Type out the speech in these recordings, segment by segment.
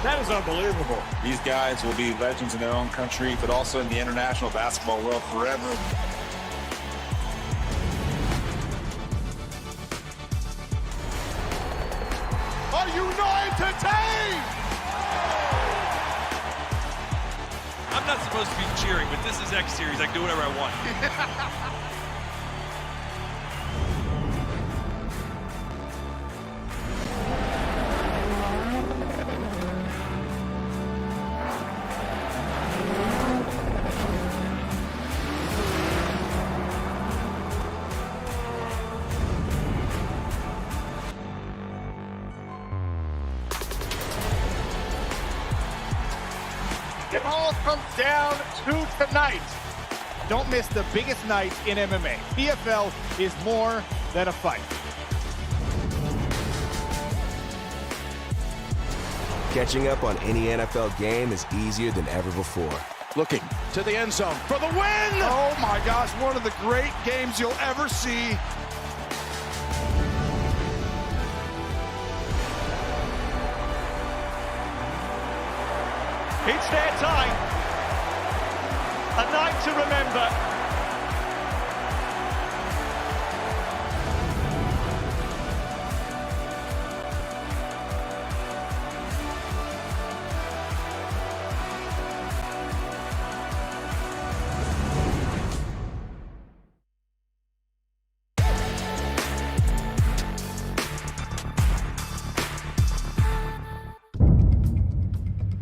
That is unbelievable. These guys will be legends in their own country, but also in the international basketball world forever. Are you not entertained? I'm not supposed to be cheering, but this is X Series. I can do whatever I want. It all comes down to tonight. Don't miss the biggest night in MMA. PFL is more than a fight. Catching up on any NFL game is easier than ever before. Looking to the end zone for the win! Oh my gosh, one of the great games you'll ever see. It's their time. A night to remember.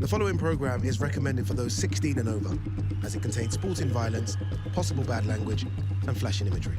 The following program is recommended for those 16 and over, as it contains sporting violence, possible bad language, and flashing imagery.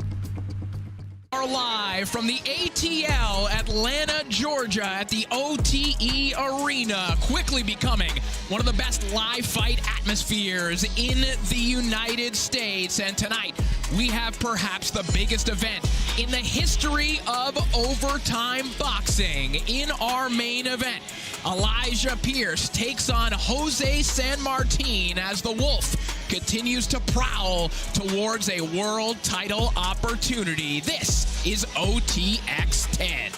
Are live from the ATL Atlanta, Georgia at the OTE Arena, quickly becoming one of the best live fight atmospheres in the United States. And tonight, we have perhaps the biggest event in the history of overtime boxing. In our main event, Elijah Pierce takes on Jose Sanmartin as the Wolf continues to prowl towards a world title opportunity. This is OTX 10.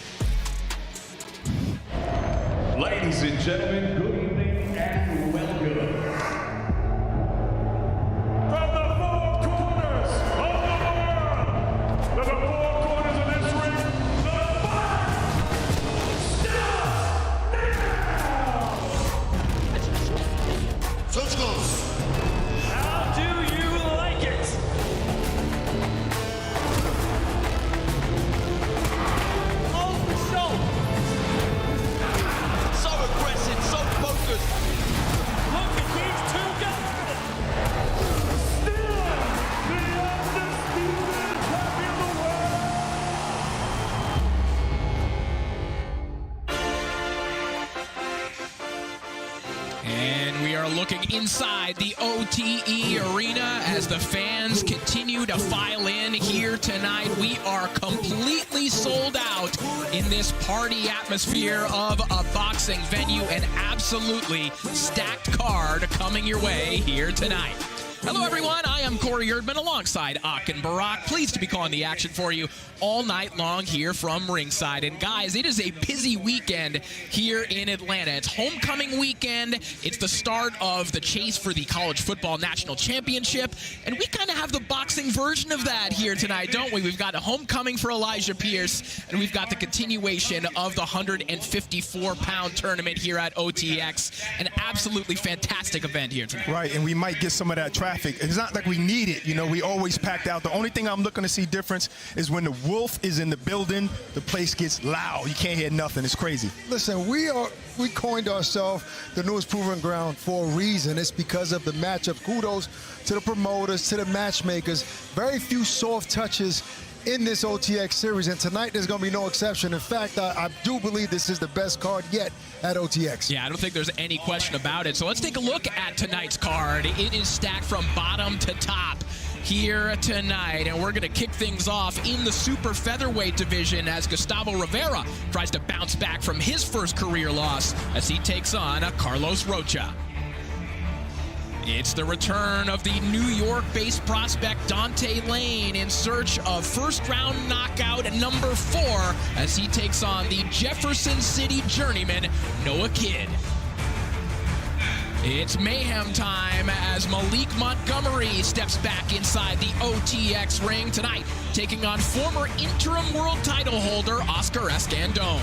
Ladies and gentlemen, good evening and welcome. From the four corners of the world, from the four corners of this ring, the fight starts now! Let's go. How do you like it? On the shoulder. So aggressive, so focused. Look at these two guys. Still the undisputed champion of the world. And we are looking inside the OTE Arena as the fans continue to file in here tonight. We are completely sold out in this party atmosphere of a boxing venue. An absolutely stacked card coming your way here tonight. Hello, everyone. I am Corey Erdman alongside Akin Barak. Pleased to be calling the action for you all night long here from ringside. And guys, it is a busy weekend here in Atlanta. It's homecoming weekend. It's the start of the chase for the College Football National Championship. And we kind of have the boxing version of that here tonight, don't we? We've got a homecoming for Elijah Pierce, and we've got the continuation of the 154-pound tournament here at OTX. An absolutely fantastic event here tonight. Right, and we might get some of that traffic. It's not like we need it. You know, we always packed out. The only thing I'm looking to see difference is when the Wolf is in the building, the place gets loud. You can't hear nothing. It's crazy. Listen, we coined ourselves the newest proving ground for a reason. It's because of the matchup. Kudos to the promoters, to the matchmakers. Very few soft touches in this OTX series, and tonight there's going to be no exception. In fact, I do believe this is the best card yet at OTX. Yeah, I don't think there's any question about it. So let's take a look at tonight's card. It is stacked from bottom to top here tonight, and we're going to kick things off in the super featherweight division as Gustavo Rivera tries to bounce back from his first career loss as he takes on Carlos Rocha. It's the return of the New York-based prospect Dante Lane in search of first-round knockout number 4 as he takes on the Jefferson City journeyman Noah Kidd. It's mayhem time as Malik Montgomery steps back inside the OTX ring tonight, taking on former interim world title holder Oscar Escandón.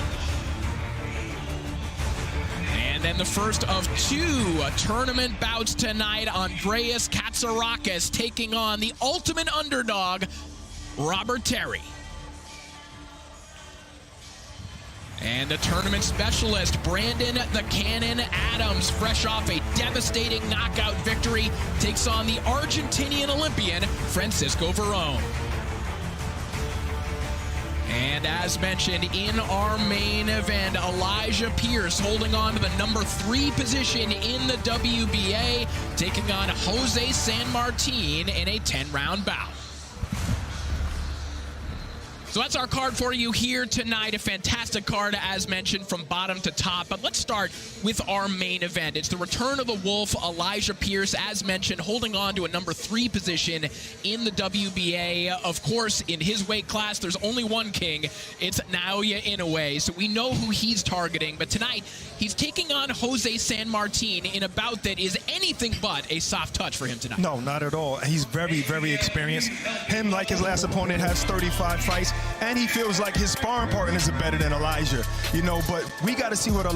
And then the first of two tournament bouts tonight, Andreas Katsarakis taking on the ultimate underdog, Robert Terry. And the tournament specialist, Brandon the Cannon Adams, fresh off a devastating knockout victory, takes on the Argentinian Olympian, Francisco Verón. And as mentioned in our main event, Elijah Pierce holding on to the number 3 position in the WBA, taking on Jose Sanmartin in a 10-round bout. So that's our card for you here tonight. A fantastic card, as mentioned, from bottom to top. But let's start with our main event. It's the return of the Wolf, Elijah Pierce, as mentioned, holding on to a number 3 position in the WBA. Of course, in his weight class, there's only one king. It's Naoya Inoue. So we know who he's targeting. But tonight, he's taking on Jose Sanmartin in a bout that is anything but a soft touch for him tonight. No, not at all. He's very, very experienced. Him, like his last opponent, has 35 fights. And he feels like his sparring partners are better than Elijah, you know, but we got to see what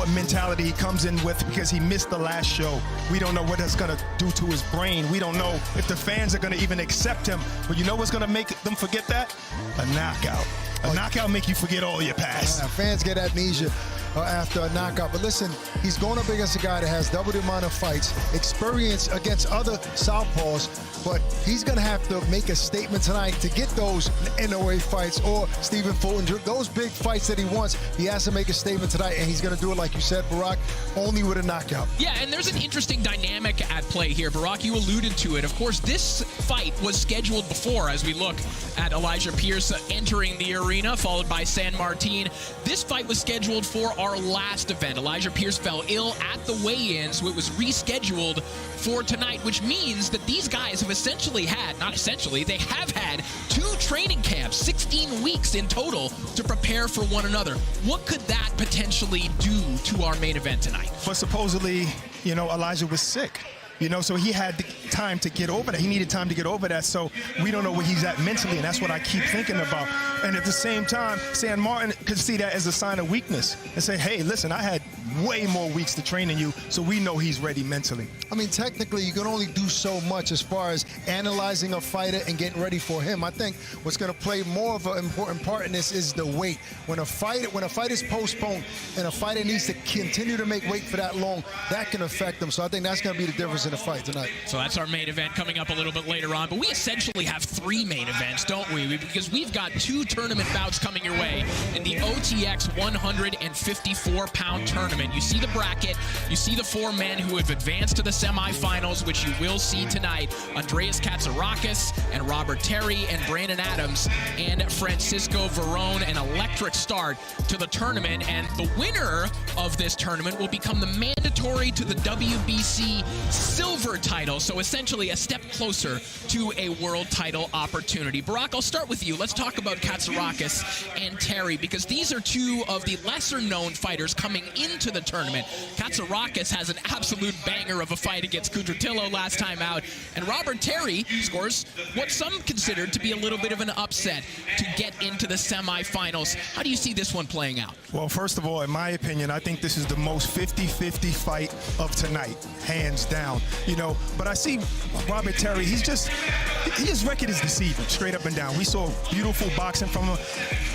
mentality he comes in with, because he missed the last show. We don't know what that's going to do to his brain. We don't know if the fans are going to even accept him. But you know what's going to make them forget that? A knockout. A knockout make you forget all your past. Yeah, fans get amnesia after a knockout. But listen, he's going up against a guy that has double the amount of fights, experience against other southpaws, but he's going to have to make a statement tonight to get those Inoue fights or Stephen Fulton, those big fights that he wants. He has to make a statement tonight, and he's going to do it, like you said, Barack, only with a knockout. Yeah, and there's an interesting dynamic at play here. Barack, you alluded to it. Of course, this fight was scheduled before, as we look at Elijah Pierce entering the arena, followed by Sanmartin. This fight was scheduled for our last event. Elijah Pierce fell ill at the weigh-in, so it was rescheduled for tonight, which means that these guys have essentially had, not essentially, they have had 2 training camps, 16 weeks in total, to prepare for one another. What could that potentially do to our main event tonight? But supposedly, you know, Elijah was sick. You know, so he had the time to get over that. He needed time to get over that. So we don't know where he's at mentally, and that's what I keep thinking about. And at the same time, Sanmartin could see that as a sign of weakness and say, hey, listen, I had way more weeks to train than you, so we know he's ready mentally. I mean, technically, you can only do so much as far as analyzing a fighter and getting ready for him. I think what's going to play more of an important part in this is the weight. When a fight is postponed and a fighter needs to continue to make weight for that long, that can affect them. So I think that's going to be the difference in the fight tonight. So that's our main event coming up a little bit later on. But we essentially have 3 main events, don't we? Because we've got 2 tournament bouts coming your way in the OTX 154-pound tournament. You see the bracket. You see the 4 men who have advanced to the semifinals, which you will see tonight. Andreas Katsarakis and Robert Terry and Brandon Adams and Francisco Verón. An electric start to the tournament. And the winner of this tournament will become the mandatory to the WBC silver title. So essentially a step closer to a world title opportunity. Barack, I'll start with you. Let's talk about Katsarakis and Terry, because these are 2 of the lesser-known fighters coming into the tournament. Katsarakis has an absolute banger of a fight against Kudratillo last time out, and Robert Terry scores what some considered to be a little bit of an upset to get into the semifinals. How do you see this one playing out? Well, first of all, in my opinion, I think this is the most 50-50 fight of tonight, hands down. You know, but I see Robert Terry, his record is deceiving, straight up and down. We saw beautiful boxing from him.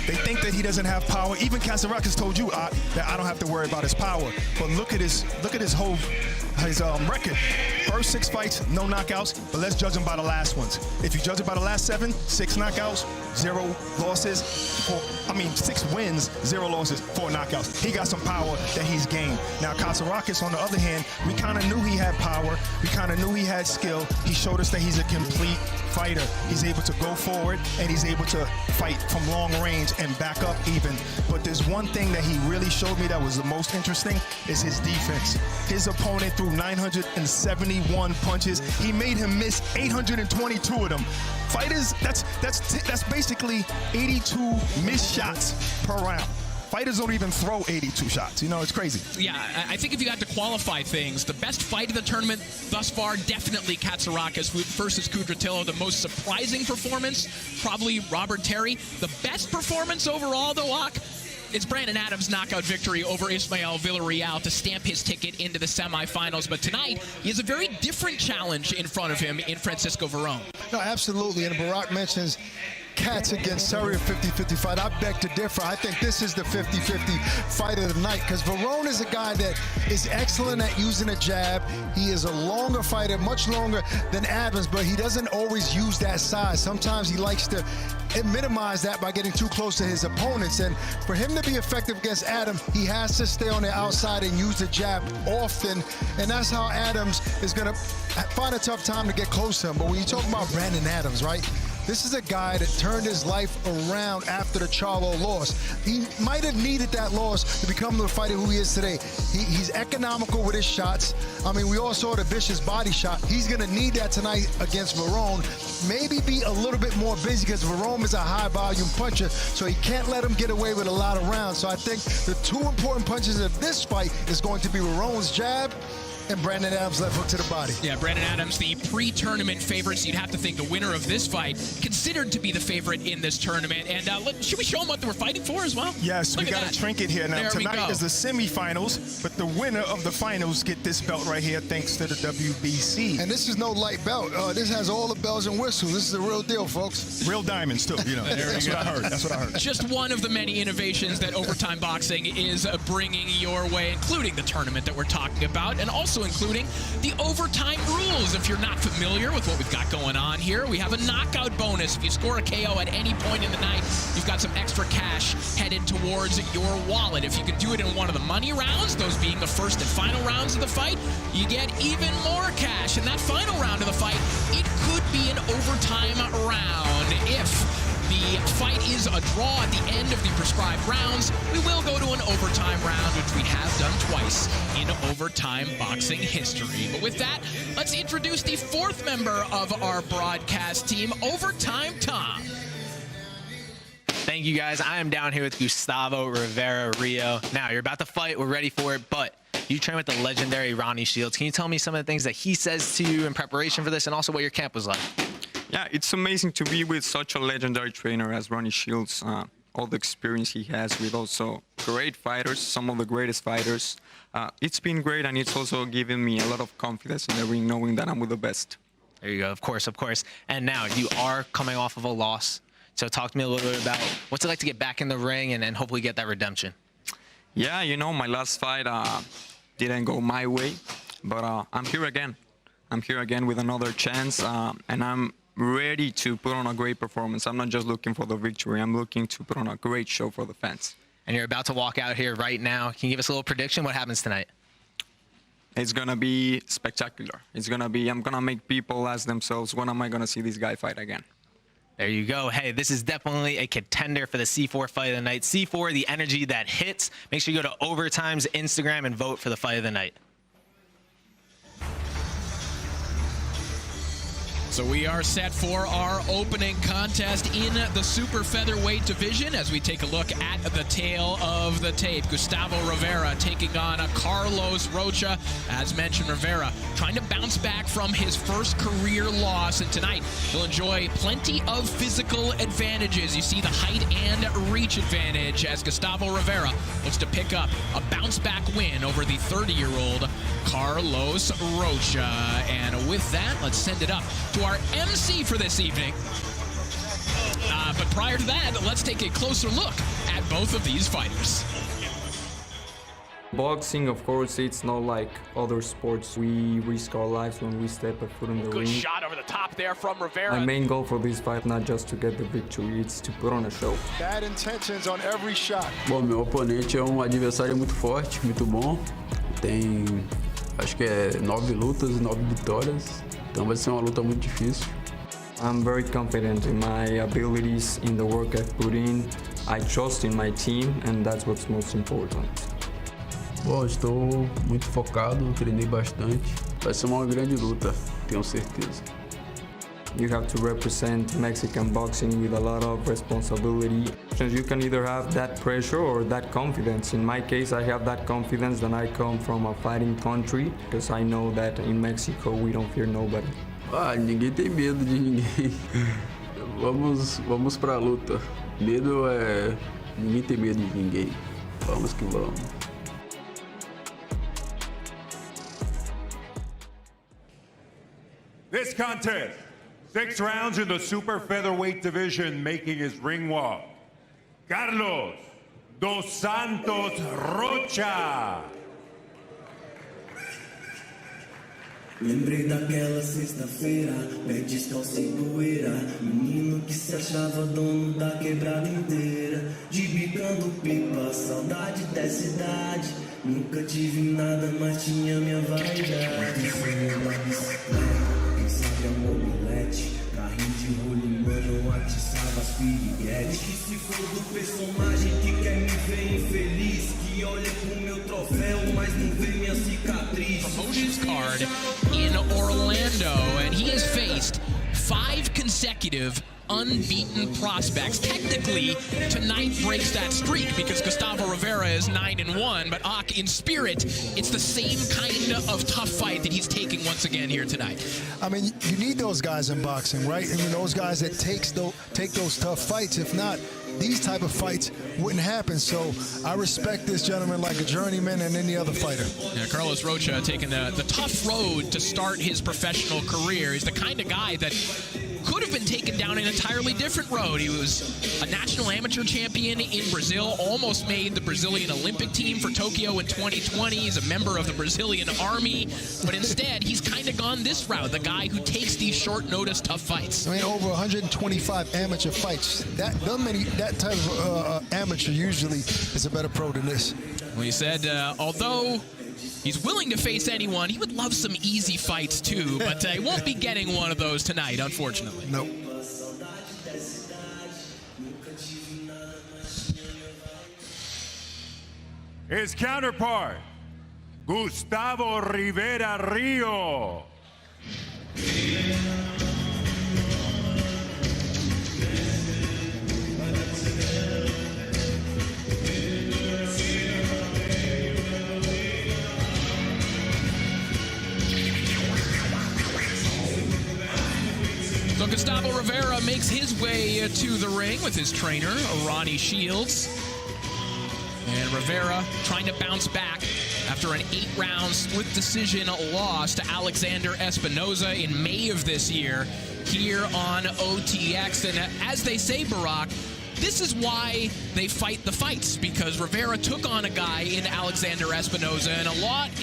They think that he doesn't have power. Even Katsarakis told you that I don't have to worry about his power. But look at his record. First 6 fights, no knockouts, but let's judge him by the last ones. If you judge it by the last 7, 6 knockouts, 0 losses, 6 wins, 0 losses, 4 knockouts. He got some power that he's gained. Now, Katsarakis, on the other hand, we kind of knew he had power. We kind of knew he had skill. He showed us that he's a complete fighter. He's able to go forward, and he's able to fight from long range and back up even. But there's one thing that he really showed me that was the most interesting is his defense. His opponent threw 971 punches. He made him miss 822 of them. Fighters, that's basically 82 missed shots per round. Fighters don't even throw 82 shots. You know, it's crazy. Yeah, I think if you had to qualify things, the best fight of the tournament thus far, definitely Katsarakis versus Kudratillo. The most surprising performance, probably Robert Terry. The best performance overall, though, it's Brandon Adams' knockout victory over Ismael Villarreal to stamp his ticket into the semifinals. But tonight, he has a very different challenge in front of him in Francisco Verón. No, absolutely. And Barack mentions Katz against Terry, a 50-50 fight. I beg to differ. I think this is the 50-50 fight of the night because Verón is a guy that is excellent at using a jab. He is a longer fighter, much longer than Adams, but he doesn't always use that size. Sometimes he likes to minimize that by getting too close to his opponents. And for him to be effective against Adams, he has to stay on the outside and use the jab often. And that's how Adams is going to find a tough time to get close to him. But when you talk about Brandon Adams, right? This is a guy that turned his life around after the Charlo loss. He might have needed that loss to become the fighter who he is today. He's economical with his shots. I mean, we all saw the vicious body shot. He's going to need that tonight against Verón. Maybe be a little bit more busy because Verón is a high-volume puncher, so he can't let him get away with a lot of rounds. So I think the two important punches of this fight is going to be Verón's jab and Brandon Adams' left hook to the body. Yeah, Brandon Adams, the pre-tournament favorite, so you'd have to think the winner of this fight, considered to be the favorite in this tournament. And should we show them what we're fighting for as well? Yes, we got a trinket here. Now, there tonight is the semifinals, but the winner of the finals get this belt right here thanks to the WBC. And this is no light belt. This has all the bells and whistles. This is the real deal, folks. Real diamonds, too, you know. That's what I heard. That's what I heard. Just one of the many innovations that Overtime Boxing is bringing your way, including the tournament that we're talking about, and also including the overtime rules. If you're not familiar with what we've got going on here, we have a knockout bonus. If you score a KO at any point in the night, you've got some extra cash headed towards your wallet. If you can do it in one of the money rounds, those being the first and final rounds of the fight, you get even more cash. In that final round of the fight, it could be an overtime round. If the fight is a draw at the end of the prescribed rounds, we will go to an overtime round, which we have done twice in overtime boxing history. But with that, let's introduce the fourth member of our broadcast team, Overtime Tom. Thank you, guys. I am down here with Gustavo Rivera Rio. Now, you're about to fight. We're ready for it, but you train with the legendary Ronnie Shields. Can you tell me some of the things that he says to you in preparation for this and also what your camp was like? Yeah, it's amazing to be with such a legendary trainer as Ronnie Shields. All the experience he has with also great fighters, some of the greatest fighters. It's been great, and it's also given me a lot of confidence in the ring, knowing that I'm with the best. There you go, of course, of course. And now you are coming off of a loss. So talk to me a little bit about what's it like to get back in the ring and hopefully get that redemption. Yeah, you know, my last fight didn't go my way, but I'm here again. I'm here again with another chance, and I'm ready to put on a great performance. I'm not just looking for the victory. I'm looking to put on a great show for the fans. And you're about to walk out here right now. Can you give us a little prediction? What happens tonight? It's going to be spectacular. It's going to be, I'm going to make people ask themselves, when am I going to see this guy fight again? There you go. Hey, this is definitely a contender for the C4 fight of the night. C4, the energy that hits. Make sure you go to Overtime's Instagram and vote for the fight of the night. So we are set for our opening contest in the super featherweight division as we take a look at the tail of the tape. Gustavo Rivera taking on Carlos Rocha. As mentioned, Rivera trying to bounce back from his first career loss, and tonight he'll enjoy plenty of physical advantages. You see the height and reach advantage as Gustavo Rivera looks to pick up a bounce back win over the 30-year-old Carlos Rocha. And with that, let's send it up to our MC for this evening. But prior to that, let's take a closer look at both of these fighters. Boxing, of course, it's not like other sports. We risk our lives when we step a foot in the ring. Good shot over the top there from Rivera. My main goal for this fight, not just to get the victory, it's to put on a show. Bad intentions on every shot. Bom, meu oponente é adversário muito forte, muito bom. Tem, acho que 9 lutas e 9 vitórias. Então vai ser uma luta muito difícil. I'm very confident in my abilities, in the work I've put in. I trust in my team, and that's what's most important. Bom, estou muito focado, treinei bastante. Vai ser uma grande luta, tenho certeza. You have to represent Mexican boxing with a lot of responsibility. options. You can either have that pressure or that confidence. In my case, I have that confidence that I come from a fighting country, because I know that in Mexico we don't fear nobody. Ninguém tem medo de ninguém. Vamos pra luta. Medo é... Ninguém tem medo de ninguém. Vamos que vamos. This contest, 6 rounds in the super featherweight division, making his ring walk, Carlos Dos Santos Rocha. Lembrei daquela sexta-feira, pé descalço e poeira, menino que se achava dono da quebrada inteira, de bicando pipa, saudade dessa idade. Nunca tive nada, mas tinha minha vaidade. Sonho da bicicleta, quem sabe a mobilete, carrinho de rolimã, não atiçava as piriguetes. Que se for do personagem que quer me ver infeliz, que olha pro meu troféu, mas não vê minha cicatriz. Promotions card in Orlando, and he has faced 5 consecutive unbeaten prospects. Technically, tonight breaks that streak because Gustavo Rivera is 9-1, but in spirit, it's the same kind of tough fight that he's taking once again here tonight. I mean, you need those guys in boxing, right? I mean, those guys that take those tough fights. If not, these type of fights wouldn't happen. So I respect this gentleman like a journeyman and any other fighter. Yeah, Carlos Rocha taking the tough road to start his professional career. He's the kind of guy that could have been taken down an entirely different road. He was a national amateur champion in Brazil, almost made the Brazilian Olympic team for Tokyo in 2020. He's a member of the Brazilian Army, but instead he's kind of gone this route, the guy who takes these short notice tough fights. I mean, over 125 amateur fights. That type of amateur usually is a better pro than this. Well, he said, although he's willing to face anyone, he would love some easy fights too, but he won't be getting one of those tonight, unfortunately. Nope. His counterpart, Gustavo Rivera Rio. So Gustavo Rivera makes his way to the ring with his trainer, Ronnie Shields. And Rivera trying to bounce back after an 8-round split decision loss to Alexander Espinoza in May of this year here on OTX. And as they say, Barack, this is why they fight the fights, because Rivera took on a guy in Alexander Espinoza, and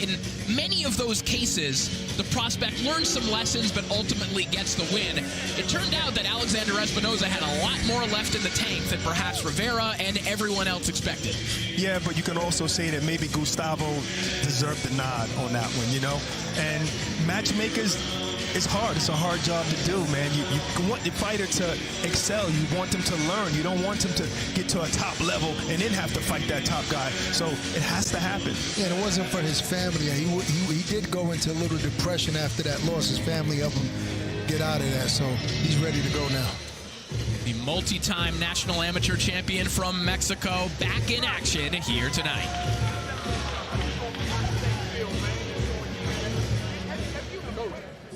in many of those cases, the prospect learns some lessons but ultimately gets the win. It turned out that Alexander Espinoza had a lot more left in the tank than perhaps Rivera and everyone else expected. Yeah, but you can also say that maybe Gustavo deserved the nod on that one, you know? And matchmakers, it's hard. It's a hard job to do, man. You want the fighter to excel. You want them to learn. You don't want them to get to a top level and then have to fight that top guy. So it has to happen. Yeah, and it wasn't for his family. He did go into a little depression after that loss. His family helped him get out of that, so he's ready to go now. The multi-time national amateur champion from Mexico back in action here tonight.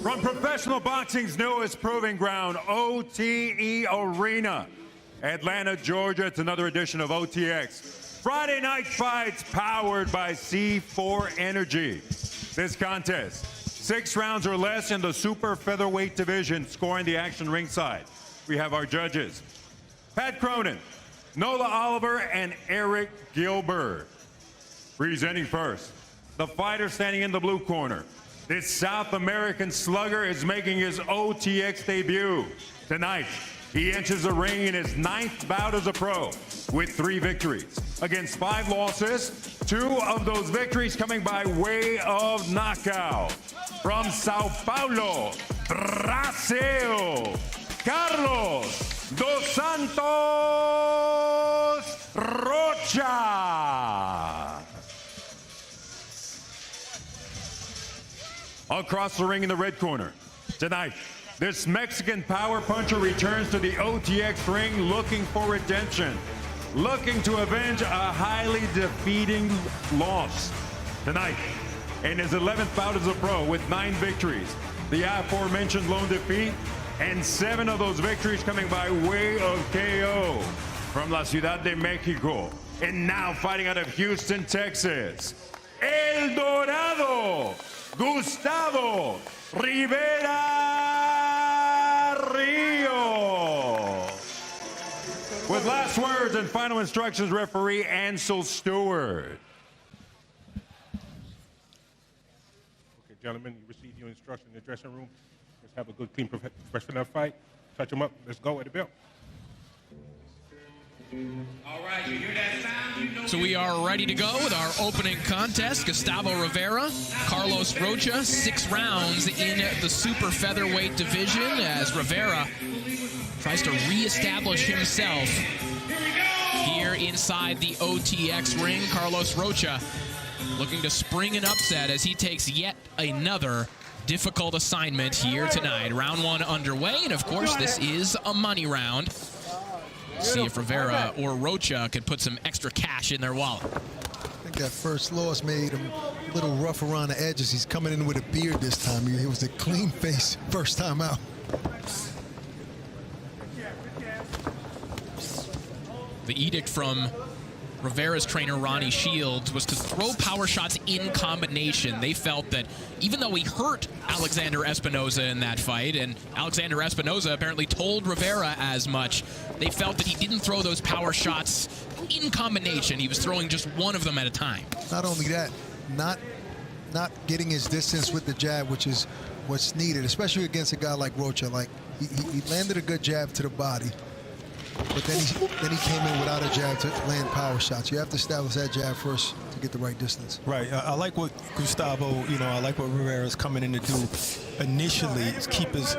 From professional boxing's newest proving ground, OTE Arena, Atlanta, Georgia. It's another edition of OTX. Friday night fights powered by C4 Energy. This contest, 6 rounds or less in the super featherweight division, scoring the action ringside. We have our judges, Pat Cronin, Nola Oliver, and Eric Gilbert. Presenting first, the fighter standing in the blue corner. This South American slugger is making his OTX debut. Tonight, he enters the ring in his 9th bout as a pro with 3 victories against 5 losses, 2 of those victories coming by way of knockout. From Sao Paulo, Brazil, Carlos Dos Santos Rocha. Across the ring in the red corner, tonight, this Mexican power puncher returns to the OTX ring looking for redemption. looking to avenge a highly defeating loss tonight in his 11th bout as a pro with 9 victories. The aforementioned lone defeat, and 7 of those victories coming by way of KO from La Ciudad de Mexico. And now fighting out of Houston, Texas, El Dorado, Gustavo Rivera Rio. With last words and final instructions, referee Ansel Stewart. Okay, gentlemen, you received your instruction in the dressing room. Let's have a good, clean, professional fight. Touch them up. Let's go at the belt. All right, you hear that sound? You know so we are ready to go with our opening contest. Gustavo Rivera, Carlos Rocha, 6 rounds in the super featherweight division as Rivera tries to reestablish himself here inside the OTX ring. Carlos Rocha looking to spring an upset as he takes yet another difficult assignment here tonight. Round 1 underway, and of course this is a money round. See if Rivera or Rocha can put some extra cash in their wallet. I think that first loss made him a little rough around the edges. He's coming in with a beard this time. He was a clean face first time out. The edict from Rivera's trainer, Ronnie Shields, was to throw power shots in combination. They felt that even though he hurt Alexander Espinoza in that fight, and Alexander Espinoza apparently told Rivera as much, they felt that he didn't throw those power shots in combination. He was throwing just one of them at a time. Not only that, not getting his distance with the jab, which is what's needed, especially against a guy like Rocha. Like he landed a good jab to the body, but then he came in without a jab to land power shots. You have to establish that jab first to get the right distance. Right. I like what Gustavo, I like what Rivera's coming in to do initially, is keep his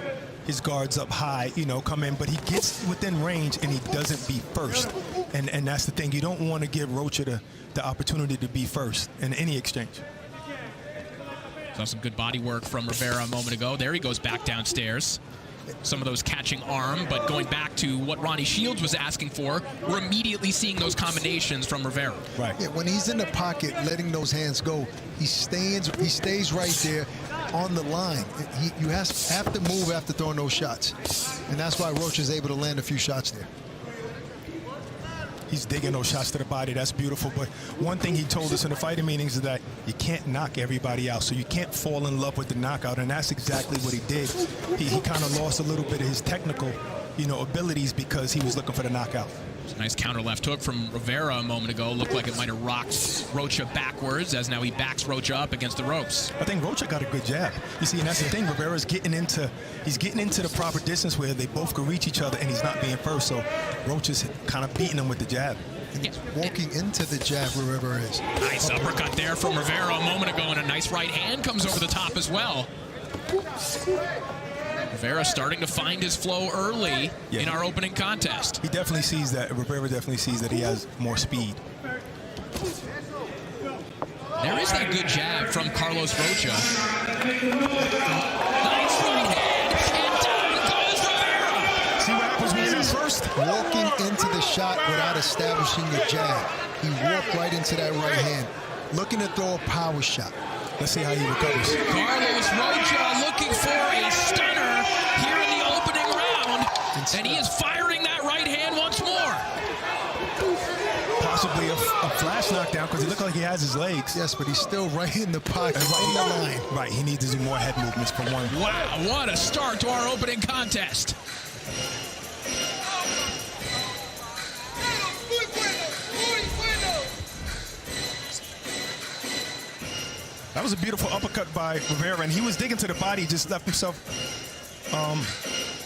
guards up high, come in, but he gets within range and he doesn't be first. And that's the thing. You don't want to give Rocha the opportunity to be first in any exchange. Saw some good body work from Rivera a moment ago. There he goes back downstairs. Some of those catching arm, but going back to what Ronnie Shields was asking for, we're immediately seeing those combinations from Rivera. Right. Yeah, when he's in the pocket, letting those hands go, he stays right there on the line. You have to move after throwing those shots, and that's why Rocha is able to land a few shots there. He's digging those shots to the body. That's beautiful. But one thing he told us in the fighting meetings is that you can't knock everybody out. So you can't fall in love with the knockout. And that's exactly what he did. He kind of lost a little bit of his technical, abilities because he was looking for the knockout. It's a nice counter left hook from Rivera a moment ago. Looked like it might have rocked Rocha backwards, as now he backs Rocha up against the ropes. I think Rocha got a good jab. You see, and that's the thing. Rivera's getting into the proper distance where they both could reach each other, and he's not being first. So Rocha's kind of beating him with the jab. And he's walking into the jab where Rivera is. Nice uppercut there from Rivera a moment ago, and a nice right hand comes over the top as well. Rivera starting to find his flow early in our opening contest. He definitely sees that. Rivera definitely sees that he has more speed. There is that good jab from Carlos Rocha. Nice right hand, and down goes Rivera. See what happens when you're first? Walking into the shot without establishing the jab. He walked right into that right hand, looking to throw a power shot. Let's see how he recovers. Carlos Rocha looking for a stunner here in the opening round, and he is firing that right hand once more. Possibly a flash knockdown because he looked like he has his legs. Yes, but he's still right in the pocket, right in the line. Right, he needs to do more head movements for one. Wow, what a start to our opening contest. That was a beautiful uppercut by Rivera, and he was digging to the body, just left himself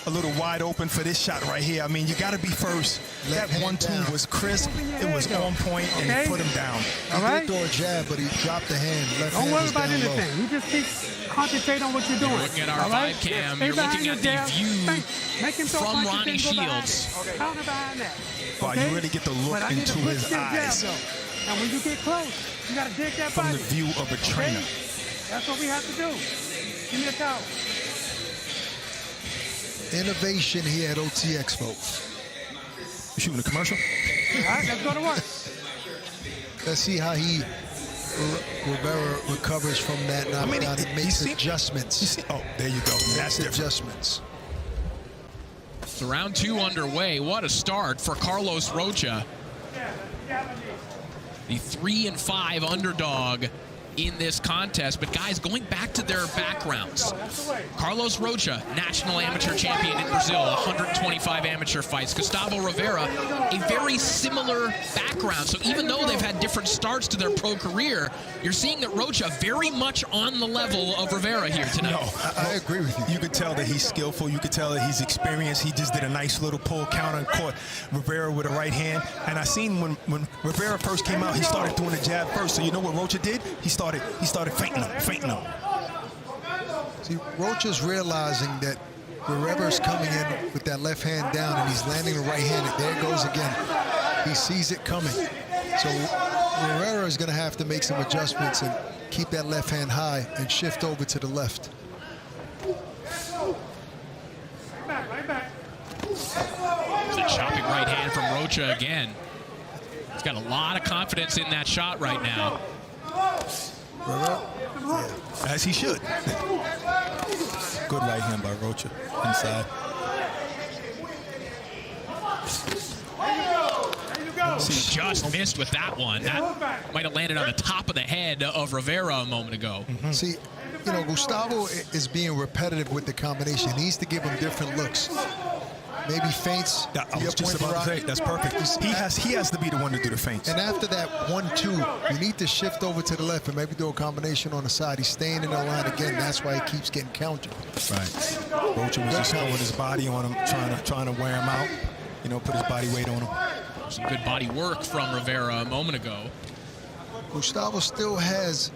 a little wide open for this shot right here. I mean, you got to be first. That 1-2 was crisp. It was on point, and he put him down. He did throw a jab, but he dropped the hand. Don't worry about anything. You just keep concentrate on what you're doing. You're looking at our live cam. You're looking at the view from Ronnie Shields. Counter behind that. Wow, you really get the look into his eyes. And when you get close, you got to dig that from body. the view of a trainer. That's what we have to do. Give me a towel. Innovation here at OTX, folks. You shooting a commercial? right, let's go to work. Let's see how Rivera recovers from that knockdown. He makes adjustments. Oh, there you go. That's adjustments. So round 2 underway. What a start for Carlos Rocha. The 3-5 underdog in this contest. But guys, going back to their backgrounds. Carlos Rocha, national amateur champion in Brazil, 125 amateur fights. Gustavo Rivera, a very similar background. So even though they've had different starts to their pro career, you're seeing that Rocha very much on the level of Rivera here tonight. No, I agree with you. You could tell that he's skillful. You could tell that he's experienced. He just did a nice little pull counter and caught Rivera with a right hand. And I seen when Rivera first came out, he started doing the jab first. So you know what Rocha did? He started fainting him. See, Rocha's realizing that Rivera's coming in with that left hand down and he's landing the right hand. And there it goes again. He sees it coming. So Rivera is going to have to make some adjustments and keep that left hand high and shift over to the left. There's a chopping right hand from Rocha again. He's got a lot of confidence in that shot right now. As he should. Good right hand by Rocha inside. He just missed with that one. That might have landed on the top of the head of Rivera a moment ago. See, you know, Gustavo is being repetitive with the combination. He needs to give him different looks. Maybe feints. I was just about to say, that's perfect. He has to be the one to do the feints. And after that 1-2, you need to shift over to the left and maybe do a combination on the side. He's staying in the line again. That's why he keeps getting countered. Right. Rocha was just throwing his body on him, trying to wear him out. You know, put his body weight on him. Some good body work from Rivera a moment ago. Gustavo still has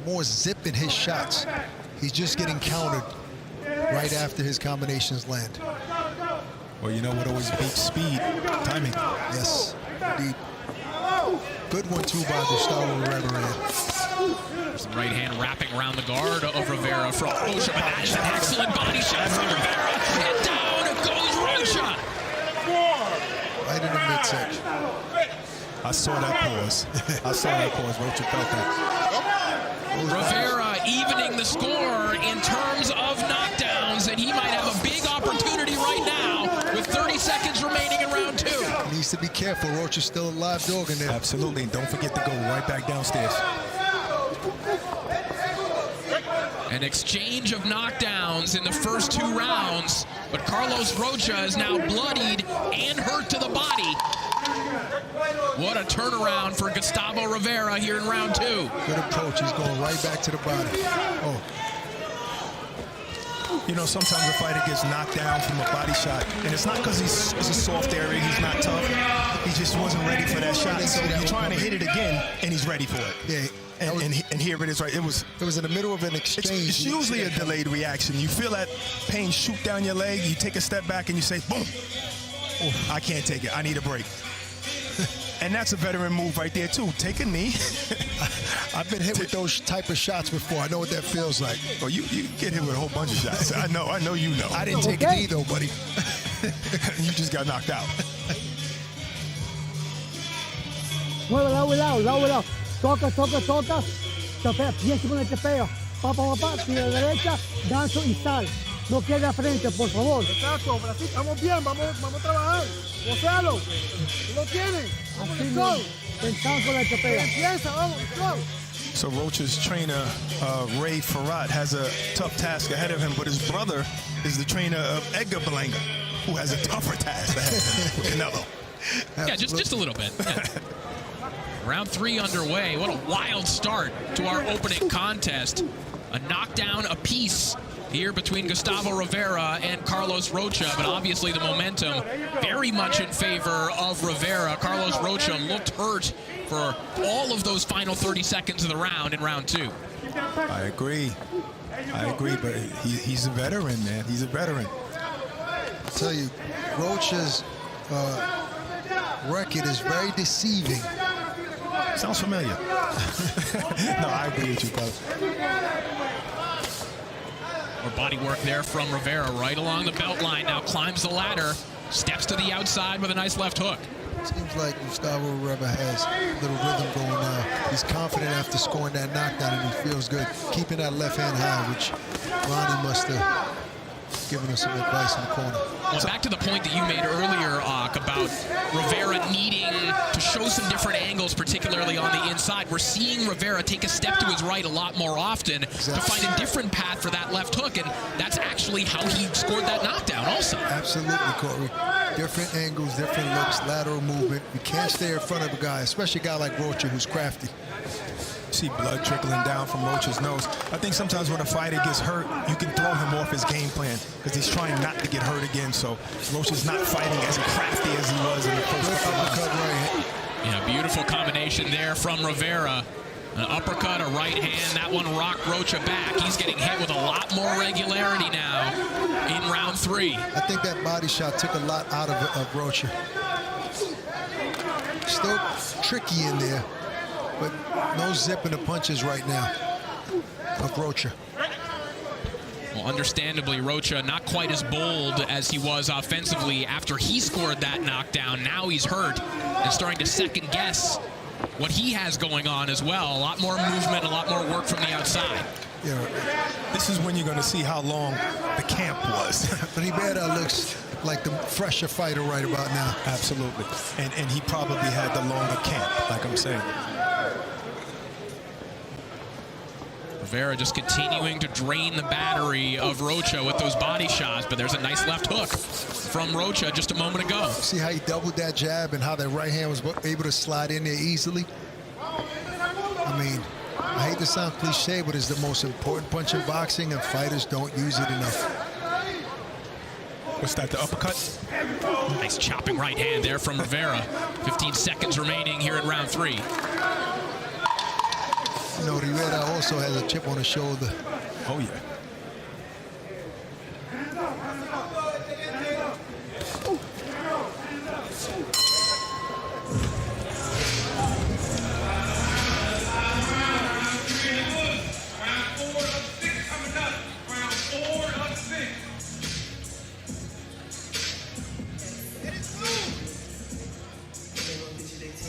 more zip in his shots. He's just getting countered right after his combinations land. Well, you know what always beats speed? Timing. Yes, indeed. Good one, too, by Gustavo Rivera. There's the right hand wrapping around the guard of Rivera from Rocha, but that is an excellent body shot from Rivera. And down goes Rocha. Right in the midsection. I saw that pause. Rocha felt that. Rivera evening the score in terms of knockdowns, and he might have a big opportunity right now with 30 seconds remaining in round 2. He needs to be careful. Rocha's still a live dog in there. Absolutely, and don't forget to go right back downstairs. An exchange of knockdowns in the first 2 rounds, but Carlos Rocha is now bloodied and hurt to the body. What a turnaround for Gustavo Rivera here in round 2. Good approach. He's going right back to the body. Oh. You know, sometimes a fighter gets knocked down from a body shot, and it's not because it's a soft area, he's not tough. He just wasn't ready for that shot. So you're trying to hit it again, and he's ready for it. Yeah. And here it is, right? It was in the middle of an exchange. It's usually a delayed reaction. You feel that pain shoot down your leg, you take a step back, and you say, boom. Oh, I can't take it. I need a break. And that's a veteran move right there, too. Take a knee. I've been hit with those type of shots before. I know what that feels like. Oh, you get hit with a whole bunch of shots. I know you know. I didn't take a knee, though, buddy. You just got knocked out. Mueve lado y lado. Toca. Chapea, piensa con el chapeo. Papá, tira a la derecha, gancho y sal. No quede a frente, por favor. Exacto, así estamos bien, vamos a trabajar. Gocealo, tú lo tienes. Así no, pensando con el chapeo. Empieza, vamos, go. So Rocha's trainer, Ray Farrat, has a tough task ahead of him, but his brother is the trainer of Edgar Berlanga, who has a tougher task ahead of him with Canelo. Yeah, just a little bit. Yeah. Round 3 underway. What a wild start to our opening contest. A knockdown apiece here between Gustavo Rivera and Carlos Rocha, but obviously the momentum very much in favor of Rivera. Carlos Rocha looked hurt for all of those final 30 seconds of the round in round 2. I agree, but he's a veteran, man. He's a veteran. I tell you, Rocha's record is very deceiving. Sounds familiar. No, I agree with you, brother. More body work there from Rivera right along the belt line. Now climbs the ladder, steps to the outside with a nice left hook. Seems like Gustavo Rivera has a little rhythm going now. He's confident after scoring that knockdown, and he feels good. Keeping that left hand high, which Ronnie must have given us some advice in the corner. Well, back to the point that you made earlier, Ak, about Rivera needing to show some different angles, particularly on the inside. We're seeing Rivera take a step to his right a lot more often to find a different path for that left hook, and that's actually how he scored that knockdown also. Absolutely, Corey. Different angles, different looks, lateral movement. You can't stay in front of a guy, especially a guy like Rocha who's crafty. See blood trickling down from Rocha's nose. I think sometimes when a fighter gets hurt, you can throw him off his game plan because he's trying not to get hurt again. So Rocha's not fighting as crafty as he was in the first couple of rounds. Yeah, beautiful combination there from Rivera. An uppercut, a right hand. That one rocked Rocha back. He's getting hit with a lot more regularity now in round 3. I think that body shot took a lot out of Rocha. Still tricky in there, but no zip in the punches right now of Rocha. Well, understandably, Rocha not quite as bold as he was offensively after he scored that knockdown. Now he's hurt and starting to second guess what he has going on as well. A lot more movement, a lot more work from the outside. Yeah, this is when you're going to see how long the camp was. But Rivera looks like the fresher fighter right about now. Absolutely. And he probably had the longer camp, like I'm saying. Rivera just continuing to drain the battery of Rocha with those body shots, but there's a nice left hook from Rocha just a moment ago. See how he doubled that jab and how that right hand was able to slide in there easily? I mean, I hate to sound cliche, but it's the most important punch in boxing, and fighters don't use it enough. What's that, the uppercut? Nice chopping right hand there from Rivera. 15 seconds remaining here in round 3. You know, Rivera also has a chip on his shoulder. Oh, yeah.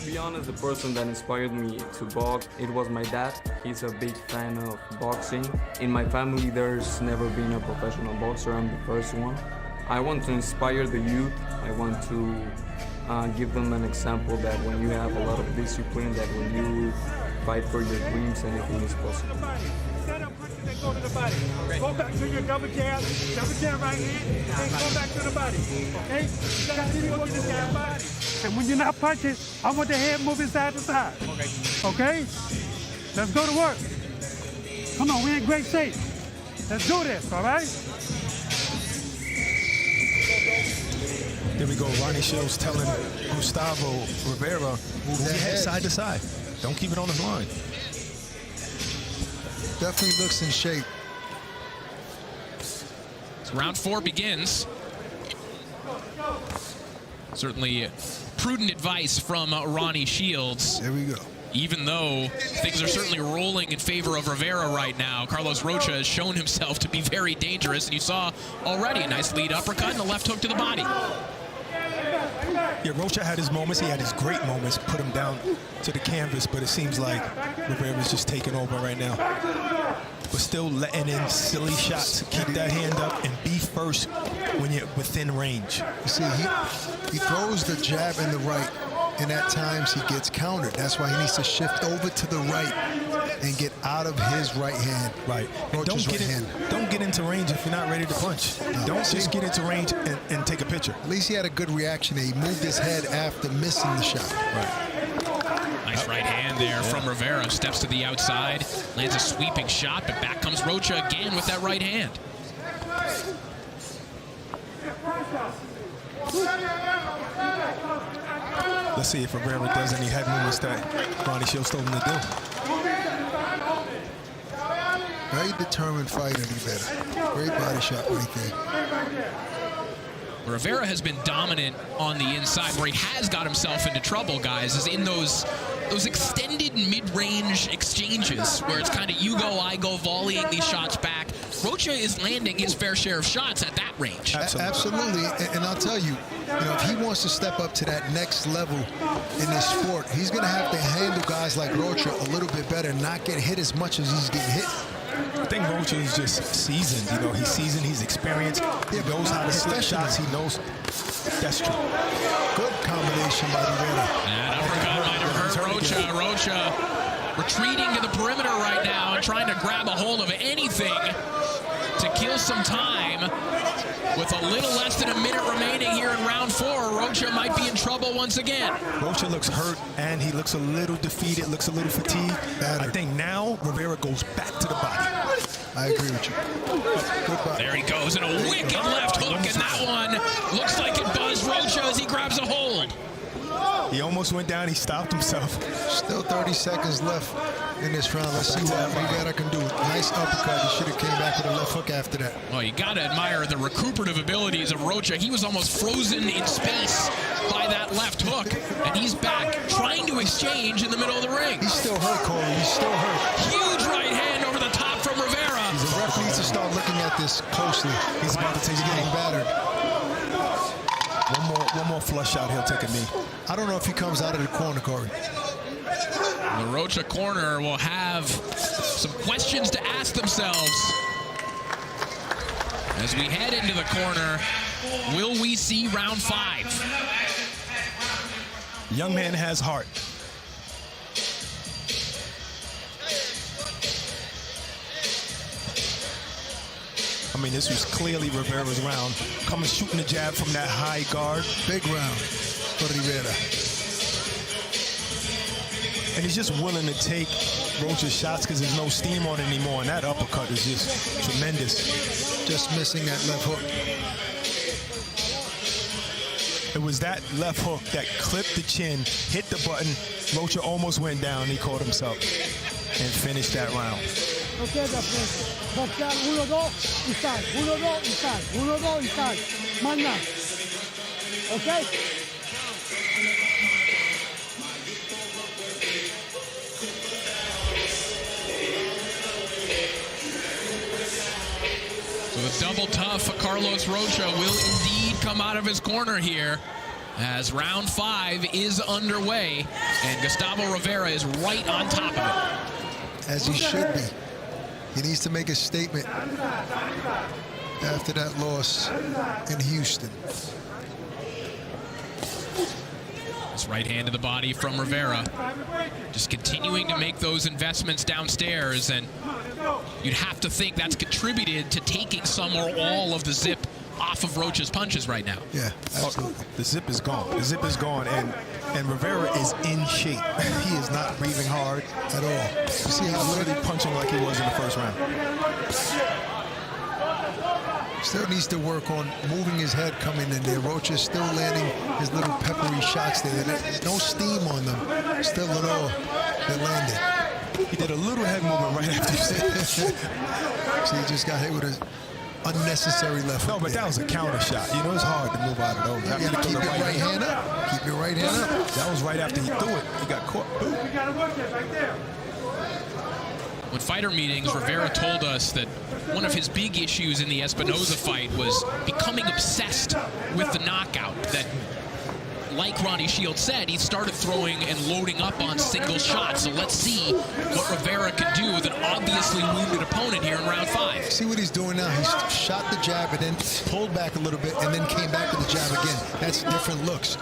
To be honest, the person that inspired me to box, it was my dad. He's a big fan of boxing. In my family, there's never been a professional boxer. I'm the first one. I want to inspire the youth. I want to give them an example that when you have a lot of discipline, that when you fight for your dreams, anything is possible. Set up punches that go to the body. Go back to your double jab right hand, then go back to the body. Okay? You gotta keep working this guy's body. And when you're not punching, I want the head moving side to side. Okay? Let's go to work. Come on, we're in great shape. Let's do this, all right? There we go. Ronnie Shields telling Gustavo Rivera, move that head side to side. Don't keep it on the line. Definitely looks in shape. So round 4 begins. Certainly prudent advice from Ronnie Shields. There we go. Even though things are certainly rolling in favor of Rivera right now, Carlos Rocha has shown himself to be very dangerous, and you saw already a nice lead uppercut and a left hook to the body. Yeah, Rocha had his moments. He had his great moments, put him down to the canvas, but it seems like Rivera's just taking over right now. But still letting in silly shots. Keep that hand up and be first when you're within range. You see, he throws the jab in the right, and at times he gets countered. That's why he needs to shift over to the right and get out of his right hand. Right. Don't get into range if you're not ready to punch. Don't just get into range and take a picture. At least he had a good reaction there. He moved his head after missing the shot. Right. Nice right hand there from Rivera. Steps to the outside, lands a sweeping shot, but back comes Rocha again with that right hand. Let's see if Rivera does any head movements that Ronnie Shields told him to do. Very determined fighter, Rivera. Great body shot right there. Rivera has been dominant on the inside. Where he has got himself into trouble, guys, is in those extended mid-range exchanges where it's kind of you go, I go, volleying these shots back. Rocha is landing his fair share of shots at that range. Absolutely. And I'll tell you, if he wants to step up to that next level in this sport, he's going to have to handle guys like Rocha a little bit better, not get hit as much as he's getting hit. I think Rocha is just seasoned. He's seasoned, he's experienced, he knows how to slip shots, he knows. That's true. Good combination by Rivera. That uppercut might have hurt Rocha. Rocha retreating to the perimeter right now and trying to grab a hold of anything to kill some time. With a little less than a minute remaining here in round 4, Rocha might be in trouble once again. Rocha looks hurt, and he looks a little defeated, looks a little fatigued. I think now Rivera goes back to the body. I agree with you. There he goes, and a wicked left hook, and that one looks like it buzzed Rocha as he grabs a hold. He almost went down, he stopped himself. Still 30 seconds left in this round. Let's see what Rivera can do. Nice uppercut. He should have came back with a left hook after that. Well, you got to admire the recuperative abilities of Rocha. He was almost frozen in space by that left hook, and he's back trying to exchange in the middle of the ring. He's still hurt, Corey. He's still hurt. Huge right hand over the top from Rivera. The ref needs to start looking at this closely. He's about to take a getting battered. One more flush out, he'll take a knee. I don't know if he comes out of the corner, Corey. The Rocha corner will have some questions to ask themselves. As we head into the corner, will we see round 5? Young man has heart. I mean, this was clearly Rivera's round. Coming shooting the jab from that high guard. Big round for Rivera. And he's just willing to take Rocha's shots because there's no steam on it anymore. And that uppercut is just tremendous. Just missing that left hook. It was that left hook that clipped the chin, hit the button. Rocha almost went down. He caught himself and finished that round. No queda frente. Boxear 1-2 y sal. 1-2 y sal. 1-2 y sal. Más nada. ¿Ok? So the double tough for Carlos Rocha will indeed come out of his corner here as round 5 is underway, and Gustavo Rivera is right on top of it. As he should be. He needs to make a statement after that loss in Houston. This right hand to the body from Rivera. Just continuing to make those investments downstairs, and you'd have to think that's contributed to taking some or all of the zip off of Rocha's punches right now. Yeah, absolutely. The zip is gone. The zip is gone, and Rivera is in shape. He is not breathing hard at all. You see how literally punching like he was in the first round. Still needs to work on moving his head coming in there. Rocha's still landing his little peppery shots there. There's no steam on them. Still at all. They're landing. He did a little head movement right after you said that. So he just got hit with an unnecessary left hook. No, but that was a counter shot. You know, it's hard to move out of those. You got to keep your right hand up. Keep your right hand up. That was right after he threw it. He got caught. When fighter meetings, Rivera told us that one of his big issues in the Espinoza fight was becoming obsessed with the knockout. That, like Ronnie Shields said, he started throwing and loading up on single shots. So let's see what Rivera can do with an obviously wounded opponent here in round 5. See what he's doing now? He's shot the jab and then pulled back a little bit and then came back with the jab again. That's different looks.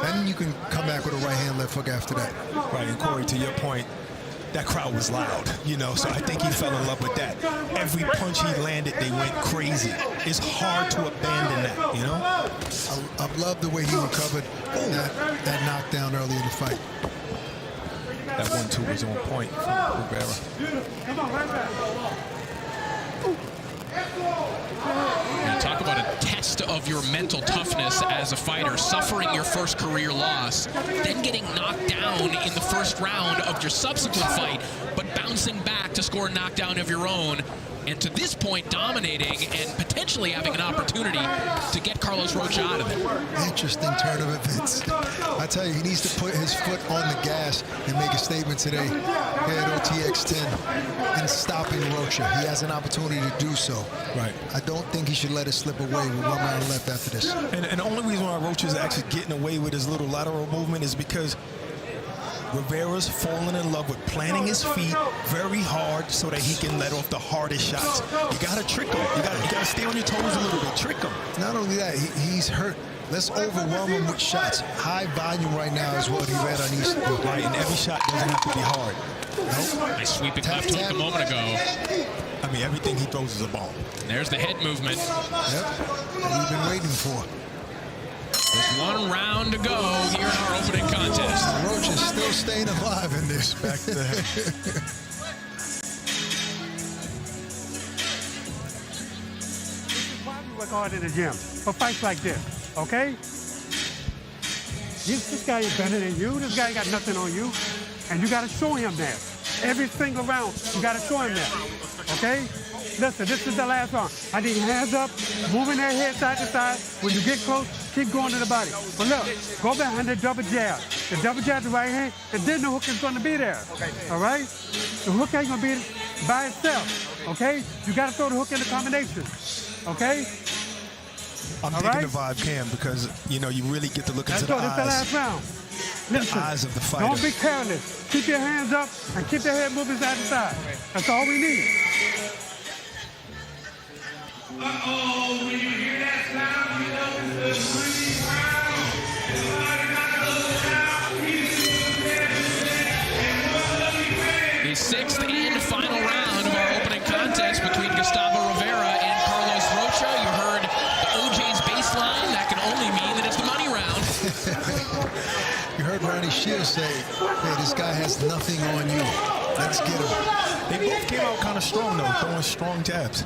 And you can come back with a right hand left hook after that. Right, and Corey, to your point, that crowd was loud, you know, so I think he fell in love with that. Every punch he landed, they went crazy. It's hard to abandon that, you know? I love the way he recovered that knockdown early in the fight. That 1-2 was on point for Rivera. You talk about a test of your mental toughness as a fighter, suffering your first career loss, then getting knocked down in the first round of your subsequent fight, but bouncing back to score a knockdown of your own, and to this point dominating and potentially having an opportunity to get Carlos Rocha out of it. Interesting turn of events. I tell you, he needs to put his foot on the gas and make a statement today. Yeah, TX10 and stopping Rocha. He has an opportunity to do so. Right. I don't think he should let it slip away with 1 round left after this. And the only reason why Rocha's actually getting away with his little lateral movement is because Rivera's fallen in love with planting his feet very hard so that he can let off the hardest shots. You gotta trick him. You gotta stay on your toes a little bit. Trick him. Not only that, he's hurt. Let's overwhelm him with shots. High volume right now is what Rivera needs to do. Right, and every shot doesn't have to be hard. Nope. Nice sweeping left hook a moment ago. I mean, everything he throws is a bomb. There's the head movement. Yep. What we've been waiting for. Just 1 round to go here in our opening contest. Roach is still staying alive in this. Back to the head. This is why we work hard in the gym for fights like this, okay? This guy is better than you. This guy got nothing on you, and you got to show him that. Every single round, you got to show him that, okay? Listen, this is the last round. I need hands up, moving their head side to side. When you get close, keep going to the body. But look, go behind the double jab. The double jab, the right hand, and then the hook is going to be there. All right? The hook ain't going to be by itself. Okay? You got to throw the hook in the combination. Okay? I'm taking the vibe, Cam, because you really get to look into the eyes. That's the last round. Listen, the eyes of the fighter. Don't be careless. Keep your hands up and keep your head moving side to side. That's all we need. Uh-oh, when you hear that sound, you know it's the 3 round. The 6th and final round of our opening contest between Gustavo Rivera and Carlos Rocha. You heard the OJ's baseline. That can only mean that it's the money round. You heard Ronnie Shields say, hey, this guy has nothing on you. Let's get him. They both came out kind of strong, though, throwing strong jabs.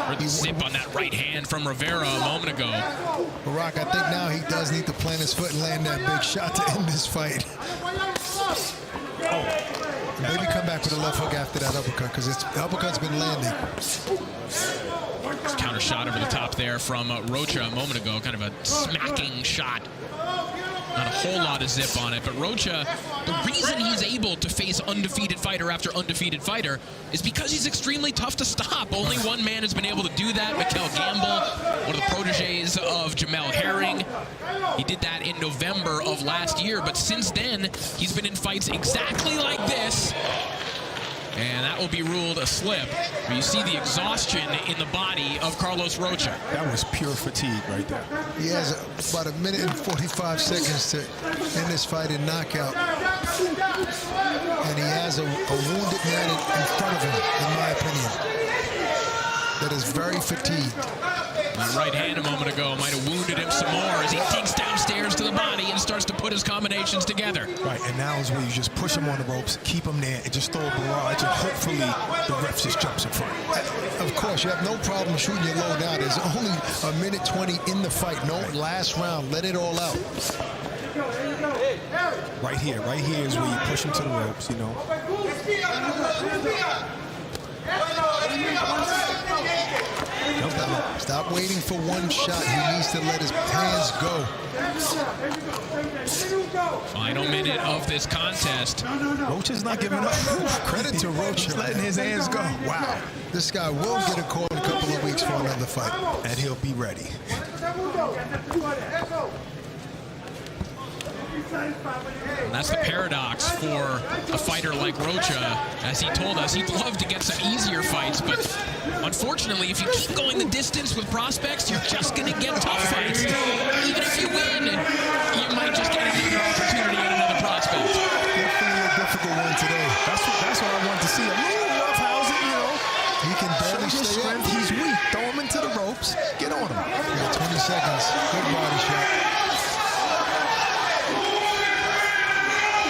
Heard the zip on that right hand from Rivera a moment ago. Barack, I think now he does need to plant his foot and land that big shot to end this fight. Maybe come back with a left hook after that uppercut, because the uppercut's been landing. Counter shot over the top there from Rocha a moment ago. Kind of a smacking shot. Not a whole lot of zip on it, but Rocha, the reason he's able to face undefeated fighter after undefeated fighter is because he's extremely tough to stop. Only one man has been able to do that, Mikel Gamble, one of the proteges of Jamel Herring. He did that in November of last year, but since then, he's been in fights exactly like this. And that will be ruled a slip. You see the exhaustion in the body of Carlos Rocha. That was pure fatigue right there. He has about 1 minute and 45 seconds to end this fight in knockout. And he has a wounded man in front of him, in my opinion, that is very fatigued. That right hand a moment ago might have wounded him some more as he digs downstairs to the body and starts to put his combinations together. Right, and now is where you just push him on the ropes, keep him there, and just throw a barrage, and hopefully the ref just jumps in front. Of course, you have no problem shooting your load out. There's only 1 minute 20 in the fight. No last round. Let it all out. Right here is where you push him to the ropes, you know. Stop waiting for one shot. He needs to let his hands go. Final minute of this contest. Rocha's not giving up. Credit to Rocha. He's letting his hands go. Wow. This guy will get a call in a couple of weeks for another fight. And he'll be ready. And that's the paradox for a fighter like Rocha. As he told us, he'd love to get some easier fights, but unfortunately, if you keep going the distance with prospects, you're just going to get tough fights. Even if you win, you might just get another opportunity at another prospect. Definitely a difficult one today. That's what I want to see. A little roughhousing, you know. He can barely Show his stay strength. up. He's weak. Throw him into the ropes. Get on him. Yeah, 20 seconds. Good body shot.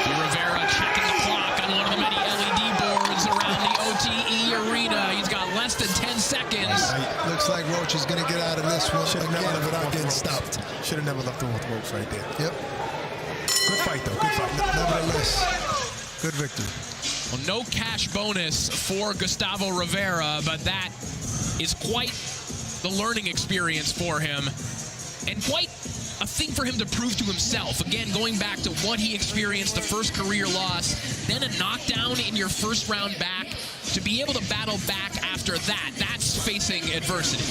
Rivera checking the clock on one of the many LED boards around the OTE arena. He's got less than 10 seconds. Looks like Rocha's going to get out of this one again without getting stopped. Should have never left him with the ropes right there. Yep. Good fight, though. Good fight. Nevertheless, good victory. Well, no cash bonus for Gustavo Rivera, but that is quite the learning experience for him and quite a thing for him to prove to himself. Again, going back to what he experienced, the first career loss, then a knockdown in your first round back. To be able to battle back after that, that's facing adversity.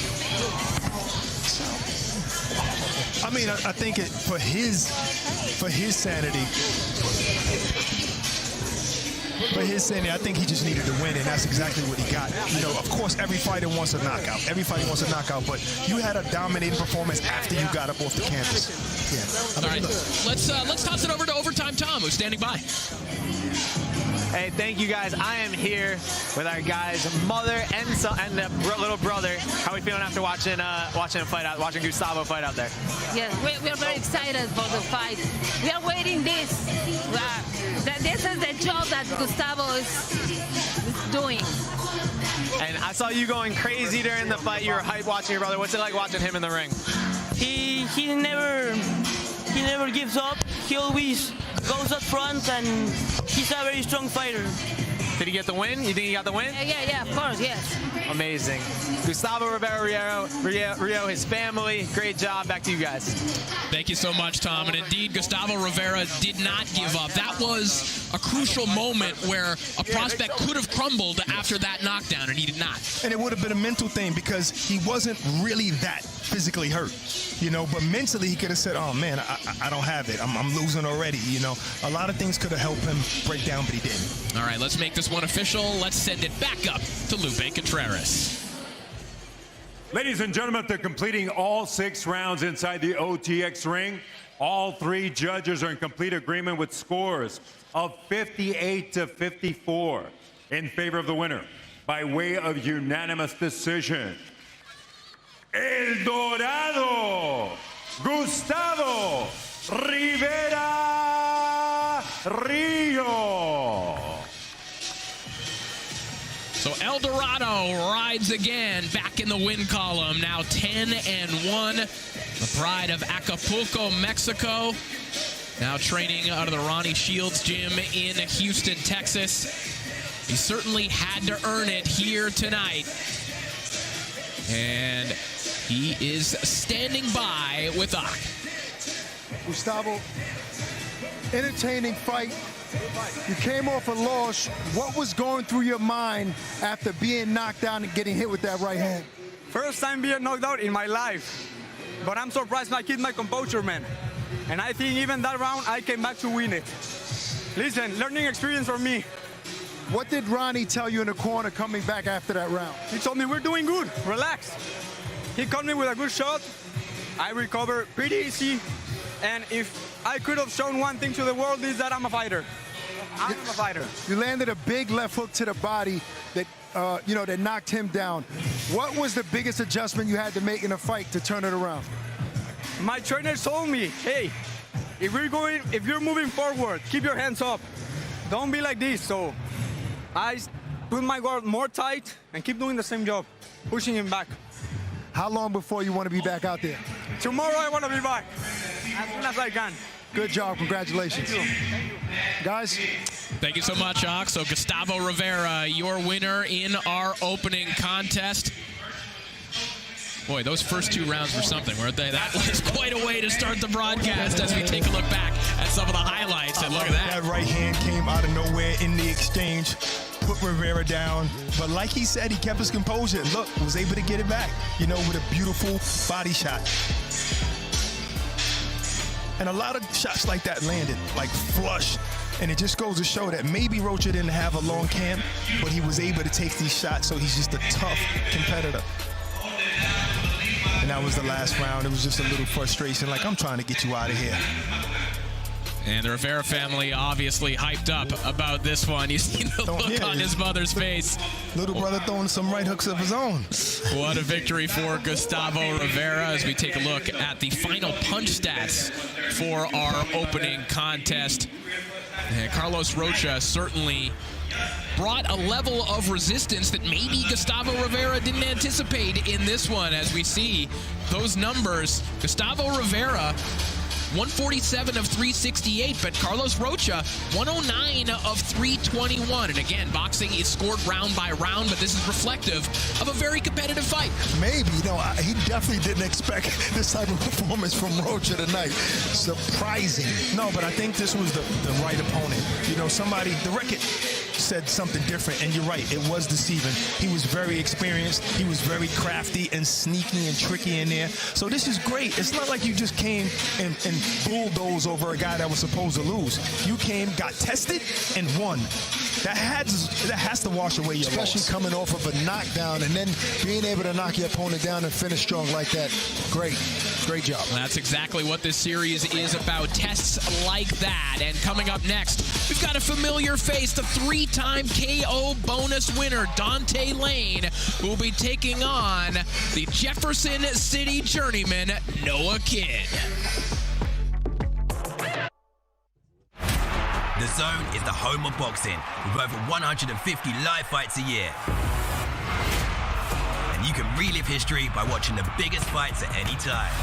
I mean, I think for his sanity, I think he just needed to win, and that's exactly what he got. You know, of course, every fighter wants a knockout. Everybody wants a knockout, but you had a dominating performance after you got up off the canvas. Yeah. All right, let's toss it over to Overtime Tom, who's standing by. Hey, thank you guys. I am here with our guys' mother and son and the little brother. How are we feeling after watching Gustavo fight out there? Yes, we are very excited for the fight. We are waiting this. This is the job that Gustavo is doing. And I saw you going crazy during the fight. You were hyped watching your brother. What's it like watching him in the ring? He never gives up. He always goes up front, and he's a very strong fighter. Did he get the win? You think he got the win? Yeah, of course, yes. Amazing. Gustavo Rivera Rio, his family, great job. Back to you guys. Thank you so much, Tom. And indeed, Gustavo Rivera did not give up. That was a crucial moment where a prospect could have crumbled after that knockdown, and he did not. And it would have been a mental thing because he wasn't really that physically hurt, you know, but mentally he could have said, oh man, I don't have it. I'm losing already, you know. A lot of things could have helped him break down, but he didn't. All right, let's make this one official. Let's send it back up to Lupe Contreras. Ladies and gentlemen, after completing all 6 rounds inside the OTX ring, all 3 judges are in complete agreement with scores of 58-54 in favor of the winner by way of unanimous decision. El Dorado, Gustavo Rivera Rio. So El Dorado rides again back in the win column, now 10-1. The pride of Acapulco, Mexico. Now training out of the Ronnie Shields gym in Houston, Texas. He certainly had to earn it here tonight. And he is standing by with Ak. Gustavo, entertaining fight. You came off a loss. What was going through your mind after being knocked down and getting hit with that right hand? First time being knocked out in my life. But I'm surprised I keep my composure, man. And I think even that round, I came back to win it. Listen, learning experience for me. What did Ronnie tell you in the corner coming back after that round? He told me we're doing good, relax. He caught me with a good shot. I recovered pretty easy. And if I could have shown one thing to the world is that I'm a fighter. I'm a fighter. You landed a big left hook to the body that, that knocked him down. What was the biggest adjustment you had to make in a fight to turn it around? My trainer told me, hey, if you're moving forward, keep your hands up. Don't be like this. So I put my guard more tight and keep doing the same job, pushing him back. How long before you want to be back out there? Tomorrow I want to be back, as soon as I can. Good job, congratulations. Thank you. Guys. Thank you so much, Ak. So Gustavo Rivera, your winner in our opening contest. Boy, those first 2 rounds were something, weren't they? That was quite a way to start the broadcast as we take a look back at some of the highlights. And look at that. That right hand came out of nowhere in the exchange, put Rivera down. But like he said, he kept his composure. Look, was able to get it back, with a beautiful body shot. And a lot of shots like that landed, like flush. And it just goes to show that maybe Rocha didn't have a long camp, but he was able to take these shots, so he's just a tough competitor. And that was the last round. It was just a little frustration, like, I'm trying to get you out of here. And the Rivera family obviously hyped up about this one. You see the look on his mother's face. Little brother throwing some right hooks of his own. What a victory for Gustavo Rivera as we take a look at the final punch stats for our opening contest. And Carlos Rocha certainly brought a level of resistance that maybe Gustavo Rivera didn't anticipate in this one. As we see those numbers, Gustavo Rivera 147 of 368, but Carlos Rocha, 109 of 321. And again, boxing is scored round by round, but this is reflective of a very competitive fight. Maybe, he definitely didn't expect this type of performance from Rocha tonight. Surprising. No, but I think this was the right opponent. The record said something different, and you're right, it was deceiving. He was very experienced, he was very crafty and sneaky and tricky in there. So this is great. It's not like you just came and bulldozed over a guy that was supposed to lose. You came, got tested, and won. That has to wash away your Especially loss. coming off of a knockdown and then being able to knock your opponent down and finish strong like that. Great job. Well, that's exactly what this series is about, tests like that. And coming up next, we've got a familiar face, the 3-time KO bonus winner, Dante Lane, who will be taking on the Jefferson City journeyman, Noah Kidd. The Zone is the home of boxing, with over 150 live fights a year. And you can relive history by watching the biggest fights at any time.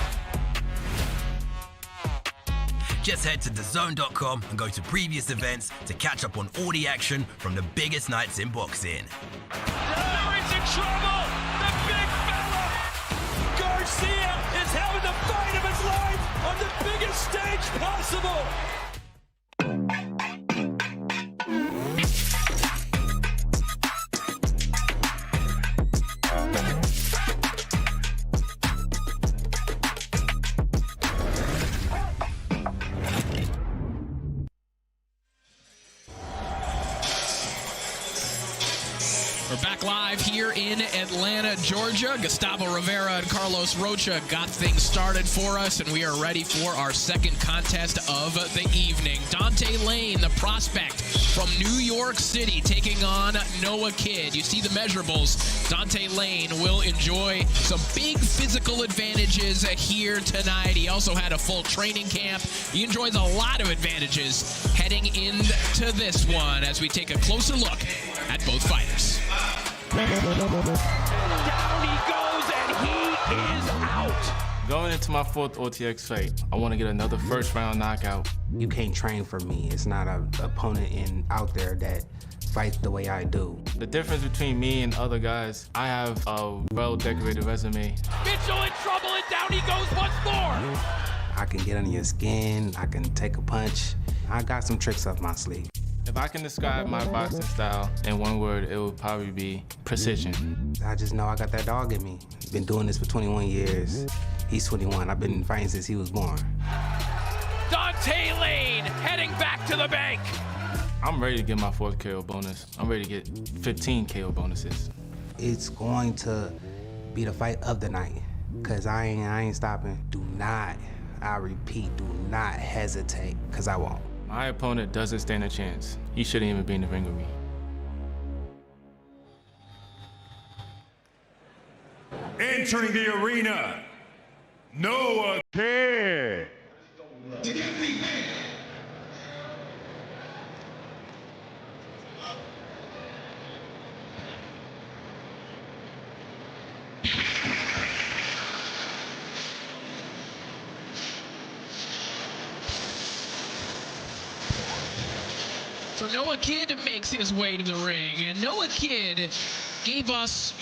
Just head to DAZN.com and go to previous events to catch up on all the action from the biggest nights in boxing. He's in trouble! The big fella! Garcia is having the fight of his life on the biggest stage possible! We're back live here in Atlanta, Georgia. Gustavo Rivera and Carlos Rocha got things started for us, and we are ready for our second contest of the evening. Dante Lane, the prospect from New York City, taking on Noah Kidd. You see the measurables. Dante Lane will enjoy some big physical advantages here tonight. He also had a full training camp. He enjoys a lot of advantages heading into this one as we take a closer look at both fighters. Down he goes, and he is out. Going into my 4th OTX fight, I want to get another first-round knockout. You can't train for me. It's not an opponent out there that fights the way I do. The difference between me and other guys, I have a well-decorated resume. Mitchell in trouble, and down he goes once more. I can get under your skin. I can take a punch. I got some tricks up my sleeve. If I can describe my boxing style in one word, it would probably be precision. I just know I got that dog in me. Been doing this for 21 years. He's 21. I've been fighting since he was born. Dante Lane heading back to the bank. I'm ready to get my 4th KO bonus. I'm ready to get 15 KO bonuses. It's going to be the fight of the night, because I ain't stopping. Do not, I repeat, do not hesitate, because I won't. My opponent doesn't stand a chance. He shouldn't even be in the ring with me. Entering the arena, Noah Kidd. So Noah Kidd makes his way to the ring, and Noah Kidd gave us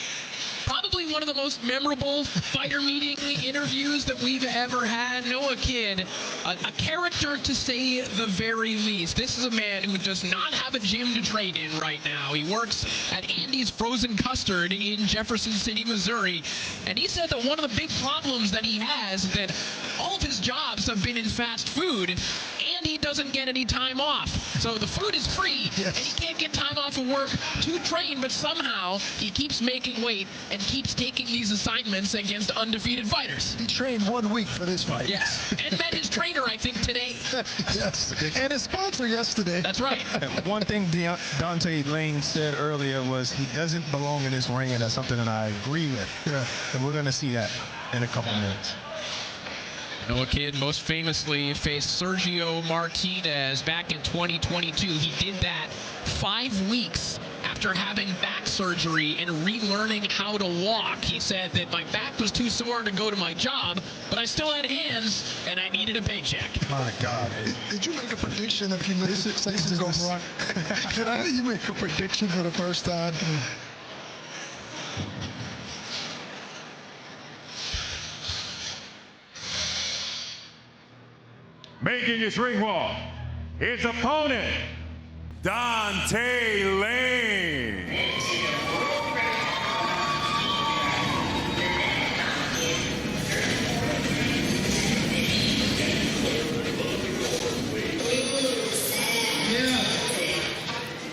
probably one of the most memorable fighter meeting interviews that we've ever had. Noah Kidd, a character to say the very least. This is a man who does not have a gym to train in right now. He works at Andy's Frozen Custard in Jefferson City, Missouri, and he said that one of the big problems that he has is that all of his jobs have been in fast food, and he doesn't get any time off. So the food is free, and he can't get time off of work to train, but somehow he keeps making weight and keeps taking these assignments against undefeated fighters. He trained 1 week for this fight. Yes, and met his trainer, I think, today. Yes, and his sponsor yesterday. That's right. One thing Dante Lane said earlier was he doesn't belong in this ring, and that's something that I agree with. Yeah. And we're going to see that in a couple minutes. Noah Kidd most famously faced Sergio Martinez back in 2022. He did that 5 weeks after after having back surgery and relearning how to walk. He said that my back was too sore to go to my job, but I still had hands and I needed a paycheck. My God. Did you make a prediction if you made 6 seasons? Did I hear you make a prediction for the first time? Making his ring walk, his opponent, Dante Lane.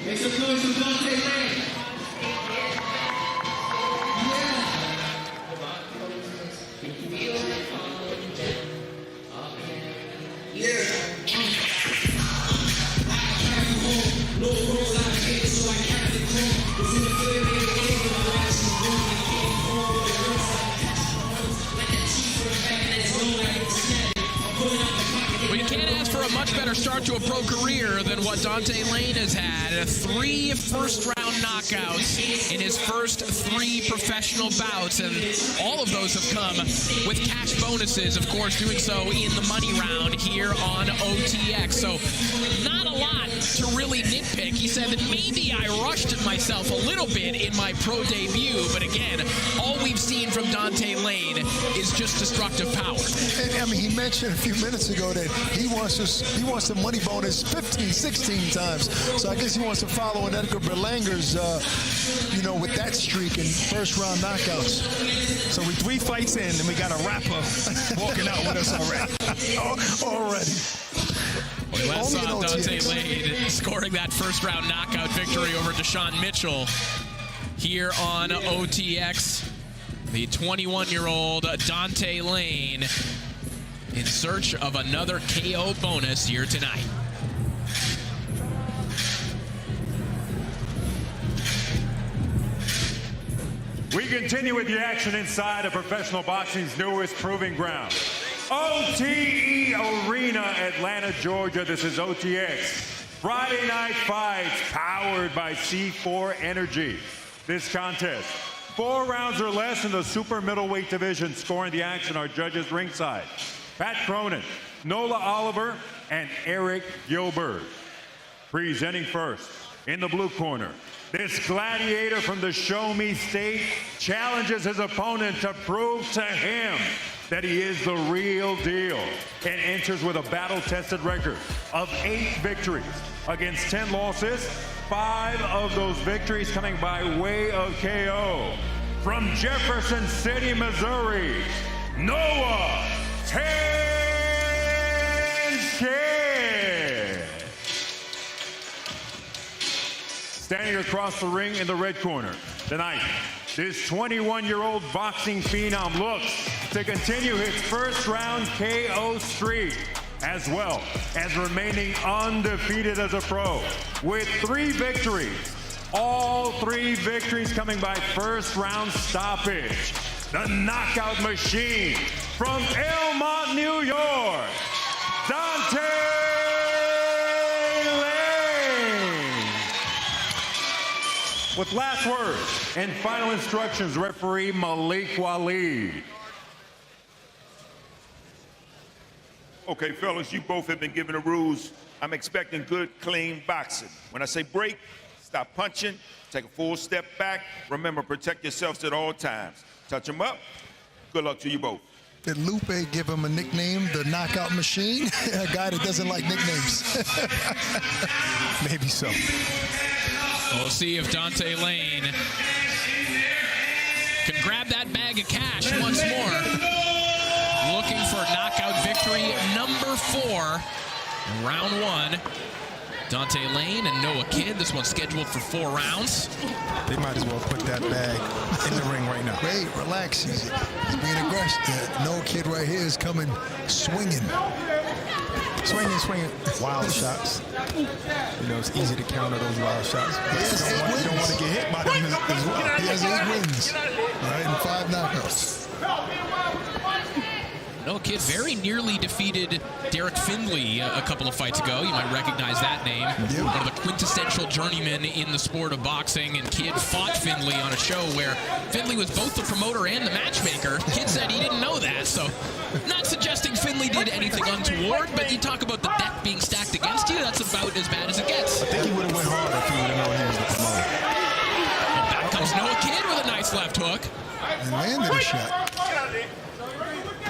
Make some noise for Dante Lane. We can't ask for a much better start to a pro career than what Dante Lane has had. 3 first-round knockouts in his first 3 professional bouts, and all of those have come with cash bonuses, of course, doing so in the money round here on OTX. So not a lot to really nitpick. He said that maybe I rushed myself a little bit in my pro debut, but again, all we've seen from Dante Lane is just destructive power. And, I mean, he mentioned a few minutes ago that he wants the money bonus 15, 16 times. So I guess he wants to follow in Edgar Berlanger's, with that streak in first-round knockouts. So we 3 fights in, and we got a rapper walking out with us already. We last saw Dante Lane scoring that first-round knockout victory over Deshaun Mitchell here on OTX. The 21-year-old Dante Lane in search of another KO bonus here tonight. We continue with the action inside of professional boxing's newest proving ground, OTE Arena, Atlanta, Georgia. This is OTX. Friday Night Fights, powered by C4 Energy. This contest, 4 rounds or less in the super middleweight division. Scoring the action, our judges ringside: Pat Cronin, Nola Oliver, and Eric Gilbert. Presenting first, in the blue corner, this gladiator from the Show Me State challenges his opponent to prove to him that he is the real deal, and enters with a battle-tested record of 8 victories against 10 losses, 5 of those victories coming by way of KO. From Jefferson City, Missouri, Noah Tankett. Standing across the ring in the red corner tonight, this 21-year-old boxing phenom looks to continue his first-round KO streak, as well as remaining undefeated as a pro with 3 victories. All 3 victories coming by first-round stoppage. The knockout machine from Elmont, New York, Dante Lane. With last words and final instructions, referee Malik Waleed. Okay, fellas, you both have been given the rules. I'm expecting good, clean boxing. When I say break, stop punching, take a full step back. Remember, protect yourselves at all times. Touch them up. Good luck to you both. Did Lupe give him a nickname, the Knockout Machine? A guy that doesn't like nicknames. Maybe so. We'll see if Dante Lane can grab that bag of cash once more. Looking for knockout victory number 4 in round 1. Dante Lane and Noah Kidd. This one's scheduled for 4 rounds. They might as well put that bag in the ring right now. Wait, relax. He's being aggressive. Noah Kidd right here is coming swinging. Swinging. Wild shots. You know, it's easy to counter those wild shots. But you don't want to get hit by them as well. He has 8 wins, right, and 5 knockouts. Noah Kidd very nearly defeated Derek Findlay a couple of fights ago. You might recognize that name. One of the quintessential journeymen in the sport of boxing, and Kidd fought Findlay on a show where Findlay was both the promoter and the matchmaker. Kidd said he didn't know that, so not suggesting Findlay did anything untoward, but you talk about the deck being stacked against you, that's about as bad as it gets. I think he would have went harder if he would have known he was the promoter. And back comes Noah Kidd with a nice left hook. And landed a shot.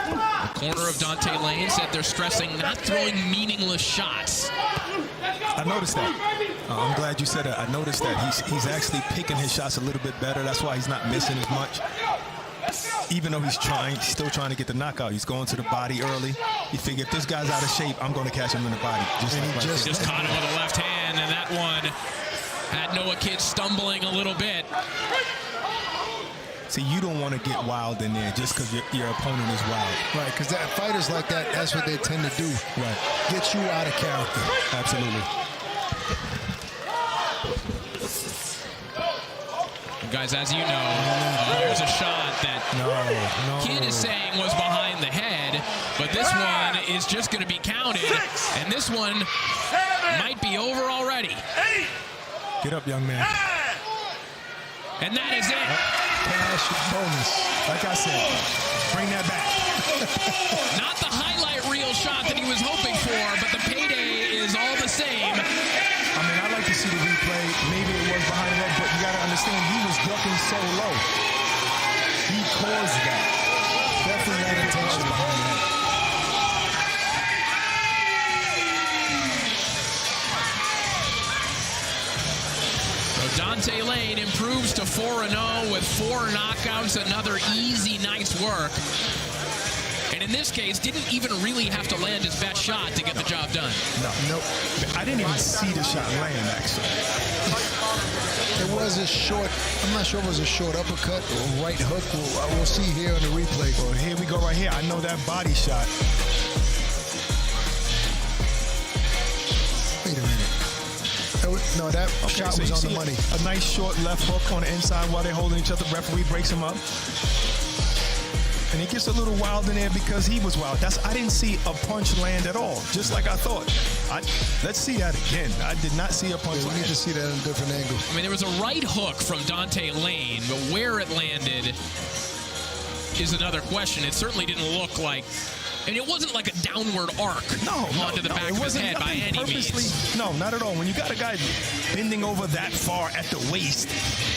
The corner of Dante Lane said they're stressing not throwing meaningless shots. I noticed that. I'm glad you said that. I noticed that he's actually picking his shots a little bit better. That's why he's not missing as much. Even though he's still trying to get the knockout. He's going to the body early. You figure if this guy's out of shape, I'm going to catch him in the body. Just caught him with a left hand, and that one had Noah Kidd stumbling a little bit. See, you don't want to get wild in there just because your opponent is wild. Right, because fighters like that, that's what they tend to do. Right. Get you out of character. Absolutely. Guys, as you know, there's a shot that Kidd is saying was behind the head, but this one is just going to be counted, and this one might be over already. Get up, young man. And that is it. Cash bonus. Like I said, bring that back. Not the highlight reel shot that he was hoping for, but the payday is all the same. I mean, I like to see the replay. Maybe it was behind the head, but you got to understand he was ducking so low. He caused that. Definitely had intention behind the head. Dante Lane improves to 4-0 with 4 knockouts, another easy night's work. And in this case, didn't even really have to land his best shot to get the job done. Nope. I didn't even see the shot land, actually. It was a short, I'm not sure if it was a short uppercut or right hook. We'll see here on the replay. Well, here we go right here. I know that body shot. Wait a minute. No, that shot was on the money. A nice short left hook on the inside while they're holding each other. Referee breaks him up. And he gets a little wild in there because he was wild. I didn't see a punch land at all, just like I thought. Let's see that again. I did not see a punch land. We need to see that in a different angle. I mean, there was a right hook from Dante Lane, but where it landed is another question. It certainly didn't look like, and it wasn't like a downward arc onto the back of his head by any means. No, not at all. When you got a guy bending over that far at the waist,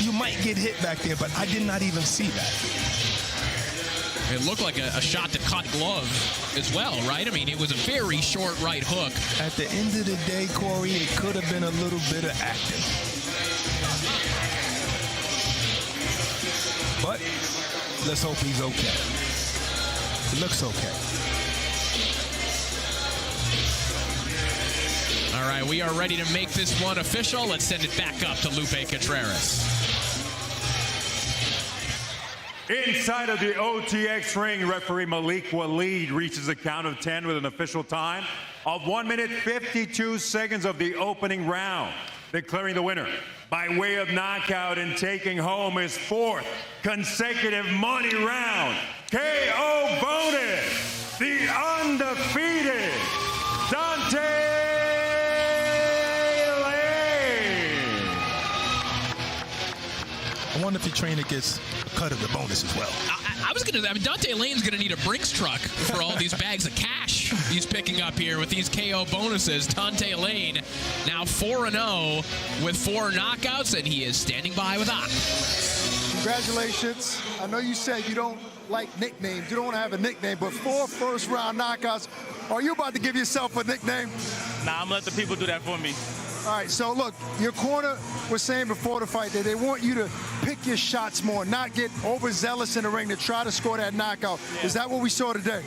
you might get hit back there, but I did not even see that. It looked like a shot that caught glove as well, right? I mean, it was a very short right hook. At the end of the day, Corey, it could have been a little bit of acting. But let's hope he's okay. It looks okay. All right, we are ready to make this one official. Let's send it back up to Lupe Contreras. Inside of the OTX ring, referee Malik Waleed reaches a count of 10 with an official time of 1 minute 52 seconds of the opening round, declaring the winner by way of knockout and taking home his 4th consecutive money round KO bonus, the undefeated Dante Lane. I wonder if the trainer gets a cut of the bonus as well. I mean, Dante Lane's going to need a Brinks truck for all these bags of cash he's picking up here with these KO bonuses. Dante Lane now 4-0 with 4 knockouts, and he is standing by with Ock. Congratulations. I know you said you don't like nicknames. You don't want to have a nickname, but 4 first-round knockouts. Are you about to give yourself a nickname? Nah, I'm going to let the people do that for me. All right, so look, your corner was saying before the fight that they want you to pick your shots more, not get overzealous in the ring to try to score that knockout. Yeah. Is that what we saw today?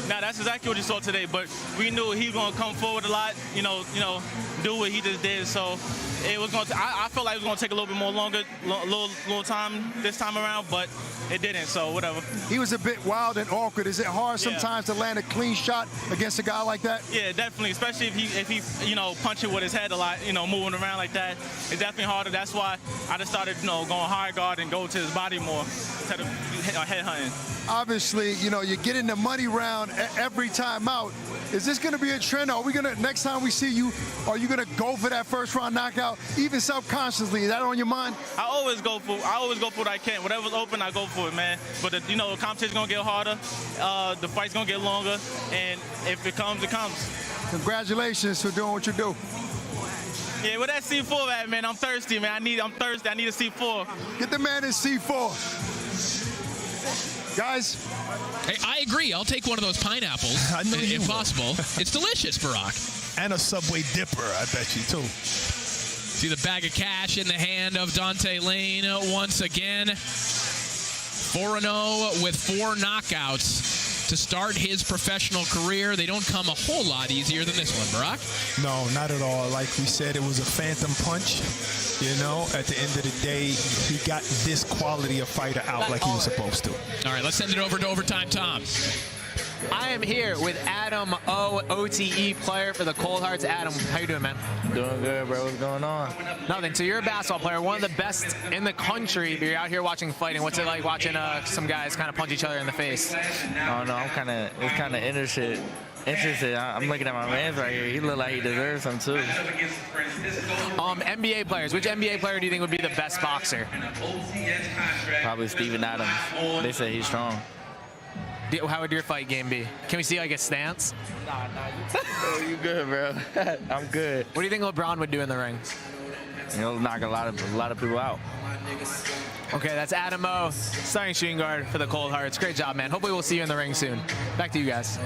Nah, that's exactly what you saw today, but we knew he was going to come forward a lot, you know, do what he just did, so it was going to, I felt like it was going to take a little bit more longer, little time this time around, but it didn't, so whatever. He was a bit wild and awkward. Is it hard sometimes to land a clean shot against a guy like that? Yeah, definitely, especially if he punching with his head a lot, moving around like that. It's definitely harder. That's why I just started, going high guard and go to his body more instead of head hunting. Obviously, you know, you're getting the money round every time out. Is this going to be a trend? Are we going to, next time we see you, are you going to go for that first round knockout, even subconsciously? Is that on your mind? I always go for what I can. Whatever's open, I go for it, man. But the competition's gonna get harder. The fight's gonna get longer, and if it comes, it comes. Congratulations for doing what you do. Yeah, where that C4 at, man? I'm thirsty, man. I'm thirsty. I need a C4. Get the man his C4. Guys. Hey, I agree. I'll take one of those pineapples if possible. It's delicious, Barack. And a Subway dipper, I bet you, too. See the bag of cash in the hand of Dante Lane once again. 4-0 with 4 knockouts to start his professional career. They don't come a whole lot easier than this one, Barack. No, not at all. Like we said, it was a phantom punch. You know, at the end of the day, he got this quality of fighter out like he was supposed to. All right, let's send it over to Overtime Tom. I am here with Adam O, OTE player for the Cold Hearts. Adam, how you doing, man? Doing good, bro. What's going on? Nothing. So you're a basketball player, one of the best in the country, but you're out here watching fighting. What's it like watching some guys kind of punch each other in the face? Oh, no, it's kind of interested. I'm looking at my man right here. He look like he deserves some, too. NBA players. Which NBA player do you think would be the best boxer? Probably Steven Adams. They say he's strong. How would your fight game be? Can we see like a stance? Nah, you good, bro. I'm good. What do you think LeBron would do in the ring? He'll knock a lot of people out. Okay, that's Adam O, starting shooting guard for the Cold Hearts. Great job, man. Hopefully we'll see you in the ring soon. Back to you guys.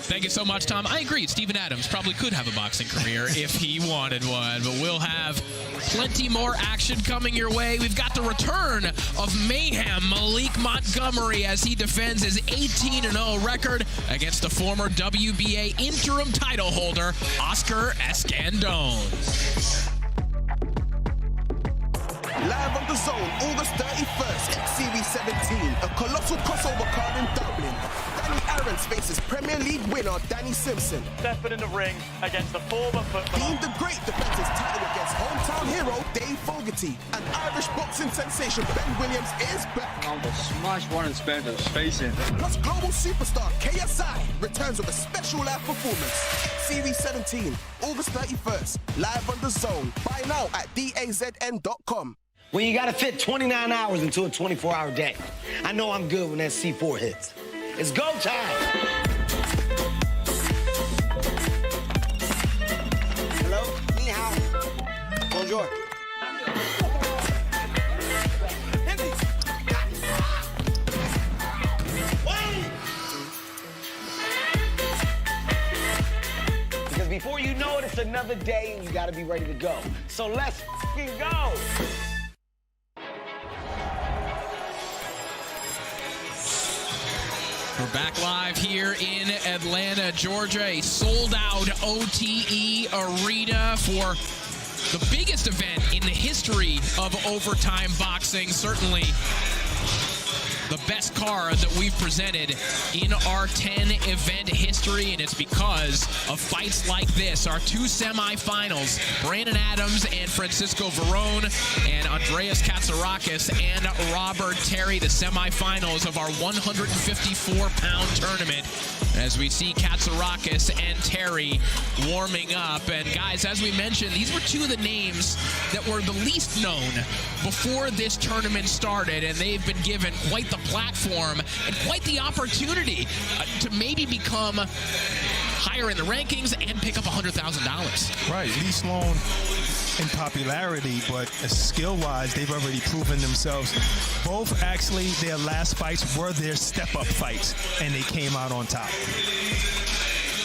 Thank you so much, Tom. I agree. Steven Adams probably could have a boxing career if he wanted one, but we'll have plenty more action coming your way. We've got the return of Mayhem Malik Montgomery as he defends his 18-0 record against the former WBA interim title holder, Oscar Escandón. Live on the zone, August 31st, Series 17, a colossal crossover card in Dublin. Danny Aaron faces Premier League winner Danny Simpson. Stepping in the ring against the former footballer. Dean the Great defends his title against hometown hero Dave Fogarty. And Irish boxing sensation Ben Williams is back. On the smash one in Spencer's face in. Plus global superstar KSI returns with a special live performance. Series 17, August 31st, live on the zone. Buy now at DAZN.com. When you gotta fit 29 hours into a 24-hour day. I know I'm good when that C4 hits. It's go time! Hello? Ni hao. Bonjour. Because before you know it, it's another day and you gotta be ready to go. So let's f***ing go! We're back live here in Atlanta, Georgia, a sold-out OTE arena for the biggest event in the history of overtime boxing, certainly the best card that we've presented in our 10-event history, and it's because of fights like this. Our 2 semifinals, Brandon Adams and Francisco Varone, and Andreas Katsarakis and Robert Terry, the semifinals of our 154-pound tournament, as we see Katsarakis and Terry warming up. And guys, as we mentioned, these were 2 of the names that were the least known before this tournament started, and they've been given quite the platform and quite the opportunity to maybe become higher in the rankings and pick up $100,000. Right, least known in popularity, but skill-wise, they've already proven themselves. Both, actually, their last fights were their step-up fights, and they came out on top.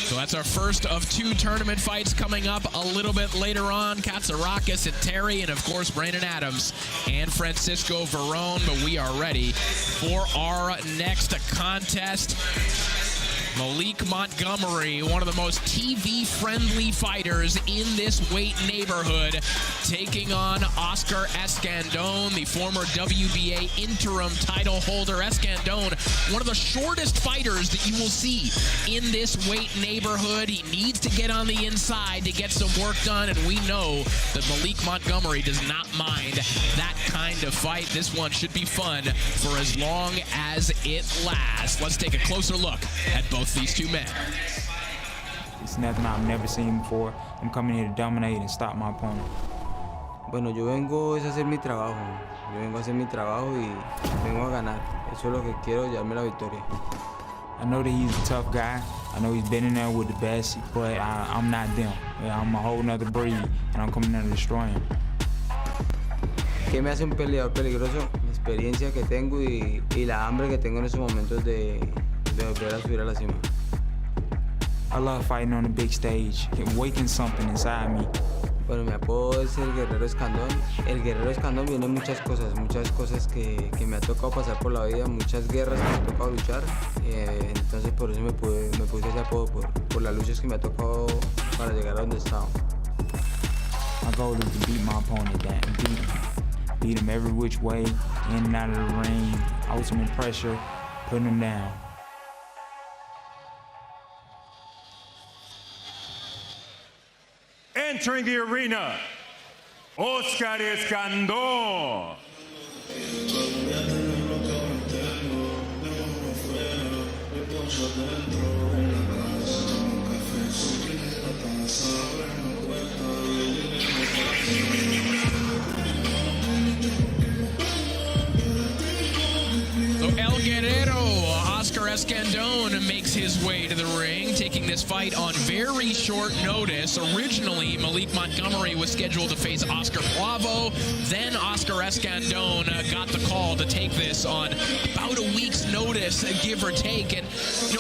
So that's our first of 2 tournament fights coming up a little bit later on. Katsarakis and Terry, and of course Brandon Adams and Francisco Varone. But we are ready for our next contest. Malik Montgomery, one of the most TV-friendly fighters in this weight neighborhood, taking on Oscar Escandón, the former WBA interim title holder. Escandón, one of the shortest fighters that you will see in this weight neighborhood. He needs to get on the inside to get some work done, and we know that Malik Montgomery does not mind that kind of fight. This one should be fun for as long as it lasts. Let's take a closer look at both these two men. It's nothing I've never seen before. I'm coming here to dominate and stop my opponent. Bueno, yo vengo es a hacer mi trabajo. Yo vengo a hacer mi trabajo y vengo a ganar. Eso es lo que quiero, llevarme la victoria. I know that he's a tough guy. I know he's been in there with the best, but I'm not them. I'm a whole nother breed, and I'm coming there to destroy him. ¿Qué me hace un peleador peligroso? La experiencia que tengo y la hambre que tengo en esos momentos de volver a subir a la cima. I love fighting on the big stage, waking something inside me. Bueno, mi apodo es el Guerrero Escandón. El Guerrero Escandón viene muchas cosas que me ha tocado pasar por la vida, muchas guerras que me ha tocado luchar. Entonces por eso me puse ese apodo, por las luchas que me ha tocado para llegar a donde estaba. My goal is to beat my opponent down, beat him every which way, in and out of the ring, ultimate pressure, putting him down. Entering the arena, Oscar Escandón. So El Guerrero, Oscar Escandón, makes his way to the ring, taking this fight on very short notice. Originally, Malik Montgomery was scheduled to face Oscar Bravo. Then Oscar Escandón got the call to take this on about a week's notice, give or take. And,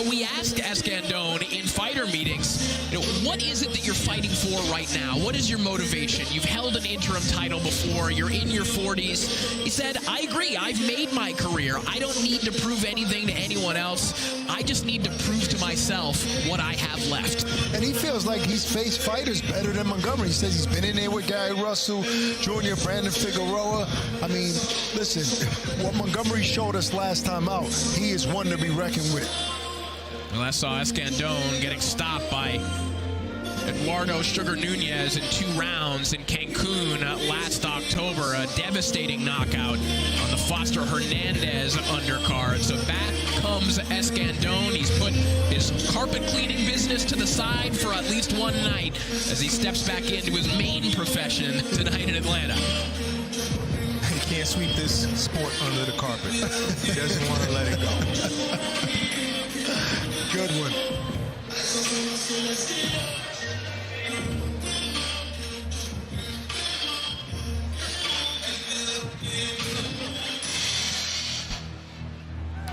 we asked Escandón in fighter meetings, what is it that you're fighting for right now? What is your motivation? You've held an interim title before. You're in your 40s. He said, I agree. I've made my career. I don't need to prove anything to anyone else. I just need to prove to myself what I have left. And he feels like he's faced fighters better than Montgomery. He says he's been in there with Gary Russell, Jr., Brandon Figueroa. I mean, listen, what Montgomery showed us last time out, he is one to be reckoned with. Well, I saw Escandón getting stopped by Eduardo Sugar Nunez in 2 rounds in Cancun last October. A devastating knockout on the Foster Hernandez undercard. So back comes Escandón. He's put his carpet cleaning business to the side for at least one night as he steps back into his main profession tonight in Atlanta. He can't sweep this sport under the carpet. He doesn't want to let it go. Good one.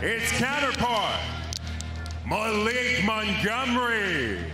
Its counterpart, Malik Montgomery.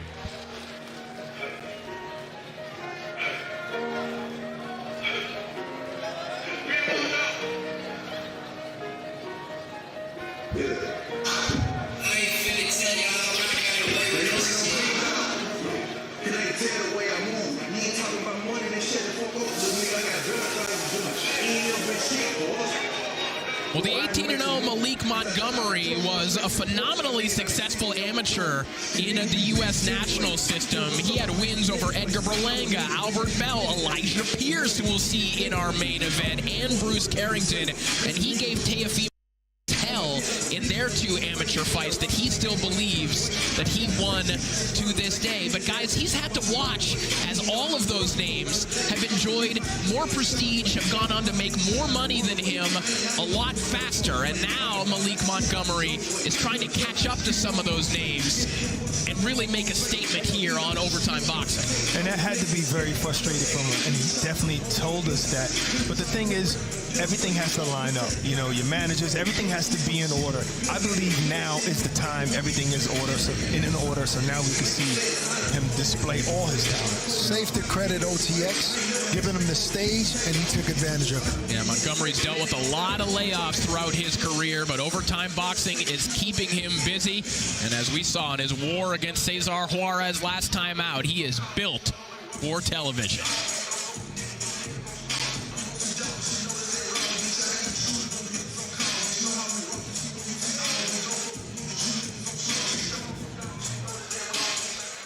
Well, the 18-0 Malik Montgomery was a phenomenally successful amateur in the U.S. national system. He had wins over Edgar Berlanga, Albert Bell, Elijah Pierce, who we'll see in our main event, and Bruce Carrington. And he gave Teofimo hell in their 2 amateur fights that he still believes that he won to this day. But guys, he's had to watch as all of those names have enjoyed more prestige, have gone on to make more money than him a lot faster. And now Malik Montgomery is trying to catch up to some of those names and really make a statement here on Overtime Boxing. And that had to be very frustrating from him, and he definitely told us that. But the thing is, everything has to line up. Your managers, everything has to be in order. I believe now is the time everything is in order, so now we can see him display all his talent. Safe to credit OTX, giving him the stage, and he took advantage of it. Yeah, Montgomery's dealt with a lot of layoffs throughout his career, but overtime boxing is keeping him busy. And as we saw in his war against Cesar Juarez last time out, he is built for television.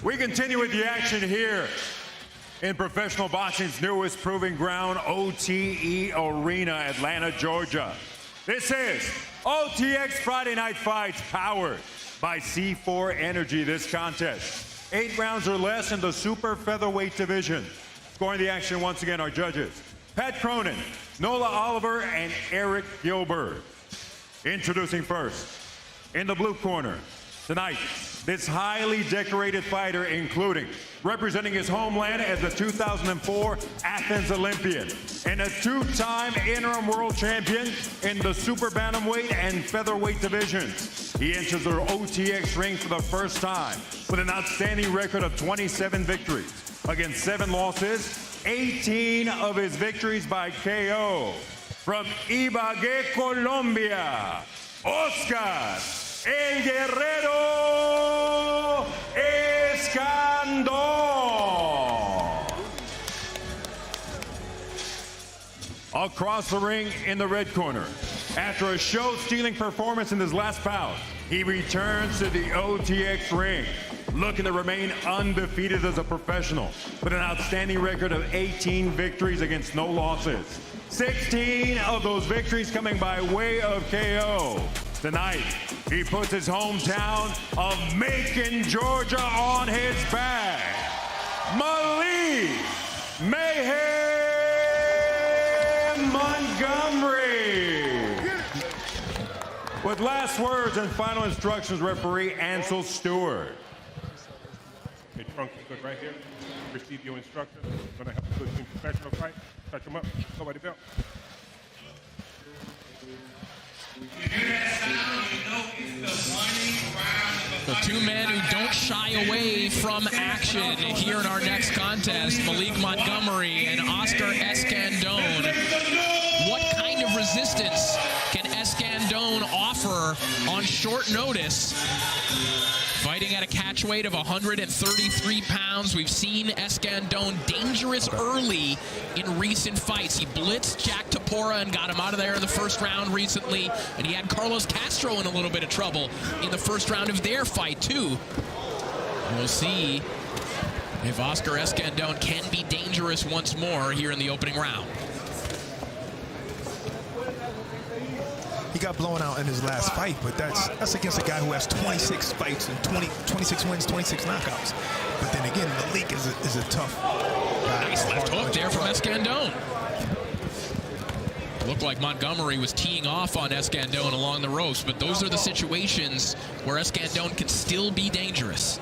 We continue with the action here in professional boxing's newest proving ground, OTE Arena, Atlanta, Georgia. This is OTX Friday Night Fights, powered by C4 Energy. This contest, 8 rounds or less in the super featherweight division. Scoring the action once again, our judges, Pat Cronin, Nola Oliver, and Eric Gilbert. Introducing first, in the blue corner, tonight, this highly decorated fighter, including representing his homeland as the 2004 Athens Olympian and a 2-time interim world champion in the super bantamweight and featherweight divisions. He enters the OTX ring for the first time with an outstanding record of 27 victories against 7 losses, 18 of his victories by KO. From Ibagué, Colombia, Oscar El Guerrero Escandón. Across the ring in the red corner, after a show-stealing performance in his last bout, he returns to the OTX ring, looking to remain undefeated as a professional, with an outstanding record of 18 victories against no losses. 16 of those victories coming by way of KO. Tonight, he puts his hometown of Macon, Georgia on his back. Malik Mayhem Montgomery. With last words and final instructions, referee Ansel Stewart. Okay, Trunk, you good right here. Receive your instructions. Gonna have a good professional fight. Touch him up. Go by the belt. The 2 men who don't shy away from action here in our next contest, Malik Montgomery and Oscar Escandón. What kind of resistance can Escandón offer on short notice? Fighting at a catch weight of 133 pounds, we've seen Escandón dangerous early in recent fights. He blitzed Jack Tapora and got him out of there in the first round recently, and he had Carlos Castro in a little bit of trouble in the first round of their fight, too. We'll see if Oscar Escandón can be dangerous once more here in the opening round. He got blown out in his last fight, but that's against a guy who has 26 fights and 26 wins, 26 knockouts. But then again, Malik is a tough guy. Nice left hook there from Escandón. Looked like Montgomery was teeing off on Escandón along the ropes, but those are the situations where Escandón can still be dangerous.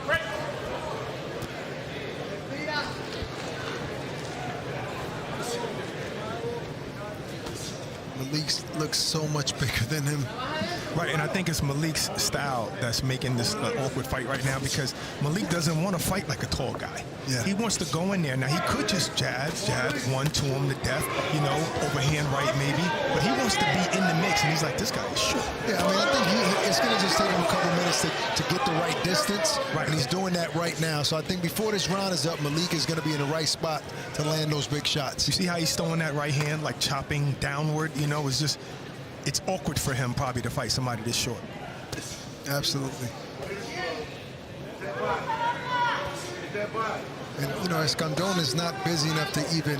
Malik looks so much bigger than him. Right, and I think it's Malik's style that's making this an awkward fight right now, because Malik doesn't want to fight like a tall guy. Yeah. He wants to go in there. Now, he could just jab one to him to death, you know, overhand right maybe, but he wants to be in the mix, and he's like, this guy is short. Yeah, I mean, I think it's going to just take him a couple minutes to get the right distance, and he's doing that right now. So I think before this round is up, Malik is going to be in the right spot to land those big shots. You see how he's throwing that right hand, like chopping downward, you know, it's just, it's awkward for him probably to fight somebody this short. Absolutely. And, you know, Escandón is not busy enough to even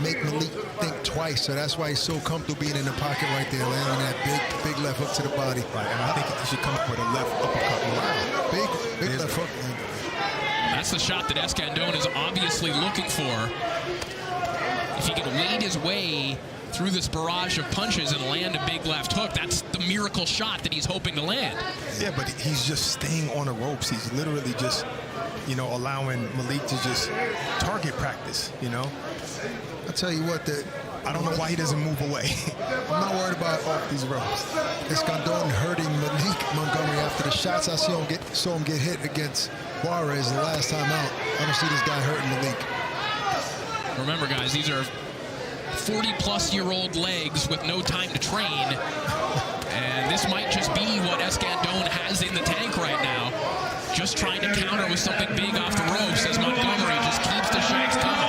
make Malik think twice, so that's why he's so comfortable being in the pocket right there, landing that big left hook to the body. Right, and I think he should come up with a left uppercut. Big left hook. That's the shot that Escandón is obviously looking for. If he can wade his way through this barrage of punches and land a big left hook, that's the miracle shot that he's hoping to land. Yeah, but he's just staying on the ropes. He's literally just, you know, allowing Malik to just target practice, you know? I'll tell you what, I don't know why he doesn't move away. I'm not worried about off these ropes. Escandón hurting Malik Montgomery after the shots I saw him get hit against Juarez the last time out. I don't see this guy hurting Malik. Remember, guys, these are 40-plus-year-old legs with no time to train. And this might just be what Escandón has in the tank right now. Just trying to counter with something big off the ropes as Montgomery just keeps the shots coming.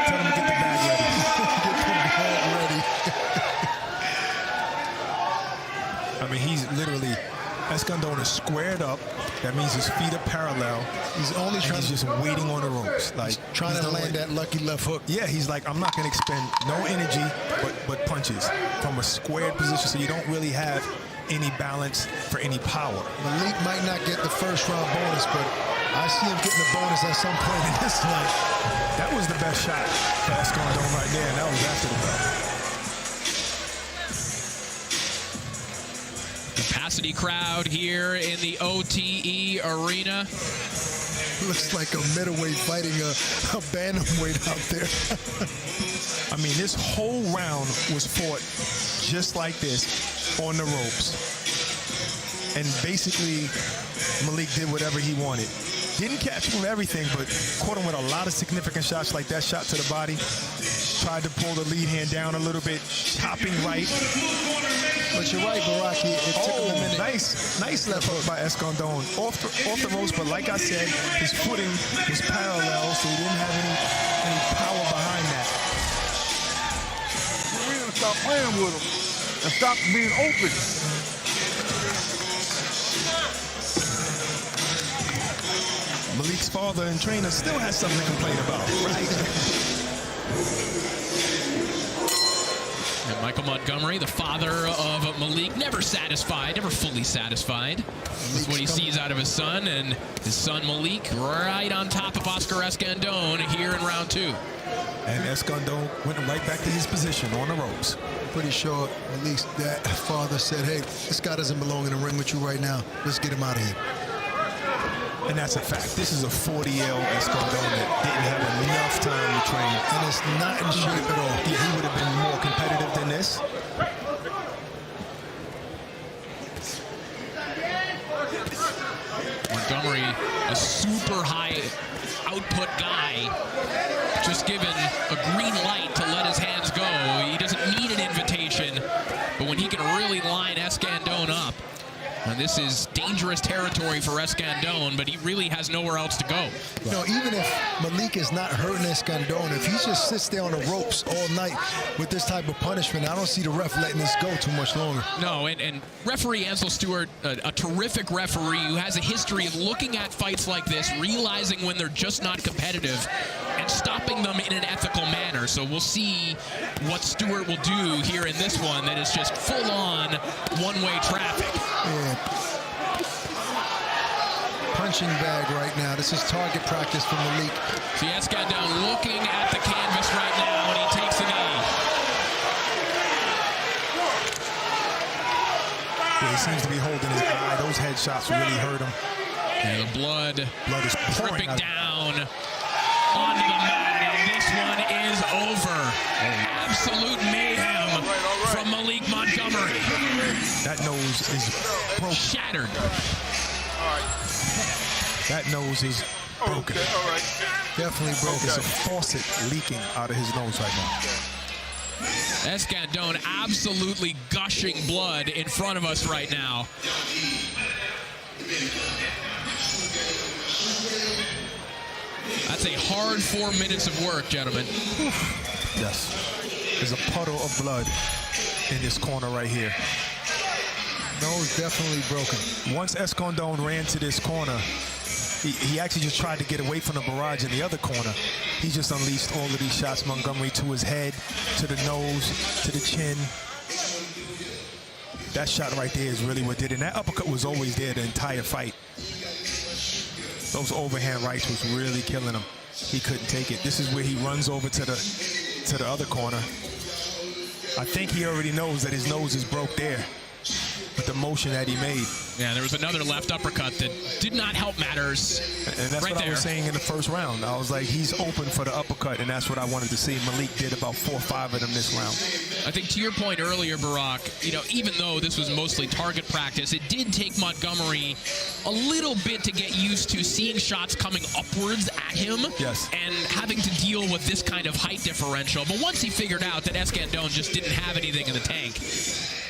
Tell him to get the bag ready. Get the bag ready. I mean, he's literally, Escandón is squared up. That means his feet are parallel. He's only trying. He's just waiting on the ropes, like trying to land that lucky left hook. Yeah, he's like, I'm not going to expend no energy, but punches from a squared position, so you don't really have any balance for any power. Malik might not get the first round bonus, but I see him getting a bonus at some point in this night. That was the best shot for Escandón right there, and that was after the bell. Capacity crowd here in the OTE arena. Looks like a middleweight fighting a bantamweight out there. I mean, this whole round was fought just like this on the ropes. And basically, Malik did whatever he wanted. Didn't catch him with everything, but caught him with a lot of significant shots, like that shot to the body. Tried to pull the lead hand down a little bit, chopping right. But you're right, Baraki. It took him a minute. Nice left hook by Escandón. Off the ropes, but like I said, his footing was parallel, so he didn't have any power behind that. We're going to stop playing with him and stop being open. Malik's father and trainer still has something to complain about, right? And Michael Montgomery, the father of Malik, never satisfied, never fully satisfied with what he sees out of his son, and his son Malik right on top of Oscar Escandón here in round 2. And Escandón went right back to his position on the ropes. Pretty sure at least that father said, hey, this guy doesn't belong in the ring with you right now. Let's get him out of here. And that's a fact. This is a 40-year-old Escandón that didn't have enough time to train. And it's not in shape at all. Yeah, he would have been more competitive than this. Montgomery, a super high output guy, just given a green light to let his hands go. He doesn't need an invitation, but when he can really line Escandón up, and this is dangerous territory for Escandón, but he really has nowhere else to go. You know, even if Malik is not hurting Escandón, if he just sits there on the ropes all night with this type of punishment, I don't see the ref letting this go too much longer. No, and referee Ansel Stewart, a terrific referee who has a history of looking at fights like this, realizing when they're just not competitive, and stopping them in an ethical manner. So we'll see what Stewart will do here in this one that is just full-on one-way traffic. Yeah. Punching bag right now. This is target practice for Malik. See Escandón looking at the canvas right now, and he takes a knee. Yeah, he seems to be holding his eye. Those headshots really hurt him. And the blood is dripping down onto the mat, and this one is over. Absolute mayhem from Malik Montgomery. That nose is broken. Shattered. That nose is broken. Definitely broken. There's a faucet leaking out of his nose right now. Escandón absolutely gushing blood in front of us right now. That's a hard 4 minutes of work, gentlemen. Yes. There's a puddle of blood in this corner right here. Nose definitely broken. Once Escandón ran to this corner, he actually just tried to get away from the barrage in the other corner. He just unleashed all of these shots, Montgomery, to his head, to the nose, to the chin. That shot right there is really what did it. And that uppercut was always there the entire fight. Those overhand rights was really killing him. He couldn't take it. This is where he runs over to the other corner. I think he already knows that his nose is broke there with the motion that he made. Yeah, there was another left uppercut that did not help matters. And that's what I was saying in the first round. I was like, he's open for the uppercut, and that's what I wanted to see. Malik did about 4 or 5 of them this round. I think to your point earlier, Barack, you know, even though this was mostly target practice, it did take Montgomery a little bit to get used to seeing shots coming upwards at him Yes. and having to deal with this kind of height differential. But once he figured out that Escandón just didn't have anything in the tank,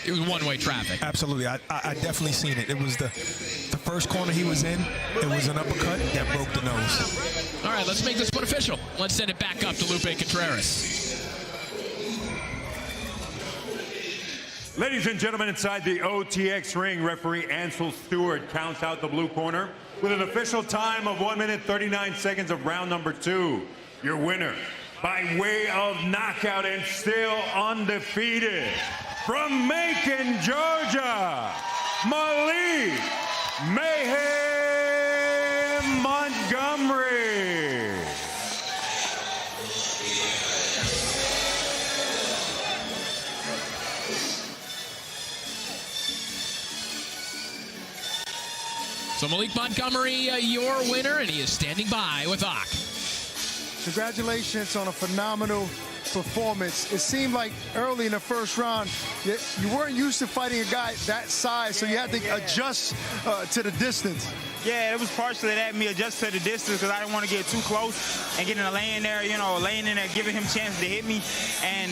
it was one-way traffic. Absolutely. I definitely seen it. It was the first corner he was in. It was an uppercut that broke the nose. All right, let's make this one official. Let's send it back up to Lupe Contreras. Ladies and gentlemen, inside the OTX ring, referee Ansel Stewart counts out the blue corner with an official time of 1 minute 39 seconds of round number 2. Your winner, by way of knockout and still undefeated, from Macon, Georgia, Malik Mayhem Montgomery. So Malik Montgomery, your winner, and he is standing by with Ak. Congratulations on a phenomenal performance. It seemed like early in the first round, you weren't used to fighting a guy that size, so you had to adjust to the distance. Yeah, it was partially that, me adjust to the distance because I didn't want to get too close and get in a lane there, laying in there, giving him a chance to hit me. And,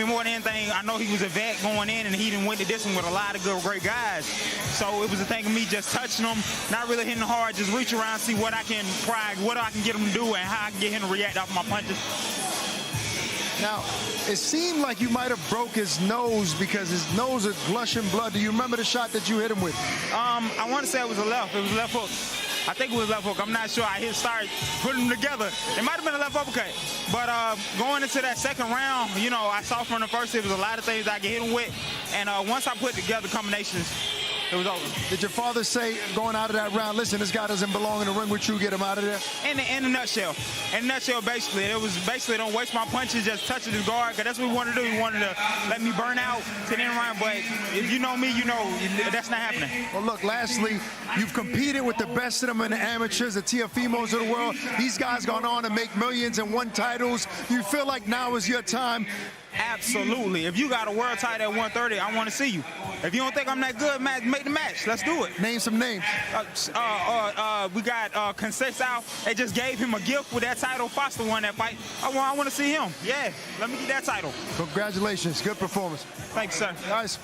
more than anything, I know he was a vet going in, and he didn't win the distance with a lot of great guys. So it was a thing of me just touching him, not really hitting hard, just reach around, see what I can get him to do and how I can get him to react off my punches. Now, it seemed like you might have broke his nose because his nose is gushing blood. Do you remember the shot that you hit him with? I want to say it was a left. It was a left hook. I think it was left hook. I'm not sure. I started putting them together. It might have been a left uppercut. But going into that second round, I saw from the first, it was a lot of things I could hit him with. And once I put together combinations, it was over. Did your father say, going out of that round, listen, this guy doesn't belong in the ring with you, get him out of there? In a nutshell. In a nutshell, basically. It was basically don't waste my punches, just touch his guard, because that's what we wanted to do. We wanted to let me burn out to the end round, but if you know me, you know that's not happening. Well, look, lastly, you've competed with the best of them in the amateurs, the Tiafimos of the world. These guys gone on to make millions and won titles. You feel like now is your time? Absolutely. If you got a world title at 130, I want to see you. If you don't think I'm that good, make the match. Let's do it. Name some names. We got Conceição. They just gave him a gift with that title. Foster won that fight. I want to see him. Yeah, let me get that title. Congratulations. Good performance. Thanks, sir. Guys.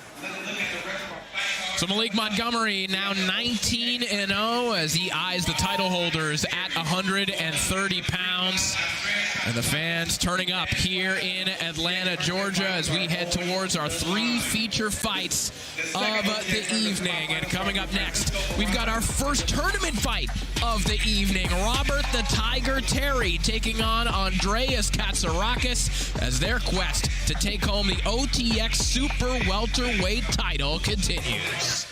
So Malik Montgomery now 19-0 as he eyes the title holders at 130 pounds. And the fans turning up here in Atlanta, Georgia, as we head towards our 3 feature fights of the evening. And coming up next, we've got our first tournament fight of the evening. Robert the Tiger Terry taking on Andreas Katsarakis as their quest to take home the OTX Super Welterweight title continues.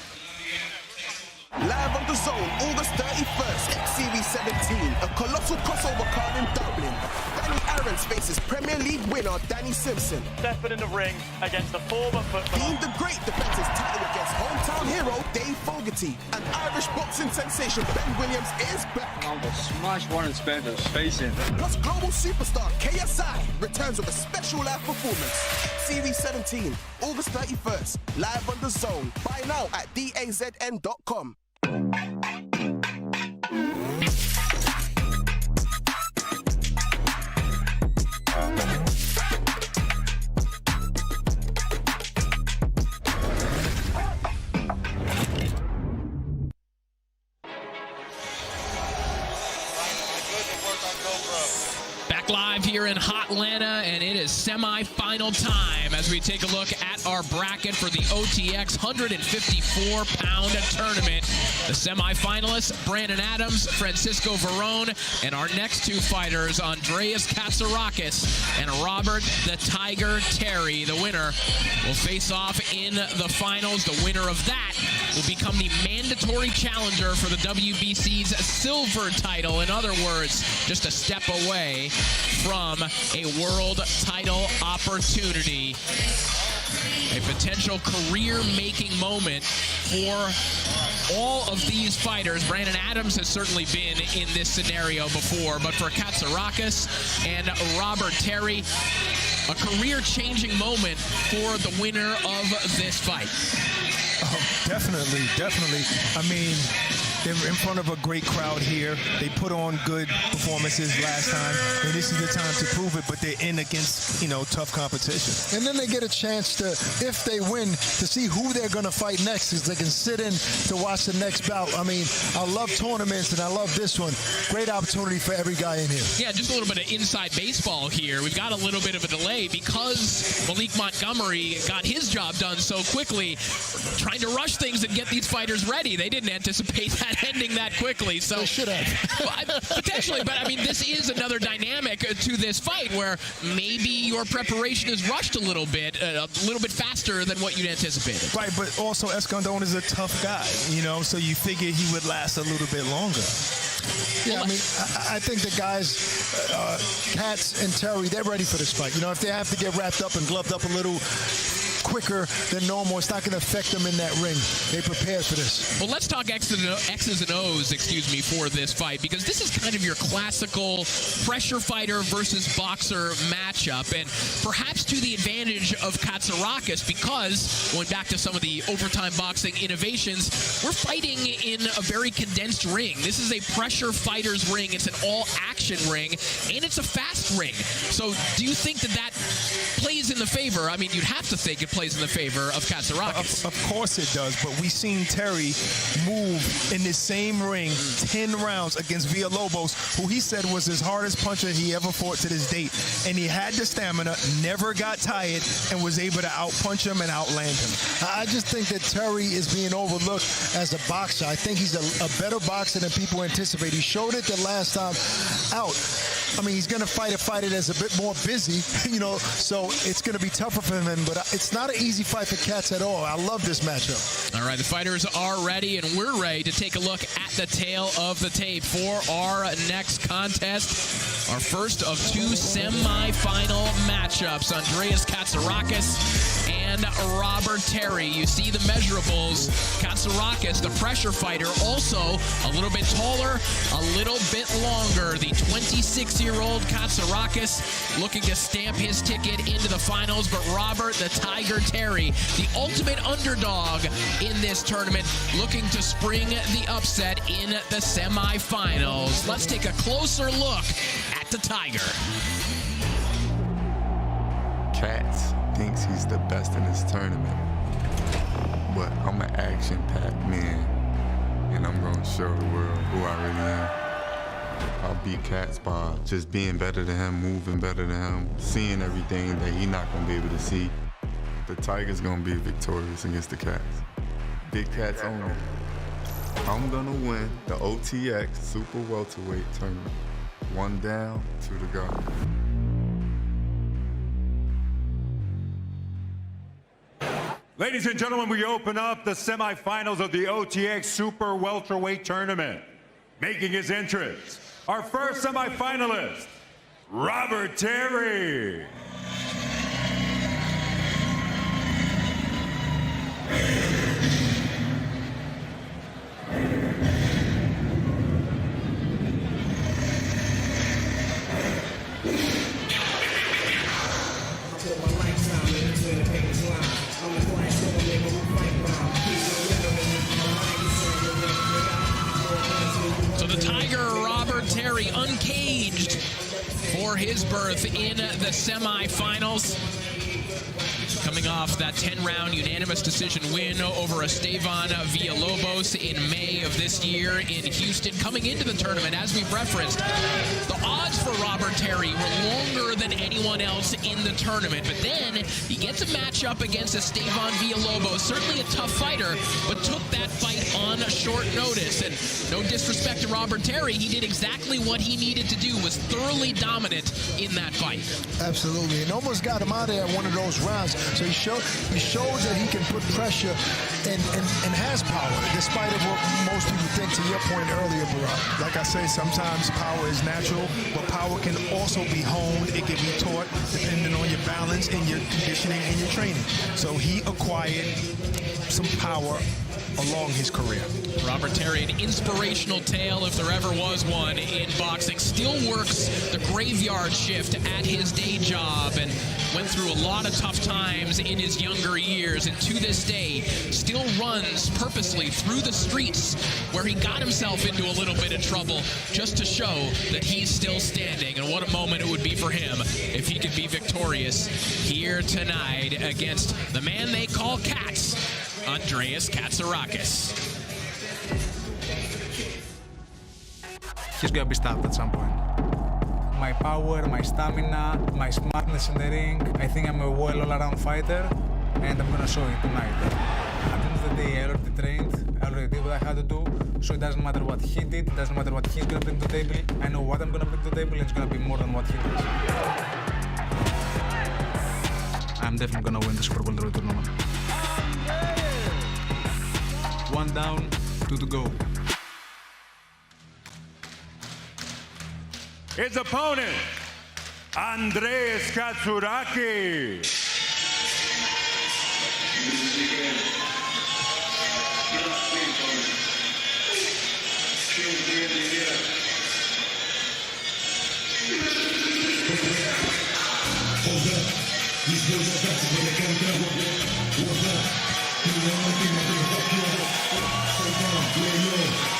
Live on DAZN, August 31st, Series 17, a colossal crossover card in Dublin. Danny Aaron faces Premier League winner Danny Simpson. Stepping in the ring against the former footballer. Dean the Great defends his title against hometown hero Dave Fogarty. And Irish boxing sensation Ben Williams is back. I'm the smash Warren Spencer's face in. Plus global superstar KSI returns with a special live performance. Series 17, August 31st, live on DAZN. Buy now at DAZN.com. Back live here in Hotlanta, and it is semi-final time as we take a look at our bracket for the OTX 154-pound tournament. The semi-finalists, Brandon Adams, Francisco Verón, and our next 2 fighters, Andreas Katsarakis and Robert the Tiger Terry. The winner will face off in the finals. The winner of that will become the mandatory challenger for the WBC's silver title. In other words, just a step away from a world title opportunity. A potential career-making moment for all of these fighters. Brandon Adams has certainly been in this scenario before, but for Katsarakis and Robert Terry, a career-changing moment for the winner of this fight. Oh, definitely. I mean, They're in front of a great crowd here. They put on good performances last time, and this is the time to prove it, but they're in against, you know, tough competition. And then they get a chance to, if they win, to see who they're going to fight next, because they can sit in to watch the next bout. I mean, I love tournaments, and I love this one. Great opportunity for every guy in here. Yeah, just a little bit of inside baseball here. We've got a little bit of a delay because Malik Montgomery got his job done so quickly, trying to rush things and get these fighters ready. They didn't anticipate that ending that quickly. So they should have. Potentially, but I mean, this is another dynamic to this fight where maybe your preparation is rushed a little bit faster than what you'd anticipated. Right, but also Escandón is a tough guy, you know, so you figure he would last a little bit longer. Yeah, I mean, I think the guys, Katz and Terry, they're ready for this fight. You know, if they have to get wrapped up and gloved up a little quicker than normal, it's not going to affect them in that ring. They prepared for this. Well, let's talk X's and O's, for this fight, because this is kind of your classical pressure fighter versus boxer matchup, and perhaps to the advantage of Katsarakis, because going back to some of the overtime boxing innovations, we're fighting in a very condensed ring. This is a pressure fighter's ring. It's an all-action ring, and it's a fast ring. So do you think that plays in the favor? I mean, you'd have to think it plays in the favor of Katsarakis. Of course it does, but we've seen Terry move in this same ring 10 rounds against Villalobos, who he said was his hardest puncher he ever fought to this date. And he had the stamina, never got tired, and was able to outpunch him and outland him. I just think that Terry is being overlooked as a boxer. I think he's a better boxer than people anticipate. He showed it the last time out. I mean, he's going to fight a fighter that's a bit more busy, you know, so it's going to be tougher for him, but it's not an easy fight for Katz at all. I love this matchup. All right, the fighters are ready, and we're ready to take a look at the tail of the tape for our next contest. Our first of two semifinal matchups, Andreas Katsarakis and Robert Terry. You see the measurables. Katsarakis, the pressure fighter, also a little bit taller, a little bit longer. The 26-year-old Katsarakis looking to stamp his ticket into the finals, but Robert the Tiger Terry, the ultimate underdog in this tournament, looking to spring the upset in the semifinals. Let's take a closer look at the Tiger. Katz thinks he's the best in this tournament, but I'm an action-packed man, and I'm going to show the world who I really am. I'll beat Katz by just being better than him, moving better than him, seeing everything that he's not going to be able to see. The Tiger's going to be victorious against the Katz. Big Katz owner. I'm going to win the OTX Super Welterweight tournament. 1 down, 2 to go. Ladies and gentlemen, we open up the semifinals of the OTX Super Welterweight Tournament. Making his entrance, our first semifinalist, Robert Terry. So the Tiger, Robert Terry, uncaged for his berth in the semifinals. Coming off that 10-round unanimous decision win over Esteban Villalobos in May of this year in Houston. Coming into the tournament, as we've referenced, the odds for Robert Terry were longer than anyone else in the tournament. But then he gets a matchup against Esteban Villalobos, certainly a tough fighter, but took that fight on short notice. And no disrespect to Robert Terry, he did exactly what he needed to do, was thoroughly dominant in that fight. Absolutely, and almost got him out of there in one of those rounds. So he shows that he can put pressure and has power, despite of what most people think, to your point earlier, Barack. Like I say, sometimes power is natural, but power can also be honed. It can be taught depending on your balance and your conditioning and your training. So he acquired some power along his career. Robert Terry, an inspirational tale if there ever was one in boxing, still works the graveyard shift at his day job and went through a lot of tough times in his younger years, and to this day still runs purposely through the streets where he got himself into a little bit of trouble just to show that he's still standing. And what a moment it would be for him if he could be victorious here tonight against the man they call Cats, Andreas Katsarakis. He's gonna be stopped at some point. My power, my stamina, my smartness in the ring. I think I'm a well all-around fighter, and I'm gonna show it tonight. At the end of the day, I already trained, I already did what I had to do, so it doesn't matter what he did, it doesn't matter what he's gonna bring to the table. I know what I'm gonna bring to the table, and it's gonna be more than what he does. I'm definitely gonna win the Super Bowl tournament. 1 down, 2 to go. His opponent, Andreas Katsarakis.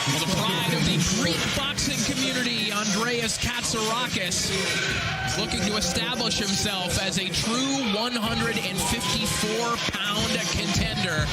Well, the pride of the Greek boxing community, Andreas Katsarakis, is looking to establish himself as a true 154-pound contender.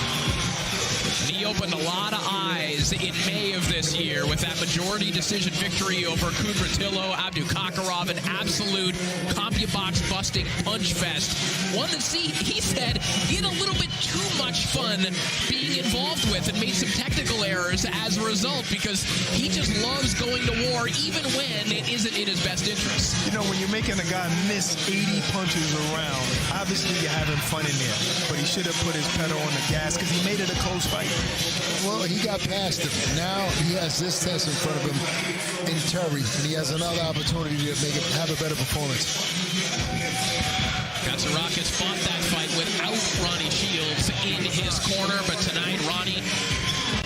And he opened a lot of eyes in May of this year with that majority decision victory over Kudratillo, Abdukakarov, an absolute CompuBox-busting punch fest. One that, he said, he had a little bit too much fun being involved with and made some technical errors as a result because he just loves going to war even when it isn't in his best interest. You know, when you're making a guy miss 80 punches around, obviously you're having fun in there, but he should have put his pedal on the gas because he made it a close fight. Well, he got past him. Now he has this test in front of him in Terry, and he has another opportunity to have a better performance. Katsarakis fought that fight without Ronnie Shields in his corner, but tonight Ronnie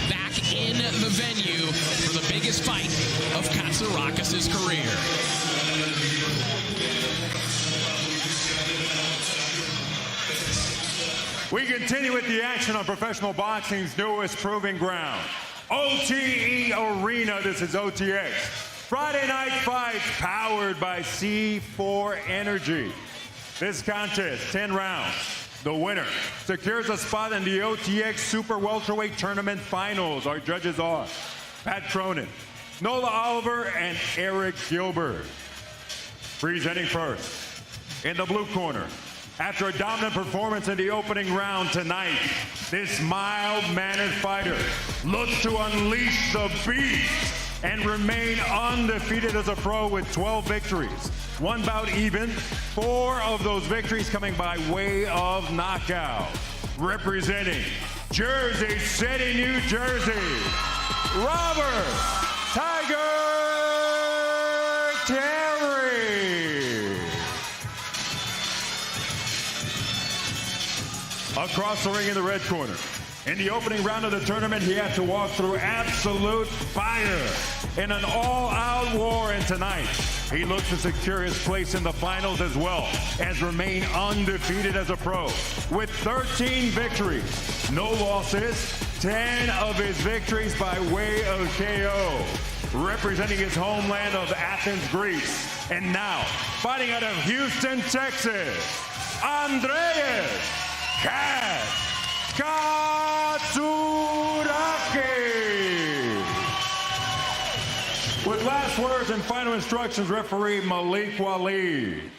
back in the venue for the biggest fight of Katsarakis' career. We continue with the action on professional boxing's newest proving ground, OTE Arena. This is OTX. Friday night fights powered by C4 Energy. This contest, 10 rounds. The winner secures a spot in the OTX Super Welterweight Tournament Finals. Our judges are Pat Cronin, Nola Oliver, and Eric Gilbert. Presenting first, in the blue corner, after a dominant performance in the opening round tonight, this mild-mannered fighter looks to unleash the beast and remain undefeated as a pro with 12 victories. 1 bout even, 4 of those victories coming by way of knockout. Representing Jersey City, New Jersey, Robert Tiger Terry. Across the ring in the red corner. In the opening round of the tournament, he had to walk through absolute fire in an all-out war, and tonight, he looks to secure his place in the finals as well as remain undefeated as a pro. With 13 victories, no losses, 10 of his victories by way of KO. Representing his homeland of Athens, Greece, and now fighting out of Houston, Texas, Andreas Katsarakis. With last words and final instructions, referee Malik Waleed.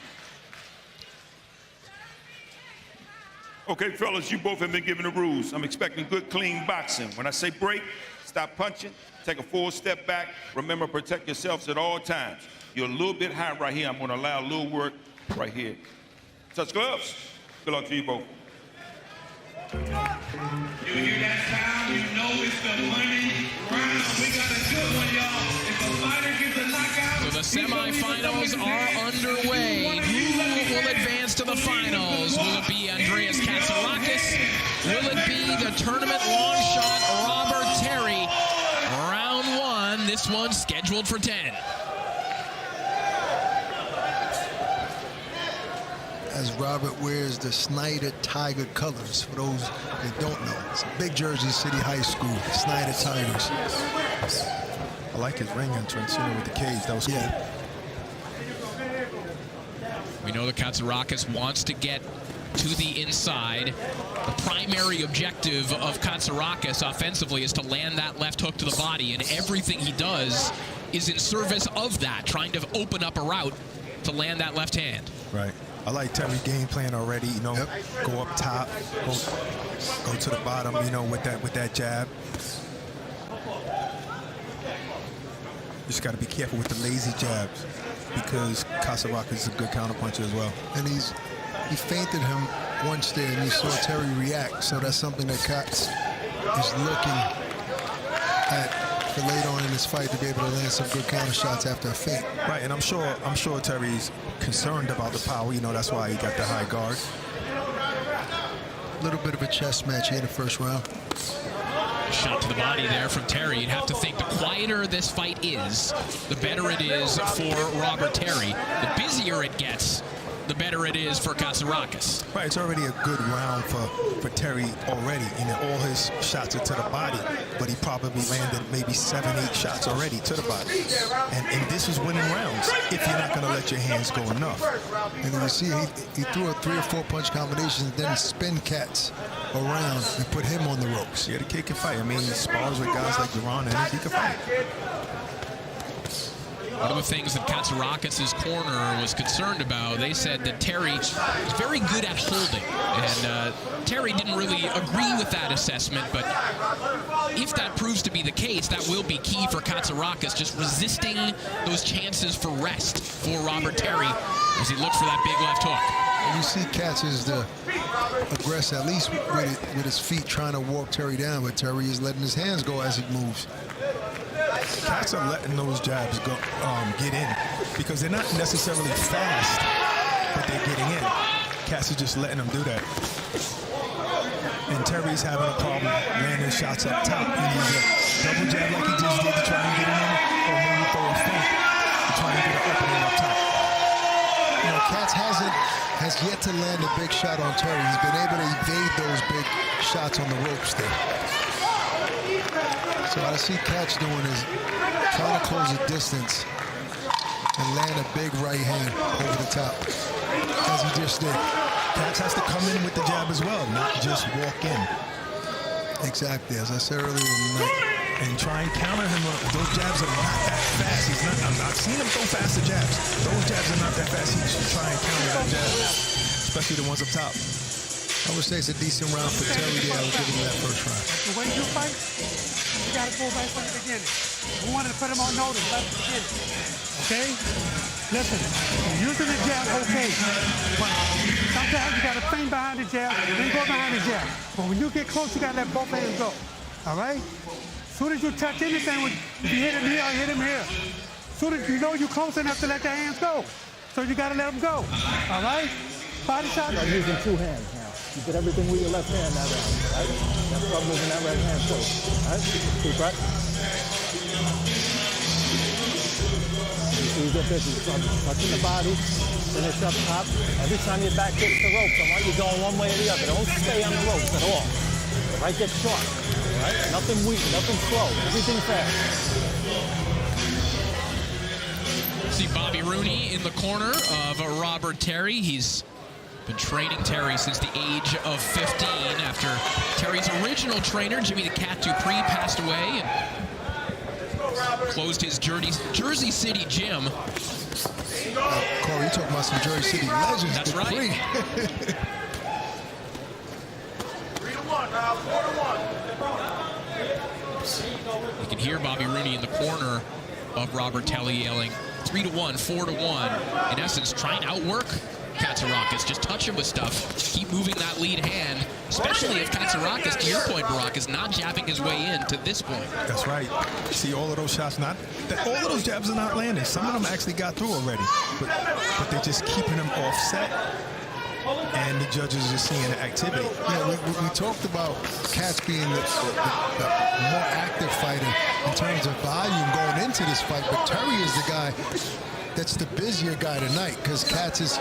Okay, fellas, you both have been given the rules. I'm expecting good, clean boxing. When I say break, stop punching, take a full step back. Remember, protect yourselves at all times. You're a little bit high right here. I'm going to allow a little work right here. Touch gloves. Good luck to you both. You hear that sound? You know it's the money round. We got a good one, y'all. If the fighter gets a knockout... So the semifinals are underway. Who will advance to the finals? Will it be Andreas Katsarakis? Will it be the tournament long shot Robert Terry? Round 1, this one's scheduled for 10. as Robert wears the Snyder Tiger colors. For those that don't know, it's a big Jersey City high school, Snyder Tigers. I like his ring entrance, you know, with the cage. That was cool. We know that Katsarakis wants to get to the inside. The primary objective of Katsarakis offensively is to land that left hook to the body, and everything he does is in service of that, trying to open up a route to land that left hand. Right. I like Terry's game plan already, you know, go up top, go to the bottom, you know, with that jab. Just got to be careful with the lazy jabs because Katsarakis is a good counterpuncher as well. And he feinted him once there, and you saw Terry react. So that's something that Katz is looking at for later on in this fight, to be able to land some good counter shots after a feint. Right, and I'm sure Terry's concerned about the power. You know, that's why he got the high guard. A little bit of a chess match here in the first round. Shot to the body there from Terry. You'd have to think the quieter this fight is, the better it is for Robert Terry. The busier it gets, the better it is for Katsarakis. Right, it's already a good round for Terry already. You know, all his shots are to the body, but he probably landed maybe 7-8 shots already to the body. And this is winning rounds if you're not going to let your hands go enough. And you see, he threw a 3 or 4 punch combination and then spin Katz around and put him on the ropes. Yeah, the kid can fight. I mean, he spars with guys like Duran, and he can fight. One of the things that Katsarakis' corner was concerned about, they said that Terry is very good at holding. And Terry didn't really agree with that assessment, but if that proves to be the case, that will be key for Katsarakis, just resisting those chances for rest for Robert Terry as he looks for that big left hook. And you see Katz is the aggressor, at least with his feet, trying to walk Terry down, but Terry is letting his hands go as he moves. Cats are letting those jabs go, get in because they're not necessarily fast, but they're getting in. Cats are just letting them do that. And Terry's having a problem landing shots up top. He needs a double jab like he just did to try and get him in, or maybe throw a feint to try and get an opening up top. You know, Katz has yet to land a big shot on Terry. He's been able to evade those big shots on the ropes there. So what I see Katz doing is trying to close the distance and land a big right hand over the top, as he just did. Katz has to come in with the jab as well, not just walk in. Exactly, as I said earlier in the night. And try and counter him. Those jabs are not that fast. I've seen him throw faster jabs. Those jabs are not that fast. He should try and counter that jab, especially the ones up top. I would say it's a decent round for Terry there. I would give him that first round. The way you fight, you got to go back from the beginning. We wanted to put him on notice right from the beginning. Okay? Listen, you're using the jab, okay. But sometimes you got to feint behind the jab, then go behind the jab. But when you get close, you got to let both hands go. All right? As soon as you touch anything, if you hit him here or hit him here, as soon as you know you're close enough to let the hands go. So you got to let them go. All right? Body shot. You're using 2 hands now. You did everything with your left hand that round, right? Now start moving that right hand too, all right? Keep right. You get this, you start touching the body, finish up top. Every time your back hits the ropes, I want you going one way or the other. Don't stay on the ropes at all. The right gets sharp, all right? Nothing weak, nothing slow, everything fast. See Bobby Rooney in the corner of Robert Terry. He's been training Terry since the age of 15 after Terry's original trainer, Jimmy the Cat Dupree, passed away and closed his Jersey City gym. Corey, you talking about some Jersey City legends. That's right. 3-1 now, 4-1. You can hear Bobby Rooney in the corner of Robert Terry yelling 3-1, 4-1. In essence, trying to outwork Katsarakis, just touch him with stuff, keep moving that lead hand, especially if Katsarakis, to your point, Barack, is not jabbing his way in to this point. That's right. See, all of those shots, all of those jabs are not landing. Some of them actually got through already, but they're just keeping them offset, and the judges are just seeing the activity. Yeah, we talked about Katz being the more active fighter in terms of volume going into this fight, but Terry is the guy that's the busier guy tonight because Katz is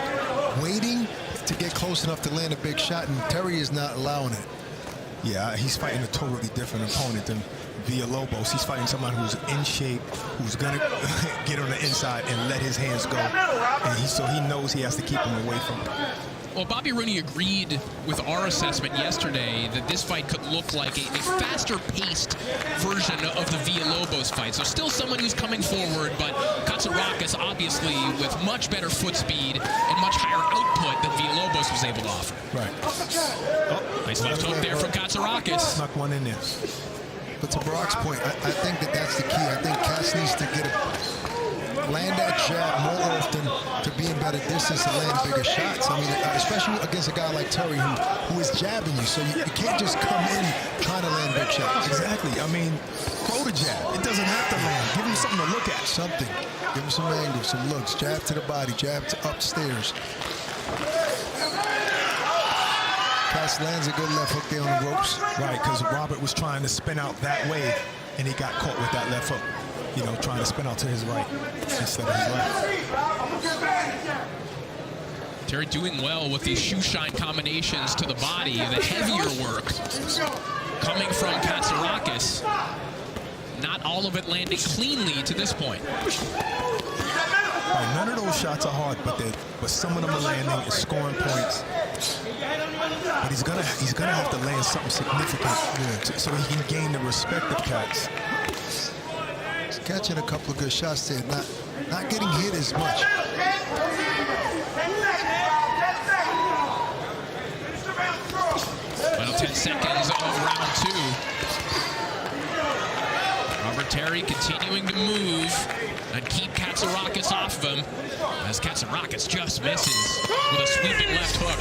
waiting to get close enough to land a big shot, and Terry is not allowing it. Yeah, he's fighting a totally different opponent than Villalobos. He's fighting someone who's in shape, who's gonna get on the inside and let his hands go. And so he knows he has to keep him away from it. Well, Bobby Rooney agreed with our assessment yesterday that this fight could look like a faster-paced version of the Villalobos fight. So still someone who's coming forward, but Katsarakis obviously with much better foot speed and much higher output than Villalobos was able to offer. Right. Nice left hook there from Katsarakis. Snuck one in there. But to Brock's point, I think that's the key. I think Katz needs to land that jab more often to be in better distance and land bigger shots. I mean, especially against a guy like Terry who is jabbing you. So you can't just come in trying to land big shots. Exactly. I mean, throw the jab. It doesn't have to land. Give him something to look at. Something. Give him some angle, some looks. Jab to the body, jab to upstairs. Katz lands a good left hook there on the ropes. Right, because Robert was trying to spin out that way, and he got caught with that left hook. You know, trying to spin out to his right instead of his left. Terry doing well with these shoe shine combinations to the body, the heavier work coming from Katsarakis. Not all of it landing cleanly to this point. Right, none of those shots are hard, but some of them are landing and scoring points. But he's gonna have to land something significant so he can gain the respect of Katz. He's catching a couple of good shots there, not getting hit as much. Final 10 seconds of round 2. Robert Terry continuing to move and keep Katsarakis off of him as Katsarakis just misses with a sweeping left hook.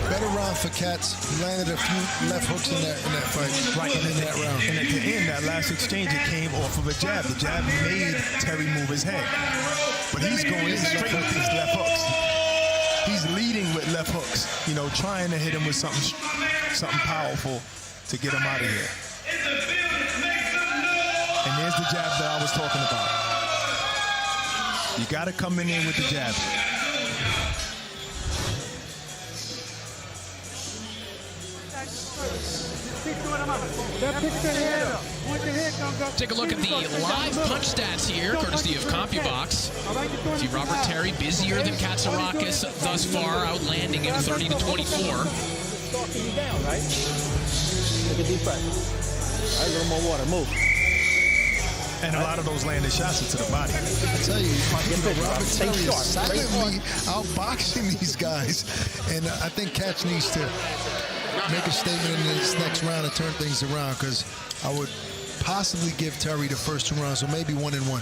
Better round for Katz. He landed a few left hooks in that fight. Right in that round. And at the end, that last exchange, it came off of a jab. The jab made Terry move his head. But he's going in straight with these left hooks. He's leading with left hooks, you know, trying to hit him with something powerful to get him out of here. And there's the jab that I was talking about. You got to come in there with the jab. Take a look at the live punch stats here, courtesy of CompuBox. See Robert Terry busier than Katsarakis thus far, outlanding him 30-24. Stalking you down, right? Take a deep breath. All right, a little more water. Move. And a lot of those landed shots are to the body. I tell you, Robert Terry is silently outboxing these guys. And I think Katz needs to make a statement in this next round and turn things around, because I would possibly give Terry the first 2 rounds, so maybe 1-1.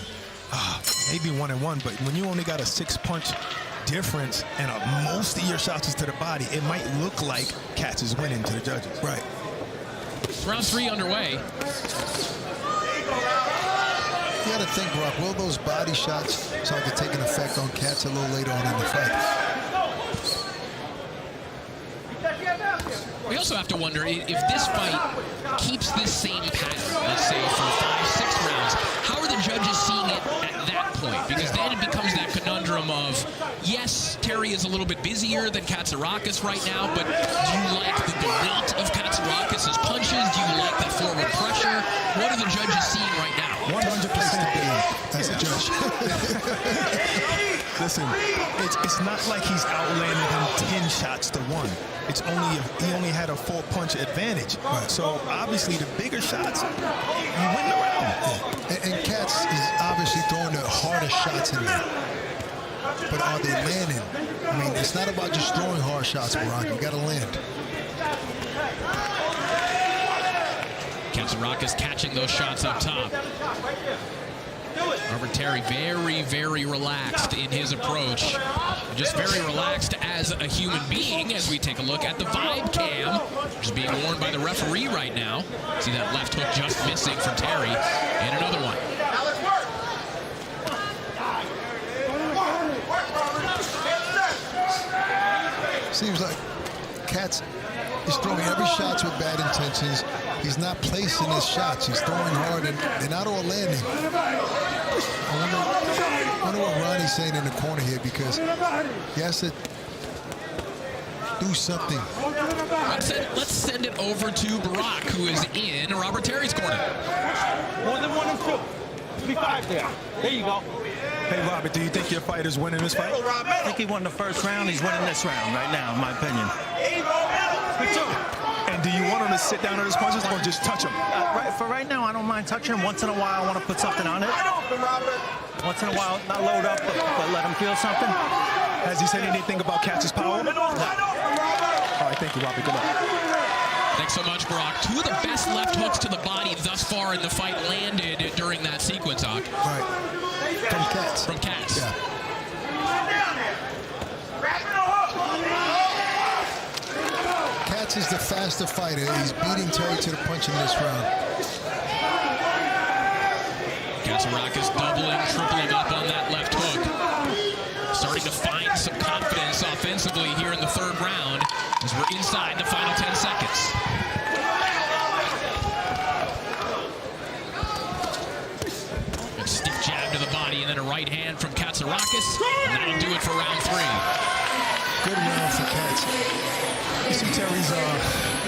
Maybe 1-1, but when you only got a 6-punch difference and most of your shots is to the body, it might look like Katz is winning to the judges. Right. Round 3 underway. You got to think, Brock, will those body shots start to take an effect on Katz a little later on in the fight? We also have to wonder if this fight keeps this same pattern, let's say for 5-6 rounds, how are the judges seeing it at that point? Because then it becomes that conundrum of, yes, Terry is a little bit busier than Katsarakis right now, but do you like the weight of Katsarakis' punches? Do you like that forward pressure? What are the judges seeing right now? 100% as a judge. Listen, it's not like he's outlanded him 10 shots to 1. It's he only had a 4-punch advantage. Right. So obviously the bigger shots, you win the round. Yeah. And Katz is obviously throwing the hardest shots in there. But are they landing? I mean, it's not about just throwing hard shots, Brock. You got to land. Katsarakis catching those shots up top. Robert Terry very, very relaxed in his approach. Just very relaxed as a human being as we take a look at the vibe cam, which is being worn by the referee right now. See that left hook just missing from Terry. And another one. Seems like Katz is throwing every shot with bad intentions. He's not placing his shots. He's throwing hard, and they're not all landing. I wonder what Ronnie's saying in the corner here, because he has to do something. Let's send it over to Barack, who is in Robert Terry's corner. More than 1 and 2. 3-5 there. There you go. Hey, Robert, do you think your fighter's winning this fight? I think he won the first round. He's winning this round right now, in my opinion. And do you want him to sit down on his punches or just touch him? For right now, I don't mind touching him. Once in a while, I want to put something on it. Once in a while, not load up, but let him feel something. Has he said anything about Katz's power? No. All right, thank you, Robert. Good luck. Thanks so much, Barack. 2 of the best left hooks to the body thus far in the fight landed during that sequence, Hawk. Right. From Katz. From Katz. Yeah. Katz is the faster fighter. He's beating Terry to the punch in this round. Katsarakis doubling, tripling up on that left hook. Starting to find some confidence offensively here in the 3rd round as we're inside the final 10 seconds. A stiff jab to the body and then a right hand from Katsarakis. And that'll do it for round 3. Good round for Katz. You see Terry's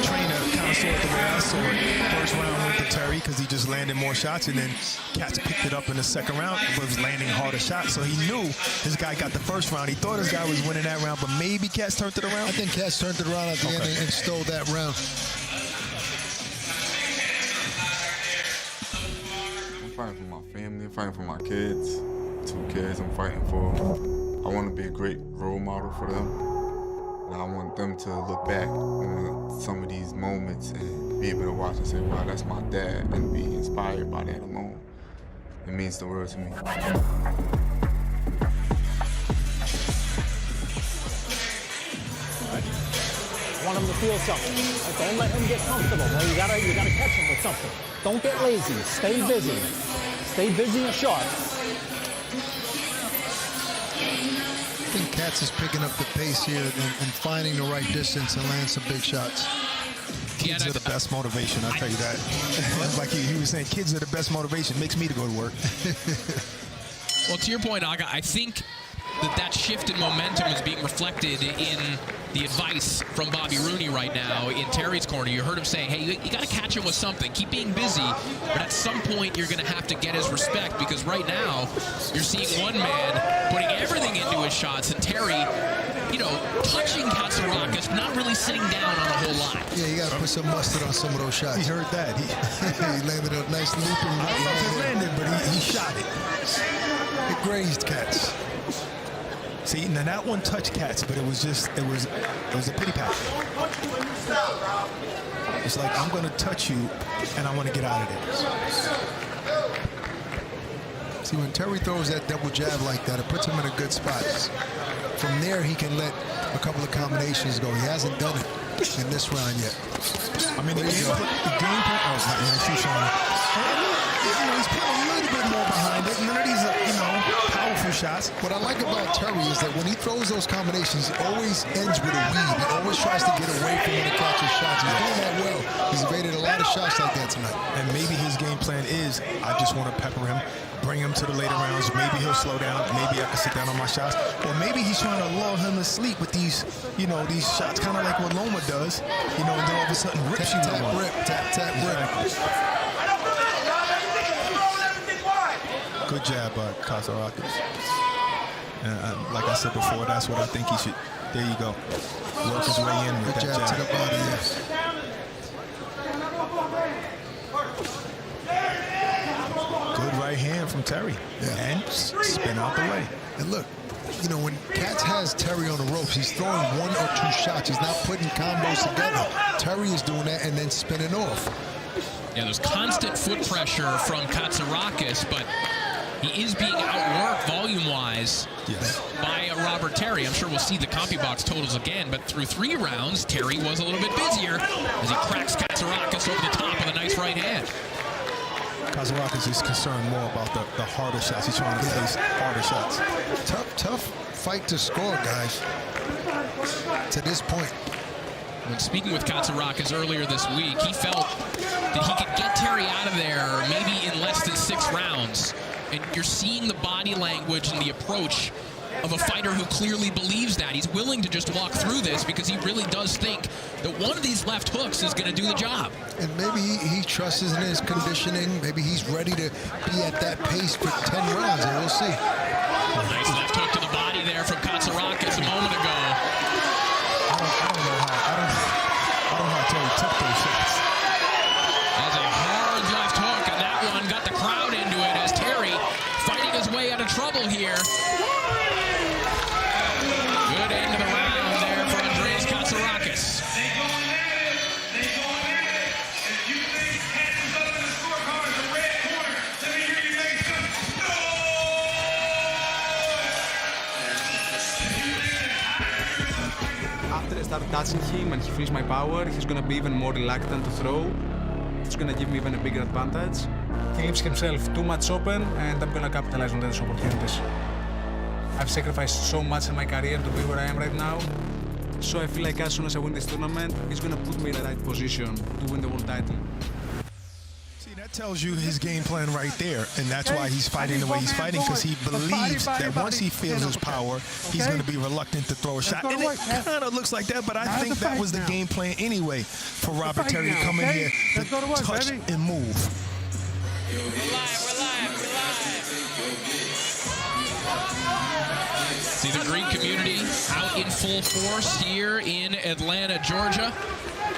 trainer kind of saw it the way I saw it. First round went to Terry because he just landed more shots, and then Katz picked it up in the 2nd round, but was landing harder shots. So he knew his guy got the first round. He thought his guy was winning that round, but maybe Katz turned it around. I think Katz turned it around at the end and stole that round. I'm fighting for my family. I'm fighting for my kids. 2 kids I'm fighting for. I want to be a great role model for them. And I want them to look back on some of these moments and be able to watch and say, wow, that's my dad, and be inspired by that alone. It means the world to me. I want him to feel something. Don't let him get comfortable. Well, you gotta catch him with something. Don't get lazy. Stay busy. Stay busy and sharp. I think Katz is picking up the pace here and finding the right distance and land some big shots. Kids are the best motivation, I'll tell you that. Like he was saying, kids are the best motivation. Makes me to go to work. Well, to your point, Aga, I think that shift in momentum is being reflected in the advice from Bobby Rooney right now in Terry's corner. You heard him say, hey, you got to catch him with something. Keep being busy, but at some point you're going to have to get his respect, because right now you're seeing one man putting everything into his shots, and Terry, you know, touching Katsarakis, not really sitting down on a whole lot. Yeah, you got to put some mustard on some of those shots. He heard that. He landed a nice looping. I don't know if it landed, but he shot it. It grazed Katz. See, now that one touched Katz, but it was a pity pat. It's like, I'm going to touch you, and I want to get out of there. See, when Terry throws that double jab like that, it puts him in a good spot. From there, he can let a couple of combinations go. He hasn't done it in this round yet. I mean, the game plan. Oh, it's not too strong. He's put a little bit more behind it. None of these are, powerful shots. What I like about Terry is that when he throws those combinations, he always ends with a weave. He always tries to get away from when he catches shots. He's doing that well. He's evaded a lot of shots like that tonight. And maybe his game plan is, I just want to pepper him, bring him to the later rounds. Maybe he'll slow down. Maybe I can sit down on my shots. Or maybe he's trying to lull him to sleep with these, these shots, kind of like what Loma does, and then all of a sudden rips you with one. Tap, rip. Good jab, Katsarakis. And like I said before, that's what I think he should. There you go. Work his way in with that jab. To the body, yes. Good right hand from Terry. Yeah. And spin out the way. And look, when Katz has Terry on the ropes, he's throwing 1 or 2 shots. He's not putting combos together. Terry is doing that and then spinning off. Yeah, there's constant foot pressure from Katsarakis, but he is being outworked volume-wise by Robert Terry. I'm sure we'll see the CompuBox totals again, but through 3 rounds, Terry was a little bit busier as he cracks Katsarakis over the top with a nice right hand. Katsarakis is concerned more about the harder shots. He's trying to face harder shots. Tough fight to score, guys, to this point. When speaking with Katsarakis earlier this week, he felt that he could get Terry out of there maybe in less than 6 rounds. And you're seeing the body language and the approach of a fighter who clearly believes that. He's willing to just walk through this because he really does think that one of these left hooks is going to do the job. And maybe he trusts in his conditioning. Maybe he's ready to be at that pace for 10 rounds, and we'll see. Nice left hook to the body there from Katsarakis a moment ago. I don't know how Terry took those shots. That's a hard left hook, and that one got the crowd into it as Terry fighting his way out of trouble here. Good end of the round there for Andreas Katsarakis. After I start touching him and he feels my power, he's going to be even more reluctant to throw. It's going to give me even a bigger advantage. He leaves himself too much open, and I'm going to capitalize on those opportunities. I've sacrificed so much in my career to be where I am right now, so I feel like as soon as I win this tournament, he's going to put me in the right position to win the world title. See, that tells you his game plan right there, and that's why he's fighting the way he's fighting, because he believes that once he feels his power, he's going to be reluctant to throw a shot. And it kind of looks like that, but I think that was the game plan anyway for Robert Terry to come in here to touch and move. See the Greek community out in full force here in Atlanta, Georgia,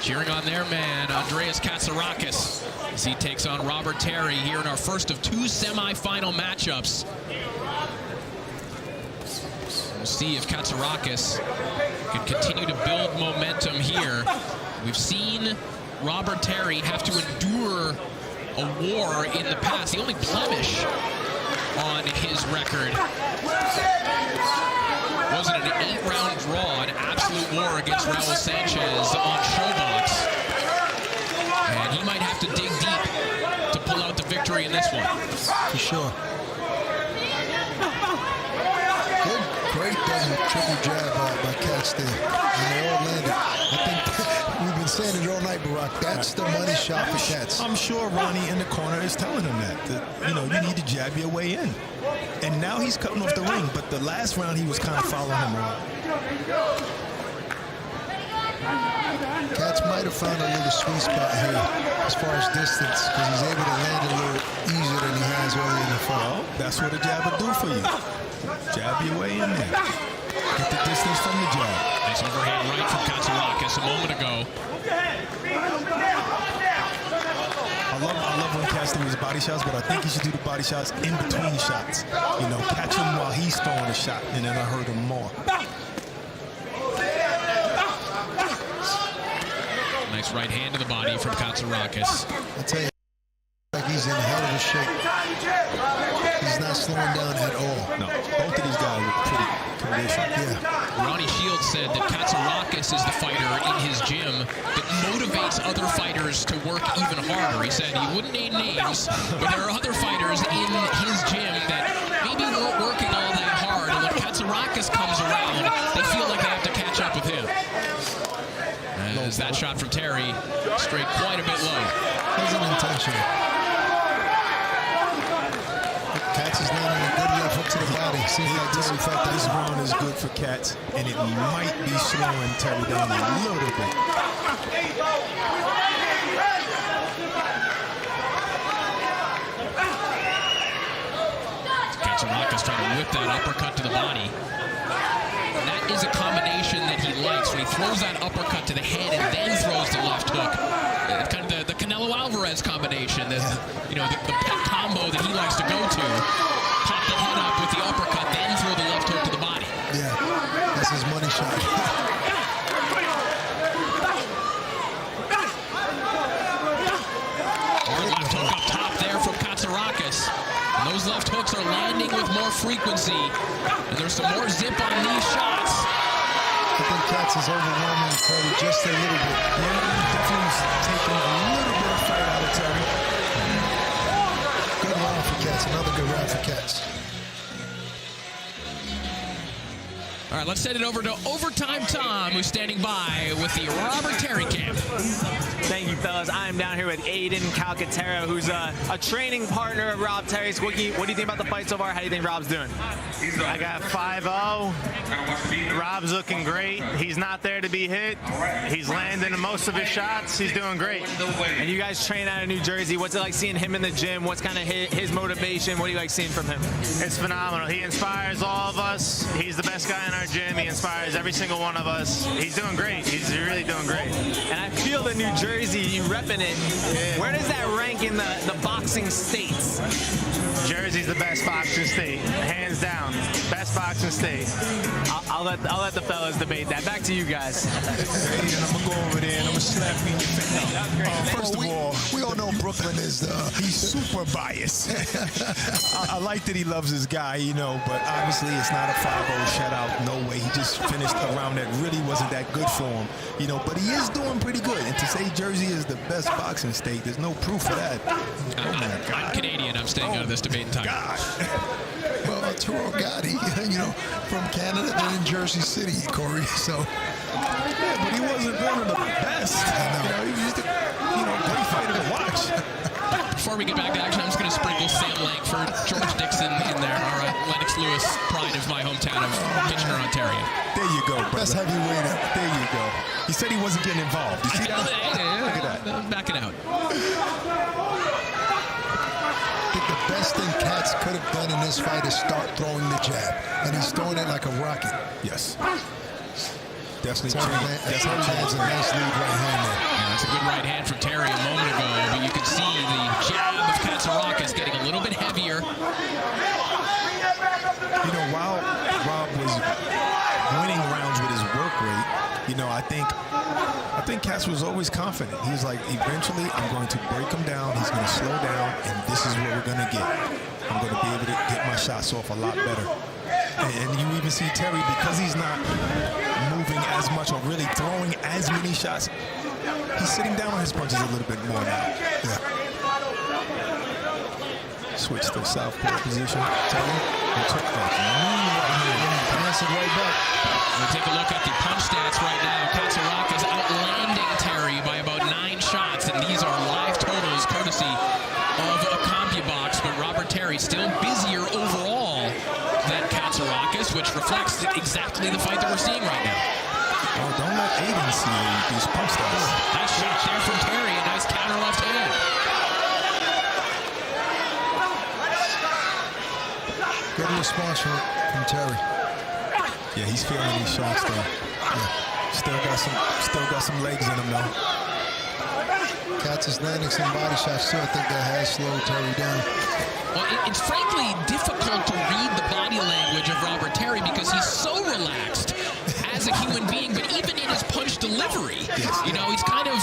cheering on their man, Andreas Katsarakis, as he takes on Robert Terry here in our first of 2 semifinal matchups. We'll see if Katsarakis can continue to build momentum here. We've seen Robert Terry have to endure a war in the past. The only blemish on his record wasn't an 8-round draw, an absolute war against Raul Sanchez on Showbox. And he might have to dig deep to pull out the victory in this one. For sure. Good, great triple jab by Katz there. And they all landed. I think we've been saying it all night, Barack. That's the money shot for Katz. I'm sure Ronnie in the corner is telling him that you know, you need to jab your way in. And now he's cutting off the ring, but the last round he was kind of following him around. Katz might have found a little sweet spot here as far as distance, because he's able to land a little easier than he has early in the fight. Oh, that's what a jab will do for you. Jab your way in there. Get the distance from the jab. Nice overhand right from Katsarakis a moment ago. I love when Katz does his body shots, but I think he should do the body shots in between shots. You know, catch him while he's throwing a shot, and then I hurt him more. Nice right hand to the body from Katsarakis. I tell you, like he's in a hell of a shape. He's not slowing down at all. No, both of these guys look pretty conditioned. Yeah. Ronnie Shields said that Katsarakis is the fighter in his gym that motivates other fighters to work even harder. He said he wouldn't name names, but there are other fighters in his gym that maybe weren't working all that hard, and when Katsarakis comes around, they feel like they have to catch up with him. As that shot from Terry straight quite a bit low. Wasn't intentional. Katz is landing a good left hook to the body. Seems like Terry felt that this round is good for Katz, and it might be slowing Terry down a little bit. Katsarakis trying to whip that uppercut to the body. And that is a combination that he likes, when he throws that uppercut to the head and then throws the left hook. It's kind of the Canelo Alvarez combination, the pet combo that he likes to go to. Pop the head up with the uppercut, then throw the left hook to the body. Yeah, that's his money shot. Hard left hook up top there from Katsarakis. And those left hooks are landing with more frequency. And there's some more zip on these shots. I think Katz is overwhelming Terry just a little bit. Yeah, definitely taking a little bit of fight out of Terry. Good round for Katz. Another good round for Katz. All right, let's send it over to Overtime Tom, who's standing by with the Robert Terry cam. Thank you, fellas. I am down here with Aiden Calcaterra, who's a training partner of Rob Terry's. What do you think about the fight so far? How do you think Rob's doing? I got 5-0. Rob's looking great. He's not there to be hit. He's landing most of his shots. He's doing great. And you guys train out of New Jersey. What's it like seeing him in the gym? What's kind of his motivation? What do you like seeing from him? It's phenomenal. He inspires all of us. He's the best guy in our gym. He inspires every single one of us. He's doing great. He's really doing great. And I feel the New Jersey, you repping it. Yeah. Where does that rank in the boxing states? Jersey's the best boxing state, hands down. Best boxing state. I'll let the fellas debate that. Back to you guys. And I'm gonna go over there and I'm gonna slap you in your face. First of all, we all know Brooklyn is he's super biased. I like that he loves his guy, you know, but obviously it's not a 5-0 shutout. No way. He just finished a round that really wasn't that good for him, you know. But he is doing pretty good. And to say Jersey is the best boxing state, there's no proof for that. I'm Canadian. I'm staying out of this debate entirely. Well, Turo Gotti, you know, from Canada and in Jersey City, Corey. So, yeah, but he wasn't one of the best. You know, he was just a great fighter to watch. Before we get back to action, I'm just going to sprinkle Sam Langford, George Dixon in there. All right, Lennox Lewis, pride of my hometown of Kitchener, Ontario. There you go, brother. Best heavyweight. There you go. He said he wasn't getting involved. You see that? Look at that. Back it out. I think the best thing Katz could have done in this fight is start throwing the jab. And he's throwing it like a rocket. Yes. Definitely. That's how he has a nice lead right hand there. Yeah, that's a good right hand from Terry a moment ago, but you can see the jab of Katsarakis getting a little bit heavier. You know, while Rob was winning rounds with his work rate, you know, I think Katz was always confident. He was like, eventually I'm going to break him down, he's going to slow down, and this is what we're going to get. I'm going to be able to get my shots off a lot better. And you even see Terry, because he's not moving as much or really throwing as many shots, he's sitting down on his punches a little bit more now. Yeah. Switch to southpaw position. Terry. Pass it right back. We'll take a look at the punch stats right now. Katsarakis outlanding Terry by about 9 shots, and these are live totals courtesy of a CompuBox, but Robert Terry still busier overall than Katsarakis, which reflects exactly the fight that we're seeing right now. Oh, don't let Aiden see these punch stats. Nice shot there from Terry, a nice counter left hand. Good response from Terry. Yeah, he's feeling these shots though. Yeah. Still got some legs in him though. Katz is landing some body shots too. I think that has slowed Terry down. Well, it's frankly difficult to read the body language of Robert Terry because he's so relaxed as a human being, but even in his punch delivery, you know, he's kind of,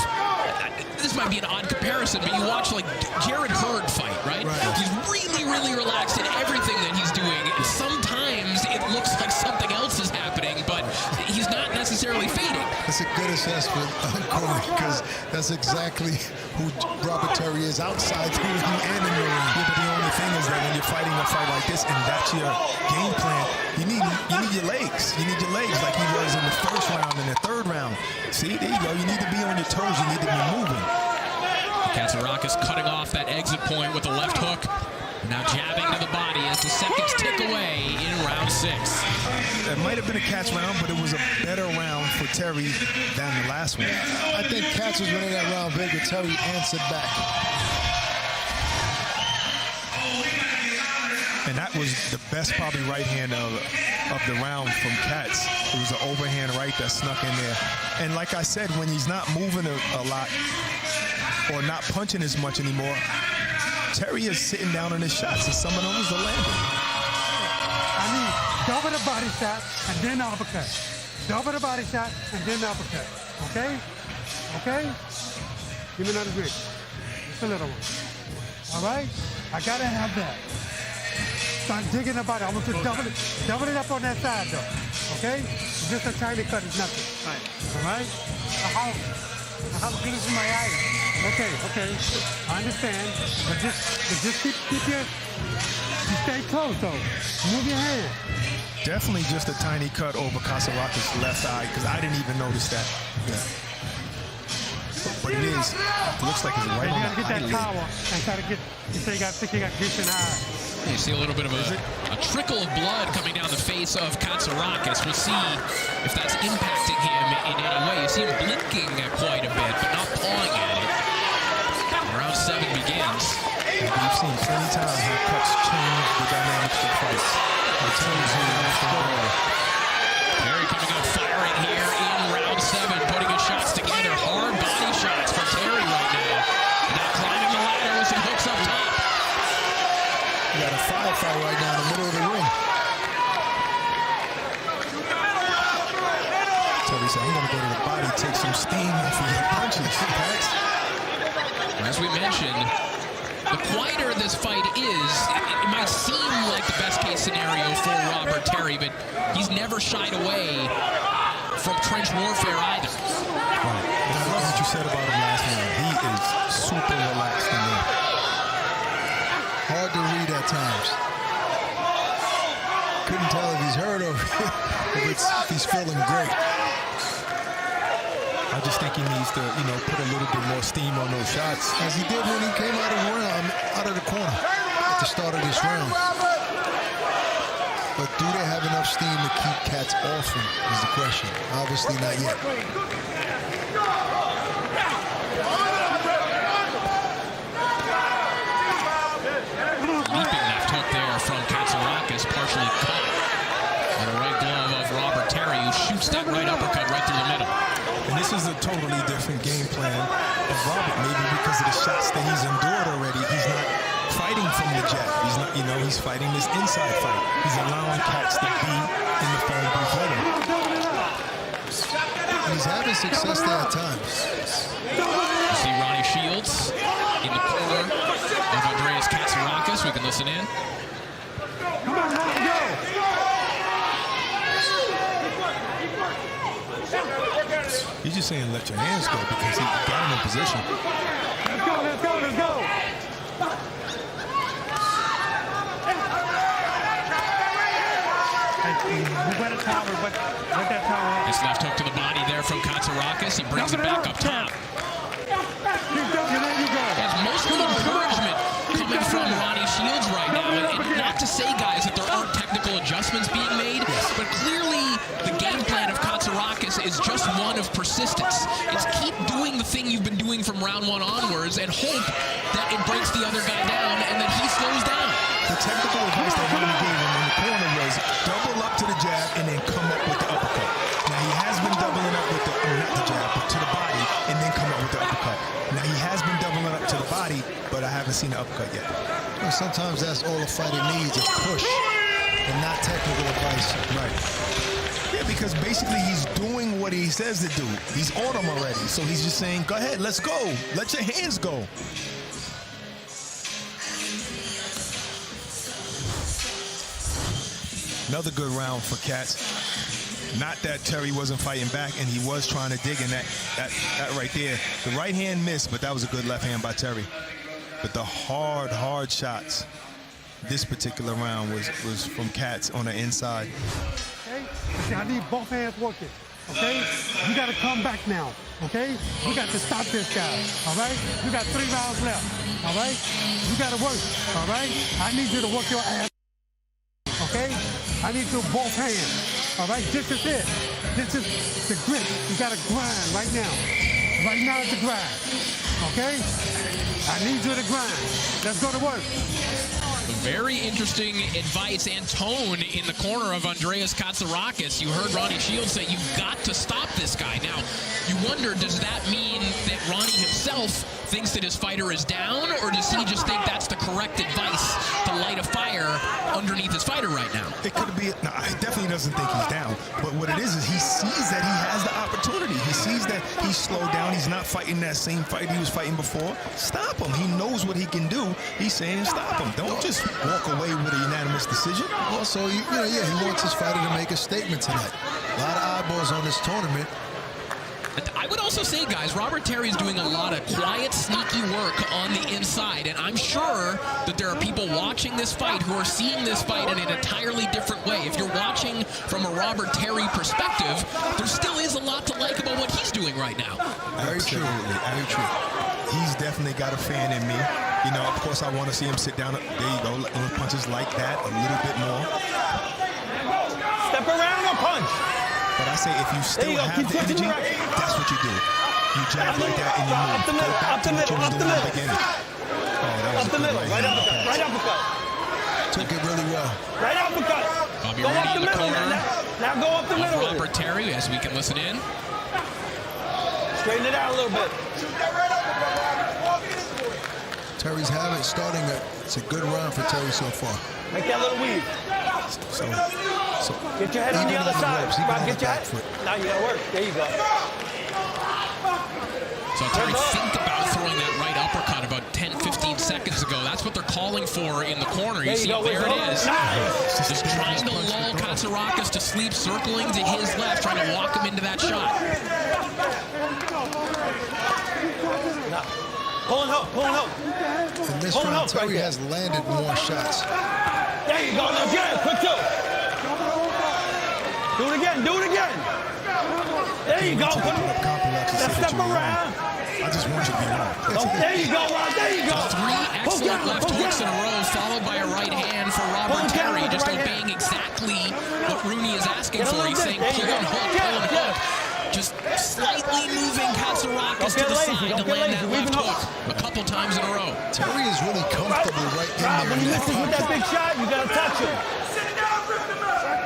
this might be an odd comparison, but you watch like Jared Hurd fight, right? He's really, really relaxed in everything that he's doing. Sometimes it looks like something else is happening, but he's not necessarily fading. That's a good assessment, Corey, because that's exactly who Robert Terry is outside the ring and in the ring. Yeah, but the only thing is that when you're fighting a fight like this and that's your game plan, you need your legs. You need your legs like he was in the first round and the third round. See, there you go. You need to be on your toes. You need to be moving. Katsarakis cutting off that exit point with a left hook. Now jabbing to the body as the seconds tick away in round 6. It might have been a Katz round, but it was a better round for Terry than the last one. I think Katz was winning that round big, but Terry answered back. And that was the best probably right hand of the round from Katz. It was an overhand right that snuck in there. And like I said, when he's not moving a lot or not punching as much anymore, Terry is sitting down on his shots, and some of those are landing. I mean, double the body shot and then uppercut. Double the body shot and then uppercut. Okay? Okay? Give me another drink. Just a little one. All right? I gotta have that. Start digging the body. I want to double it up on that side, though. Okay? Just a tiny cut is nothing. All right? How good is my eyes? Okay. I understand. But just keep your, stay close though. Move your hand. Definitely just a tiny cut over Katsarakis' left eye, because I didn't even notice that. Yeah. but it looks like it's right You on gotta the get that eyelid. power and try to get, you say you think you got decent eyes. You see a little bit of a trickle of blood coming down the face of Katsarakis. We'll see if that's impacting him in any way. You see him blinking quite a bit, but not pawing at it. Round 7 begins. We've seen plenty of times how cuts change the dynamics of fights. Terry coming up firing here in round 7, putting his shots together. Hard body shots for Terry right now. Now climbing the ladder with some hooks up top. You got a firefight right now in the middle of the ring. Terry said, I'm going to go to the body, take some steam off of your punches. As we mentioned, the quieter this fight is, it might seem like the best case scenario for Robert Terry, but he's never shied away from trench warfare either. Right. And I love what you said about him last night. He is super relaxed in there. Hard to read at times. Couldn't tell if he's hurt or if he's feeling great. I just think he needs to, put a little bit more steam on those shots. As he did when he came out of the corner at the start of this round. But do they have enough steam to keep Cats off him is the question. Obviously not yet. Leaping left hook there from Katsarakis, partially caught by the right glove of Robert Terry, who shoots that right uppercut right through the middle. And this is a totally different game plan of Robert, maybe because of the shots that he's endured already. He's not fighting from the jab. He's not, he's fighting this inside fight. He's allowing Cats to be in the phone booth with him. He's having success there at times. You see Ronnie Shields in the corner of Andreas Katsarakis. We can listen in. Come on, let him go. He's just saying let your hands go because he got him in position. Let's go, let's go, let's go. You better tower, but let that tower up. This left hook to the body there from Katsarakis. He brings it back up top. There's most of the encouragement coming from Ronnie Shields right now. And not to say, guys, that there aren't technical adjustments being made, but clearly the game plan of Katsarakis is just one of persistence. It's keep doing the thing you've been doing from round 1 onwards and hope that it breaks the other guy down and that he slows down. The technical advice that Ronnie gave him in the corner was double up to the jab and then come up with the uppercut. Now he has been doubling up with not the jab, but to the body and then come up with the uppercut. Now he has been doubling up to the body, but I haven't seen the uppercut yet. Well, sometimes that's all a fighter needs, a push and not technical advice. Right. Yeah, because basically he's doing what he says to do. He's on him already. So he's just saying, go ahead, let's go. Let your hands go. Another good round for Cats. Not that Terry wasn't fighting back, and he was trying to dig in that right there. The right hand missed, but that was a good left hand by Terry. But the hard shots this particular round was from Cats on the inside. Okay? I need both hands working. Okay? You got to come back now. Okay? We got to stop this guy. All right? You got 3 rounds left. All right? You got to work. All right? I need you to work your ass. Okay? I need you both hands. All right? This is it. This is the grit. You got to grind right now. Right now it's the grind. Okay? I need you to grind. Let's go to work. Very interesting advice and tone in the corner of Andreas Katsarakis. You heard Ronnie Shields say, you've got to stop this guy. Now, you wonder, does that mean that Ronnie himself thinks that his fighter is down, or does he just think that's the correct advice to light a fire underneath his fighter right now? It could be, no, he definitely doesn't think he's down. But what it is he sees that he has the opportunity. He sees that he's slowed down. He's not fighting that same fight he was fighting before. Stop him. He knows what he can do. He's saying stop him. Don't just walk away with a unanimous decision. Also, he wants his fighter to make a statement tonight. A lot of eyeballs on this tournament. I would also say, guys, Robert Terry is doing a lot of quiet, sneaky work on the inside, and I'm sure that there are people watching this fight who are seeing this fight in an entirely different way. If you're watching from a Robert Terry perspective, there still is a lot to like about what he's doing right now. Very true. Very true. He's definitely got a fan in me. You know, of course, I want to see him sit down. There you go. Little punches like that, a little bit more. Step around or punch. But I say if you still have the energy, that's what you do. You jab like that and you move. Up the middle, up the middle, up the middle. Up the middle, right uppercut, right uppercut. Took it really well. Right uppercut. Bobby Go Rooney up the in the middle. corner. Now go up the middle. Robert Terry, as we can listen in. Straighten it out a little bit. Terry's starting it. It's a good round for Terry so far. Make that little weave. So get your head on the other side. Rob, get your head. Now you gotta work. There you go. So Terry, think about throwing that right uppercut about 10, 15 seconds ago. That's what they're calling for in the corner. You see, there it is. Just trying to lull Katsarakis to sleep, circling to his left, trying to walk him into that shot. Pull and hook, pull and hook. In this round, Terry has landed more shots. There you go. Now get it. Quick two. Do it again. Do it again. There you go. Now step around. I just want you to be wrong. There you go, Rob. There you go. 3 excellent left hooks in a row, followed by a right hand for Robert Terry, just obeying exactly what Rooney is asking for. He's saying pull and hook, pull and hook. Just slightly moving Katsarakis to the side to land that left hook a couple times in a row. Terry is really comfortable right in there. When he misses with that big shot, you gotta touch him.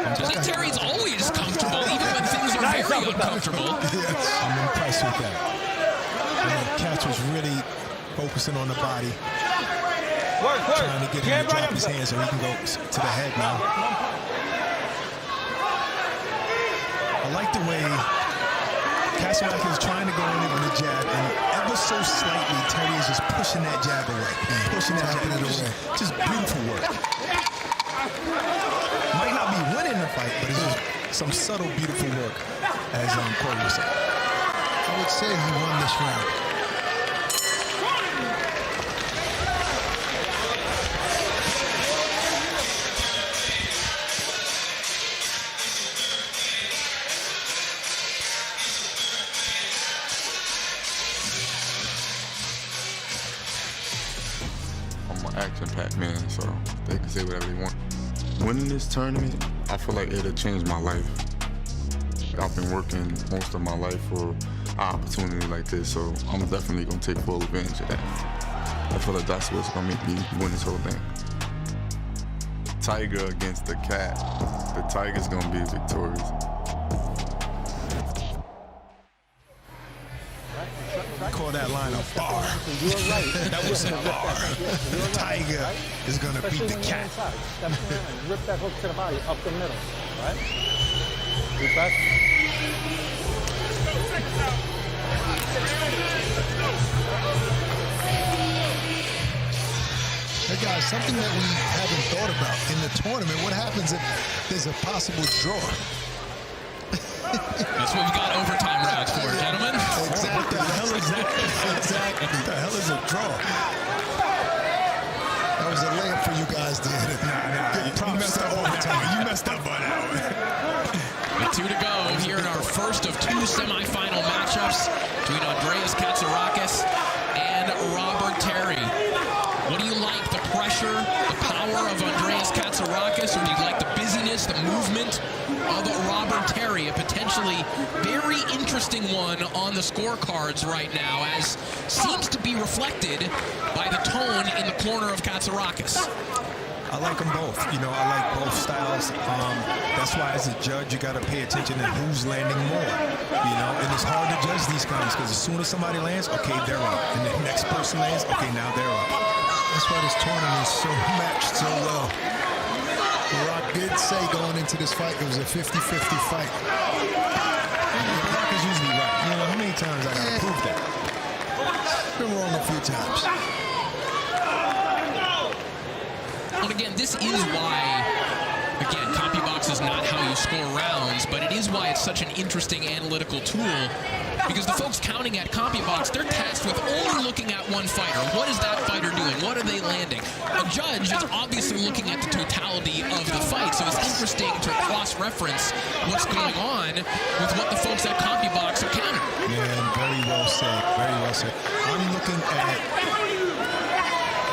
I think Terry's always comfortable, even when things are very uncomfortable. I'm impressed with that. Katz was really focusing on the body. Trying to get him to drop his hands so he can go to the head now. I like the way Katsarakis is trying to go in with a jab, and ever so slightly, Terry is just pushing that jab away. Pushing that jab away. Just beautiful work. Might not be winning the fight, but it's just some subtle, beautiful work, as Corey was saying. I would say he won this round. Action-packed man, so they can say whatever they want. Winning this tournament, I feel like it'll change my life. I've been working most of my life for an opportunity like this, so I'm definitely gonna take full advantage of that. I feel like that's what's gonna make me win this whole thing. Tiger against the cat. The Tiger's gonna be victorious. Call that line a bar. That was a bar. Tiger is going to beat the cat. Step around, rip that hook to the body, up the middle, right? Deep breath. Hey guys, something that we haven't thought about in the tournament, what happens if there's a possible draw? That's what we've got overtime rounds for, gentlemen. Exactly. What the hell is that? Exactly. What the hell is a draw? That was a layup for you guys, dude. You messed up overtime. You messed up on that one. With 2 to go here in our first of 2 semifinal matchups between Andreas Katsarakis and Robert Terry. What do you like? The pressure, the power of Andreas Katsarakis, or do you like the busyness, the movement of Robert Terry? A potentially very interesting one on the scorecards right now, as seems to be reflected by the tone in the corner of Katsarakis. I like them both. You know, I like both styles. That's why as a judge, you got to pay attention to who's landing more. You know, and it's hard to judge these guys because as soon as somebody lands, okay, they're up. And the next person lands, okay, now they're up. That's why this tournament is so matched so well. Rock did say going into this fight it was a 50-50 fight. Rock is usually right. You know, how many times I got to prove that? Been wrong a few times. And again, this is why, again, CompuBox box is not how you score rounds, but it is why it's such an interesting analytical tool, because the folks counting at CompuBox, they're tasked with only looking at one fighter. What is that fighter doing? What are they landing? A judge is obviously looking at the totality of the fight, so it's interesting to cross-reference what's going on with what the folks at CompuBox are counting. Man, very well said. Very well said. I'm looking at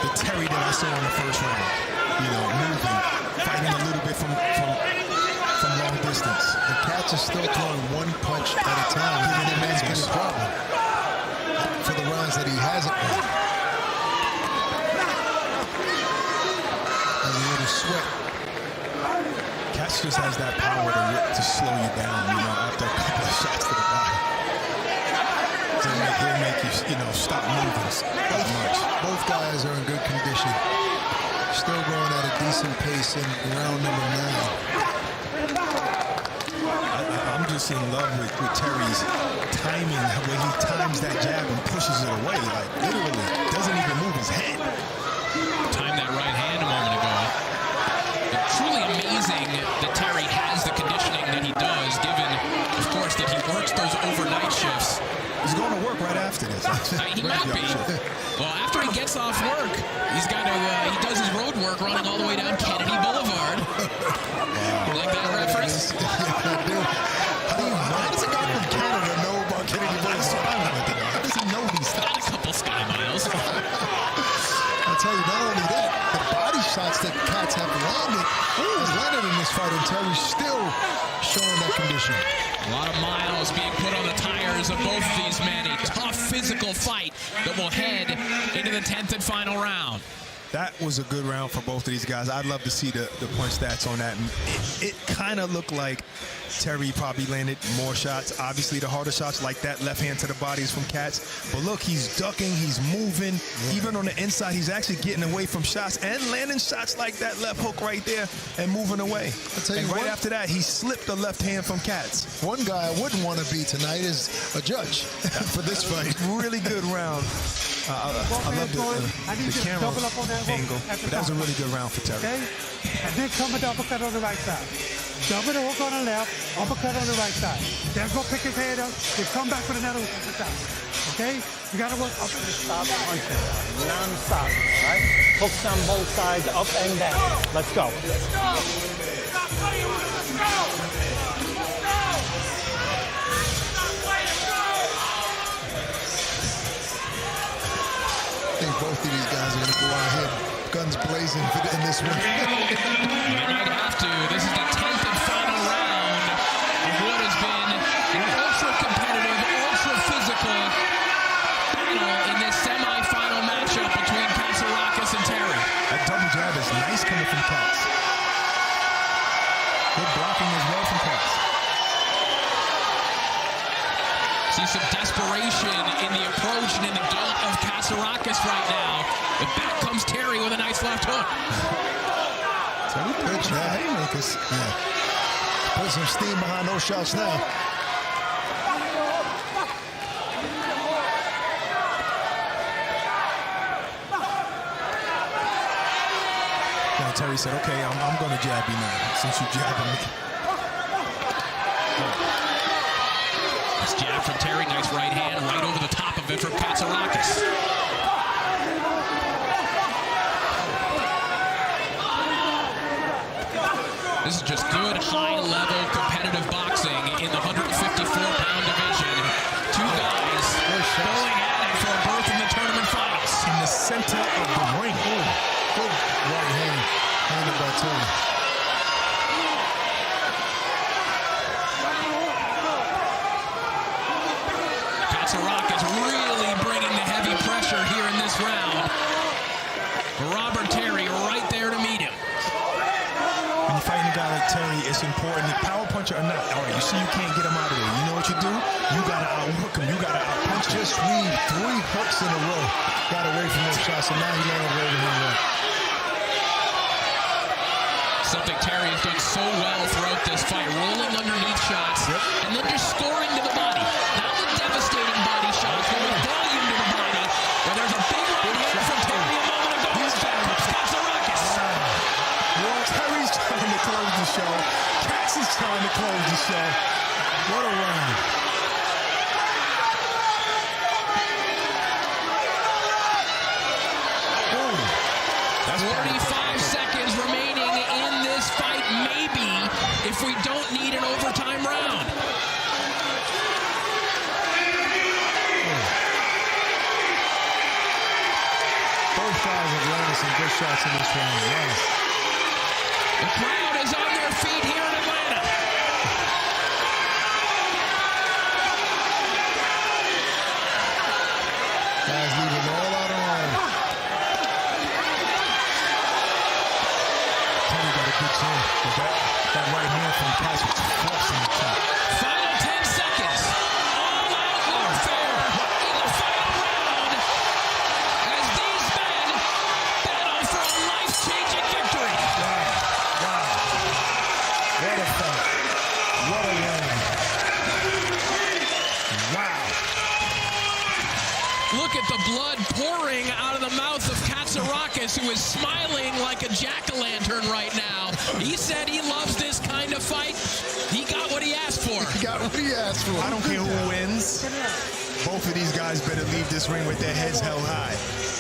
the Terry that I saw in the first round. You know, moving, fighting a little bit from long distance. The Cats are still throwing one punch at a time. Giving him that's been a problem for the rounds that he hasn't won. And a little sweat. Cats just has that power to slow you down, you know, after a couple of shots to the body. He'll make you, you know, stop moving as much. Both guys are in good condition. Still going at a decent pace in round number 9. I'm just in love with Terry's timing, when he times that jab and pushes it away, like literally doesn't even move his head. Timed that right hand a moment ago. But truly amazing that Terry has the conditioning that he does, given, of course, that he works those overnight shifts. He's going to work right after this. He might be. Well, after he gets off work, he does his road work running all the way down Kennedy Boulevard. You like that reference? Yeah, I do. How does a guy from Canada know about Kennedy Boulevard? How does he know these things? Got a couple sky miles. I'll tell you, not only that, the body shots that Cats have landed in this fight, and Terry's still showing that condition. A lot of miles being put on the tires of both of these men. A tough physical fight that will head into the 10th and final round. That was a good round for both of these guys. I'd love to see the point stats on that. It kind of looked like Terry probably landed more shots. Obviously, the harder shots like that left hand to the body is from Cats. But look, he's ducking, he's moving. Yeah. Even on the inside, he's actually getting away from shots and landing shots like that left hook right there and moving away. And right after that, he slipped the left hand from Cats. One guy I wouldn't want to be tonight is a judge for this fight. Really good round. I love the camera angle, but that was a really good round for Terry. Okay? And then come with the uppercut on the right side. Double the hook on the left, uppercut on the right side. Then go pick his head up, then come back with another hook on the top. Okay? You gotta work up and stop punching. Non-stop, right? Hooks on both sides, up and down. Let's go. Let's go! Stop fighting! Let's go! I think both of these guys are going to go out here guns blazing in this one. They might have to. This is the 10th and final round of what has been an ultra-competitive, ultra-physical battle in this semi-final matchup between Katsarakis and Terry. That double jab is nice coming from Cats. Good blocking as well from Cats. See some desperation in the approach and in the gait of Katsarakis right now. But back comes Terry with a nice left hook. Good job. Haymakers. Yeah. Put some steam behind those shots now. Now Terry said, okay, I'm going to jab you now, since you jabbing me. Nice jab from Terry, nice right hand, right over the top of it from Katsarakis. This is just good, high-level, competitive boxing in the 154-pound division. Two guys going at it for a berth in the tournament finals. In the center of the ring. Good right hand, handed by Terry. Katsarakis really bringing the heavy pressure here in this round. Robert Terry right there to meet him. When you're fighting a guy like Terry, it's important, power puncher or not. All right, you see you can't get him out of there. You know what you do? You got to out-hook him. You got to out-punch him. Just read 3 hooks in a row. Got away from those shots, and now he landed over him. Something Terry has done so well throughout this fight, rolling underneath shots, and then just scoring to the body. Not the devastating body shots, but with volume to the body, where there's a big right hand from Terry a moment ago. Here's Katsarakis. Terry's trying to close the show. some good shots in this round. Wow. The crowd is on their feet here in Atlanta. Guys leaving all out on. Terry got a good chin. That right hand from Cass was forcing the top. Final 10 seconds. All-out warfare in the final round as these men battle for a life-changing victory. Wow. What a fight. What a round. Wow. Look at the blood pouring out of the mouth of Katsarakis, who is smiling like a jack-o'-lantern right now. He said he loves this kind of fight. He got what he asked for. He got what he asked for. I don't care who wins. Both of these guys better leave this ring with their heads held high.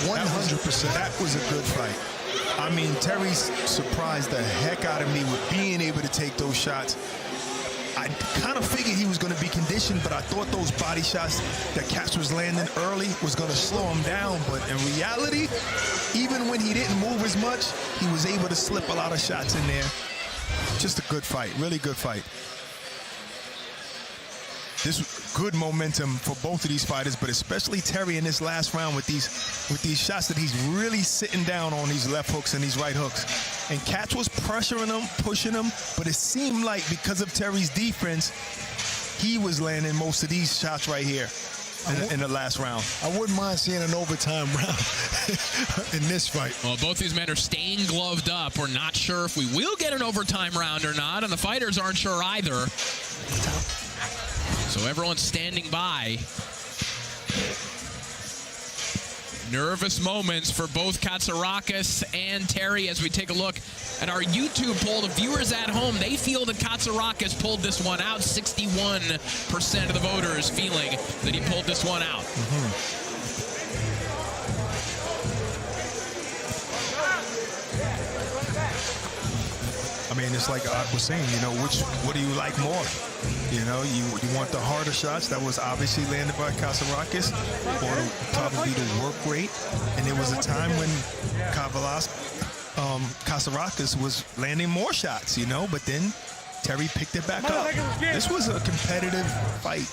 100%. That was a good fight. I mean, Terry surprised the heck out of me with being able to take those shots. I kind of figured he was going to be conditioned, but I thought those body shots that Cass was landing early was going to slow him down. But in reality, even when he didn't move as much, he was able to slip a lot of shots in there. Just a good fight, really good fight. This was good momentum for both of these fighters, but especially Terry in this last round with these shots that he's really sitting down on these left hooks and these right hooks. And Katz was pressuring him, pushing him, but it seemed like because of Terry's defense, he was landing most of these shots right here in the last round. I wouldn't mind seeing an overtime round in this fight. Well, both these men are staying gloved up. We're not sure if we will get an overtime round or not, and the fighters aren't sure either. So everyone's standing by. Nervous moments for both Katsarakis and Terry as we take a look at our YouTube poll. The viewers at home, they feel that Katsarakis pulled this one out. 61% of the voters feeling that he pulled this one out. I mean, it's like I was saying, you know, what do you like more? You know, you want the harder shots that was obviously landed by Katsarakis, or probably the work rate. And there was a time when Katsarakis was landing more shots, you know, but then Terry picked it back up. This was a competitive fight.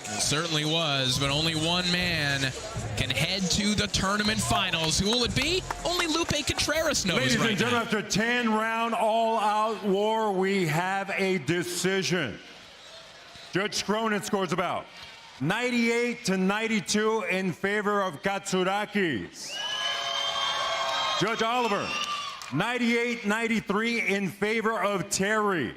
It certainly was, but only one man can head to the tournament finals. Who will it be? Only Lupe Contreras knows. Ladies right and gentlemen, now. after 10-round all-out war, we have a decision. Judge Cronin scores about 98-92 in favor of Katsarakis. Judge Oliver, 98-93 in favor of Terry.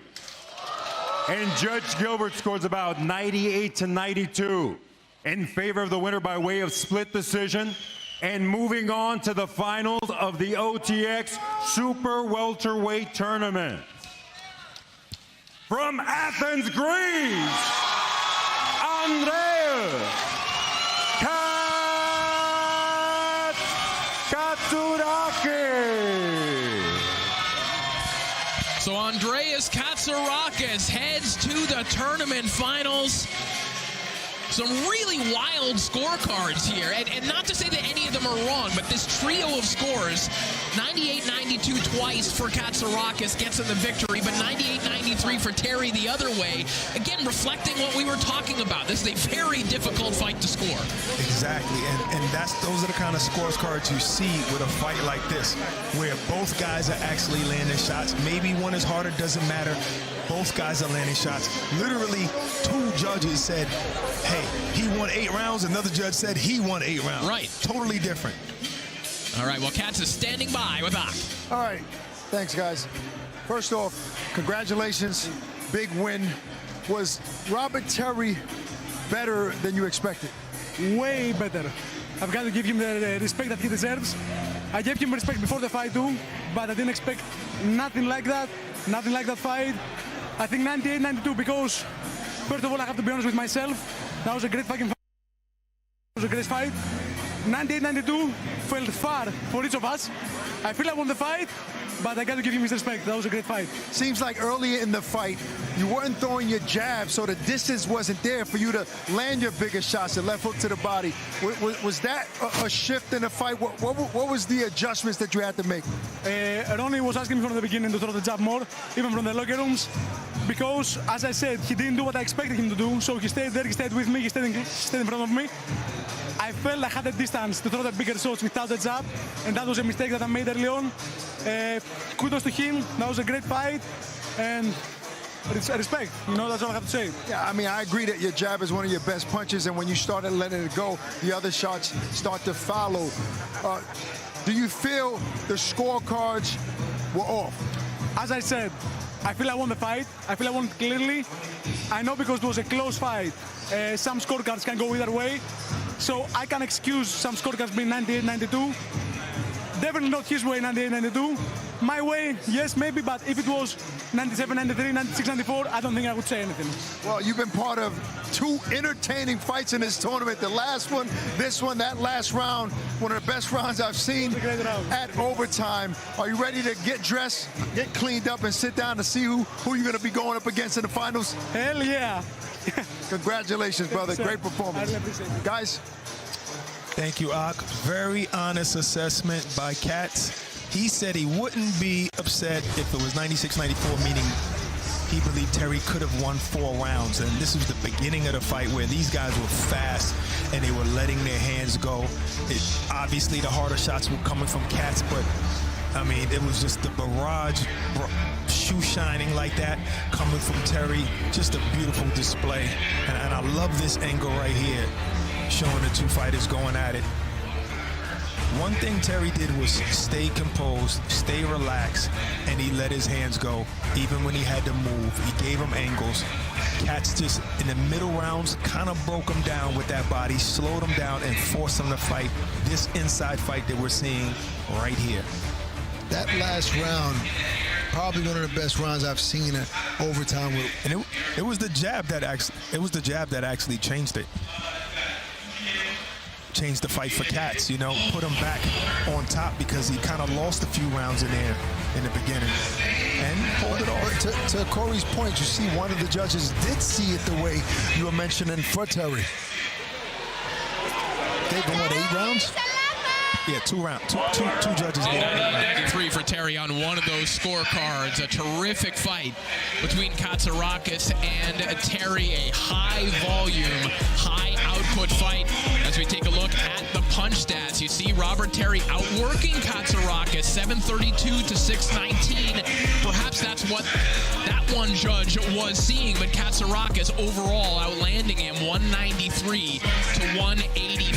And Judge Gilbert scores about 98-92 in favor of the winner by way of split decision. And moving on to the finals of the OTX Super Welterweight Tournament. From Athens, Greece, Andreas Katsarakis. So Andreas Katsarakis heads to the tournament finals. Some really wild scorecards here, and not to say that any of them are wrong, but this trio of scores, 98-92 twice for Katsarakis gets him the victory, but 98-93 for Terry the other way. Again, reflecting what we were talking about. This is a very difficult fight to score. Exactly, and those are the kind of scorecards you see with a fight like this, where both guys are actually landing shots. Maybe one is harder, doesn't matter. Both guys are landing shots. Literally, 2 judges said, hey, he won 8 rounds. Another judge said he won 8 rounds. Right. Totally different. All right, well, Katz is standing by with Ak. All right. Thanks, guys. First off, congratulations. Big win. Was Robert Terry better than you expected? Way better. I've got to give him the respect that he deserves. I gave him respect before the fight too, but I didn't expect nothing like that. Nothing like that fight. I think 98-92 because, first of all, I have to be honest with myself. That was a great fucking fight. It was a great fight. 98-92 felt far for each of us. I feel I won the fight, but I got to give him his respect. That was a great fight. Seems like earlier in the fight, you weren't throwing your jab, so the distance wasn't there for you to land your biggest shots, the left hook to the body. Was that a shift in the fight? What was the adjustments that you had to make? Ronnie was asking me from the beginning to throw the jab more, even from the locker rooms, because, as I said, he didn't do what I expected him to do, so he stayed there, he stayed with me, he stayed in front of me. I felt I had the distance to throw the bigger shots without the jab, and that was a mistake that I made early on. Kudos to him. That was a great fight, and respect. You know, that's all I have to say. Yeah, I mean, I agree that your jab is one of your best punches, and when you started letting it go, the other shots start to follow. Do you feel the scorecards were off? As I said, I feel I won the fight. I feel I won clearly. I know because it was a close fight. Some scorecards can go either way. So I can excuse some scorecards being 98-92. Definitely not his way, 98-92. My way, yes, maybe, but if it was 97-93, 96-94, I don't think I would say anything. Well, you've been part of two entertaining fights in this tournament. The last one, this one, that last round, one of the best rounds I've seen at overtime. Are you ready to get dressed, get cleaned up, and sit down to see who you're going to be going up against in the finals? Hell yeah. Congratulations, brother. Great performance. Guys. Thank you, Ak. Very honest assessment by Katz. He said he wouldn't be upset if it was 96-94, meaning he believed Terry could have won 4 rounds. And this was the beginning of the fight where these guys were fast and they were letting their hands go. Obviously, the harder shots were coming from Katz, but I mean, it was just the barrage, shoe shining like that, coming from Terry. Just a beautiful display. And I love this angle right here, showing the two fighters going at it. One thing Terry did was stay composed, stay relaxed, and he let his hands go. Even when he had to move, he gave him angles. Katz just, in the middle rounds, kind of broke him down with that body, slowed him down, and forced him to fight this inside fight that we're seeing right here. That last round, probably one of the best rounds I've seen in overtime. And it was the jab that actually changed it. Changed the fight for Katz, you know, put him back on top because he kind of lost a few rounds in there in the beginning and pulled it off. To Corey's point, you see one of the judges did see it the way you were mentioning for Terry. Gave him, what, 8 rounds? Yeah, 2 rounds. Two judges gave 93 for Terry on one of those scorecards. A terrific fight between Katsarakis and Terry. A high-volume, high-output fight. As we take a look at the punch stats, you see Robert Terry outworking Katsarakis, 732 to 619. Perhaps that's what that one judge was seeing, but Katsarakis overall outlanding him 193 to 185.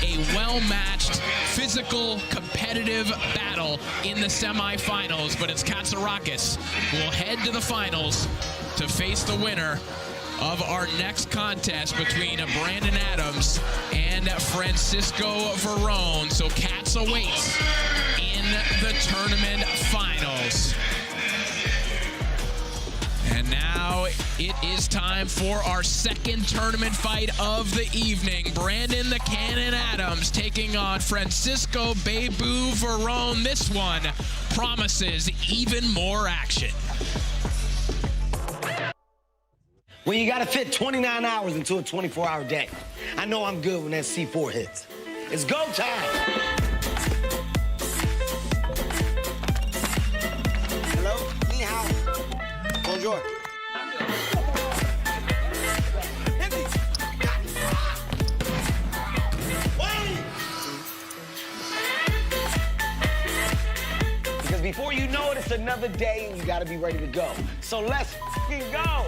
A well-matched, physical, competitive battle in the semifinals, but it's Katsarakis who will head to the finals to face the winner of our next contest between Brandon Adams and Francisco Verone. So Katz awaits in the tournament finals. And now it is time for our second tournament fight of the evening. Brandon the Cannon Adams taking on Francisco Bebu Verone. This one promises even more action. When you gotta fit 29 hours into a 24-hour day, I know I'm good when that C4 hits. It's go time. Hello? Ni hao. Bonjour. Because before you know it, it's another day and you gotta be ready to go. So let's f***ing go.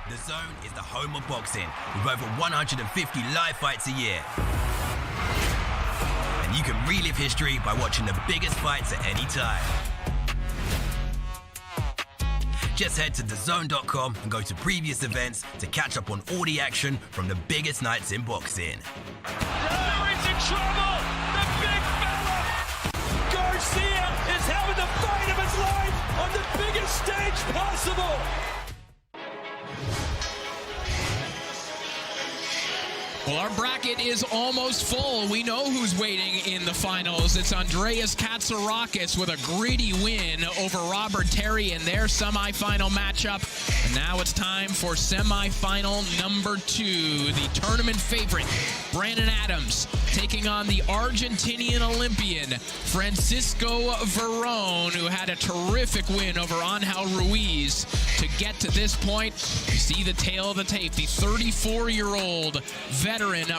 DAZN is the home of boxing, with over 150 live fights a year. And you can relive history by watching the biggest fights at any time. Just head to DAZN.com and go to previous events to catch up on all the action from the biggest nights in boxing. Terry's in trouble! The big fella! Garcia is having the fight of his life on the biggest stage possible! Well, our bracket is almost full. We know who's waiting in the finals. It's Andreas Katsarakis with a gritty win over Robert Terry in their semifinal matchup. And now it's time for semifinal number 2. The tournament favorite, Brandon Adams, taking on the Argentinian Olympian, Francisco Verón, who had a terrific win over Angel Ruiz. To get to this point, you see the tail of the tape. The 34-year-old veteran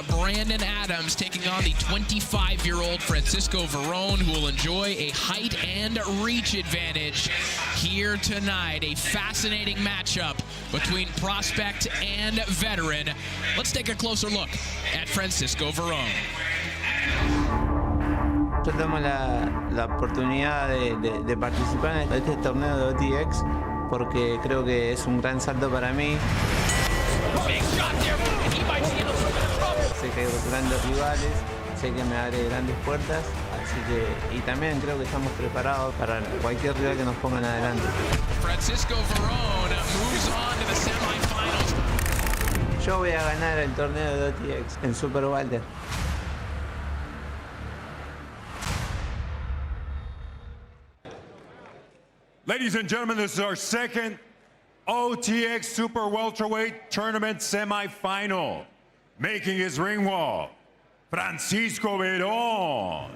Brandon Adams taking on the 25-year-old Francisco Verón, who will enjoy a height and reach advantage here tonight. A fascinating matchup between prospect and veteran. Let's take a closer look at Francisco Verón. Tenemos la oportunidad de participar en este torneo de OTX porque creo que es un gran salto para mí. Sé que hay grandes rivales, sé que me abre grandes puertas, así que y también creo que estamos preparados para cualquier rival que nos pongan adelante. Francisco Verón moves on to the semifinals. Yo voy a ganar el torneo de OTX en Super Welter. Ladies and gentlemen, this is our second OTX Super Welterweight Tournament semifinal. Making his ring wall, Francisco Verón.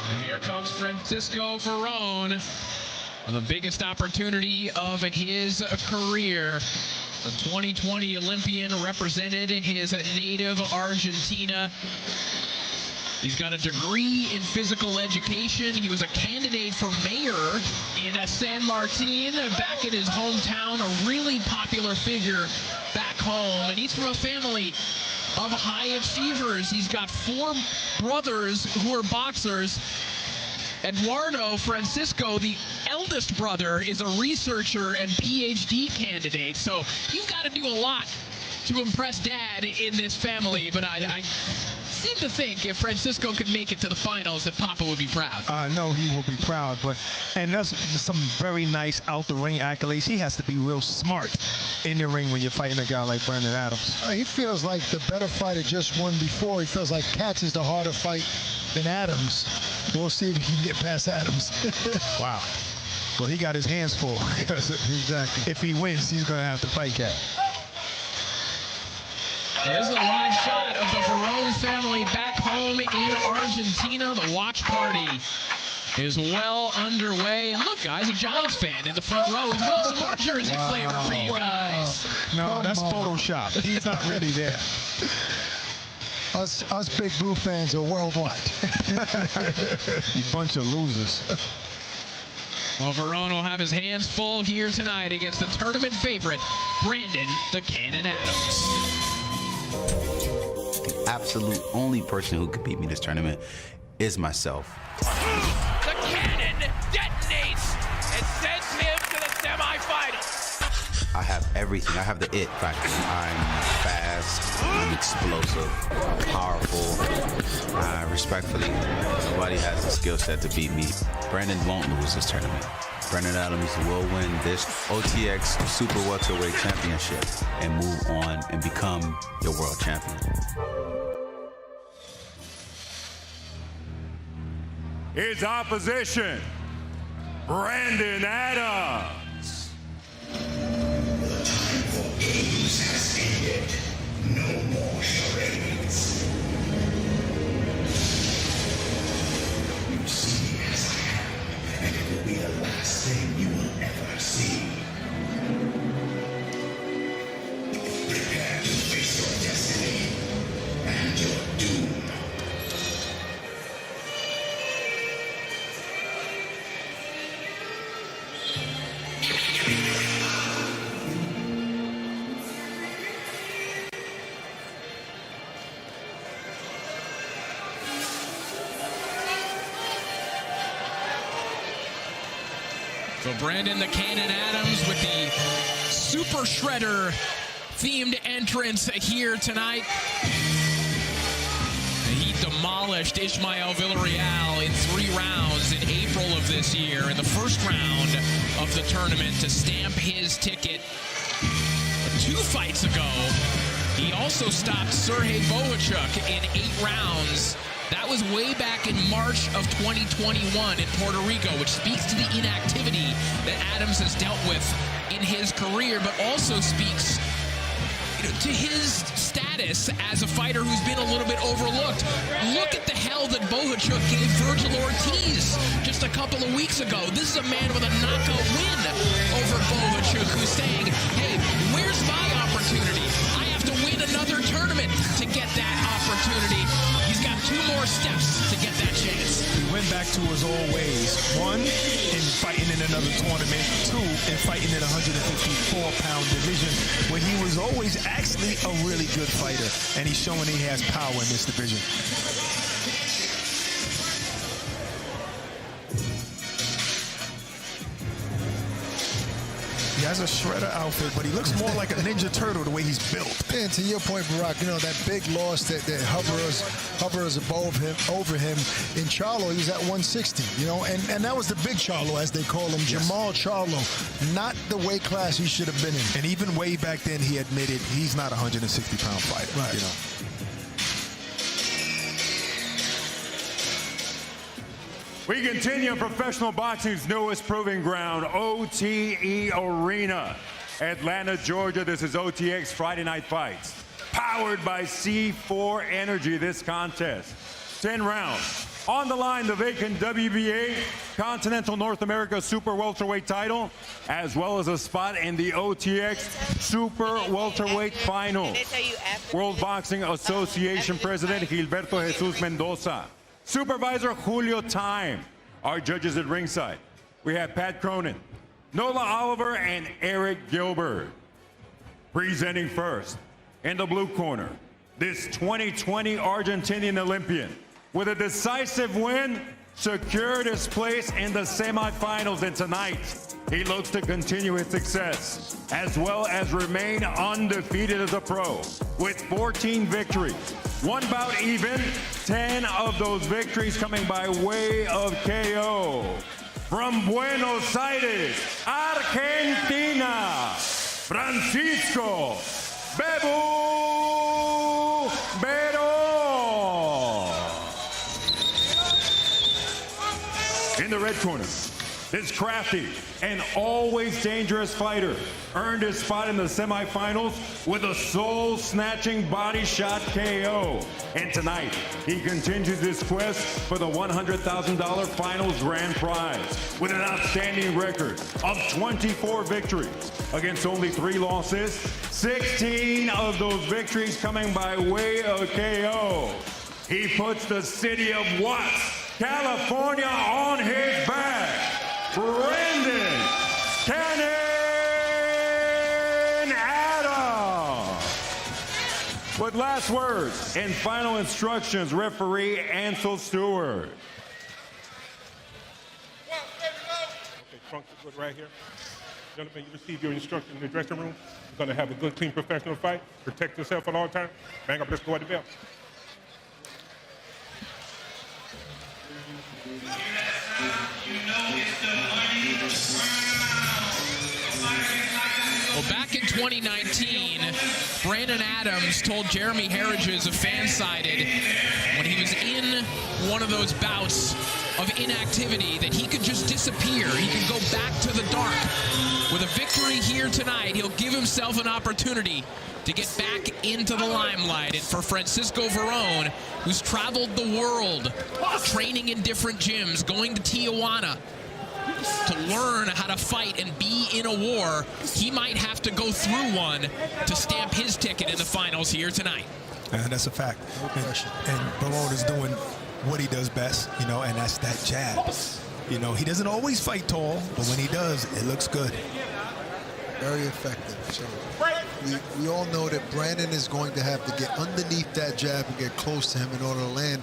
And here comes Francisco Verón, the biggest opportunity of his career. The 2020 Olympian represented his native Argentina. He's got a degree in physical education. He was a candidate for mayor in Sanmartin, back in his hometown, a really popular figure back home. And he's from a family of high achievers. He's got 4 brothers who are boxers. Eduardo Francisco, the eldest brother, is a researcher and PhD candidate. So you've got to do a lot to impress Dad in this family. But I seem to think if Francisco could make it to the finals, that Papa would be proud. I know he will be proud, and that's some very nice out-the-ring accolades. He has to be real smart in the ring when you're fighting a guy like Brandon Adams. He feels like the better fighter just won before. He feels like Katz is the harder fight than Adams. We'll see if he can get past Adams. Wow. Well, he got his hands full. Exactly. If he wins, he's going to have to fight Kat. Here's a live shot of the Verón family back home in Argentina. The watch party is well underway. And look, guys, a Giants fan in the front row as well. Some more jersey flavor for you guys. No, that's Photoshop. He's not really there. Us Big Blue fans are worldwide. You bunch of losers. Well, Verón will have his hands full here tonight against the tournament favorite, Brandon the Cannon Adams. The absolute only person who could beat me this tournament is myself. The cannon detonates and sends him to the semifinals. I have everything. I have the it factor. I'm fast, I'm explosive, I'm powerful. Respectfully, nobody has the skill set to beat me. Brandon won't lose this tournament. Brandon Adams will win this OTX Super Welterweight Championship and move on and become your world champion. His opposition, Brandon Adams. The time for games has ended. No more charades. You see me as I am, and it will be the last thing you will ever see. Prepare to face your destiny and your doom. So Brandon the Cannon Adams with the Super Shredder themed entrance here tonight. He demolished Ismael Villarreal in 3 rounds in April of this year in the first round of the tournament to stamp his ticket. 2 fights ago, he also stopped Sergey Bohachuk in 8 rounds. That was way back in March of 2021 in Puerto Rico, which speaks to the inactivity that Adams has dealt with in his career, but also speaks to his status as a fighter who's been a little bit overlooked. Look at the hell that Bohachuk gave Virgil Ortiz just a couple of weeks ago. This is a man with a knockout win over Bohachuk who's saying, hey, where's my opportunity? I have to win another tournament to get that opportunity. He's got 2 more steps to get that chance. He went back to his old ways. 1, in fighting in another tournament. 2, in fighting in a 154-pound division, where he was always actually a really good fighter, and he's showing he has power in this division. He has a Shredder outfit, but he looks more like a Ninja Turtle the way he's built. And to your point, Barack, you know, that big loss that hovers over him in Charlo, he was at 160, you know, and that was the big Charlo, as they call him, yes. Jamal Charlo, not the weight class he should have been in. And even way back then, he admitted he's not a 160-pound fighter, right. You know. We continue in professional boxing's newest proving ground, OTE Arena, Atlanta, Georgia. This is OTX Friday Night Fights. Powered by C4 Energy, this contest. 10 rounds. On the line, the vacant WBA Continental North America Super Welterweight title, as well as a spot in the OTX Super Welterweight Final. World Boxing Association President Gilberto Jesus Mendoza. Supervisor Julio Time. Our judges at ringside. We have Pat Cronin, Nola Oliver, and Eric Gilbert. Presenting first, in the blue corner, this 2020 Argentinian Olympian with a decisive win, secured his place in the semifinals, and tonight he looks to continue his success as well as remain undefeated as a pro with 14 victories. 1 bout even, 10 of those victories coming by way of KO. From Buenos Aires, Argentina, Francisco Bebu Berón. In the red corner, this crafty and always dangerous fighter earned his spot in the semifinals with a soul-snatching body shot KO. And tonight, he continues his quest for the $100,000 finals grand prize with an outstanding record of 24 victories against only 3 losses, 16 of those victories coming by way of KO. He puts the city of Watts, California on his back. Brandon Cannon Adams. With last words and final instructions, referee Ansel Stewart. Okay, trunk is right here. Gentlemen, you receive your instructions in the dressing room. You're going to have a good, clean, professional fight. Protect yourself at all times. Bang up, let's go at the bell. Well, back in 2019, Brandon Adams told Jeremy Harridges of Fansided when he was in one of those bouts of inactivity that he could just disappear. He could go back to the dark. With a victory here tonight, he'll give himself an opportunity to get back into the limelight. And for Francisco Verón, who's traveled the world, training in different gyms, going to Tijuana to learn how to fight and be in a war, he might have to go through one to stamp his ticket in the finals here tonight. And that's a fact. And Verón is doing what he does best, you know, and that's that jab. You know, he doesn't always fight tall, but when he does, it looks good. Very effective. So we all know that Brandon is going to have to get underneath that jab and get close to him in order to land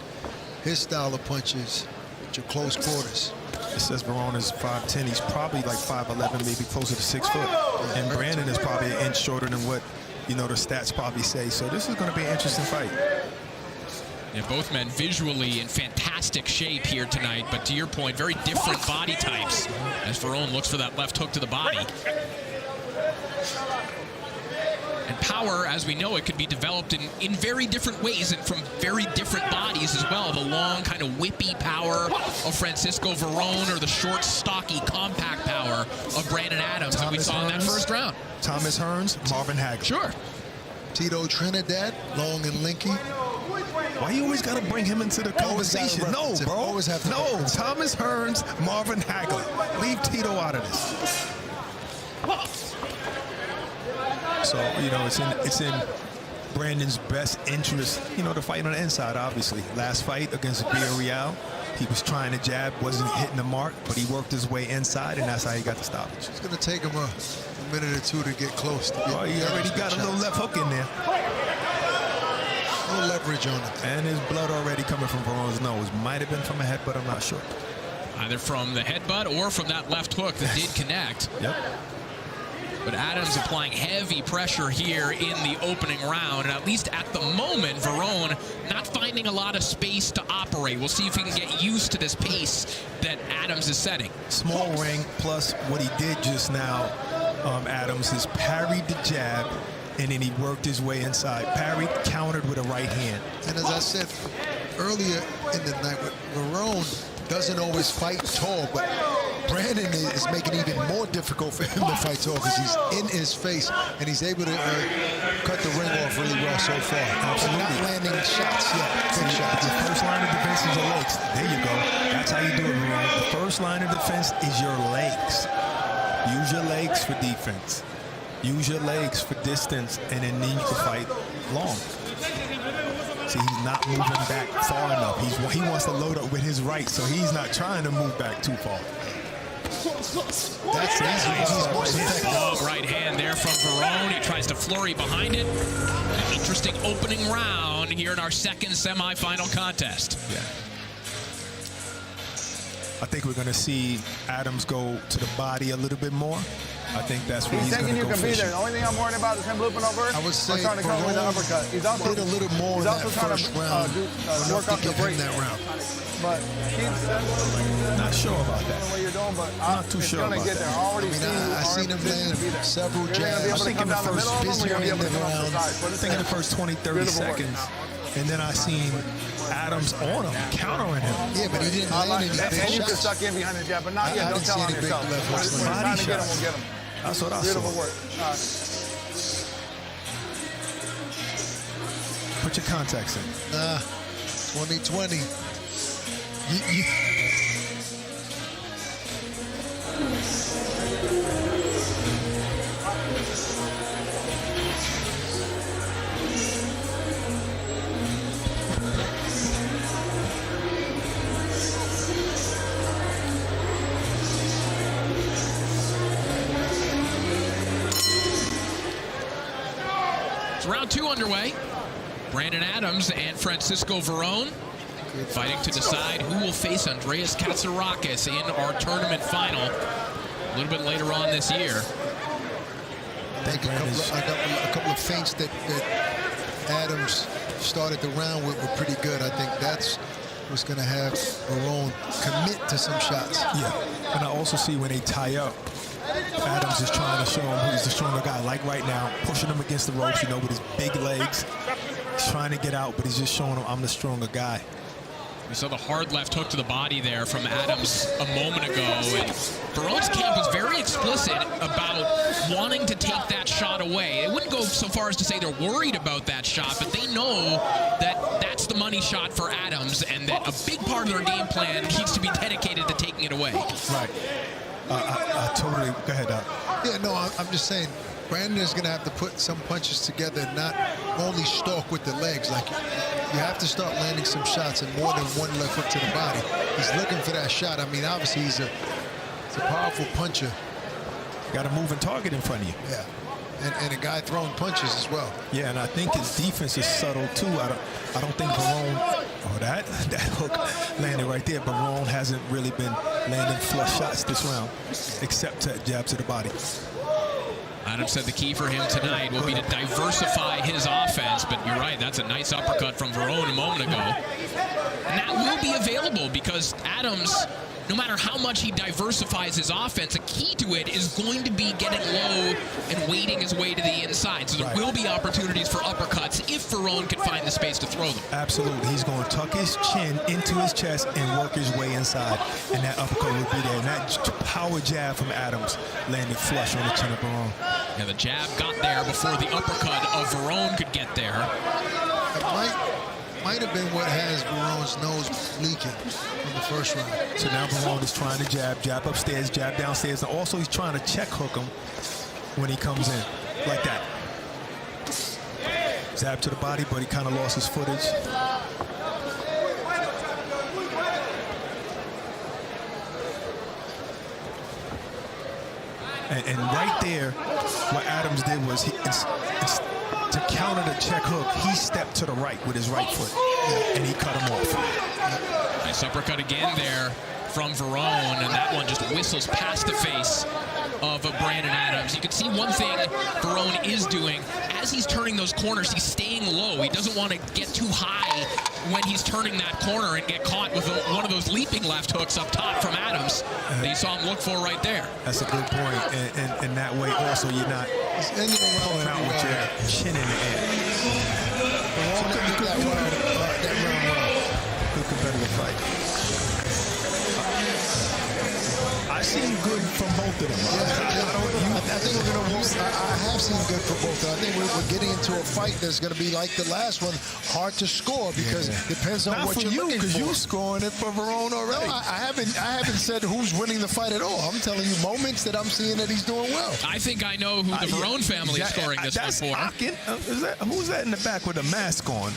his style of punches match of close quarters. It says Verone is 5'10". He's probably like 5'11", maybe closer to 6 foot. And Brandon is probably an inch shorter than what, you know, the stats probably say. So this is going to be an interesting fight. Yeah, both men visually in fantastic shape here tonight, but to your point, very different body types as Verone looks for that left hook to the body. And power, as we know, it could be developed in very different ways and from very different bodies as well. The long, kind of whippy power of Francisco Verone or the short, stocky, compact power of Brandon Adams that we saw in that first round. Thomas Hearns, Marvin Hagler. Sure. Tito Trinidad, long and lanky. Why you always got to bring him into the conversation? No, bro. Always have to no, Thomas Hearns, Marvin Hagler. Leave Tito out of this. So, you know, it's in Brandon's best interest, you know, to fight on the inside, obviously. Last fight against Villarreal, he was trying to jab, wasn't hitting the mark, but he worked his way inside, and that's how he got the stoppage. It's going to take him a minute or two to get close. Oh, he already got a little left hook in there. No leverage on it. And his blood already coming from Verone's nose. Might have been from a headbutt, I'm not sure. Either from the headbutt or from that left hook that did connect. Yep. But Adams applying heavy pressure here in the opening round. And at least at the moment, Verone not finding a lot of space to operate. We'll see if he can get used to this pace that Adams is setting. Small ring, plus what he did just now, Adams, is parried the jab, and then he worked his way inside. Parried, countered with a right hand. And as I said earlier in the night, Verone doesn't always fight tall, but Brandon is making it even more difficult for him to fight tall because he's in his face and he's able to cut the ring off really well so far. Absolutely. Not landing shots yet. Big shots. The first line of defense is your legs. There you go. That's how you do it, Verone. The first line of defense is your legs. Use your legs for defense. Use your legs for distance, and then you can fight long. See, he's not moving back far enough. He wants to load up with his right, so he's not trying to move back too far. That's easy. Right hand there from Verone. He tries to flurry behind it. An interesting opening round here in our second semifinal contest. Yeah. I think we're going to see Adams go to the body a little bit more. I think that's where he's going to go can be there. The only thing I'm worried about is him looping over. I would say trying to come with the uppercut. He's also did a little more in that first round. Work off the break that round. But he's not sure about that. What you're doing, but I'm not too sure about get there. that. I seen him land several jabs. I think in the first 20, 30 seconds. And then I seen Adams on him, countering him. Yeah, but he didn't land any big shots. And you can suck in behind the jab, but not yet. Don't tell on yourself. When it's time to get him, we'll get him. That's what I saw. Beautiful work. Put your contacts in. 2020. It's round two underway. Brandon Adams and Francisco Verone fighting to decide who will face Andreas Katsarakis in our tournament final a little bit later on this year. I think a couple of feints that Adams started the round with were pretty good. I think that's what's going to have Verone commit to some shots. Yeah, and I also see when they tie up, Adams is trying to show him who's the stronger guy. Like right now, pushing him against the ropes, you know, with his big legs. He's trying to get out, but he's just showing him I'm the stronger guy. We saw the hard left hook to the body there from Adams a moment ago. And Verone's camp was very explicit about wanting to take that shot away. They wouldn't go so far as to say they're worried about that shot, but they know that that's the money shot for Adams and that a big part of their game plan needs to be dedicated to taking it away. Right. I totally, go ahead, Doc. Yeah, no, I'm just saying, Brandon is going to have to put some punches together, not only stalk with the legs. Like, you have to start landing some shots and more than one left hook to the body. He's looking for that shot. I mean, obviously, he's a powerful puncher. Got a moving target in front of you. Yeah. And a guy throwing punches as well. Yeah, and I think his defense is subtle too. I don't think Verone Oh, that hook landed right there, but Verone hasn't really been landing flush shots this round, except to jab to the body. Adams said the key for him tonight will be to diversify his offense, but you're right, that's a nice uppercut from Verone a moment ago. And that will be available because Adams, no matter how much he diversifies his offense, a key to it is going to be getting low and weighting his way to the inside. So there will be opportunities for uppercuts if Verone can find the space to throw them. Absolutely. He's going to tuck his chin into his chest and work his way inside, and that uppercut will be there. And that power jab from Adams landed flush on the chin of Verone. Yeah, the jab got there before the uppercut of Verone could get there. Might have been what has Verone's nose leaking in the first round. So now Verone is trying to jab upstairs, jab downstairs, and also he's trying to check hook him when he comes in, like that. Jab to the body, but he kind of lost his footage. And right there, what Adams did was to counter the check hook, he stepped to the right with his right foot, and he cut him off. Nice uppercut again there from Verone, and that one just whistles past the face of Brandon Adams. You can see one thing Verone is doing. As he's turning those corners, he's staying low. He doesn't want to get too high when he's turning that corner and get caught with one of those leaping left hooks up top from Adams that you saw him look for right there. That's a good point. And that way also you're not pulling out with your chin in the air. Good competitive fight. I've seen good from both of them. I think we're going to. I have seen good from both. I think we're getting into a fight that's going to be like the last one, hard to score because it depends on what you're looking for. Because you're scoring it for Verone already. No, I haven't said who's winning the fight at all. I'm telling you moments that I'm seeing that he's doing well. I think I know who the Verone family is scoring this one for. Who's that in the back with a mask on?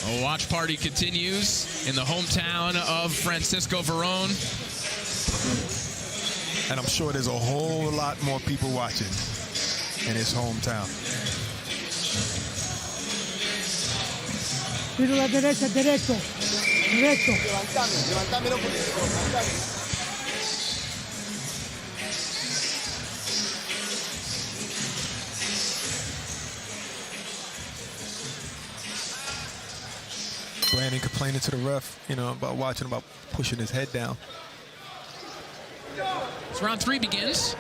A watch party continues in the hometown of Francisco Verone. And I'm sure there's a whole lot more people watching in his hometown. Tiro la derecha, derecho. Recto. Levantámelo un poquito. Brandon complaining to the ref, about pushing his head down. As round 3 begins,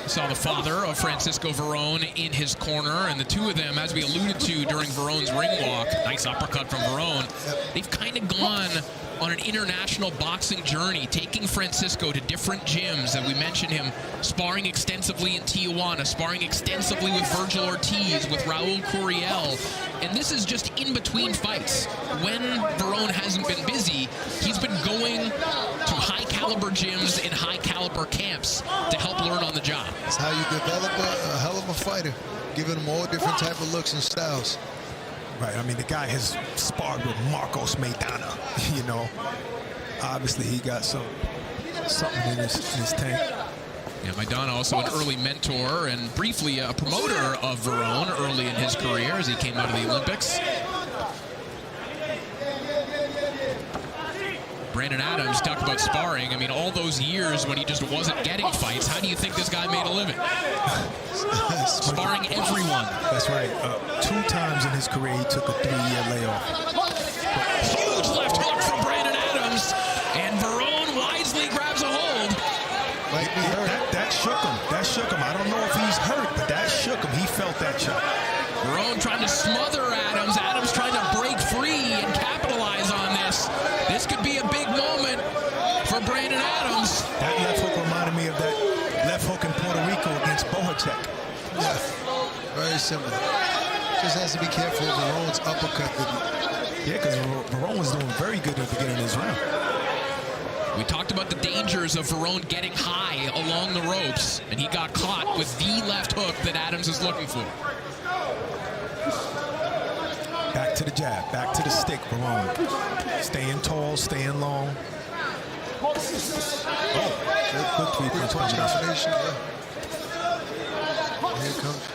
we saw the father of Francisco Verone in his corner, and the two of them, as we alluded to during Verone's ring walk, nice uppercut from Verone, they've kind of gone on an international boxing journey, taking Francisco to different gyms. And we mentioned him sparring extensively in Tijuana, sparring extensively with Virgil Ortiz, with Raul Curiel. And this is just in between fights. When Verone hasn't been busy, he's been going to high-caliber gyms and high-caliber camps to help learn on the job. That's how you develop a hell of a fighter, giving him all different type of looks and styles. Right, I mean, the guy has sparred with Marcos Maidana, Obviously, he got something in his tank. Yeah, Maidana also an early mentor and briefly a promoter of Verone early in his career as he came out of the Olympics. Brandon Adams, talk about sparring. I mean, all those years when he just wasn't getting fights, how do you think this guy made a living? Sparring everyone. That's right. 2 times in his career, he took a 3-year layoff. Huge left hook from Brandon Adams, and Verone wisely grabs a hold. That shook him. That shook him. I don't know if he's hurt, but that shook him. He felt that shock. Verone trying to smother Adams. Adams trying to break free and capitalize on this. This could be a big moment for Brandon Adams. That left hook reminded me of that left hook in Puerto Rico against Bohacek. Yeah, very similar. Just has to be careful of Verone's uppercut. Yeah, because Verone was doing very good at the beginning of his round. We talked about the dangers of Verone getting high along the ropes, and he got caught with the left hook that Adams is looking for. Back to the jab, back to the stick, Verone. Staying tall, staying long. Good three-punch combination. Here it comes.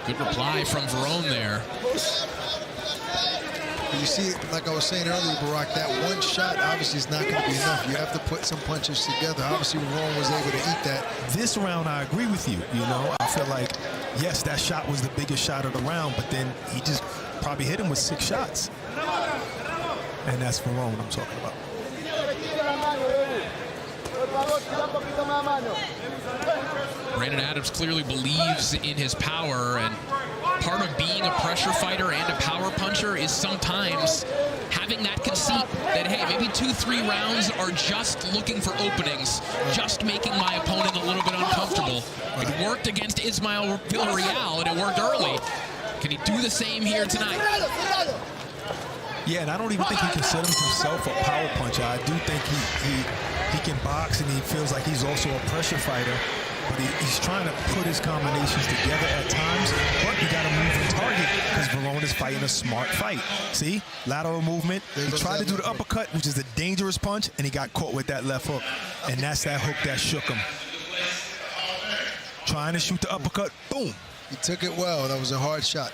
Good reply from Verone there. You see, like I was saying earlier, Barack, that one shot obviously is not going to be enough. You have to put some punches together. Obviously, Verone was able to eat that. This round, I agree with you. You know, I feel like, yes, that shot was the biggest shot of the round, but then he just probably hit him with 6 shots. And that's Verone I'm talking about. Brandon Adams clearly believes in his power, and part of being a pressure fighter and a power puncher is sometimes having that conceit that, hey, maybe 2-3 rounds are just looking for openings, just making my opponent a little bit uncomfortable. It worked against Ismael Villarreal, and it worked early. Can he do the same here tonight? Yeah, and I don't even think he considers himself a power puncher. I do think he can box, and he feels like he's also a pressure fighter. But he's trying to put his combinations together at times. But you got to move and target because Verone is fighting a smart fight. See? Lateral movement. He tried to do the uppercut, which is a dangerous punch, and he got caught with that left hook. And that's that hook that shook him. Trying to shoot the uppercut. Boom. He took it well. That was a hard shot.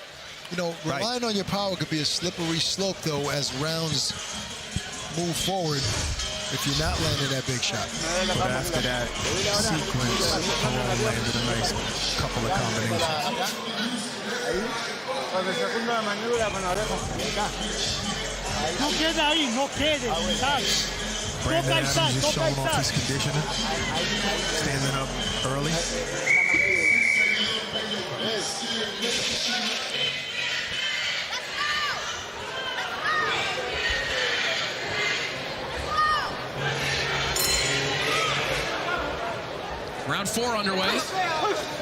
You know, relying on your power could be a slippery slope, though, as rounds move forward if you're not landing that big shot. But after that sequence, Verone landed a nice couple of combinations. Brandon Adams is showing off his conditioning, standing up early. Round 4 underway.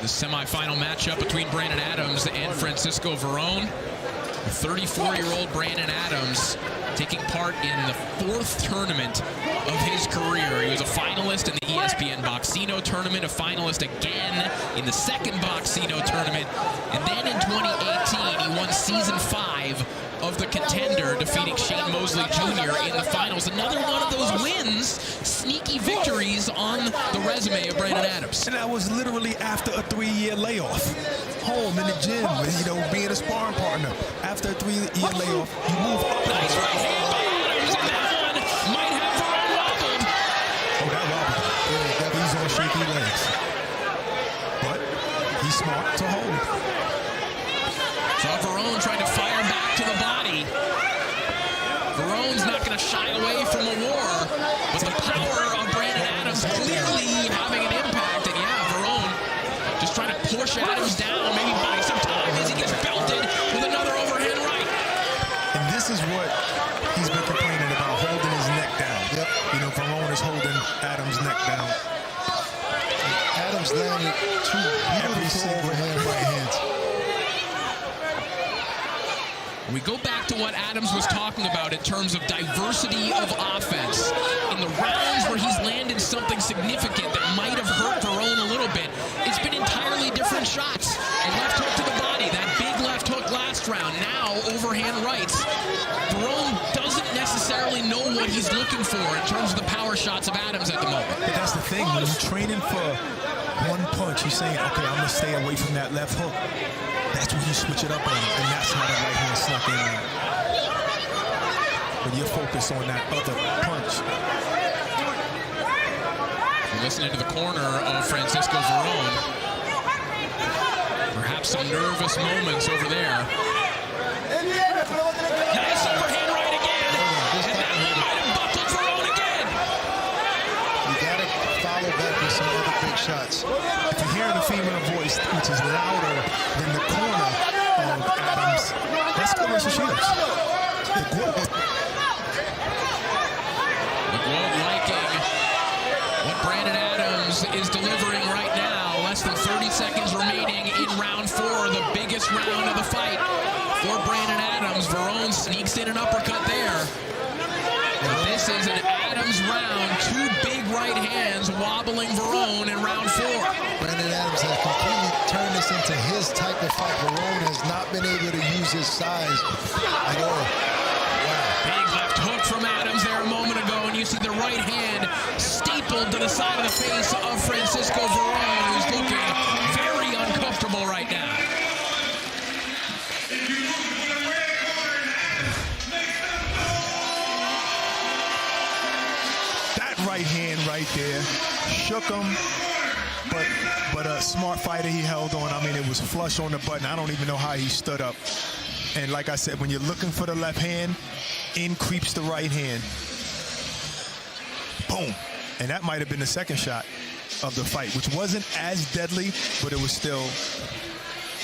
The semifinal matchup between Brandon Adams and Francisco Verone. 34-year-old Brandon Adams taking part in the 4th tournament of his career. He was a finalist in the ESPN Boxino tournament, a finalist again in the 2nd Boxino tournament, and then in 2018 he won season 5 of The Contender, defeating Shane Mosley Jr. in the finals. Another one of those wins, sneaky victories on the resume of Brandon Adams. And that was literally after a 3-year layoff. Home in the gym, you know, being a sparring partner. After a 3-year layoff, you move up. Nice right hand by Adams, and that one might have Verone wobbled. Oh, that wobbled. Yeah, he's on shaky legs. But he's smart to hold. So Verone trying to fire back to the body. Verone's not going to shy away from a war, but the power of Brandon Adams clearly having an impact. And yeah, Verone just trying to push Adams down, maybe buy some time as he gets belted with another overhand right. And this is what he's been complaining about, holding his neck down. Yep. You know, Verone is holding Adams' neck down. Adams landed 2 beautiful overhand right hands. We go back to what Adams was talking about in terms of diversity of offense. In the rounds where he's landed something significant that might have hurt Verone a little bit, it's been entirely different shots. A left hook to the body, that big left hook last round, now overhand rights. Verone doesn't necessarily know what he's looking for in terms of the power shots of Adams at the moment. But that's the thing, when you're training for one punch, you're saying, okay, I'm going to stay away from that left hook. That's when you switch it up on him, and that's how the right hand snuck in there. When you're focused on that other punch. We're listening to the corner of Francisco Verone. Perhaps some nervous moments over there. Nice overhand right again, and that one might have buckled Verone again. You got to follow back with some other big shots. If you hear the female voice, which is louder than the corner of Adams, that's Clarissa Shields. The Globe liking what Brandon Adams is delivering right now. Less than 30 seconds remaining in round 4, the biggest round of the fight for Brandon Adams. Verone sneaks in an uppercut there. But this is an Adams round. 2 big right hands wobbling Verone in round 4. Brandon Adams has completely turned this into his type of fight. Verone has not been able to use his size at all. Wow. Big left hook from Adams there a moment ago, and you see the right hand stapled to the side of the face of Francisco Verone, who's looking very uncomfortable right now. right hand right there, shook him, but a smart fighter, he held on. I mean, it was flush on the button. I don't even know how he stood up. And like I said, when you're looking for the left hand, in creeps the right hand. Boom. And that might have been the second shot of the fight, which wasn't as deadly, but it was still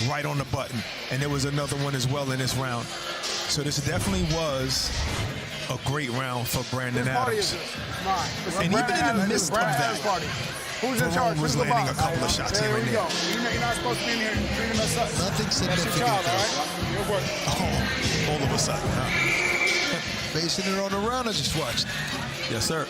right on the button. And there was another one as well in this round. So this definitely was a great round for Brandon Adams. And even in the midst of that, Who's in charge? was landing a couple of shots here and there. You're not supposed to be in here treating us up. Nothing significant. Child, all right? All of a sudden, Basing it on the round I just watched. Yes, sir.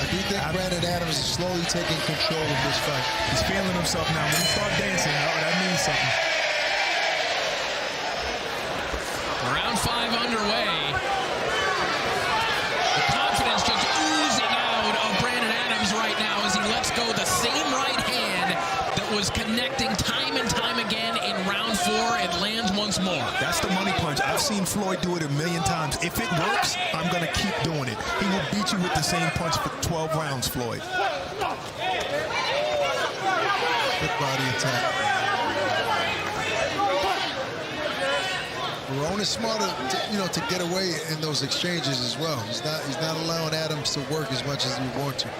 I do think Brandon Adams is slowly taking control of this fight. He's feeling himself now. When he starts dancing, that means something. Round 5 underway. The confidence just oozing out of Brandon Adams right now as he lets go the same right hand that was connecting time and time again in round 4. It lands once more. That's the money punch. I've seen Floyd do it a million times. If it works, I'm going to keep doing it. He will beat you with the same punch for 12 rounds, Floyd. Good body attack. Barone is smarter, to get away in those exchanges as well. He's not allowing Adams to work as much as he wants to.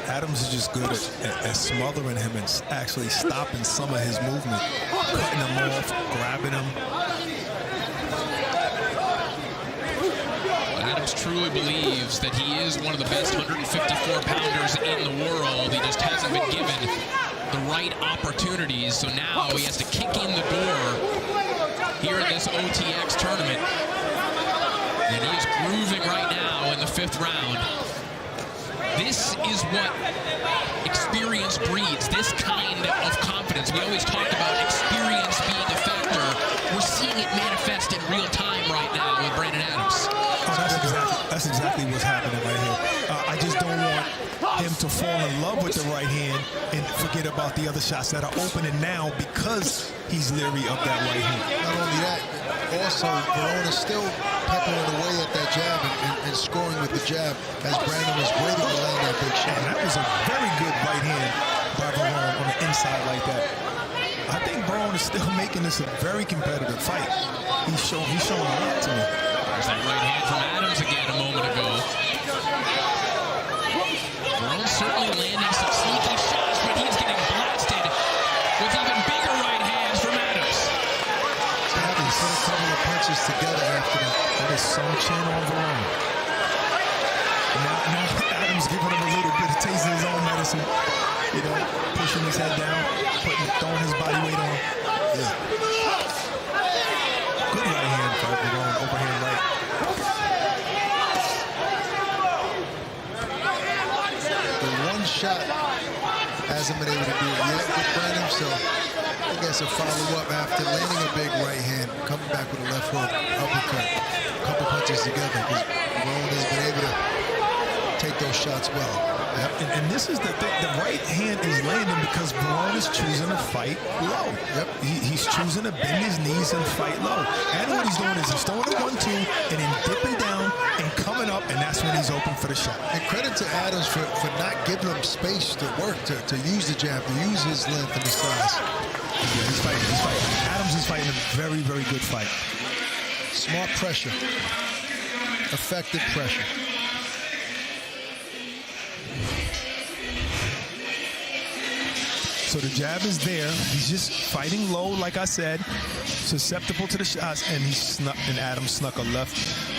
Adams is just good at smothering him and actually stopping some of his movement, cutting him off, grabbing him. Adams truly believes that he is one of the best 154-pounders in the world. He just hasn't been given the right opportunities, so now he has to kick in the door here in this OTX tournament. And he is grooving right now in the 5th round. This is what experience breeds, this kind of confidence. We always talk about experience being a factor. We're seeing it manifest in real time right now with Brandon Adams. That's exactly what's happening right here. I just don't want him to fall in love with the right hand and forget about the other shots that are opening now because he's leery of that right hand. Not only that, also Barone is still peppering away at that jab and scoring with the jab as Brandon is waiting to land that big shot. And that was a very good right hand by Barone on the inside like that. I think Barone is still making this a very competitive fight. He's showing a lot to me. There's that right hand from Adams again a moment ago. Barone certainly landing some sneaky shots, but he's getting blasted with even bigger right hands from Adams. He put a couple of punches together after that. That is some chin on Barone. Now Adams giving him a little bit of taste of his own medicine. Pushing his head down, throwing his body weight on. Yeah. Good right hand for Barone, overhand right. The one shot hasn't been able to do it yet with Brandon, so I guess a follow-up after landing a big right hand, coming back with a left hook, uppercut, a couple punches together. Barone has been able to take those shots well. Yep. And this is the thing, the right hand is landing because Barone is choosing to fight low. Yep. He's choosing to bend his knees and fight low. And what he's doing is he's throwing a 1-2 and then dipping down and coming up, and that's when he's open for the shot. And credit to Adams for not giving him space to work, to use the jab, to use his length and his size. Yeah, he's fighting. Adams is fighting a very, very good fight. Smart pressure. Effective pressure. So the jab is there. He's just fighting low, like I said, susceptible to the shots, and Adams snuck a left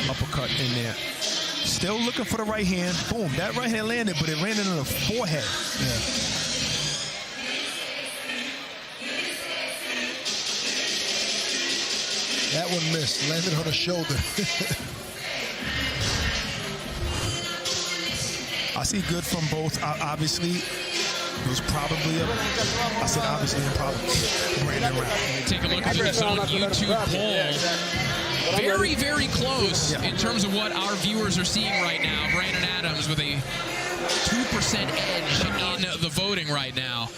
uppercut in there. Still looking for the right hand. Boom, that right hand landed, but it landed on the forehead. Yeah. That one missed, landed on the shoulder. I see good from both. Obviously, it was probably I said obviously and probably Brandon round. Take a look at this on YouTube poll. Very, very close in terms of what our viewers are seeing right now. Brandon Adams with a 2% edge in the voting right now.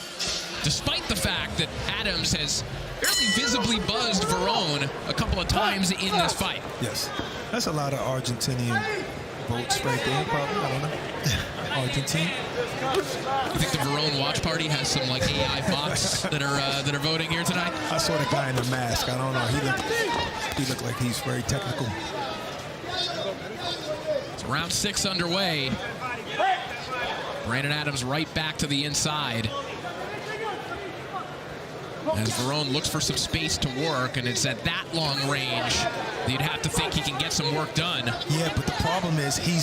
despite the fact that Adams has fairly visibly buzzed Verone a couple of times in this fight. Yes, that's a lot of Argentinian votes right there, probably. I don't know. Argentine. You think the Verone watch party has some like AI bots that are voting here tonight? I saw the guy in the mask. I don't know. He looked like he's very technical. It's round 6 underway. Brandon Adams right back to the inside. As Verone looks for some space to work, and it's at that long range that you'd have to think he can get some work done. Yeah, but the problem is he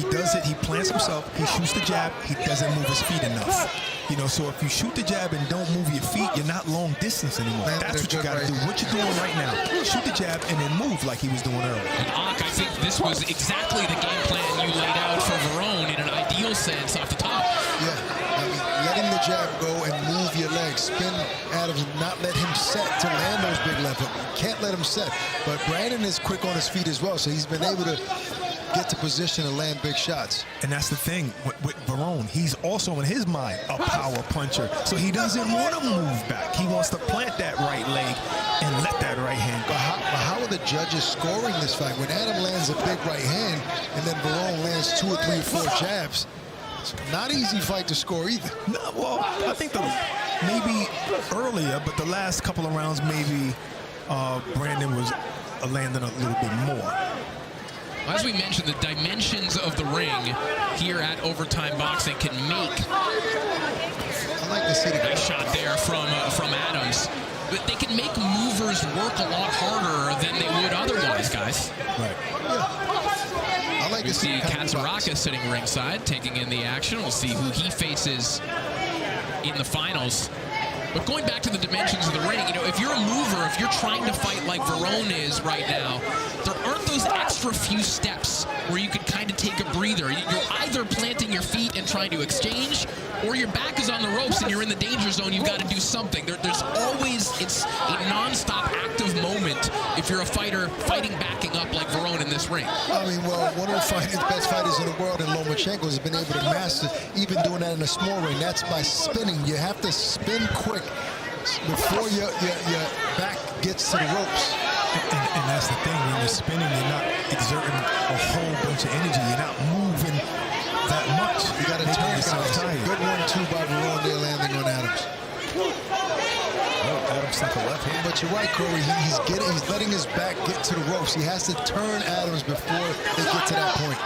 does it, he plants himself, he shoots the jab, he doesn't move his feet enough. You know, so if you shoot the jab and don't move your feet, you're not long distance anymore. That's what you got to do. What you're doing right now, shoot the jab and then move like he was doing earlier. And Ak, I think this was exactly the game plan you laid out for Verone in an ideal sense off the top. Yeah, I mean, letting the jab go and move your legs, spin Adams, and not let him set to land those big left hook. You can't let him set. But Brandon is quick on his feet as well, so he's been able to get to position and land big shots. And that's the thing with Verone. He's also, in his mind, a power puncher. So he doesn't want to move back. He wants to plant that right leg and let that right hand go. But how are the judges scoring this fight? When Adam lands a big right hand and then Verone lands 2 or 3 or 4 jabs, it's not an easy fight to score either. No, well, I think maybe earlier, but the last couple of rounds, maybe Brandon was landing a little bit more. As we mentioned, the dimensions of the ring here at Overtime Boxing can make I like to see the nice shot there from Adams. But they can make movers work a lot harder than they would otherwise, guys. Right. I like to see Katsuraka sitting ringside, taking in the action. We'll see who he faces in the finals. But going back to the dimensions of the ring, you know, if you're a mover, if you're trying to fight like Verone is right now, there aren't those extra few steps where you can kind of take a breather. You're either planting your feet and trying to exchange, or your back is on the ropes and you're in the danger zone. You've got to do something. There's always, it's a non-stop active moment if you're a fighter fighting backing up like Verone in this ring. I mean, well, one of the best fighters in the world in Lomachenko has been able to master even doing that in a small ring. That's by spinning. You have to spin quick before your back gets to the ropes. And that's the thing, when you're spinning, you're not exerting a whole bunch of energy. You're not moving that much. You got to turn yourself tired. Good 1-2 by Verone there, landing on Adams. Adams took a left hand. But you're right, Corey. He's letting his back get to the ropes. He has to turn Adams before they get to that point.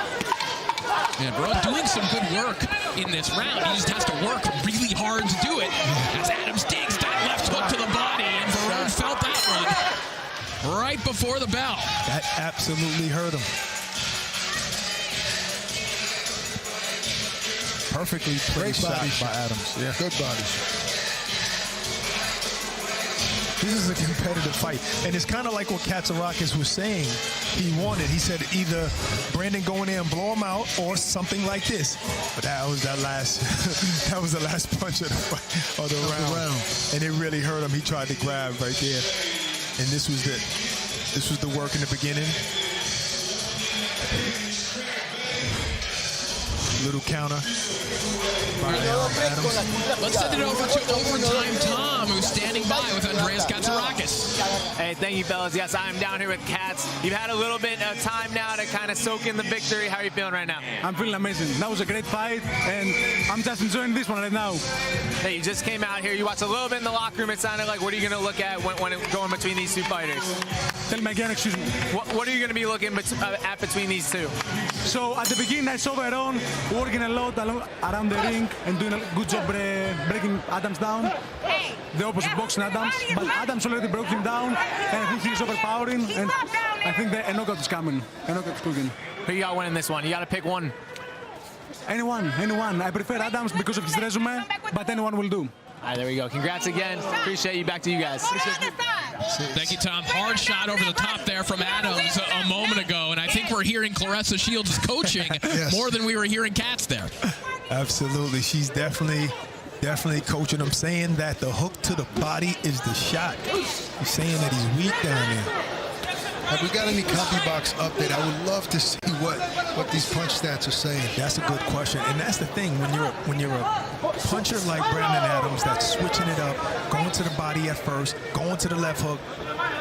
Yeah, Verone doing some good work in this round. He just has to work really hard to do it. As Adams digs that left hook to the body, and Verone felt that one right before the bell. That absolutely hurt him. Perfectly placed shot by Adams. Yeah. Good body. This is a competitive fight. And it's kind of like what Katsarakis was saying he wanted. He said either Brandon go in there and blow him out or something like this. But that was that last that was the last punch of the round. And it really hurt him. He tried to grab right there. And this was the work in the beginning. Little counter. Let's send it over to Overtime Tom, who's standing by with Andreas Katsarakis. Hey, thank you, fellas. Yes, I'm down here with Katz. You've had a little bit of time now to kind of soak in the victory. How are you feeling right now? I'm feeling amazing. That was a great fight, and I'm just enjoying this one right now. Hey, you just came out here. You watched a little bit in the locker room. It sounded like, what are you going to look at when going between these two fighters? Tell me again, excuse me. What are you going to be looking at between these two? So at the beginning, I saw Verone working a lot around the ring and doing a good job breaking Adams down. The opposite boxing Adams, but Adams already broke him down, and I think he's overpowering, and I think a knockout is coming. A knockout is cooking. Who you got winning this one? You got to pick one. Anyone. I prefer Adams because of his resume, but anyone will do. All right, there we go. Congrats again. Appreciate you. Back to you guys. Thank you, Tom. Hard shot over the top there from Adams a moment ago, and I think we're hearing Clarissa Shields' coaching more than we were hearing Katz there. Absolutely. She's definitely coaching him, saying that the hook to the body is the shot. He's saying that he's weak down there. Have we got any CompuBox update? I would love to see what these punch stats are saying. That's a good question, and that's the thing when you're a puncher like Brandon Adams that's switching it up, going to the body at first, going to the left hook,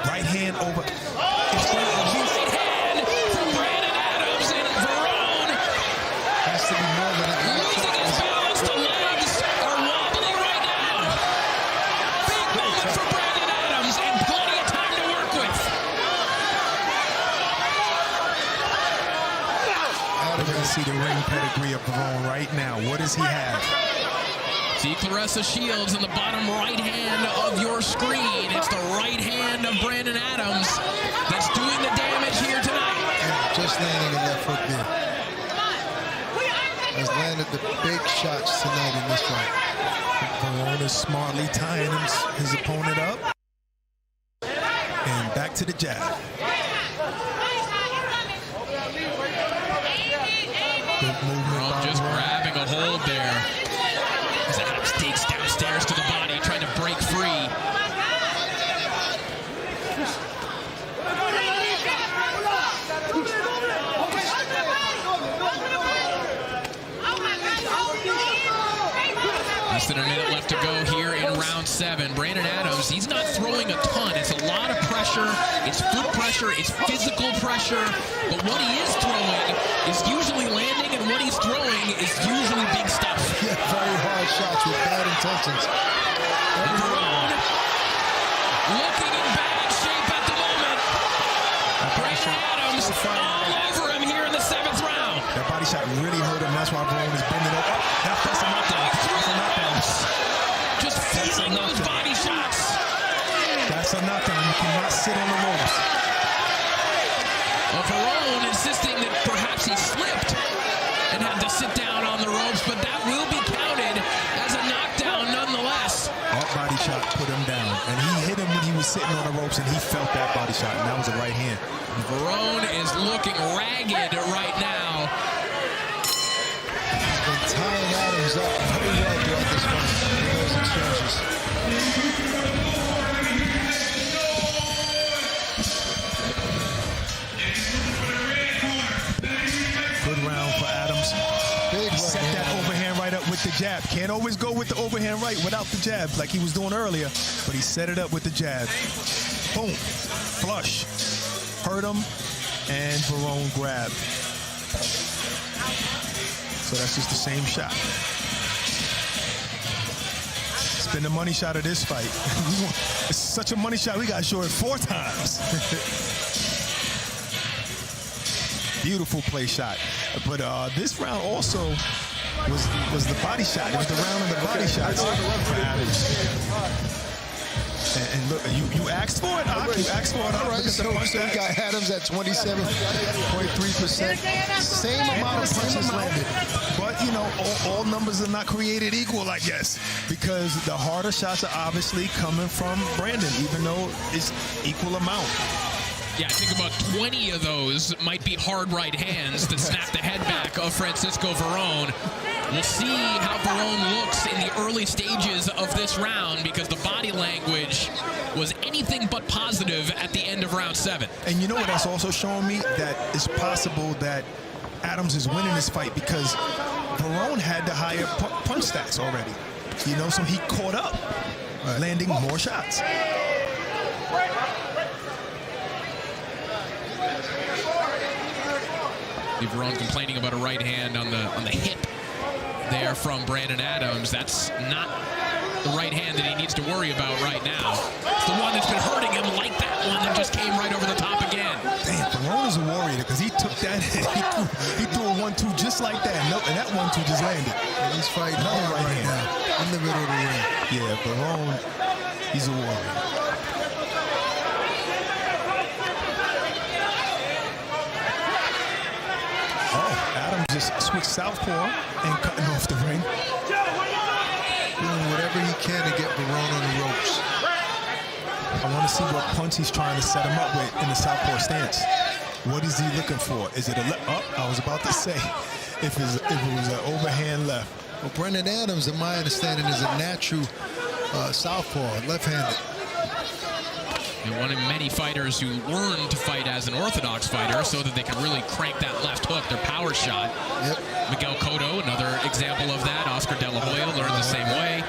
right hand over. Right hand from Brandon Adams, and Verone has to be more than losing his balance. The legs are wobbling right now. Big moment for Brandon Adams, and plenty of time to work with. We're going to see the ring pedigree of Verone right now. What does he have? See Claressa Shields in the bottom right hand of your screen. It's the right hand of Brandon Adams that's doing the damage here tonight. And just landing a left hook there. Has landed the big shots tonight in this fight. Verone is smartly tying his opponent up. And back to the jab. Good movement. Just grabbing a hold there. As Adams digs downstairs to the body, trying to break free. Less than a minute left to go here in round 7. Brandon Adams, he's not throwing a ton. It's a lot of pressure. It's foot pressure. It's physical pressure. But what he is throwing is usually landing, and what he's throwing is usually big stuff. Yeah, very hard shots with bad intentions. Verone looking in bad shape at the moment. Brandon Adams all over him here in the 7th round. That body shot really hurt him. That's why Verone is bending over. That's a knockdown. That's a knockdown. Just feeling those body shots. That's a knockdown. You cannot sit on the ropes. Well, Verone insisting that perhaps he slipped and had to sit down on the ropes, but that will be counted as a knockdown nonetheless. That body shot put him down, and he hit him when he was sitting on the ropes, and he felt that body shot, and that was a right hand. Verone is looking ragged right now. He's been tying Adams up very well throughout this fight in those exchanges. Good round for Adams. Big right Set that overhand right up with the jab. Can't always go with the overhand right without the jab like he was doing earlier, but he set it up with the jab. Boom. Flush. Hurt him, and Verone grabbed. So that's just the same shot. It's been the money shot of this fight. It's such a money shot, we got to show it 4 times. Beautiful play shot. But this round also was the body shot. It was the round of the body shots for Adams. And look, you asked for it. You asked for it. All right, so we got Adams at 27.3%. Same amount of punches landed. But, you know, all numbers are not created equal, I guess, because the harder shots are obviously coming from Brandon, even though it's equal amount. Yeah, I think about 20 of those might be hard right hands that snap the head back of Francisco Verone. We'll see how Verone looks in the early stages of this round, because the body language was anything but positive at the end of round 7. And you know what that's also showing me? That it's possible that Adams is winning this fight because Verone had the higher punch stats already. You know, so he caught up, landing more shots. Verone complaining about a right hand on the hip there from Brandon Adams. That's not the right hand that he needs to worry about right now. It's the one that's been hurting him, like that one that just came right over the top again. Damn, Verone is a warrior because he took that, he threw a 1-2 just like that. Nope, and that 1-2 just landed. And he's fighting hard right now in the middle of the ring. Yeah, Verone, he's a warrior. Just switch southpaw and cutting off the ring. Doing whatever he can to get Verone on the ropes. I want to see what punch he's trying to set him up with in the southpaw stance. What is he looking for? Is it a left? Oh, I was about to say, if it was an overhand left. Well, Brandon Adams, in my understanding, is a natural southpaw, left-handed. And one of many fighters who learn to fight as an orthodox fighter so that they can really crank that left hook, their power shot. Yep. Miguel Cotto, another example of that. Oscar De La Hoya learned the same way.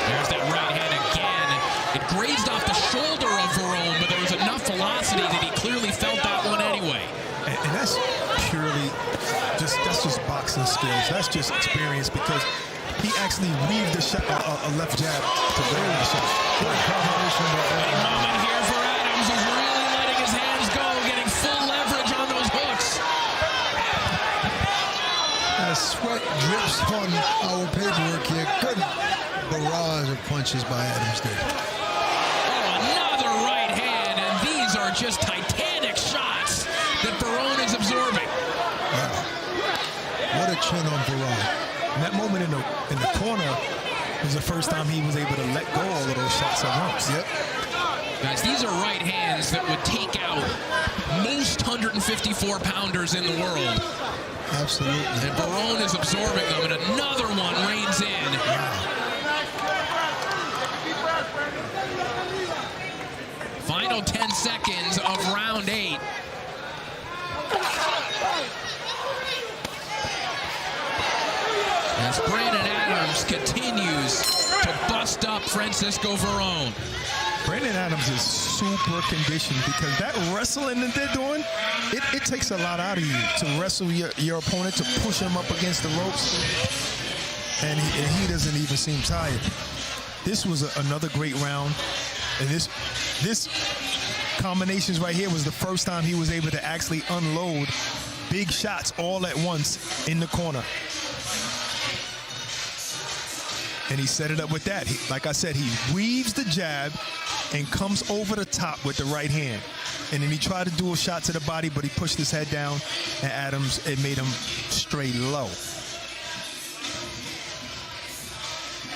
There's that right hand again. It grazed off the shoulder of Verone, but there was enough velocity that he clearly felt that one anyway. And that's purely that's just boxing skills. That's just experience because he actually weaved a shot, a left jab to land the shot. Good combination. Big moment here for Adams, who's really letting his hands go, getting full leverage on those hooks. As sweat drips on our paperwork here. Good barrage of punches by Adams there. Oh, another right hand, and these are just titanic shots that Verone is absorbing. Wow. What a chin on Verone. And that moment in the corner was the first time he was able to let go all of those shots at once. Yep. Guys, these are right hands that would take out most 154-pounders in the world. Absolutely. And Verone is absorbing them, and another one reigns in. Final 10 seconds of round 8. As Brandon Adams continues to bust up Francisco Verone. Brandon Adams is super conditioned because that wrestling that they're doing, it takes a lot out of you to wrestle your opponent, to push him up against the ropes, and he doesn't even seem tired. This was another great round, and this combinations right here was the first time he was able to actually unload big shots all at once in the corner. And he set it up with that. Like I said, he weaves the jab and comes over the top with the right hand. And then he tried to do a shot to the body, but he pushed his head down, and Adams, it made him straight low.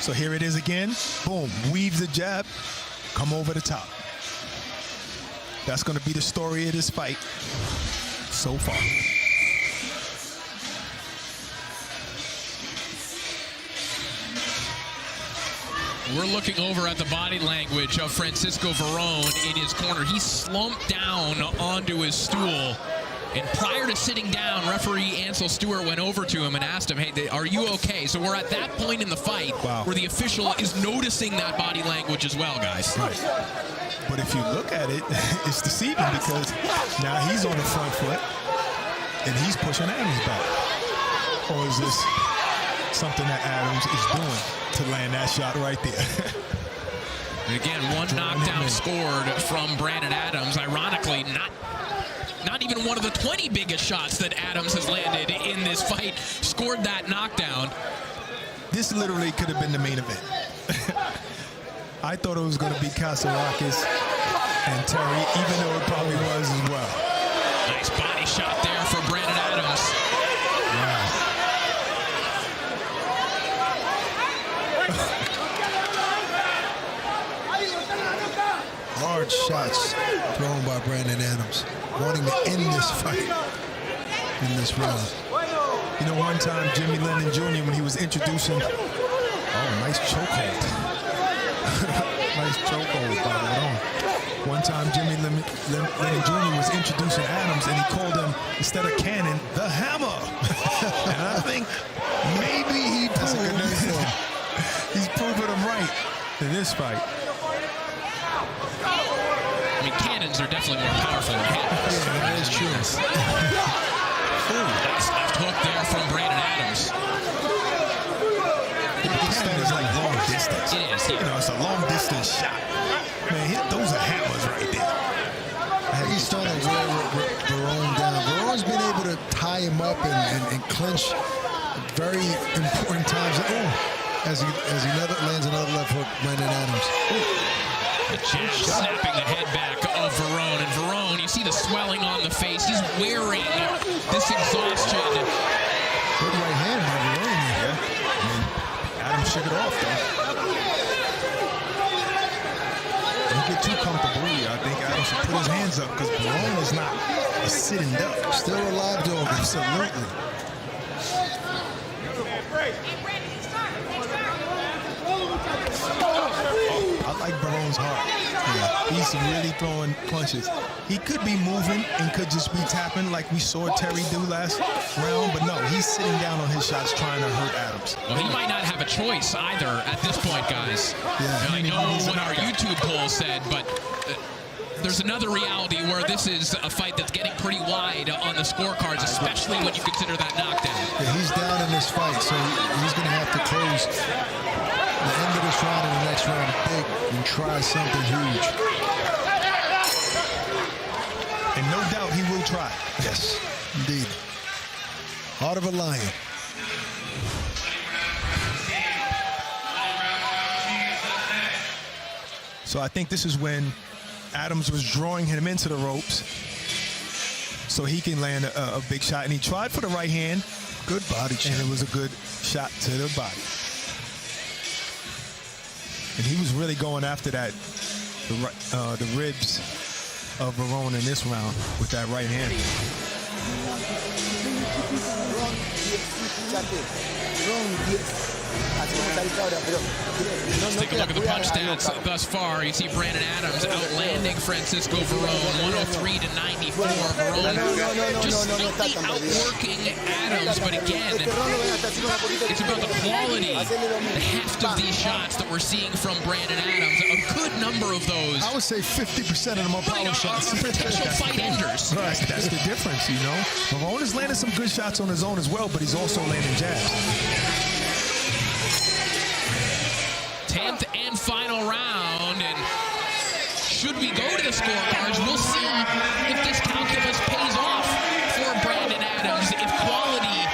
So here it is again. Boom, weaves the jab, come over the top. That's going to be the story of this fight so far. We're looking over at the body language of Francisco Verone in his corner. He slumped down onto his stool. And prior to sitting down, referee Ansel Stewart went over to him and asked him, hey, are you okay? So we're at that point in the fight where the official is noticing that body language as well, guys. Right. But if you look at it, it's deceiving because now he's on the front foot and he's pushing Adams back. Or is this something that Adams is doing to land that shot right there? And again, one knockdown scored from Brandon Adams. Ironically, not even one of the 20 biggest shots that Adams has landed in this fight scored that knockdown. This literally could have been the main event. I thought it was going to be Casarakis and Terry, even though it probably was as well. Nice body shot there for Brandon Adams. Wow. Hard shots thrown by Brandon Adams, wanting to end this fight in this round. You know, one time Jimmy Lennon Jr., when he was introducing, nice chokehold. Nice chokehold by Verone. One time Jimmy Lennon Jr. was introducing Adams, and he called him, instead of Cannon, the Hammer. And I think maybe he's proven him right in this fight. I mean, cannons are definitely more powerful than hammers. Yeah, that is true. Nice left hook there from Brandon Adams. Cannon is like long distance. It is, yeah. You know, it's a long distance shot. Man, those are hammers right there. He's starting to wear Verone down. Verone's been able to tie him up and clinch very important times. As he lands another left hook, Brandon Adams. The jab snapping the head back of Verone. And Verone, you see the swelling on the face. He's wearing this exhaustion. Good right hand by Verone. Yeah. I mean, Adams shook it off, though. Don't get too comfortable. I think Adams should put his hands up because Verone is not a sitting duck. Still a live dog. Absolutely. I like Baron's heart. Yeah, he's really throwing punches. He could be moving and could just be tapping like we saw Terry do last round, but no, he's sitting down on his shots trying to hurt Adams. Well, he might not have a choice either at this point, guys. Yeah, I know what our YouTube poll said, but there's another reality where this is a fight that's getting pretty wide on the scorecards, especially when you consider that knockdown. Yeah, he's down in this fight, so he's going to have to close the end of this round and the next round big and try something huge. And no doubt he will try. Yes, indeed. Heart of a lion. So I think this is when Adams was drawing him into the ropes so he can land a big shot. And he tried for the right hand. Good body shot. And it was a good shot to the body. And he was really going after that, the ribs of Barone in this round with that right hand. Let's take a look at the punch stats thus far. You see Brandon Adams outlanding Francisco Verón, 103-94. Verón just slightly outworking Adams, but again, it's about the quality, the heft of these shots that we're seeing from Brandon Adams. A good number of those. I would say 50% of them are power shots. Potential fight enders. Right, that's the difference, you know. Verón is landing some good shots on his own as well, but he's also landing jabs. 10th and final round, and should we go to the scorecards, we'll see if this calculus pays off for Brandon Adams, if quality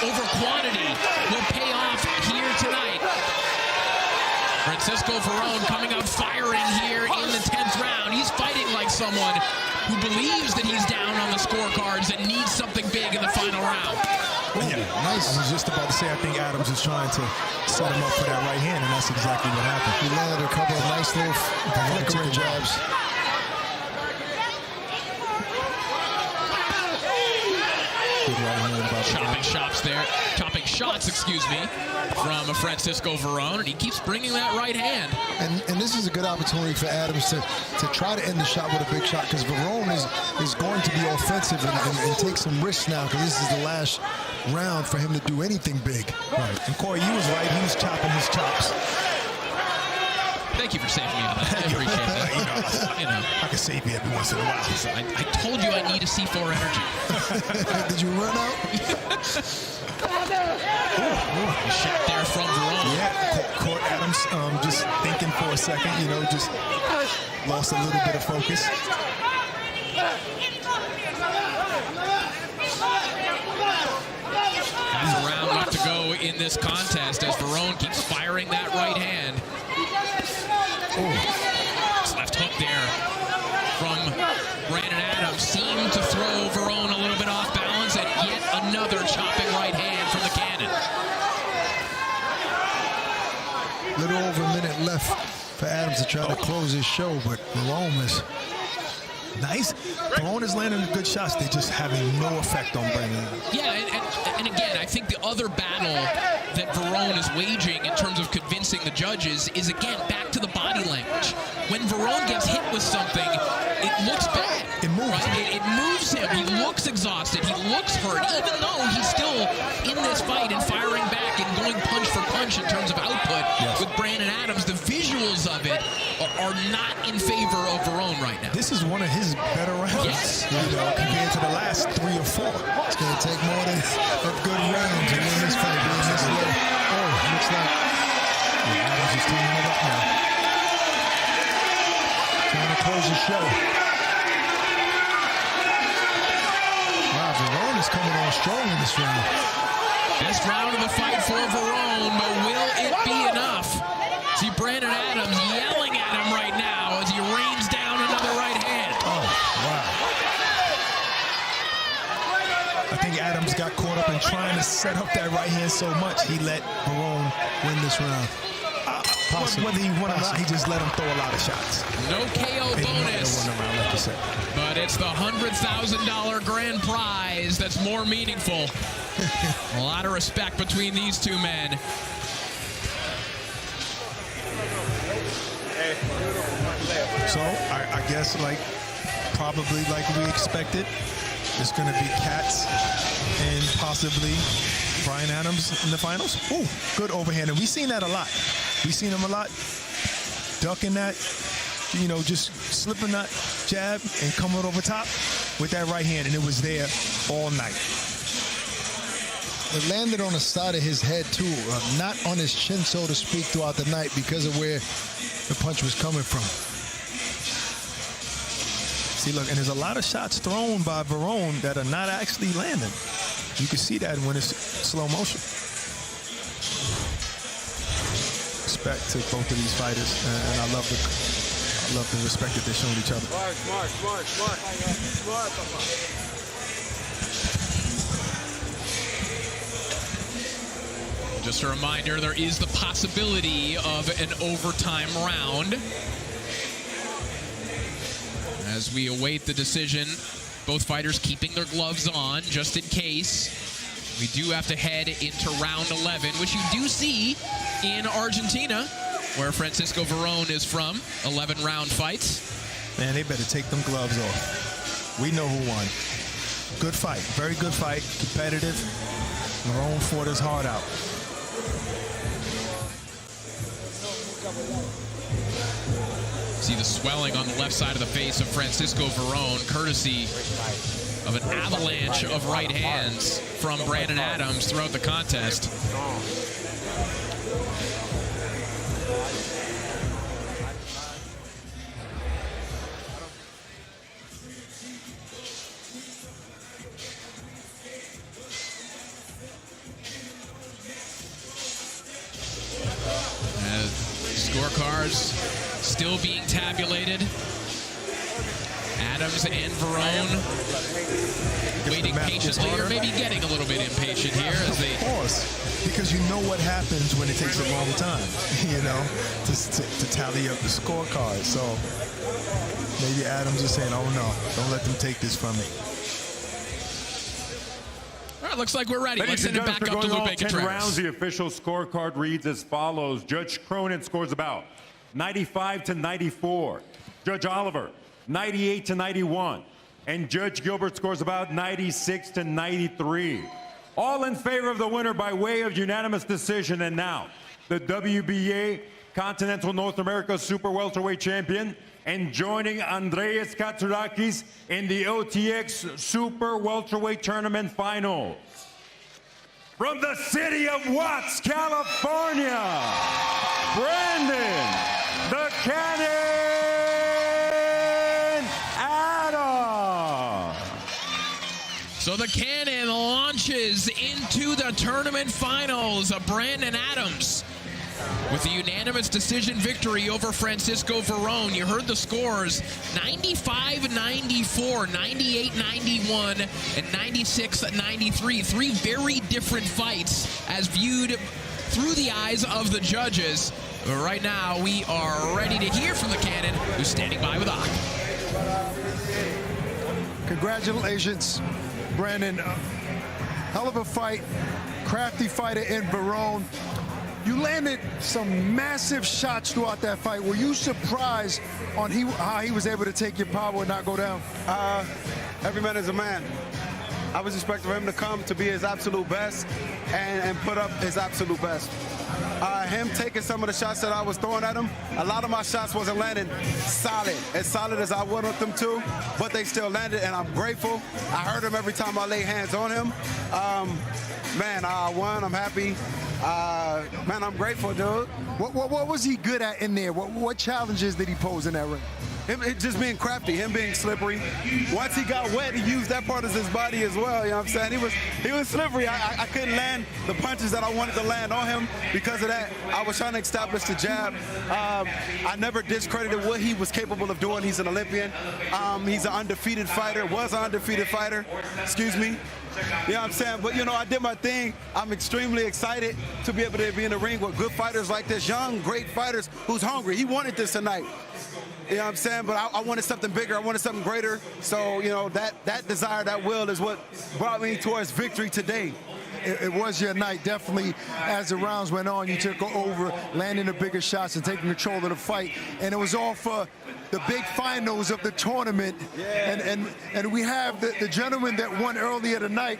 over quantity will pay off here tonight. Francisco Verón coming out firing here in the 10th round. He's fighting like someone who believes that he's down on the scorecards and needs something big in the final round. Yeah, nice. I was just about to say, I think Adams is trying to set him up for that right hand, and that's exactly what happened. He landed a couple of nice little flickering jabs. Good right hand by chopping shots, excuse me, from Francisco Verón, and he keeps bringing that right hand. And this is a good opportunity for Adams to try to end the shot with a big shot, because Verón is going to be offensive and take some risks now, because this is the last round for him to do anything big. Right. And Corey, you was right. He was chopping his chops. Thank you for saving me on that. I appreciate that. You know, I can save you every once in a while. I told you I need a C4 energy. Did you run out? A shot there from Verón. Yeah, caught Adams just thinking for a second, you know, just lost a little bit of focus. Half a round left to go in this contest as Verón keeps firing that right hand. This left hook there from Brandon Adams seemed to throw Verón a little bit off balance, and yet another chopping right hand from the cannon. Little over a minute left for Adams to try to close his show, but Verón is nice. Verón is landing good shots. They're just having no effect on Brandon Adams. Yeah, and again, I think the other battle that Verón is waging in terms of convincing the judges is, again, back to the body language. When Verón gets hit with something, it looks bad. It moves. Right? It moves him. He looks exhausted. He looks hurt, even though he's still in this fight and firing back and going punch for punch in terms of output. Yes. With Brandon Adams, the visuals of it are not in favor of Verón right now. This is one of his better rounds. Yes. You know, compared to the last 3 or 4. It's going to take more than a good round to win this fight. Oh, looks like Adams is teaming it up now. Trying to close the show. Wow, Verón is coming on strong in this round. Best round of the fight for Verón, but will it be enough? See Brandon Adams yelling at him right now as he rains down another right hand. Oh, wow. I think Adams got caught up in trying to set up that right hand so much, he let Verón win this round. Whether he won or not, he just let him throw a lot of shots. No KO bonus, like you said. but it's the $100,000 grand prize that's more meaningful. A lot of respect between these two men. So I guess probably like we expected, it's going to be Katz and possibly Brian Adams in the finals. Ooh, good overhand. And we've seen that a lot. We've seen him a lot ducking that, just slipping that jab and coming over top with that right hand. And it was there all night. It landed on the side of his head, too, not on his chin, so to speak, throughout the night because of where the punch was coming from. See, look, and there's a lot of shots thrown by Verone that are not actually landing. You can see that when it's slow motion. Respect to both of these fighters, and I love the respect that they're showing each other. Just a reminder, there is the possibility of an overtime round. As we await the decision, both fighters keeping their gloves on just in case. We do have to head into round 11, which you do see in Argentina, where Francisco Verone is from. 11-round fights. Man, they better take them gloves off. We know who won. Good fight. Very good fight. Competitive. Verone fought his heart out. See the swelling on the left side of the face of Francisco Verone, courtesy of an avalanche of right hands from Brandon Adams throughout the contest. Scorecards still being tabulated. Adams and Verone waiting patiently, or maybe getting a little bit impatient here as they pause, because you know what happens when it takes a long time, to tally up the scorecard. So maybe Adams is saying, "Oh no, don't let them take this from me." All right, looks like we're ready. Ladies Let's send it back up to Lupe Contreras. 10 rounds, the official scorecard reads as follows. Judge Cronin scores about 95-94. Judge Oliver, 98-91. And Judge Gilbert scores about 96-93. All in favor of the winner by way of unanimous decision. And now, the WBA Continental North America Super Welterweight Champion, and joining Andreas Katsoudakis in the OTX Super Welterweight Tournament Finals. From the city of Watts, California, Brandon the Cannon Adams. So the Cannon launches into the tournament finals of Brandon Adams with a unanimous decision victory over Francisco Verone. You heard the scores, 95-94, 98-91, and 96-93. Three very different fights as viewed through the eyes of the judges. But right now, we are ready to hear from the Cannon, who's standing by with Ak. Congratulations, Brandon. Hell of a fight. Crafty fighter in Verone. You landed some massive shots throughout that fight. Were you surprised on how he was able to take your power and not go down? Every man is a man. I was expecting for him to come to be his absolute best and put up his absolute best. Him taking some of the shots that I was throwing at him, a lot of my shots wasn't landing solid as I wanted them to, but they still landed, and I'm grateful. I heard him every time I lay hands on him. Man, I won. I'm happy. Man, I'm grateful, dude. What was he good at in there? What challenges did he pose in that ring? Him just being crafty, him being slippery. Once he got wet, he used that part of his body as well, you know what I'm saying? He was slippery. I couldn't land the punches that I wanted to land on him because of that. I was trying to establish the jab. I never discredited what he was capable of doing. He's an Olympian. He's an undefeated fighter, was an undefeated fighter, excuse me. You know what I'm saying? But, I did my thing. I'm extremely excited to be able to be in the ring with good fighters like this, young, great fighters who's hungry. He wanted this tonight. You know what I'm saying? But I wanted something bigger. I wanted something greater. So, that desire, that will is what brought me towards victory today. it was your night. Definitely, as the rounds went on, you took over, landing the bigger shots and taking control of the fight. And it was all for the big finals of the tournament. And we have the gentleman that won earlier tonight.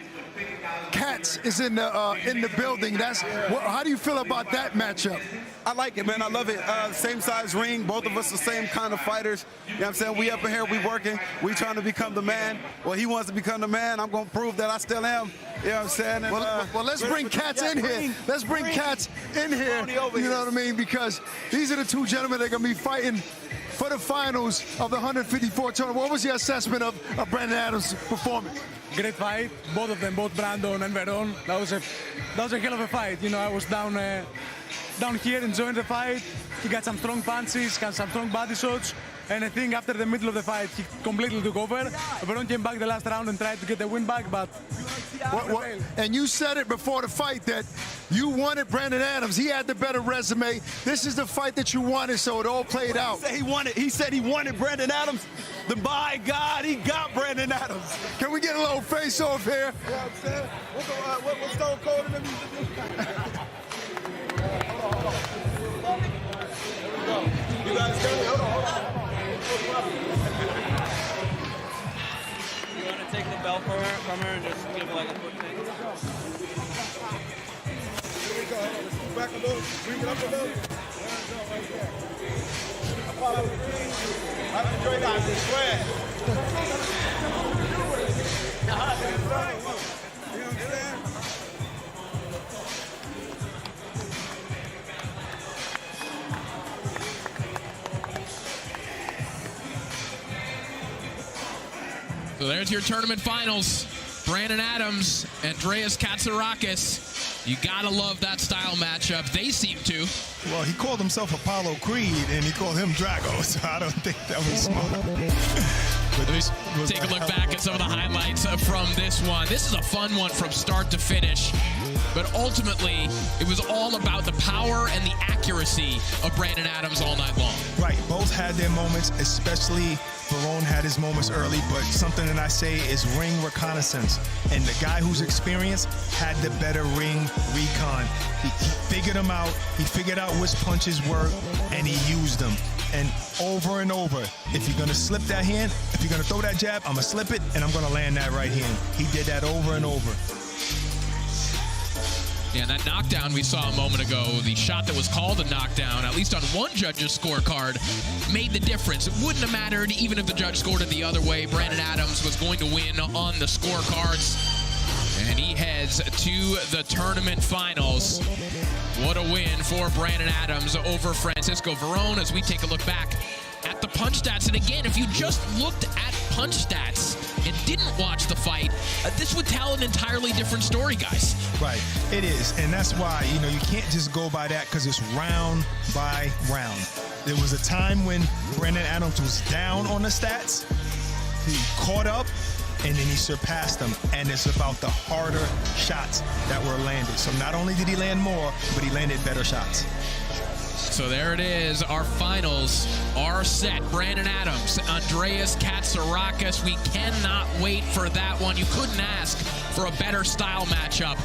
Katz is in the building. How do you feel about that matchup? I like it, man. I love it. Same size ring. Both of us the same kind of fighters. You know what I'm saying? We up in here, we working. We trying to become the man. Well, he wants to become the man. I'm going to prove that I still am. You know what I'm saying? And, well, let's bring Katz in here. Let's bring Katz in here. You know what I mean? Because these are the two gentlemen that are going to be fighting for the finals of the 154 tournament. What was your assessment of Brandon Adams' performance? Great fight, both of them, both Brandon and Veron. That was a hell of a fight. You know, I was down here enjoying the fight. He got some strong punches, got some strong body shots, and I think after the middle of the fight, he completely took over. Veron came back the last round and tried to get the win back, but and you said it before the fight that you wanted Brandon Adams. He had the better resume. This is the fight that you wanted, so it all played out. He said he wanted Brandon Adams. Then by God, he got Brandon Adams. Can we get a little face-off here? You know what I'm saying? What's Stone Cold in them used to do? You guys tell me, hold on. You want to take the belt from her and just give like a quick thing? Here we go. Let's move back a little. Bring it up a little. There we go, right there. Follow the green. That's the great eyes. It's square. You know what I'm saying? So there's your tournament finals. Brandon Adams, Andreas Katsarakis. You gotta love that style matchup. They seem to. Well, he called himself Apollo Creed, and he called him Drago, so I don't think that was smart. Take a look back at some of the highlights from this one. This is a fun one from start to finish. But ultimately, it was all about the power and the accuracy of Brandon Adams all night long. Right, both had their moments, especially Veron had his moments early, but something that I say is ring reconnaissance. And the guy who's experienced had the better ring recon. He figured them out, he figured out which punches work, and he used them. And over, if you're gonna slip that hand, if you're gonna throw that jab, I'm gonna slip it, and I'm gonna land that right hand. He did that over and over. Yeah, that knockdown we saw a moment ago, the shot that was called a knockdown, at least on one judge's scorecard, made the difference. It wouldn't have mattered even if the judge scored it the other way. Brandon Adams was going to win on the scorecards, and he heads to the tournament finals. What a win for Brandon Adams over Francisco Veron as we take a look back at the punch stats. And again, if you just looked at punch stats and didn't watch the fight, this would tell an entirely different story, guys. Right, it is, and that's why, you can't just go by that because it's round by round. There was a time when Brandon Adams was down on the stats, he caught up, and then he surpassed them, and it's about the harder shots that were landed. So not only did he land more, but he landed better shots. So there it is. Our finals are set. Brandon Adams, Andreas Katsarakis. We cannot wait for that one. You couldn't ask for a better style matchup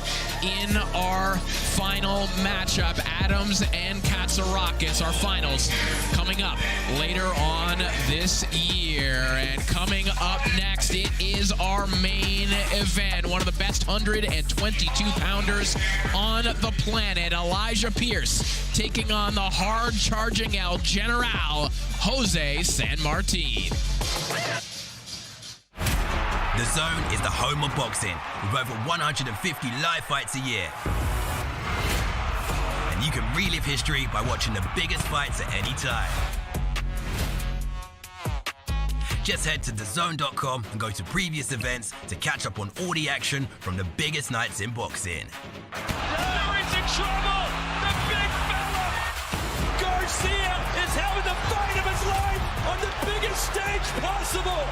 in our final matchup. Adams and Katsarakis, our finals, coming up later on this year. And coming up next, it is our main event. One of the best 122-pounders on the planet, Elijah Pierce, taking on the hard-charging El General, Jose Sanmartin. The Zone is the home of boxing, with over 150 live fights a year. And you can relive history by watching the biggest fights at any time. Just head to DAZN.com and go to previous events to catch up on all the action from the biggest nights in boxing. There is in trouble! The big fella! Garcia is having the fight of his life on the biggest stage possible!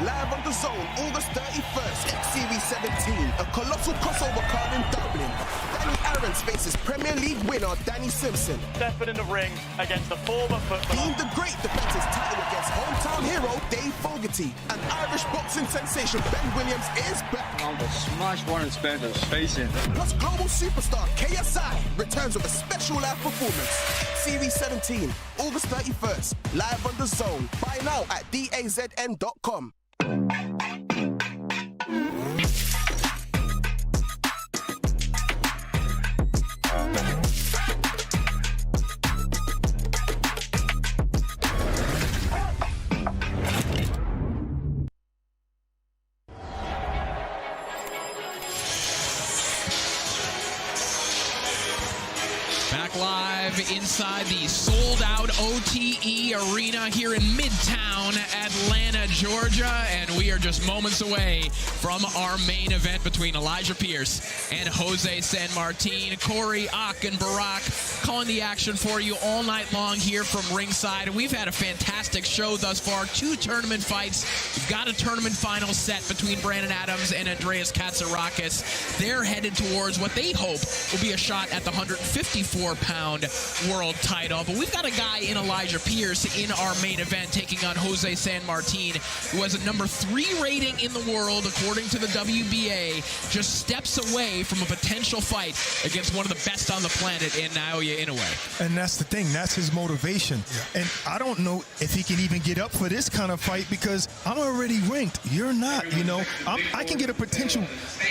Live from the Zone, August 31st, X Series 17, a colossal crossover card in Dublin. Danny Aaron's faces Premier League winner Danny Simpson. Stepping in the ring against the former footballer. Dean the Great defends his title against hometown hero Dave Fogarty. And Irish boxing sensation Ben Williams is back. I'm the smash Warren Spencer's face in. Plus global superstar KSI returns with a special live performance. Series 17, August 31st, live on the Zone. Buy now at DAZN.com. Live inside the sold-out OTE Arena here in Midtown Atlanta, Georgia, and we are just moments away from our main event between Elijah Pierce and Jose Sanmartin. Corey, Ak, and Barack calling the action for you all night long here from ringside. We've had a fantastic show thus far. 2 tournament fights. We've got a tournament final set between Brandon Adams and Andreas Katsarakis. They're headed towards what they hope will be a shot at the 154-pound world title. But we've got a guy in Elijah Pierce in our main event taking on Jose Sanmartin, who has a number 3 rating in the world according to the WBA, just steps away from a potential fight against one of the best on the planet in Naoya Inoue. And that's the thing. That's his motivation. Yeah. And I don't know if he can even get up for this kind of fight because I'm already ranked. You're not, you know. I can get a potential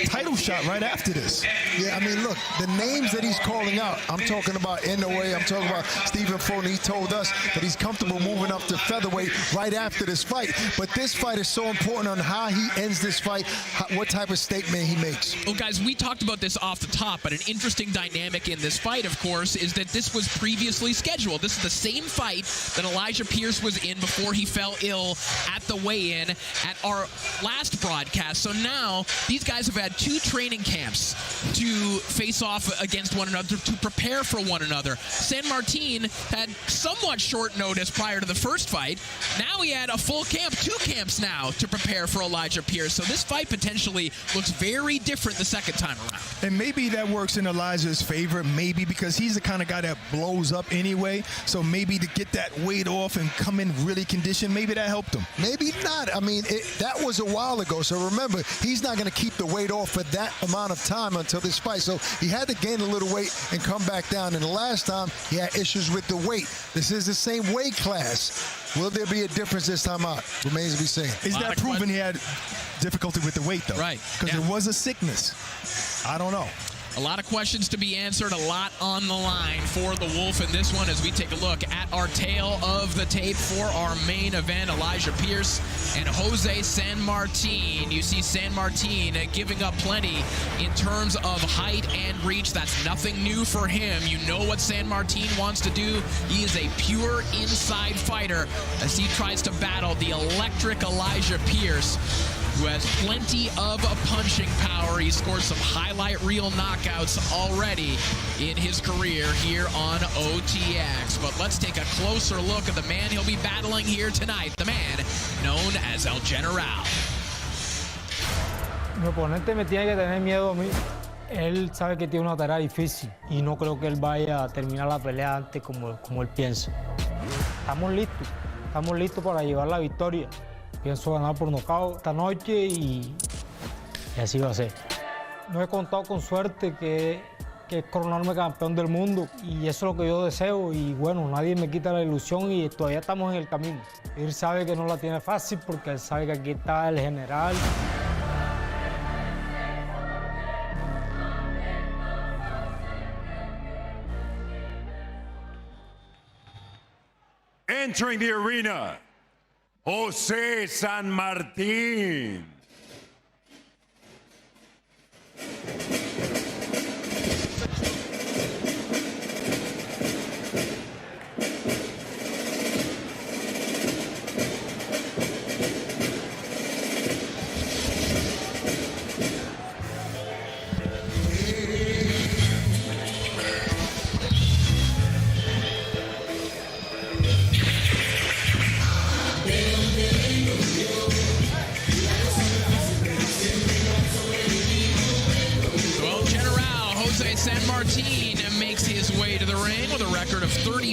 title shot right after this. Yeah, I mean, look, the names that he's calling out, I'm talking about Inoue, I'm talking about Stephen Foden. He told us that he's comfortable moving up to featherweight right after this fight. But this fight is so important on how he ends this fight, what type of statement he makes. Well, guys, we talked about this off the top, but an interesting dynamic in this fight, of course, is that this was previously scheduled. This is the same fight that Elijah Pierce was in before he fell ill at the weigh-in at our last broadcast. So now these guys have had 2 training camps to face off against one another, to prepare for one another. Sanmartin had somewhat short notice prior to the first fight. Now he had a full camp, 2 camps now to prepare for Elijah Pierce. So this fight potentially looks very different the second time around. And maybe that works in Elijah's favor, maybe because he's the kind of guy that blows up anyway. So maybe to get that weight off and come in really conditioned, maybe that helped him. Maybe not. I mean, that was a while ago. So remember, he's not going to keep the weight off for that amount of time until this fight. So he had to gain a little weight and come back down. And the last time, he had issues with the weight. This is the same weight class. Will there be a difference this time out? Remains to be seen. Is that proven he had difficulty with the weight, though? Right. Because it was a sickness. I don't know. A lot of questions to be answered, a lot on the line for the Wolf in this one as we take a look at our tail of the tape for our main event, Elijah Pierce and Jose Sanmartin. You see Sanmartin giving up plenty in terms of height and reach. That's nothing new for him. You know what Sanmartin wants to do. He is a pure inside fighter as he tries to battle the electric Elijah Pierce, who has plenty of punching power. He scored some highlight reel knockouts already in his career here on OTX. But let's take a closer look at the man he'll be battling here tonight, the man known as El General. Mi oponente me tiene que tener miedo a mí. Él sabe que tiene una tarea difícil y no creo que él vaya a terminar la pelea antes como él piensa. Estamos listos para llevar la victoria. Pienso ganar por nocaut esta noche y así va a ser. No he contado con suerte que es coronarme campeón del mundo y eso es lo que yo deseo y bueno, nadie me quita la ilusión y todavía estamos en el camino. Él sabe que no la tiene fácil porque él sabe que aquí está el general. Entering the arena, Jose Sanmartin.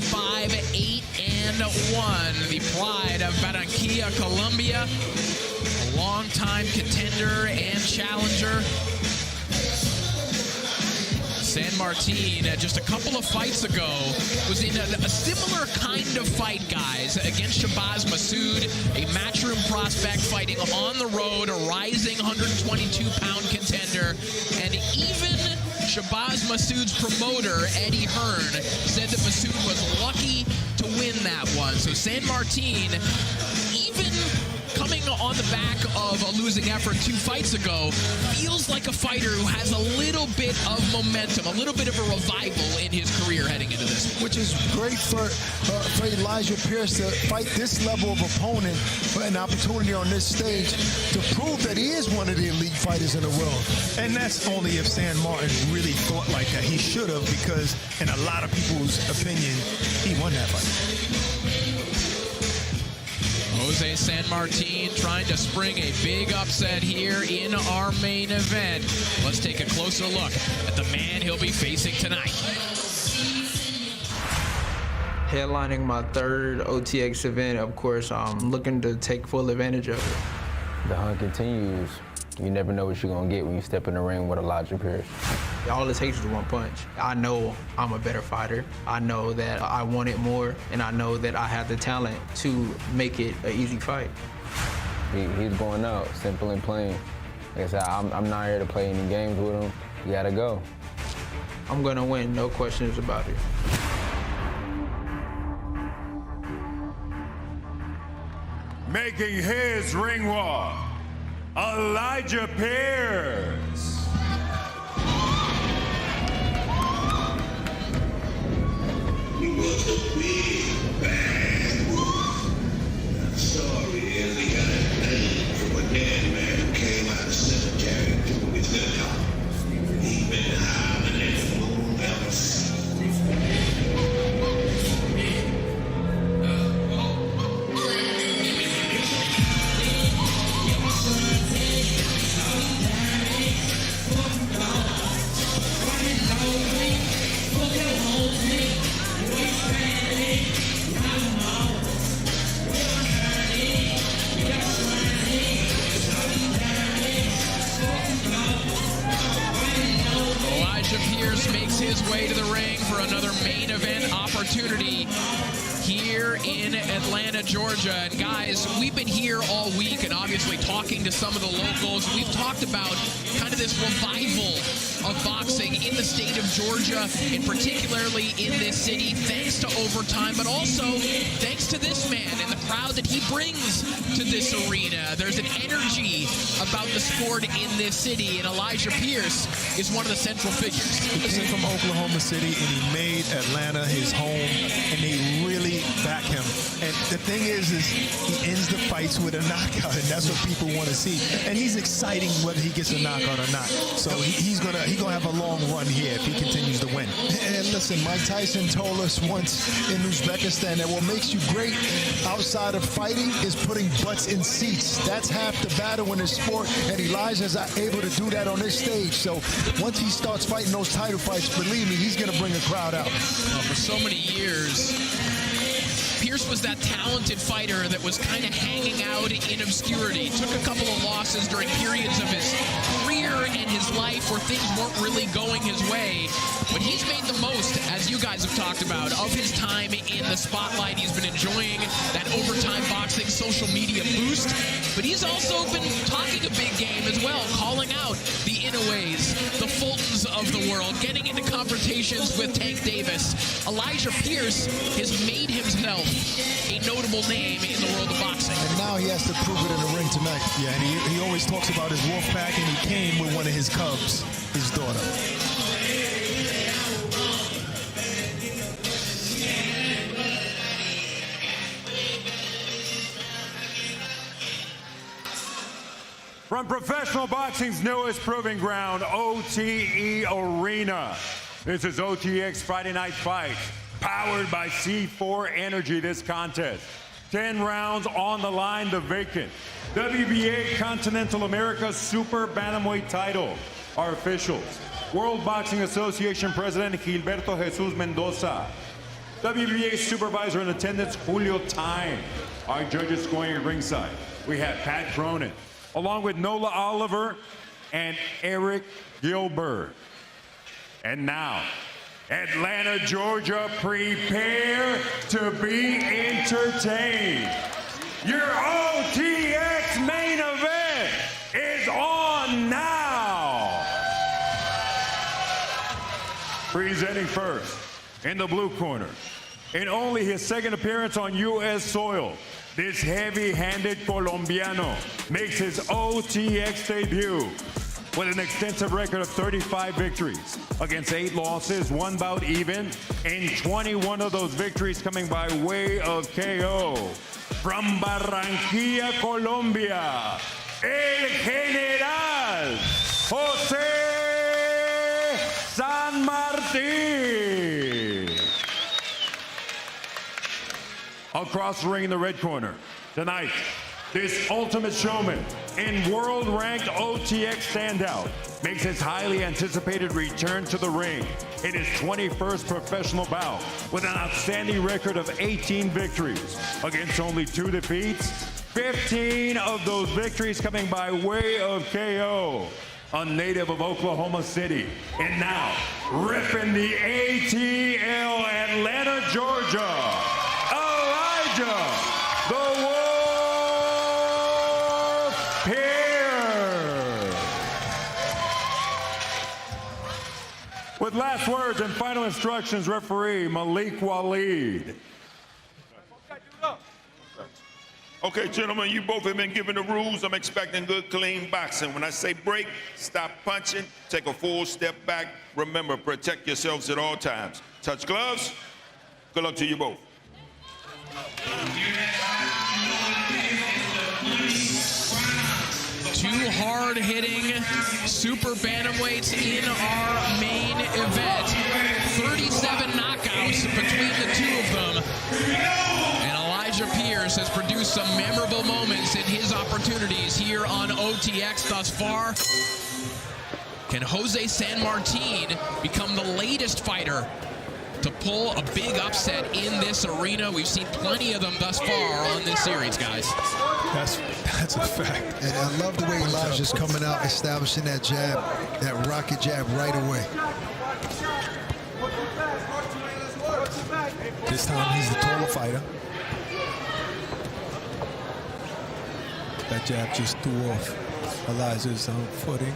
45-8-1. The pride of Barranquilla, Colombia. A longtime contender and challenger. Sanmartin, just a couple of fights ago, was in a similar kind of fight, guys, against Shabazz Massoud, a matchroom prospect fighting on the road, a rising 122-pound contender, and even Shabazz Massoud's promoter, Eddie Hearn, said that Massoud was lucky to win that one. So Sanmartin, even coming on the back of a losing effort 2 fights ago, feels like a fighter who has a little bit of momentum, a little bit of a revival in his career heading into this one. Which is great for Elijah Pierce to fight this level of opponent for an opportunity on this stage to prove that he is one of the elite fighters in the world. And that's only if Sanmartin really thought like that. He should have, because in a lot of people's opinion, he won that fight. Jose Sanmartin trying to spring a big upset here in our main event. Let's take a closer look at the man he'll be facing tonight. Headlining my 3rd OTX event, of course, I'm looking to take full advantage of it. The hunt continues. You never know what you're going to get when you step in the ring with Elijah Pierce. All it takes is one punch. I know I'm a better fighter. I know that I want it more, and I know that I have the talent to make it an easy fight. He's going out, simple and plain. Like I said, I'm not here to play any games with him. You got to go. I'm going to win, no questions about it. Making his ring walk, Elijah Pierce. He was a big, bad wolf. I'm sorry, he got a name from a dead man who came out of the cemetery with the dog. He's been howling at the moon ever since. Elijah Pierce makes his way to the ring for another main event opportunity here in Atlanta, Georgia. And guys, we've been here all week and obviously talking to some of the locals. We've talked about kind of this revival of boxing in the state of Georgia, and particularly in this city, thanks to Overtime, but also thanks to this man and the crowd that he brings to this arena. There's an energy about the sport in this city, and Elijah Pierce is one of the central figures. He came from Oklahoma City, and he made Atlanta his home, and they really back him. And the thing is he ends the fights with a knockout, and that's what people want to see. And he's exciting whether he gets a knockout or not. So he's gonna have a long run here if he continues to win. And listen, Mike Tyson told us once in Uzbekistan that what makes you great outside of fighting is putting butts in seats. That's half the battle in the sport, and Elijah's able to do that on this stage. So once he starts fighting those title fights, believe me, he's going to bring a crowd out. For so many years, Pierce was that talented fighter that was kind of hanging out in obscurity. Took a couple of losses during periods of his career and his life where things weren't really going his way. But he's made the most, as you guys have talked about, of his time in the spotlight. He's been enjoying that Overtime Boxing social media boost. But he's also been talking a big game as well, calling out the Inoways, the Fultons of the world, getting into confrontations with Tank Davis. Elijah Pierce has made himself a notable name in the world of boxing. And now he has to prove it in the ring tonight. Yeah, and he always talks about his wolf pack, and he came with one of his cubs, his daughter. From professional boxing's newest proving ground, OTE Arena. This is OTX Friday Night Fight, powered by C4 Energy. This contest, 10 rounds on the line, the vacant WBA Continental America Super Bantamweight title. Our officials: World Boxing Association President Gilberto Jesus Mendoza, WBA supervisor in attendance, Julio Time. Our judges scoring at ringside. We have Pat Cronin, along with Nola Oliver and Eric Gilbert. And now, Atlanta, Georgia, prepare to be entertained. Your OTX main event is on now. Presenting first, in the blue corner, in only his second appearance on U.S. soil, this heavy-handed Colombiano makes his OTX debut with an extensive record of 35 victories against 8 losses, 1 bout even, and 21 of those victories coming by way of KO. From Barranquilla, Colombia, El General Jose Sanmartin. Across the ring in the red corner, tonight, this ultimate showman and world-ranked OTX standout makes his highly anticipated return to the ring in his 21st professional bout with an outstanding record of 18 victories against only 2 defeats, 15 of those victories coming by way of KO. A native of Oklahoma City, and now ripping the ATL Atlanta, Georgia, Elijah the Wolf Pierce. With last words and final instructions, referee Malik Waleed. Okay, gentlemen, you both have been given the rules. I'm expecting good, clean boxing. When I say break, stop punching, take a full step back. Remember, protect yourselves at all times. Touch gloves. Good luck to you both. Two hard-hitting super bantamweights in our main event. 37 knockouts between the two of them. And Elijah Pierce has produced some memorable moments in his opportunities here on OTX thus far. Can Jose Sanmartin become the latest fighter to pull a big upset in this arena? We've seen plenty of them thus far on this series, guys. That's a fact. And I love the way Elijah's coming out, establishing that jab, that rocket jab right away. This time he's the taller fighter. That jab just threw off Elijah's footing.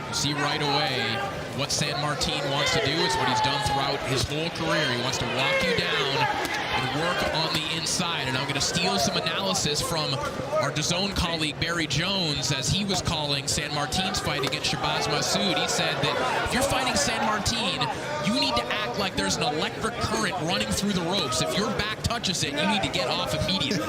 You see right away what Sanmartin wants to do. It's what he's done throughout his whole career. He wants to walk you down and work on the inside. And I'm going to steal some analysis from our DAZN colleague Barry Jones as he was calling Sanmartin's fight against Shabazz Massoud. He said that if you're fighting Sanmartin, you need to act like there's an electric current running through the ropes. If your back touches it, you need to get off immediately.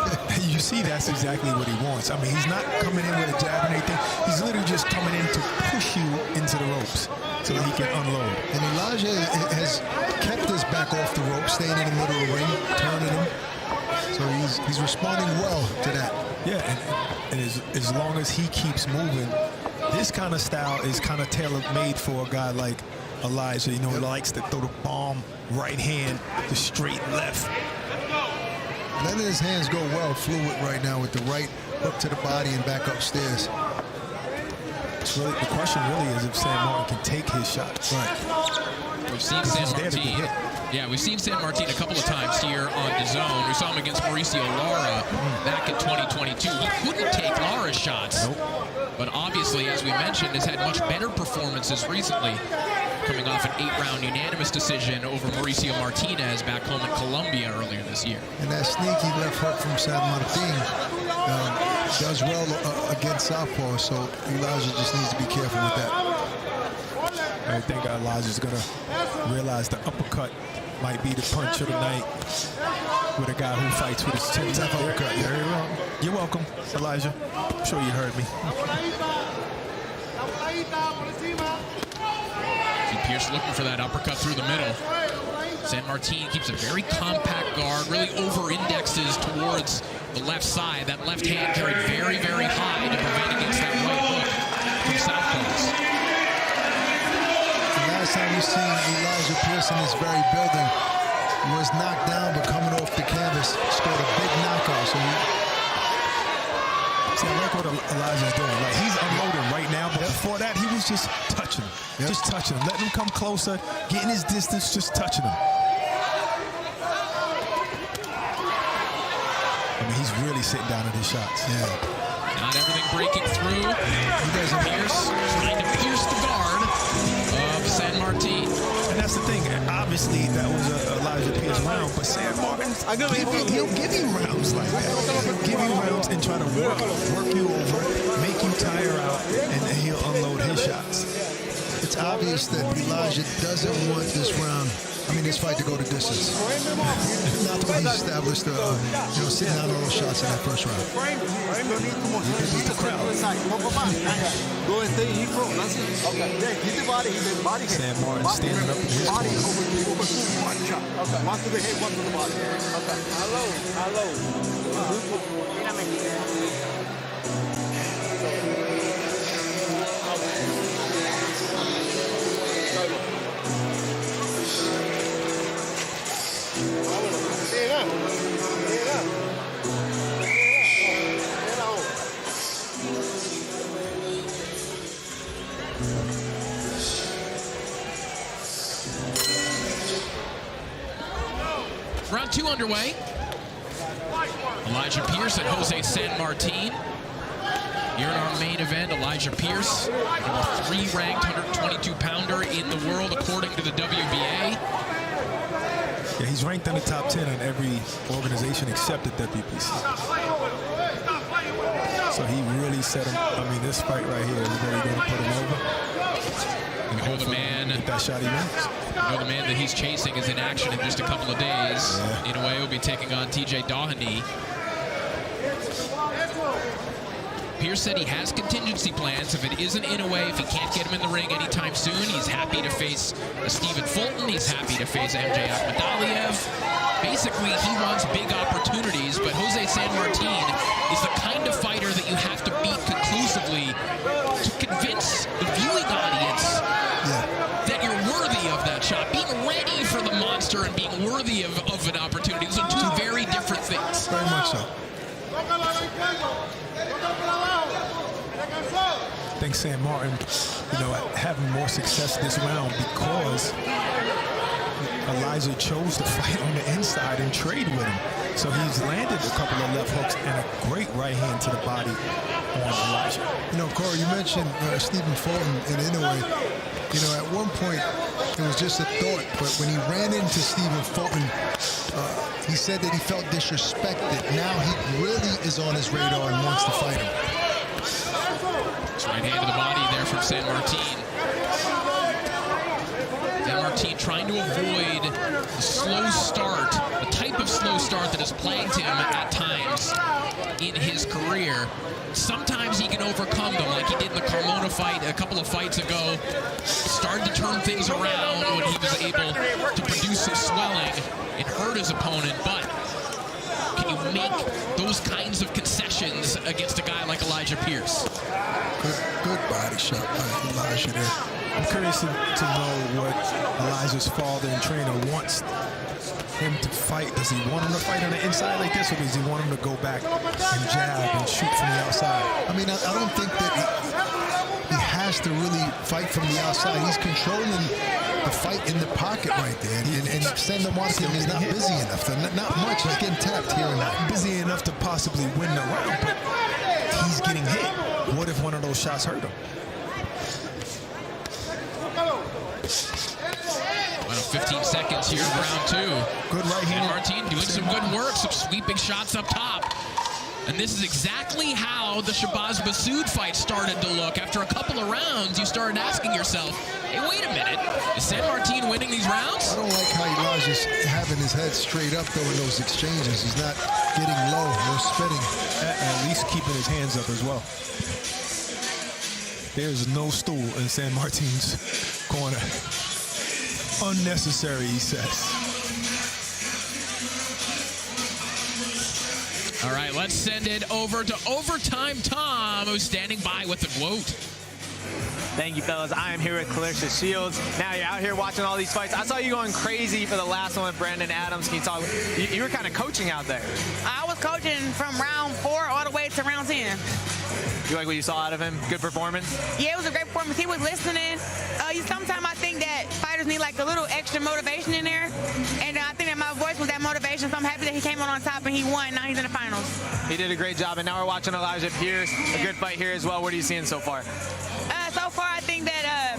You see, that's exactly what he wants. I mean, he's not coming in with a jab and anything. He's literally just coming in to push you into the ropes so that he can unload. And Elijah has kept his back off the rope, staying in the middle of the ring, turning him. So he's responding well to that. Yeah, and as long as he keeps moving, this kind of style is kind of tailor-made for a guy like Elijah. You know, he likes to throw the bomb right hand, the straight left. Letting his hands go well, fluid right now with the right hook to the body and back upstairs. Really, the question really is if Sanmartin can take his shots. Right. We've seen Sanmartin. Yeah, we've seen Sanmartin a couple of times here on DAZN. We saw him against Mauricio Lara back in 2022. He couldn't take Lara's shots. Nope. But obviously, as we mentioned, has had much better performances recently, coming off an 8-round unanimous decision over Mauricio Martinez back home in Colombia earlier this year. And that sneaky left hook from Sanmartin does well against southpaw, so Elijah just needs to be careful with that. I think Elijah's going to realize the uppercut might be the punch of the night with a guy who fights with his chin. Tough uppercut, yeah. You're welcome, Elijah. I'm sure you heard me. See Pierce looking for that uppercut through the middle. Sanmartin keeps a very compact guard, really over-indexes towards the left side. That left hand carried very, very high to prevent against that right hook from southpaws. first time we've seen Elijah Pierce in this very building. He was knocked down, but coming off the canvas, scored a big knockout. So see, I like what Elijah's doing. Like, he's unloading right now, but before that, he was just touching him. Just touching him. Letting him come closer, getting his distance, just touching him. I mean, he's really sitting down at his shots. Not everything breaking through. Pierce trying to pierce the guard of Sanmartin. And that's the thing. Obviously, that was a Elijah Pierce round, but Sanmartin, he'll give you rounds like that. He'll give you rounds and try to work you over, make you tire out, and then he'll unload his shots. It's obvious that Elijah doesn't want this round, this fight to go the distance. Not the way he established, sitting down all those shots in that first round. He beat the crowd. Sanmartin standing up in his corner. One to the head, one to the body. Okay. Round 2 underway. Elijah Pierce and Jose Sanmartin. Here in our main event, Elijah Pierce, number 3 ranked 122-pounder in the world according to the WBA. Yeah, he's ranked in the top 10 in every organization except the WBC. So he really set him. This fight right here is really going to put him over. And hold the man. Get that shot he wants. The man that he's chasing is in action in just a couple of days. In a way, he'll be taking on TJ DAZN. Pierce said he has contingency plans. If it isn't in a way, if he can't get him in the ring anytime soon, he's happy to face Stephen Fulton. He's happy to face MJ Akhmadaliev. Basically, he wants big opportunities, but Jose Sanmartin is the kind of fighter that you have to beat conclusively to convince the viewing audience that you're worthy of that shot. Being ready for the monster and being worthy of an opportunity. Those are 2 very different things. Very much so. I think Sanmartin, having more success this round because Elijah chose to fight on the inside and trade with him. So he's landed a couple of left hooks and a great right hand to the body on Elijah. Corey, you mentioned Stephen Fulton in Inoue. At one point, it was just a thought, but when he ran into Stephen Fulton, he said that he felt disrespected. Now he really is on his radar and wants to fight him. It's right hand to the body there from Sanmartin. Sanmartin trying to avoid the slow start, the type of slow start that has plagued him at times in his career. Sometimes he can overcome them, like he did in the Carmona fight a couple of fights ago. Started to turn things around when he was able to produce some swelling and hurt his opponent, but can you make those kinds of concessions against a guy like Elijah Pierce? Good body shot by Elijah there. I'm curious to know what Elijah's father and trainer wants him to fight. Does he want him to fight on the inside like this, or does he want him to go back and jab and shoot from the outside? I don't think that he has to really fight from the outside. He's controlling the fight in the pocket right there. And Sanmartin is not busy enough. Not much. He's getting tapped here and there. Busy enough to possibly win the round, but he's getting hit. What if one of those shots hurt him? Well, 15 seconds here in round 2. Good right hand. Sanmartin doing some good work, some sweeping shots up top. And this is exactly how the Shabazz Massoud fight started to look. After a couple of rounds, you started asking yourself, hey, wait a minute, is Sanmartin winning these rounds? I don't like how Elijah's having his head straight up, though, in those exchanges. He's not getting low or spinning. At least keeping his hands up as well. There's no stool in Sanmartin's corner. Unnecessary, he says. All right, let's send it over to Overtime Tom, who's standing by with the quote. Thank you, fellas. I am here with Clarissa Shields. Now you're out here watching all these fights. I saw you going crazy for the last one with Brandon Adams. Can you talk? You were kind of coaching out there. I was coaching from round 4 all the way to round 10. You like what you saw out of him? Good performance? Yeah, it was a great performance. He was listening. Sometimes I think that fighters need like a little extra motivation in there. And I think that my voice was that motivation. So I'm happy that he came on top and he won. Now he's in the finals. He did a great job. And now we're watching Elijah Pierce. A good fight here as well. What are you seeing so far? So far, I think that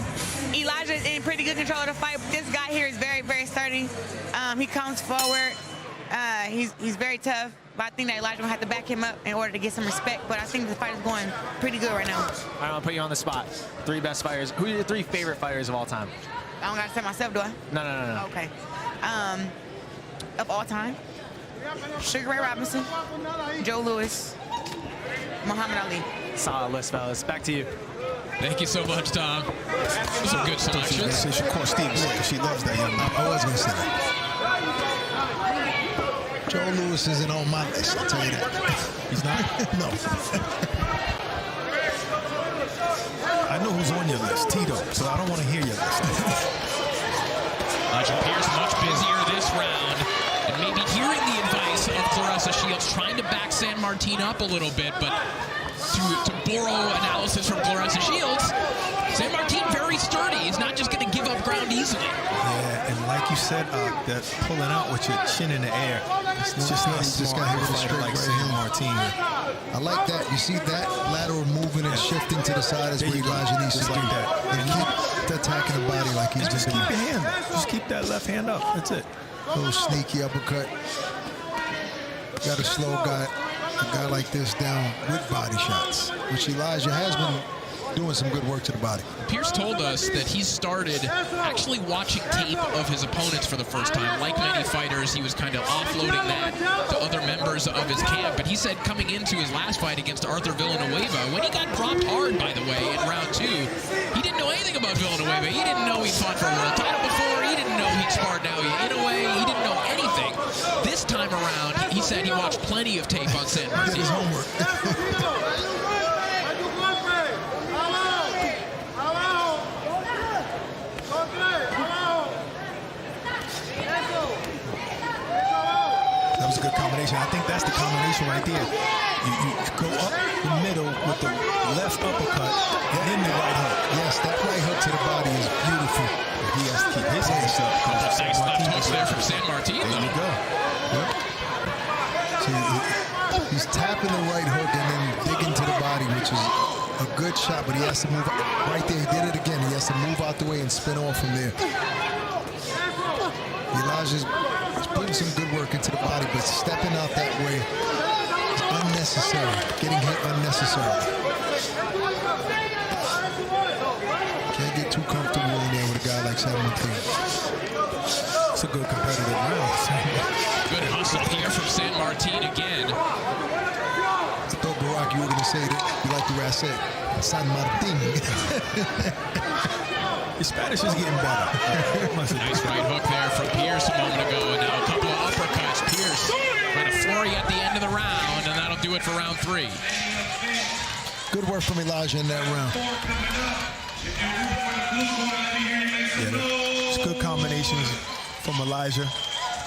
Elijah is in pretty good control of the fight. This guy here is very, very sturdy. He comes forward. He's very tough. But I think that Elijah will have to back him up in order to get some respect. But I think the fight is going pretty good right now. I want to put you on the spot. 3 best fighters. Who are your 3 favorite fighters of all time? I don't got to say myself, do I? No. Okay. Of all time, Sugar Ray Robinson, Joe Louis, Muhammad Ali. Solid list, fellas. Back to you. Thank you so much, Tom. Those are good selections. She should call Steve because she loves that young man. I was going to say that. Joe Louis isn't on my list, I'll tell you that. He's not? No. I know who's on your list, Tito, so I don't want to hear your list. Elijah Pierce much busier this round. And maybe hearing the advice of Clarissa Shields, trying to back Sanmartin up a little bit, but to borrow analysis from Clarissa Shields, Sanmartin very sturdy. He's not just going to give up ground easily. Yeah, and like you said, that pulling out with your chin in the air, it's just not He just got hit with a straight like right Sanmartin. I like that. You see that lateral moving and shifting to the side is where Elijah needs to do that. And keep attacking the body like he's Just been keep doing. your hand. Just keep that left hand up. That's it. Little sneaky uppercut. Got to slow a guy like this down with body shots, which Elijah has been doing some good work to the body. Pierce told us that he started actually watching tape of his opponents for the first time. Like many fighters, he was kind of offloading that to other members of his camp. But he said coming into his last fight against Arthur Villanueva, when he got dropped hard, by the way, in round 2, he didn't know anything about Villanueva. He didn't know he'd fought for a world title before. He didn't know he'd sparred Naoya Inoue. He didn't know anything. This time around, he said he watched plenty of tape on Sanmartin. His homework. That was a good combination. I think that's the combination right there. You go up the middle with the left uppercut and then the right hook. Yes, that right hook to the body is beautiful. He has to keep his hands up. Nice left hook there from Sanmartin. There you go. Yep. So he's tapping the right hook and then digging to the body, which is a good shot, but he has to move right there. He did it again. He has to move out the way and spin off from there. Elijah's putting some good work into the body, but stepping out that way is unnecessary. Getting hit unnecessarily. Can't get too comfortable in there with a guy like Sanmartin. It's a good competitive round. Good hustle here from Sanmartin again. I thought, Barack, you were going to say that. You like the way I said Sanmartin. Your Spanish is getting better. Nice right hook there from Pierce a moment ago, and now a couple of uppercuts. Pierce trying to flurry at the end of the round, and that'll do it for round 3. Good work from Elijah in that round. Yeah, it's good combinations from Elijah.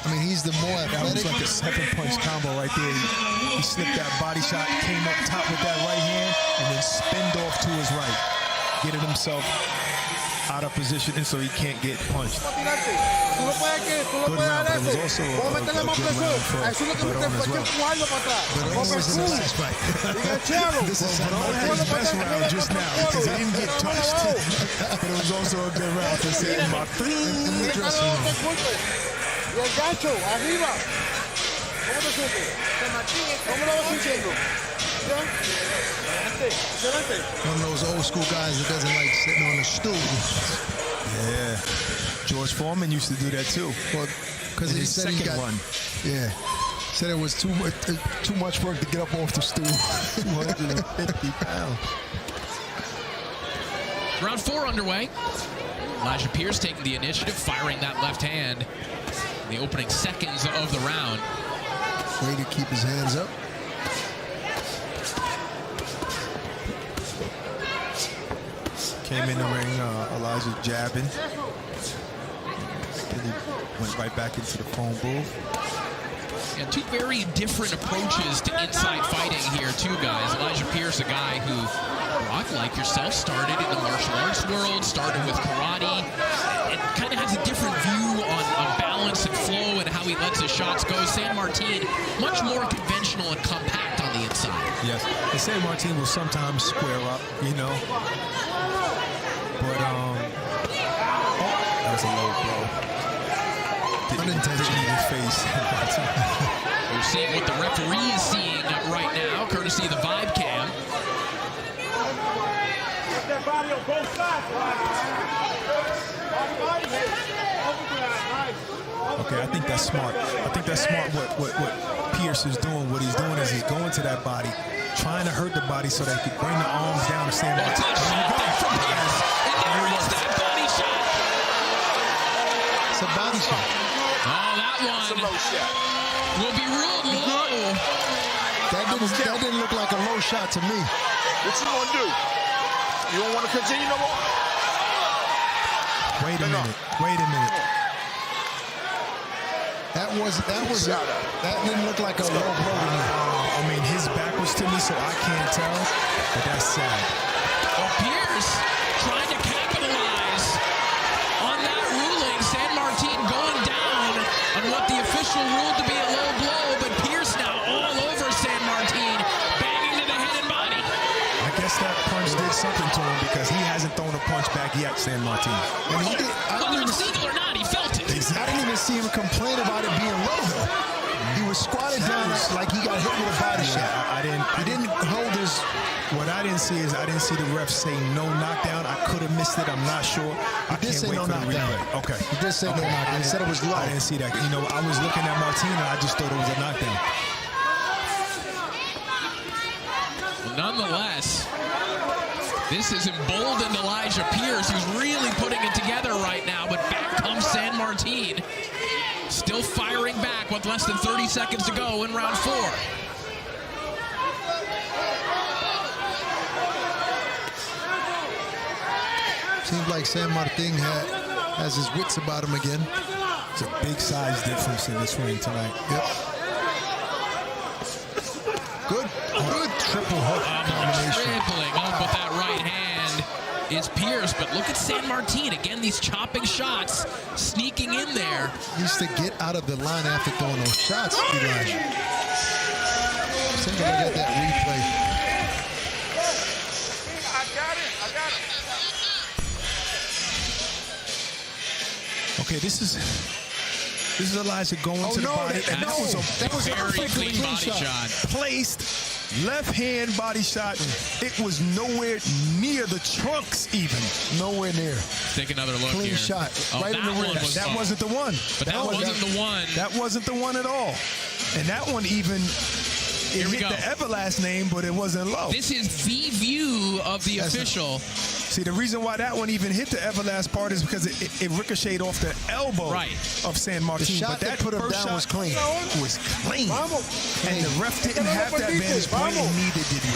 I mean, he's the more That was athletic. like a 7-punch combo right there. He slipped that body shot, came up top with that right hand, and then spinned off to his right, getting himself out of position, and so he can't get punched. Good round, but it was also a good round for Barone as well. Barone was in the last fight. This is Barone's best round just now because he didn't get touched. But it was also a good round for Sanmartin in the dressing room. Y el gancho, arriba. ¿Cómo te sientes? ¿Cómo lo vas sintiendo? One of those old school guys that doesn't like sitting on a stool. Yeah. George Foreman used to do that too. Well, because he said he got one. Yeah. Said it was too much work to get up off the stool. 250 pounds. Round 4 underway. Elijah Pierce taking the initiative, firing that left hand in the opening seconds of the round. Way to keep his hands up. Came in the ring, Elijah jabbing. Then he went right back into the phone booth. Yeah, two very different approaches to inside fighting here, too, guys. Elijah Pierce, a guy who, Brock, like yourself, started in the martial arts world, started with karate, and kind of has a different view on balance and flow and how he lets his shots go. Sanmartin, much more conventional and compact on the inside. Yes, and Sanmartin will sometimes square up, you know. But, that was a low blow. Unintentional in his face. We're seeing what the referee is seeing right now, courtesy of the Vibe Cam. Okay, I think that's smart. I think that's smart what Pierce is doing. What he's doing is he's going to that body, trying to hurt the body so that he can bring the arms down to stand up. It's a body shot. Oh, that one will be ruled low. That didn't look like a low shot to me. What you gonna do? You don't want to continue no more? Wait a minute. Wait a minute. That didn't look like a low blow to me. I mean, his back was to me, so I can't tell. But that's sad. Well, Pierce trying to capitalize on that ruling. Sanmartin going down on what the official ruled to be a low blow, but Pierce now all over Sanmartin, banging to the head and body. I guess that punch did something to him because he hasn't thrown a punch back yet, Sanmartin. Whether it's legal or not, he felt it. I didn't even see him complain about it being low, though. He was squatted down like he got hit with a body shot. He didn't hold his... What I didn't see is I didn't see the ref say no knockdown. I could have missed it. I'm not sure. He did say no knockdown. Okay. He did say no knockdown. He said it was low. I didn't see that. You know, I was looking at Martin and I just thought it was a knockdown. Well, nonetheless, this has emboldened Elijah Pierce, who's really putting it together right now, but back comes Sanmartin. Still firing back with less than 30 seconds to go in round 4. Seems like Sanmartin has his wits about him again. It's a big size difference in this ring tonight. Yep. Good triple hook combination. Tripling up with that right hand is Pierce, but look at Sanmartin. Again, these chopping shots sneaking in there. Needs to get out of the line after throwing those shots, Elijah. Take a look at that replay. Okay, this is Elijah going to the body. And that was a very clean body shot. Placed left hand body shot. It was nowhere near the trunks even. Nowhere near. Take another look Clean here. shot. Oh, right in the ribs. That wasn't the one. But that wasn't the one. That wasn't the one at all. And that one even... It hit the Everlast name, but it wasn't low. This is the view of the official. See, the reason why that one even hit the Everlast part is because it ricocheted off the elbow of Sanmartin. The shot but that put him first down shot was clean. Was clean. And the ref didn't have that vantage point, and neither did we.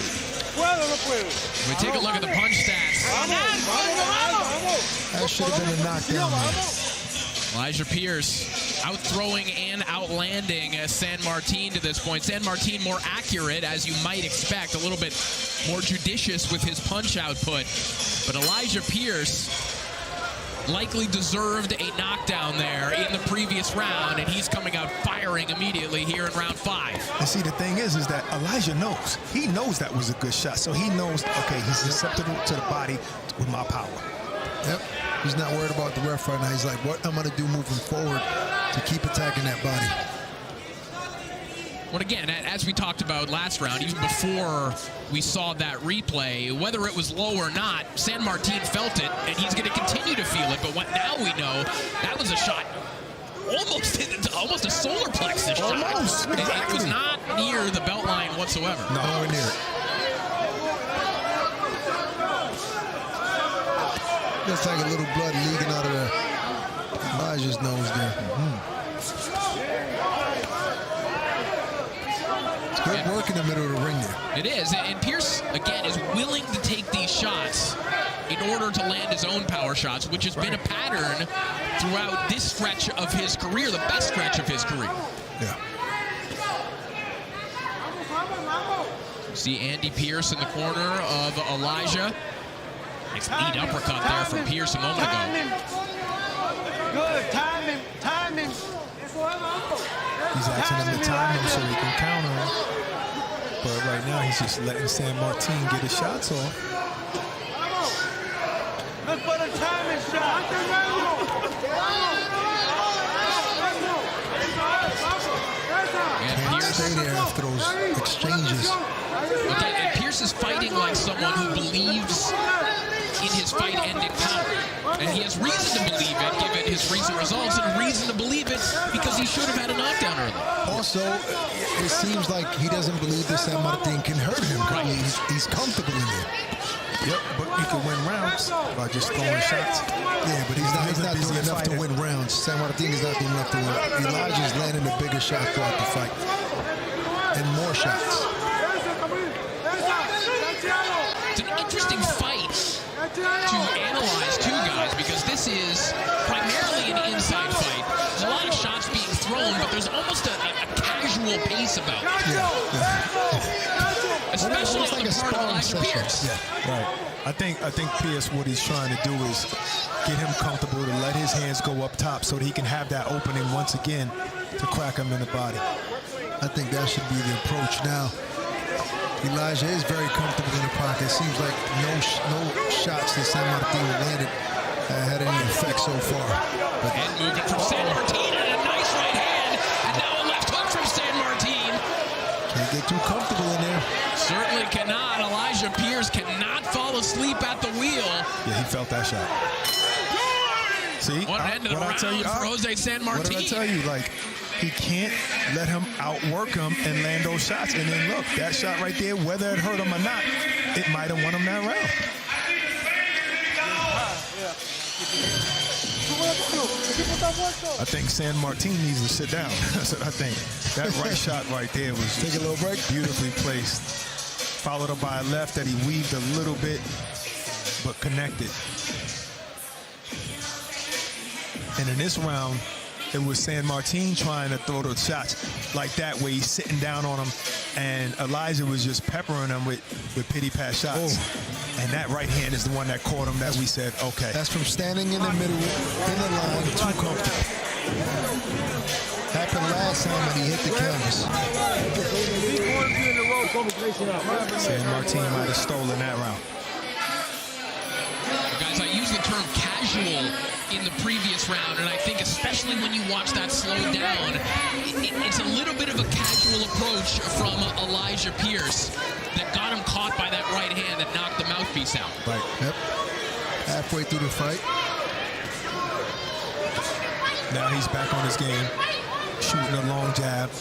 We take a look at the punch stats. That should have been a knockdown, man. Elijah Pierce out-throwing and outlanding Sanmartin to this point. Sanmartin more accurate, as you might expect, a little bit more judicious with his punch output. But Elijah Pierce likely deserved a knockdown there in the previous round, and he's coming out firing immediately here in round 5. And see, the thing is that Elijah knows. He knows that was a good shot. So he knows, okay, he's susceptible to the body with my power. Yep. He's not worried about the ref right now. He's like, what I'm going to do moving forward to keep attacking that body. Well, again, as we talked about last round, even before we saw that replay, whether it was low or not, Sanmartin felt it, and he's going to continue to feel it. But now we know that was a shot almost a solar plexus shot. Almost. It was not near the belt line whatsoever. No, nowhere near it. Looks like a little blood leaking out of Elijah's nose there. It's good work in the middle of the ring there. It is, and Pierce, again, is willing to take these shots in order to land his own power shots, which has been a pattern throughout this stretch of his career, the best stretch of his career. Yeah. See Andy Pierce in the corner of Elijah. Nice lead uppercut there from Pierce a moment ago. Good, timing, timing. He's asking him to time him so he can counter him. But right now, he's just letting Sanmartin get his shots off. Look for the timing shot. And Pierce stay there after those exchanges. Okay, and Pierce is fighting like someone who believes in his fight-ending power. And he has reason to believe it, given his recent results, and reason to believe it because he should have had a knockdown early. Also, it seems like he doesn't believe that Sanmartin can hurt him. Right. He's comfortable in there. Yep, but you can win rounds by just throwing shots. Yeah, but he's not doing enough to win rounds. Sanmartin is not doing enough to win. Elijah's landing the bigger shots throughout the fight. And more shots. It's an interesting fight to analyze two guys because this is primarily an inside fight. There's a lot of shots being thrown, but there's almost a casual pace about it. Especially on the part of Elijah Pierce. Yeah, right. I think Pierce, what he's trying to do is get him comfortable to let his hands go up top so that he can have that opening once again to crack him in the body. I think that should be the approach now. Elijah is very comfortable in the pocket. Seems like no shots that Sanmartin landed had any effect so far. But and movement from Sanmartin and a nice right hand. And now a left hook from Sanmartin. Can't get too comfortable in there. Certainly cannot. Elijah Pierce cannot fall asleep at the wheel. Yeah, he felt that shot. See? One end of the round for Jose Sanmartin. What did I tell you? Like, he can't let him outwork him and land those shots. And then look, that shot right there, whether it hurt him or not, it might have won him that round. I think Sanmartin needs to sit down. That's what I think. That right shot right there was take a little break. Beautifully placed. Followed up by a left that he weaved a little bit, but connected. And in this round, it was Sanmartin trying to throw those shots like that, where he's sitting down on him, and Elijah was just peppering him with pity-pat shots. Oh. And that right hand is the one that caught him that we said, okay. That's from standing in the middle, in the line, too comfortable. Happened last time when he hit the canvas. Sanmartin might have stolen that round. Guys, I used the term casual in the previous round, and I think especially when you watch that slow down, it's a little bit of a casual approach from Elijah Pierce that got him caught by that right hand that knocked the mouthpiece out. Right. Yep. Halfway through the fight. Now he's back on his game, shooting a long jab,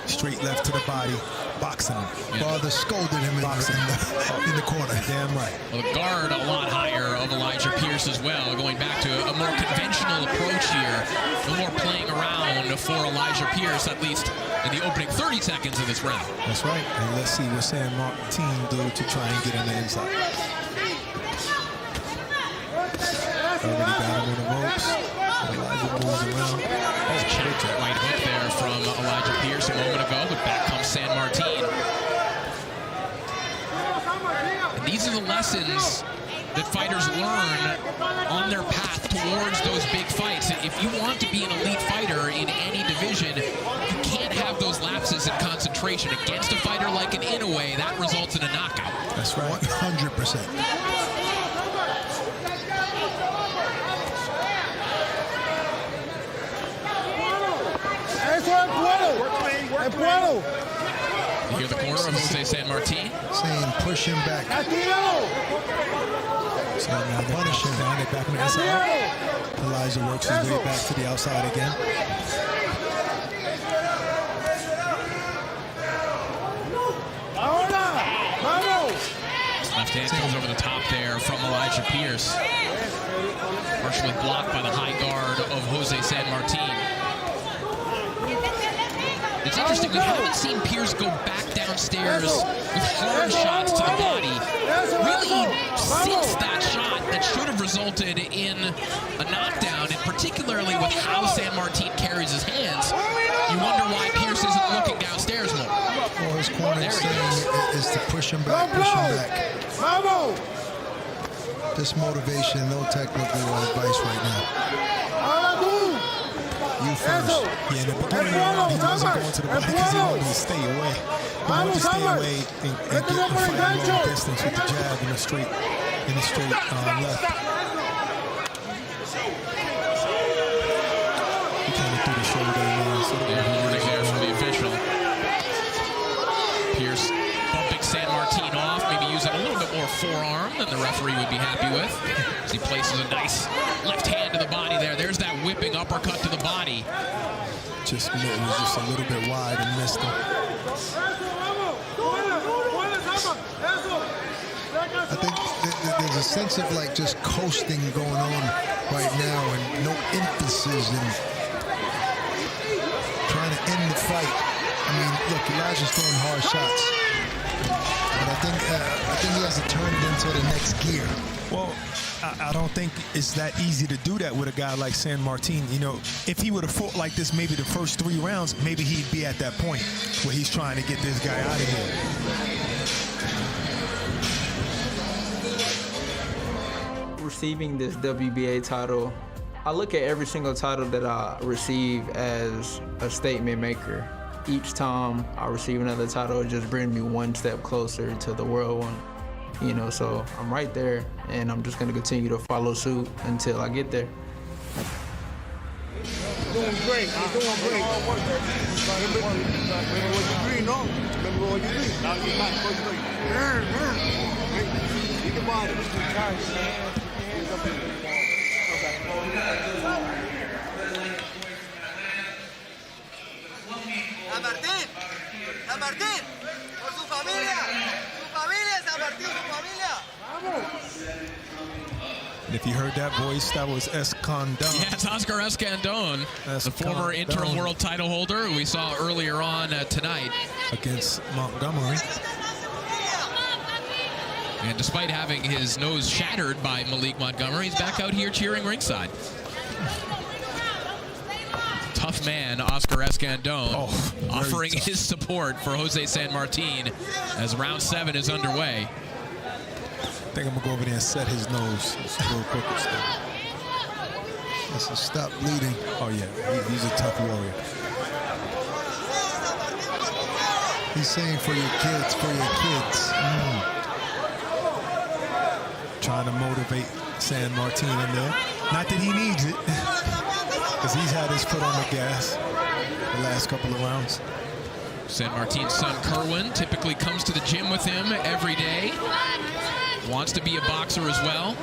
straight left to the body, boxing him. Yeah. Father scolded him in the corner. Damn right. Well, the guard a lot higher of Elijah Pierce as well, going back to a more conventional approach here, no more playing around for Elijah Pierce, at least in the opening 30 seconds of this round. That's right. And let's see what Sanmartin do to try and get on the inside. Already got him in the ropes. Elijah moves around. Oh, checked right hook there from Elijah Pierce a moment ago, but back comes Sanmartin. And these are the lessons that fighters learn on their path towards those big fights. And if you want to be an elite fighter in any division, you can't have those lapses in concentration. Against a fighter like an Inoue, that results in a knockout. That's right. 100%. You hear the corner of Jose Sanmartin? Saying push him back. So now they punish him down, they back him inside. Elijah works his way back to the outside again. Left hand comes over the top there from Elijah Pierce. Partially blocked by the high guard of Jose Sanmartin. It's interesting, we haven't seen Pierce go back downstairs with hard shots to the body really since that shot that should have resulted in a knockdown, and particularly with how Sanmartin carries his hands, you wonder why Pierce isn't looking downstairs more. Well, his corner is saying is to push him back, Just motivation, no technical advice right now. You first. Yeah, in the beginning of the round, he wasn't going to the body because he wanted to stay away. He wanted to stay away and get the fight a long distance with the jab and the straight left. He kind of threw the shoulder now. So warning there from the official. Pierce bumping Sanmartin off, maybe using a little bit more forearm than the referee would be happy with. As he places a nice left hand to the body there. There's that whipping uppercut to the body. It was just a little bit wide and missed him. I think there's a sense of like just coasting going on right now and no emphasis in trying to end the fight. I mean, look, Elijah's throwing hard shots, but I think he has to turn it into the next gear. Well, I don't think it's that easy to do that with a guy like Sanmartin. You know, if he would have fought like this maybe the first 3 rounds, maybe he'd be at that point where he's trying to get this guy out of here. Receiving this WBA title, I look at every single title that I receive as a statement maker. Each time I receive another title, it just brings me one step closer to the world one. You know, so I'm right there, and I'm just going to continue to follow suit until I get there. You're doing great. You're doing great. Remember what you dream, no? Remember what you dream. Now you might first play. You can buy it. Hands up in the Sanmartin, por su familia, Sanmartin, su familia. And if you heard that voice, that was Escandon. Yeah, it's Oscar Escandon, the former interim world title holder who we saw earlier on tonight. Against Montgomery. And despite having his nose shattered by Malik Montgomery, he's back out here cheering ringside. Tough man, Oscar Escandon, offering his support for Jose Sanmartin as round 7 is underway. I think I'm going to go over there and set his nose real quick. Listen, stop bleeding. Oh, yeah, he's a tough warrior. He's saying for your kids, for your kids. Trying to motivate Sanmartin in there. Not that he needs it, because he's had his foot on the gas the last couple of rounds. Sanmartin's son, Kerwin, typically comes to the gym with him every day. Wants to be a boxer as well.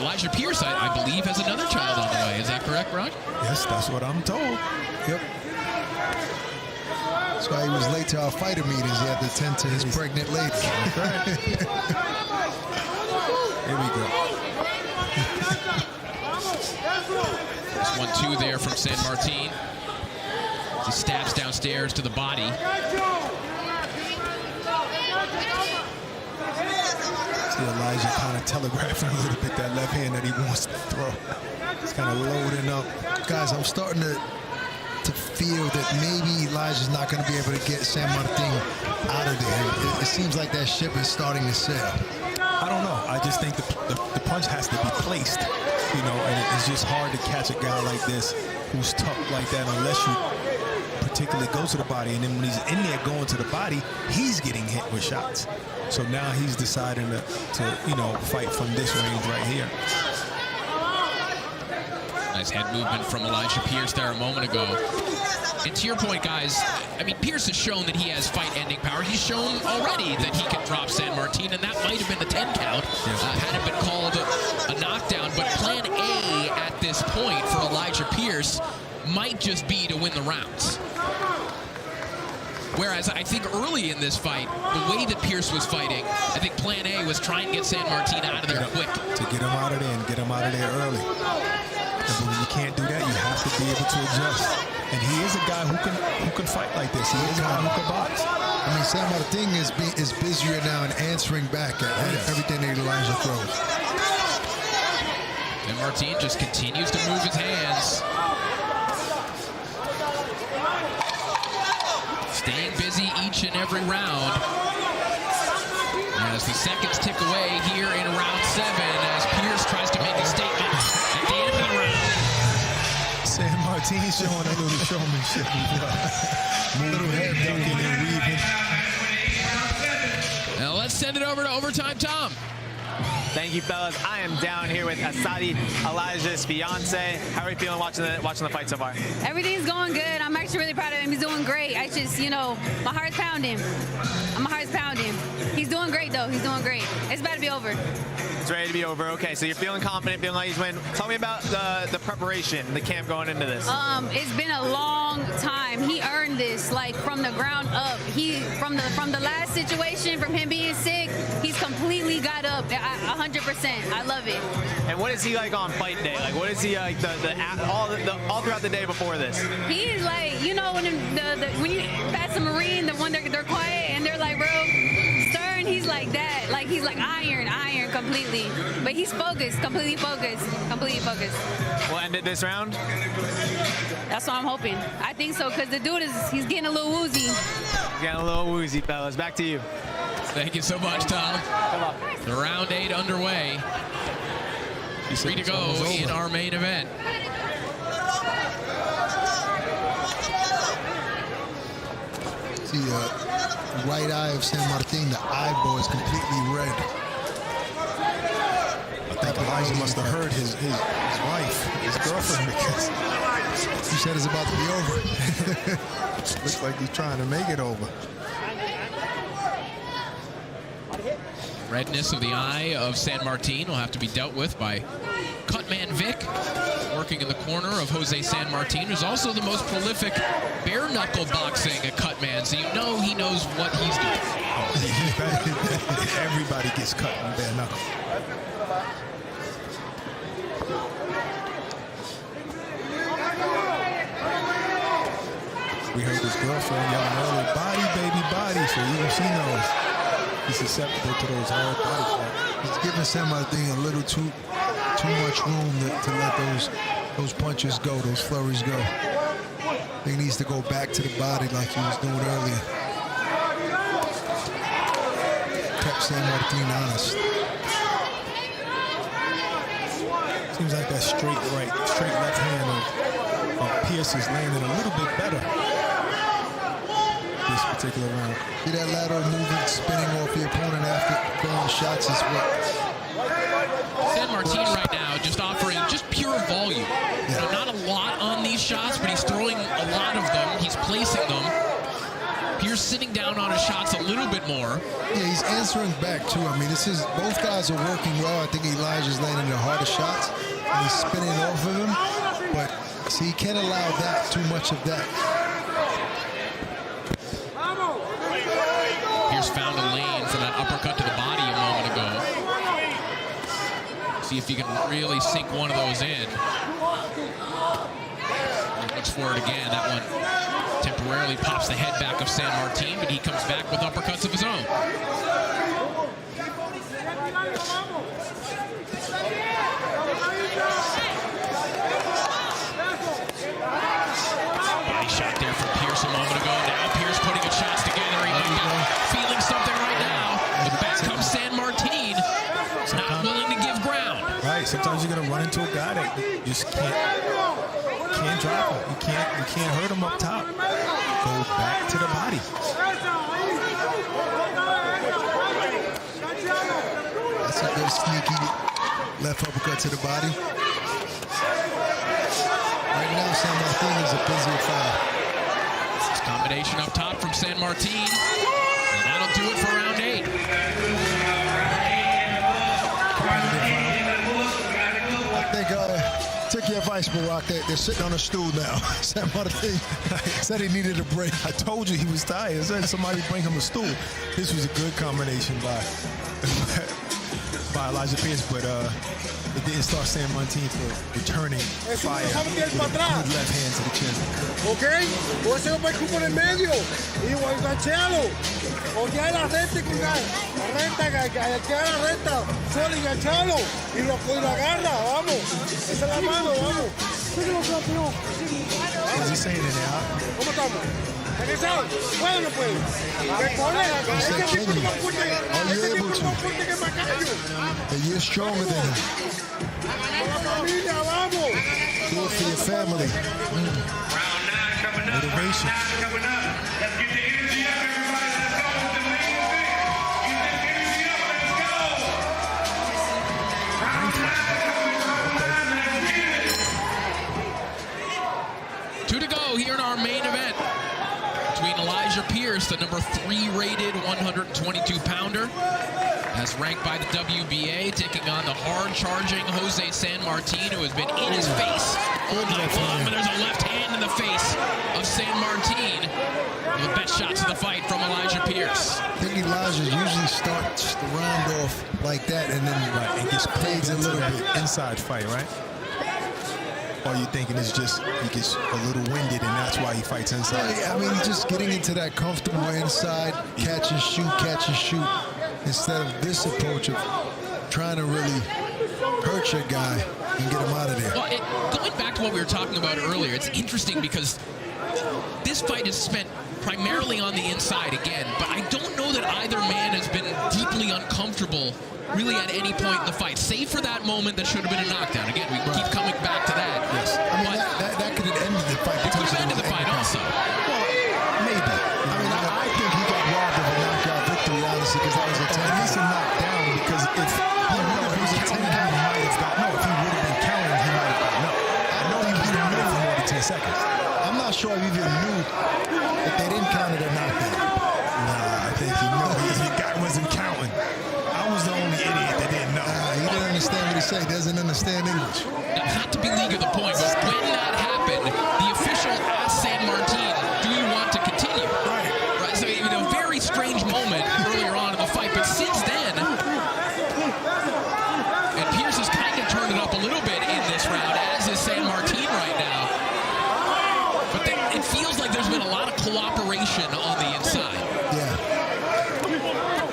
Elijah Pierce, I believe, has another child on the way. Is that correct, Rod? Yes, that's what I'm told. Yep. That's why he was late to our fighter meetings. He had to tend to his pregnant lady. Here we go. There's 1-2 there from Sanmartin. He stabs downstairs to the body. See Elijah kind of telegraphing a little bit that left hand that he wants to throw. He's kind of loading up. Guys, I'm starting to feel that maybe Elijah's not going to be able to get Sanmartin out of there. It seems like that ship is starting to sail. I don't know. I just think the punch has to be placed, you know, and it's just hard to catch a guy like this who's tough like that unless you particularly go to the body. And then when he's in there going to the body, he's getting hit with shots. So now he's deciding to you know, fight from this range right here. Nice head movement from Elijah Pierce there a moment ago. And to your point, guys, I mean, Pierce has shown that he has fight-ending power. He's shown already that he can drop Sanmartin, and that might have been the 10 count had it been called a knockdown. But plan A at this point for Elijah Pierce might just be to win the rounds. Whereas I think early in this fight, the way that Pierce was fighting, I think plan A was try and get Sanmartin out of there quick. To get him out of there and get him out of there early. And when you can't do that, you have to be able to adjust. And he is a guy who can fight like this. He is a guy who can box. I mean, Sanmartin is busier now in answering back at everything that Elijah throws. And Martin just continues to move his hands. Staying busy each and every round. As the seconds tick away here in round 7, as Pierce tries to make a statement at the end of the round. Sanmartin showing a little showmanship. Moving, ducking, and weaving. Now let's send it over to Overtime Tom. Thank you, fellas. I am down here with Asadi, Elijah's fiance. How are you feeling watching the fight so far? Everything's going good. I'm actually really proud of him. He's doing great. I just, my heart's pounding. My heart's pounding. He's doing great, though. He's doing great. It's about to be over. It's ready to be over. Okay, so you're feeling confident, feeling like he's winning. Tell me about the preparation, the camp going into this. It's been a long time. He earned this, like, from the ground up. From the last situation, from him being sick, he's completely got up 100%. I love it. And what is he like on fight day? Like, what is he like all throughout the day before this? He's like, when you pass a Marine, the one they're quiet and they're like, bro, stern. He's like that. Like, he's like iron, completely. But he's focused, completely focused. We'll end it this round? That's what I'm hoping. I think so, because the dude he's getting a little woozy. He's getting a little woozy, fellas. Back to you. Thank you so much, Tom. The round 8 underway. 3 to go in our main event. See the right eye of Sanmartin, the eyeball is completely red. I think Elijah must have heard his wife, his girlfriend, because he said it's about to be over. Looks like he's trying to make it over. Redness of the eye of Sanmartin will have to be dealt with by Cutman Vic, working in the corner of Jose Sanmartin, who's also the most prolific bare knuckle boxing at Cutman, so he knows what he's doing. Everybody gets cut in bare knuckle. We heard his girlfriend yelling earlier, body, baby, body, so even she knows he's susceptible to those hard body shots. He's giving Sanmartin a little too much room to let those punches go, those flurries go. He needs to go back to the body like he was doing earlier. Kept Sanmartin honest. Seems like that straight left hand of Pierce is landing a little bit better this particular round. See that lateral movement spinning off the opponent after throwing shots is what. Sanmartin right now just offering just pure volume. Not a lot on these shots, but he's throwing a lot of them. He's placing them. Pierce sitting down on his shots a little bit more. Yeah, he's answering back too. I mean, both guys are working well. I think Elijah's landing the hardest shots, and he's spinning off of him. But see, he can't allow too much of that. Pierce found a lane for that uppercut to the body a moment ago. See if he can really sink one of those in. He looks for it again. That one temporarily pops the head back of Sanmartin, but he comes back with uppercuts of his own. Body shot there from Pierce a moment ago. Now Pierce putting his shots together. He might be feeling something right now. But back comes Sanmartin, not willing to give ground. Right, sometimes you're gonna run into a guy that you just can't drop him. You can't hurt him up top. Go back to the body. That's a good sneaky left uppercut to the body. Right now, Sanmartin is a busier fighter. This combination up top from Sanmartin, and that'll do it for round 8. I think take your advice, Barack. They're sitting on a stool now. Sanmartin said he needed a break. I told you he was tired. I said somebody bring him a stool. This was a good combination by by Elijah Pierce, but it didn't start Sanmartin for returning fire with a good left hand to the chin. ¿Ok? O ese lo puede por el medio. Y enganchalo. O que hay la recta y la recta, que hay la recta. Solo enganchalo. Y lo agarra, vamos. Esa es la mano, vamos. What's he saying in there? ¿Cómo estamos? ¿Puede o no puede? Are you able to? And you're stronger than him. Do it for your family. Motivation. Two to go here in our main event between Elijah Pierce, the number 3 rated 122-pounder, as ranked by the WBA, taking on the hard-charging Jose Sanmartin, who has been in his face all night long. But there's a left hand in the face of Sanmartin. The best shots of the fight from Elijah Pierce. I think Elijah usually starts the round off like that and then it gets played a little bit. Inside fight, right? Or you thinking it's just he gets a little winded and that's why he fights inside? I mean, just getting into that comfortable inside, catch and shoot, instead of this approach of trying to really hurt your guy and get him out of there. Well, going back to what we were talking about earlier, it's interesting because this fight is spent primarily on the inside again, but I don't know that either man has been deeply uncomfortable really at any point in the fight, save for that moment that should have been a knockdown. Again, we keep coming back to that. Yes. I mean, that could have ended the fight. It could have ended the fight also. Well, maybe. I mean, I think he got robbed of a knockout victory, honestly, because that was a 10. At least a knockdown, because if he was a 10 count, he might have gotten no. If he would have been counting, he might have gotten no. I know he was in the middle for more than 10 seconds. I'm not sure I even knew if they didn't count it or not. Nah, I think he knew. He wasn't counting. I was the only idiot that didn't know. He didn't understand what he said. He doesn't understand English. Not to beleaguer the point, but when that happened, the official asked Sanmartin, do you want to continue? Right. So, a very strange moment earlier on in the fight, but since then, and Pierce has kind of turned it up a little bit in this round, as is Sanmartin right now. But it feels like there's been a lot of cooperation on the inside. Yeah.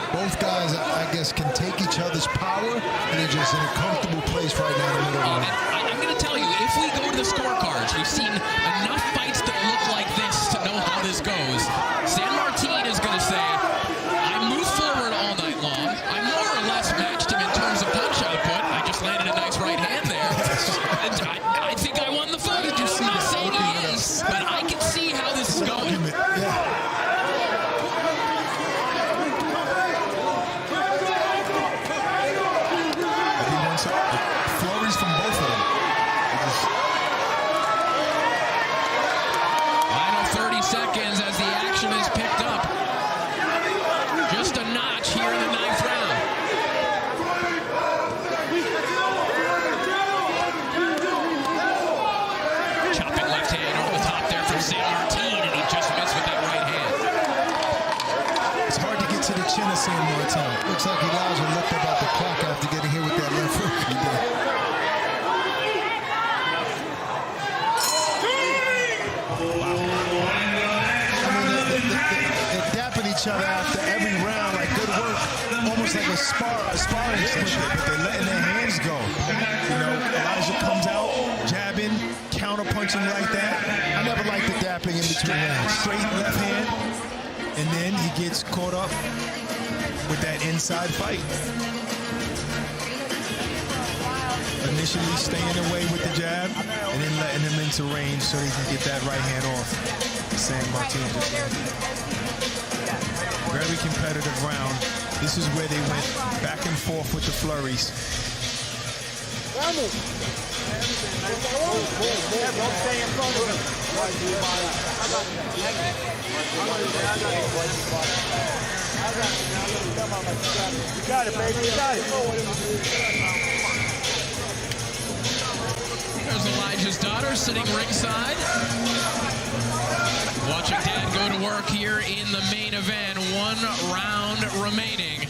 Both guys, I guess, can take each other's power, and they're just in a comfortable place right now in the middle of the round. I'm going to tell you, if we go to the scorecards, we've seen enough fights that look like this to know how this goes. Sanmartin is going to say, I moved forward all night long. I more or less matched him in terms of punch output. I just landed a nice right hand there. I think I won the fight. I'm not saying he is, but I can see how this is going. Flurries from both of them. Final 30 seconds as the action is picked up. Just a notch here in the 9th round. Chopping left hand over the top there from Sanmartin, and he just missed with that right hand. It's hard to get to the chin of Sanmartin. Looks like Elijah looked up at the clock after getting hit with that left hook. He did. They're dapping each other after every round, like good work, almost like a sparring session. But they're letting their hands go. Elijah comes out, jabbing, counter punching like that. I never liked the dapping in between rounds. Straight left hand, and then he gets caught up with that inside fight. Initially staying away with the jab, and then letting him into range so he can get that right hand off. Sanmartin just very competitive round. This is where they went back and forth with the flurries. You got it, baby. You got it. There's Elijah's daughter sitting ringside. Watching Dad go to work here in the main event. 1 round remaining.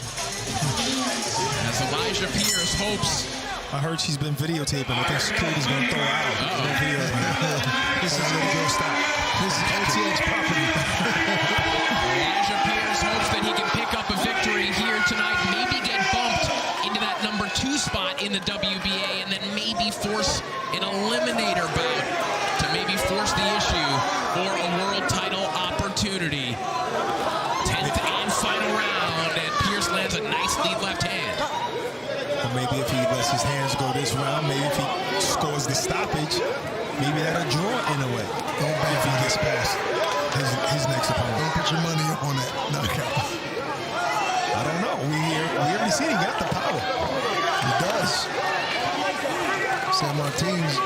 As Elijah Pierce hopes. I heard she's been videotaping. I think security's going to throw her out. This is stop. This is OTX property. Elijah Pierce hopes that he can pick up a victory here tonight, maybe get bumped into that #2 spot in the WBA, and then maybe force an eliminator bout to maybe force the issue for a world title opportunity. 10th and final round, and Pierce lands a nice lead left hand. Or maybe if he lets his hands go this round, maybe if he scores the stoppage, maybe that'll draw in a way. If he gets past his next opponent. Don't put your money up on that knockout. I don't know. We already see he got the power. He does. Sanmartin's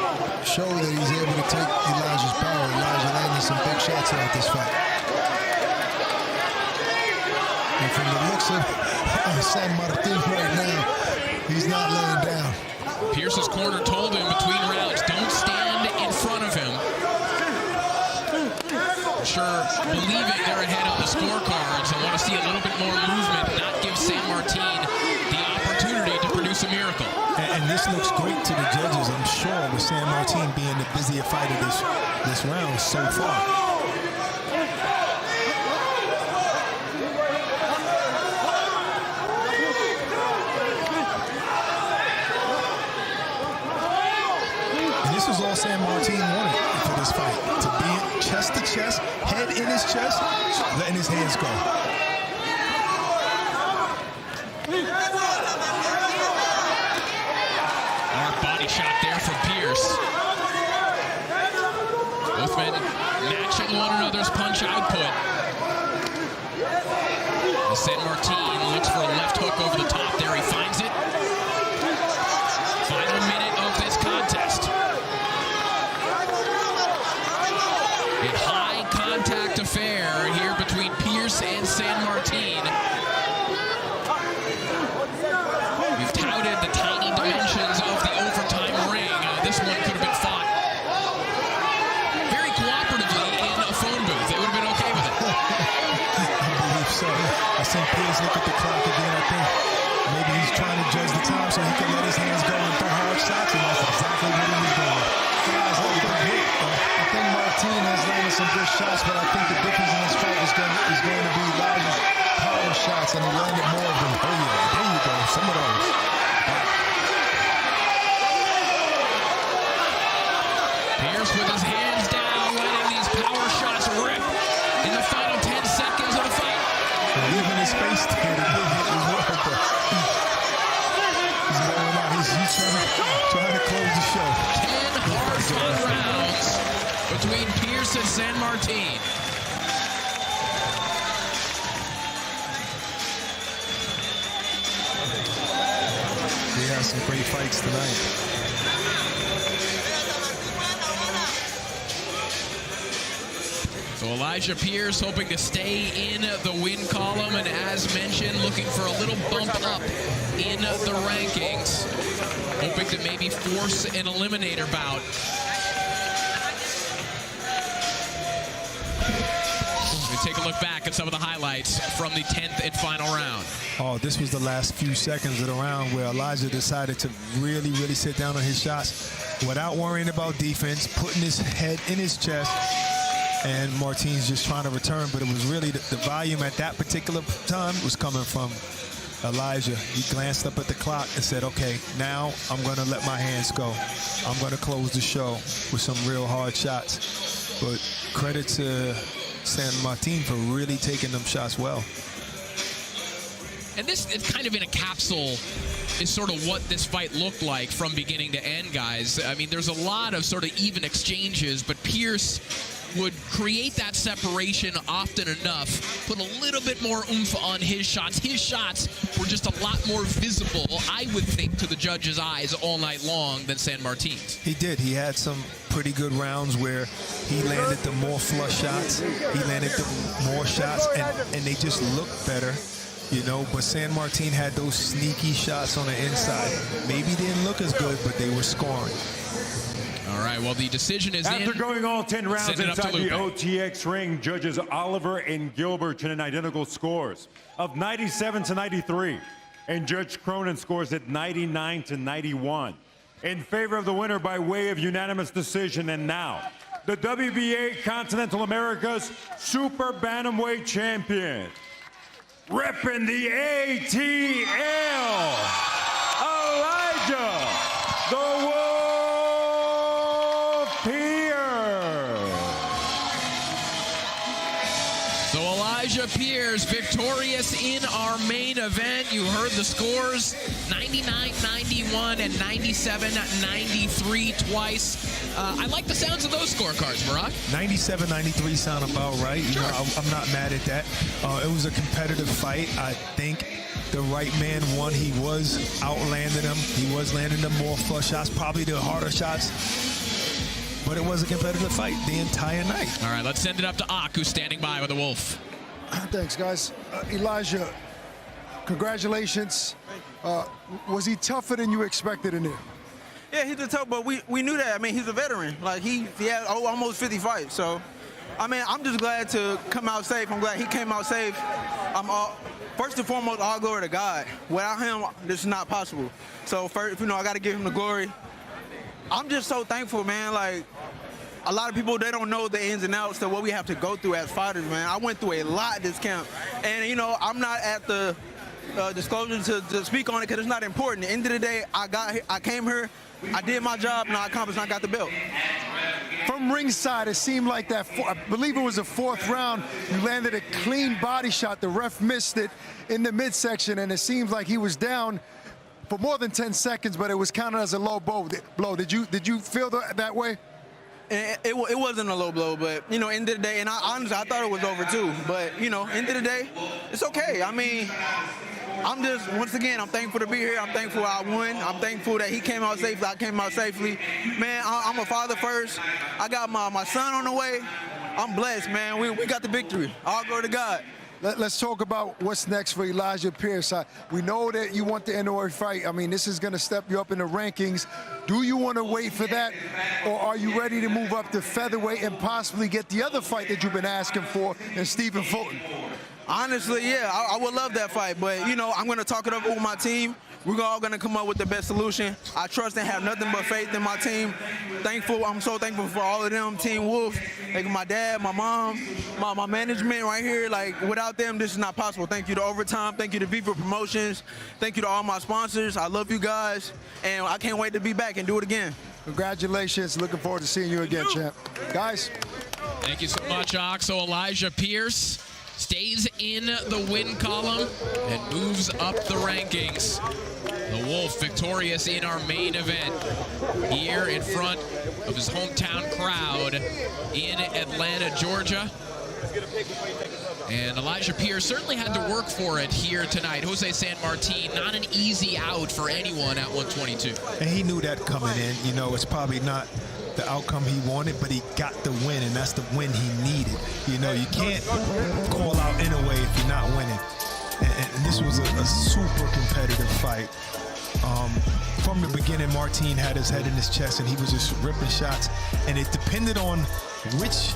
showed that he's able to take Elijah's power. Elijah landed some big shots out this fight. And from the looks of Sanmartin right now, he's not laying down. Pierce's corner told him between rounds, don't stand in front of him. I'm sure believing they're ahead of the scorecards and want to see a little bit more movement, not give Sanmartin the opportunity to produce a miracle. And this looks great to the judges, I'm sure, with Sanmartin being the busier fighter this round so far. This is all Sanmartin wanted for this fight, to be chest to chest, head in his chest, letting his hands go. Hard body shot there from Pierce. Both men matching one another's punch output. As Sanmartin looks for a left hook over the top there, he finds it. Final minute of this contest. A high contact affair here between Pierce and Sanmartin. We've touted the tiny dimensions of the overtime ring. This one could have been fought very cooperatively in a phone booth. They would have been okay with it. I believe so. I seen Pierce look at the clock again. I think maybe he's trying to judge the time so he can let his hands go and throw hard shots, and that's exactly what he was doing. I think Martin has landed some good shots, but I think the difference in this fight is going to be Elijah's power shots, and he landed more of them. Oh yeah, there you go. Some of those. Pierce with his hands down, letting these power shots rip in the final 10 seconds of the fight. Leaving his space to get it as well, but he's going out. He's trying to close the show. 10 hard-fought rounds between Pierce and Sanmartin. We have some great fights tonight. So Elijah Pierce hoping to stay in the win column, and as mentioned, looking for a little bump up in the rankings. Hoping to maybe force an eliminator bout. We take a look back at some of the highlights from the 10th and final round. Oh, this was the last few seconds of the round where Elijah decided to really, really sit down on his shots without worrying about defense, putting his head in his chest, and Martin's just trying to return, but it was really the volume at that particular time was coming from Elijah. He glanced up at the clock and said, okay, now I'm going to let my hands go. I'm going to close the show with some real hard shots. But credit to Sanmartin for really taking them shots well. And this is kind of in a capsule is sort of what this fight looked like from beginning to end, guys. I mean, there's a lot of sort of even exchanges, but Pierce would create that separation often enough, put a little bit more oomph on his shots. His shots were just a lot more visible, I would think, to the judges' eyes all night long than Sanmartin's. He did. He had some pretty good rounds where he landed the more flush shots. He landed the more shots, and they just looked better, you know. But Sanmartin had those sneaky shots on the inside. Maybe didn't look as good, but they were scoring. All right, well, the decision is After in. going all 10 rounds Send it up inside to the Lupe. OTX ring, judges Oliver and Gilbert in identical scores of 97 to 93. and Judge Cronin scores it 99-91. In favor of the winner by way of unanimous decision. And now, the WBA Continental America's Super Bantamweight Champion, repping the ATL, Elijah the Wolf Pierce. So Elijah Pierce victorious in our main event. You heard the scores, 99-91 and 97-93 twice. I like the sounds of those scorecards, Barack. 97-93 sound about right. Sure. You know, I'm not mad at that. It was a competitive fight. I think the right man won. He was outlanding him. He was landing the more flush shots, probably the harder shots. But it was a competitive fight the entire night. All right, let's send it up to Ak, who's standing by with the Wolf. Thanks, guys. Elijah, congratulations. Was he tougher than you expected in there? Yeah, he's a tough, but we knew that. I mean, he's a veteran. Like, he had almost 50 fights. So, I mean, I'm just glad to come out safe. I'm glad he came out safe. First and foremost, all glory to God. Without him, this is not possible. So, first, I got to give him the glory. I'm just so thankful, man. Like, a lot of people, they don't know the ins and outs of what we have to go through as fighters, man. I went through a lot this camp. And, I'm not at the disclosure to speak on it because it's not important. At the end of the day, I came here, I did my job, and I accomplished, and I got the belt. From ringside, it seemed like that, I believe it was the fourth round, you landed a clean body shot. The ref missed it in the midsection, and it seems like he was down for more than 10 seconds, but it was counted as a low blow. Did you feel that way? It wasn't a low blow, but, end of the day, and honestly, I thought it was over too. But, end of the day, it's okay. I mean, I'm just, once again, I'm thankful to be here. I'm thankful I won. I'm thankful that he came out safely. I came out safely. Man, I'm a father first. I got my son on the way. I'm blessed, man. We got the victory. All glory to God. Let's talk about what's next for Elijah Pierce. We know that you want the NOA fight. I mean, this is going to step you up in the rankings. Do you want to wait for that, or are you ready to move up to featherweight and possibly get the other fight that you've been asking for in Stephen Fulton? Honestly, yeah, I would love that fight, but, I'm going to talk it over with my team. We're all going to come up with the best solution. I trust and have nothing but faith in my team. I'm so thankful for all of them, Team Wolf, like my dad, my mom, my management right here. Like, without them, this is not possible. Thank you to Overtime. Thank you to Viva Promotions. Thank you to all my sponsors. I love you guys, and I can't wait to be back and do it again. Congratulations. Looking forward to seeing you again, champ. Guys. Thank you so much, Ox. So Elijah Pierce stays in the win column and moves up the rankings. The Wolf victorious in our main event here in front of his hometown crowd in Atlanta, Georgia. And Elijah Pierce certainly had to work for it here tonight. Jose Sanmartin, not an easy out for anyone at 122. And he knew that coming in. It's probably not the outcome he wanted, but he got the win, and that's the win he needed. You can't call out in a way if you're not winning. And this was a super competitive fight. From the beginning, Martin had his head in his chest, and he was just ripping shots. And it depended on which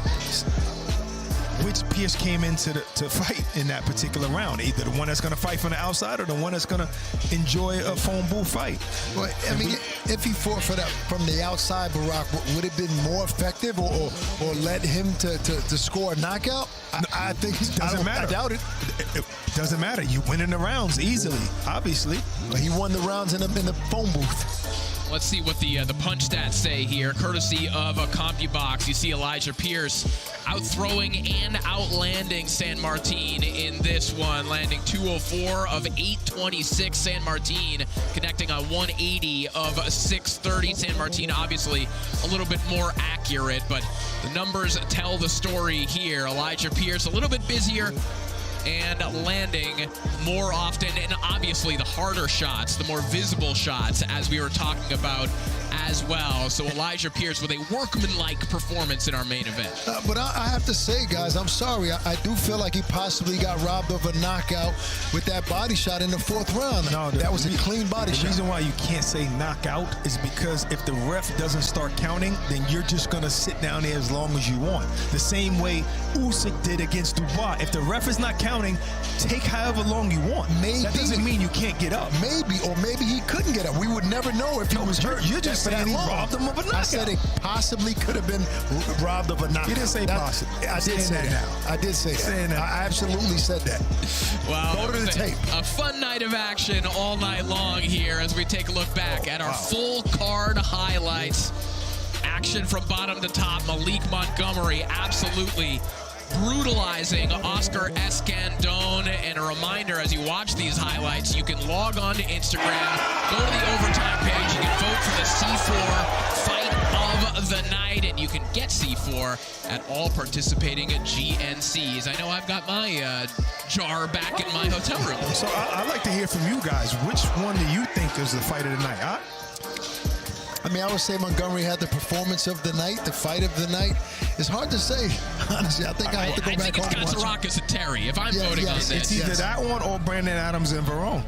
Pierce came in to fight in that particular round. Either the one that's going to fight from the outside or the one that's going to enjoy a phone booth fight. Well, I mean, if he fought from the outside, Barack, would it have been more effective or led him to score a knockout? I think it doesn't matter. I doubt it. It doesn't matter. You win in the rounds easily, obviously. But he won the rounds in the phone booth. Let's see what the punch stats say here, courtesy of a CompuBox. You see Elijah Pierce out-throwing and outlanding Sanmartin in this one, landing 204 of 826. Sanmartin connecting on 180 of 630. Sanmartin obviously a little bit more accurate, but the numbers tell the story here. Elijah Pierce a little bit busier and landing more often, and obviously the harder shots, the more visible shots, as we were talking about as well. So Elijah Pierce with a workmanlike performance in our main event. But I have to say, guys, I'm sorry. I do feel like he possibly got robbed of a knockout with that body shot in the 4th round. No, that was a clean body shot. The reason why you can't say knockout is because if the ref doesn't start counting, then you're just going to sit down there as long as you want. The same way Usyk did against Dubois. If the ref is not counting, take however long you want. Maybe. That doesn't mean you can't get up. Maybe, or maybe he couldn't get up. We would never know if he was hurt. You're just saying he robbed him of a knockout. I said it possibly could have been robbed of a knockout. You didn't say possibly. I did say that. I did say that. I absolutely said that. Wow. Go to the tape. A fun night of action all night long here as we take a look back at our full card highlights. Action from bottom to top. Malik Montgomery absolutely brutalizing Oscar Escandón. And a reminder, as you watch these highlights, you can log on to Instagram, go to the overtime page, you can vote for the C4 fight of the night, and you can get C4 at all participating GNCs. I know I've got my jar back in my hotel room. So I'd like to hear from you guys. Which one do you think is the fight of the night? Huh? I mean, I would say Montgomery had the performance of the night, the fight of the night. It's hard to say, honestly. I think I have to go back home and watch it. I think it's Katsarakis and Terry, if I'm voting on this. It's either that one or Brandon Adams and Verón.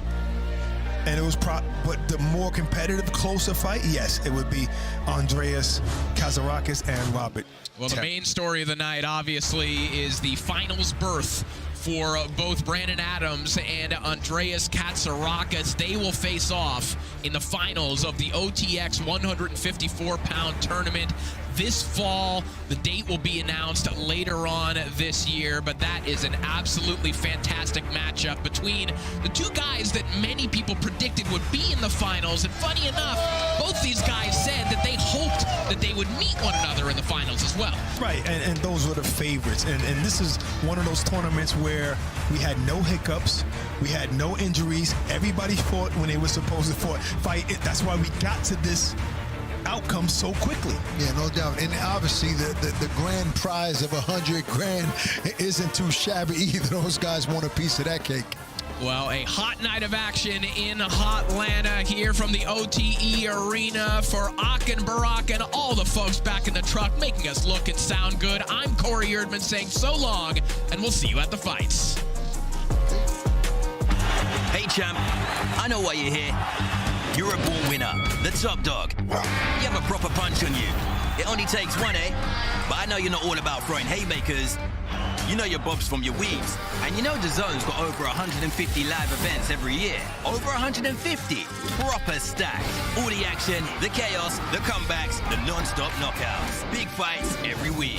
And it was but the more competitive, closer fight, yes, it would be Andreas Katsarakis and Robert. Well, the main story of the night, obviously, is the finals berth for both Brandon Adams and Andreas Katsarakis. They will face off in the finals of the OTX 154-pound tournament this fall. The date will be announced later on this year, but that is an absolutely fantastic matchup between the two guys that many people predicted would be in the finals. And funny enough, both these guys said that they hoped that they would meet one another in the finals as well. Right, and those were the favorites. And this is one of those tournaments where we had no hiccups, we had no injuries. Everybody fought when they were supposed to fight. That's why we got to this outcome so quickly. Yeah, no doubt. And obviously the grand prize of $100 grand isn't too shabby either. Those guys want a piece of that cake. Well, a hot night of action in Hotlanta here from the OTE Arena for Akin Barak and all the folks back in the truck making us look and sound good. I'm Corey Erdman saying so long, and we'll see you at the fights. Hey, champ, I know why you're here. You're a born winner, the top dog. You have a proper punch on you. It only takes one, eh? But I know you're not all about throwing haymakers. You know your bobs from your weaves. And you know DAZN's got over 150 live events every year. Over 150. Proper stacked. All the action, the chaos, the comebacks, the non-stop knockouts. Big fights every week.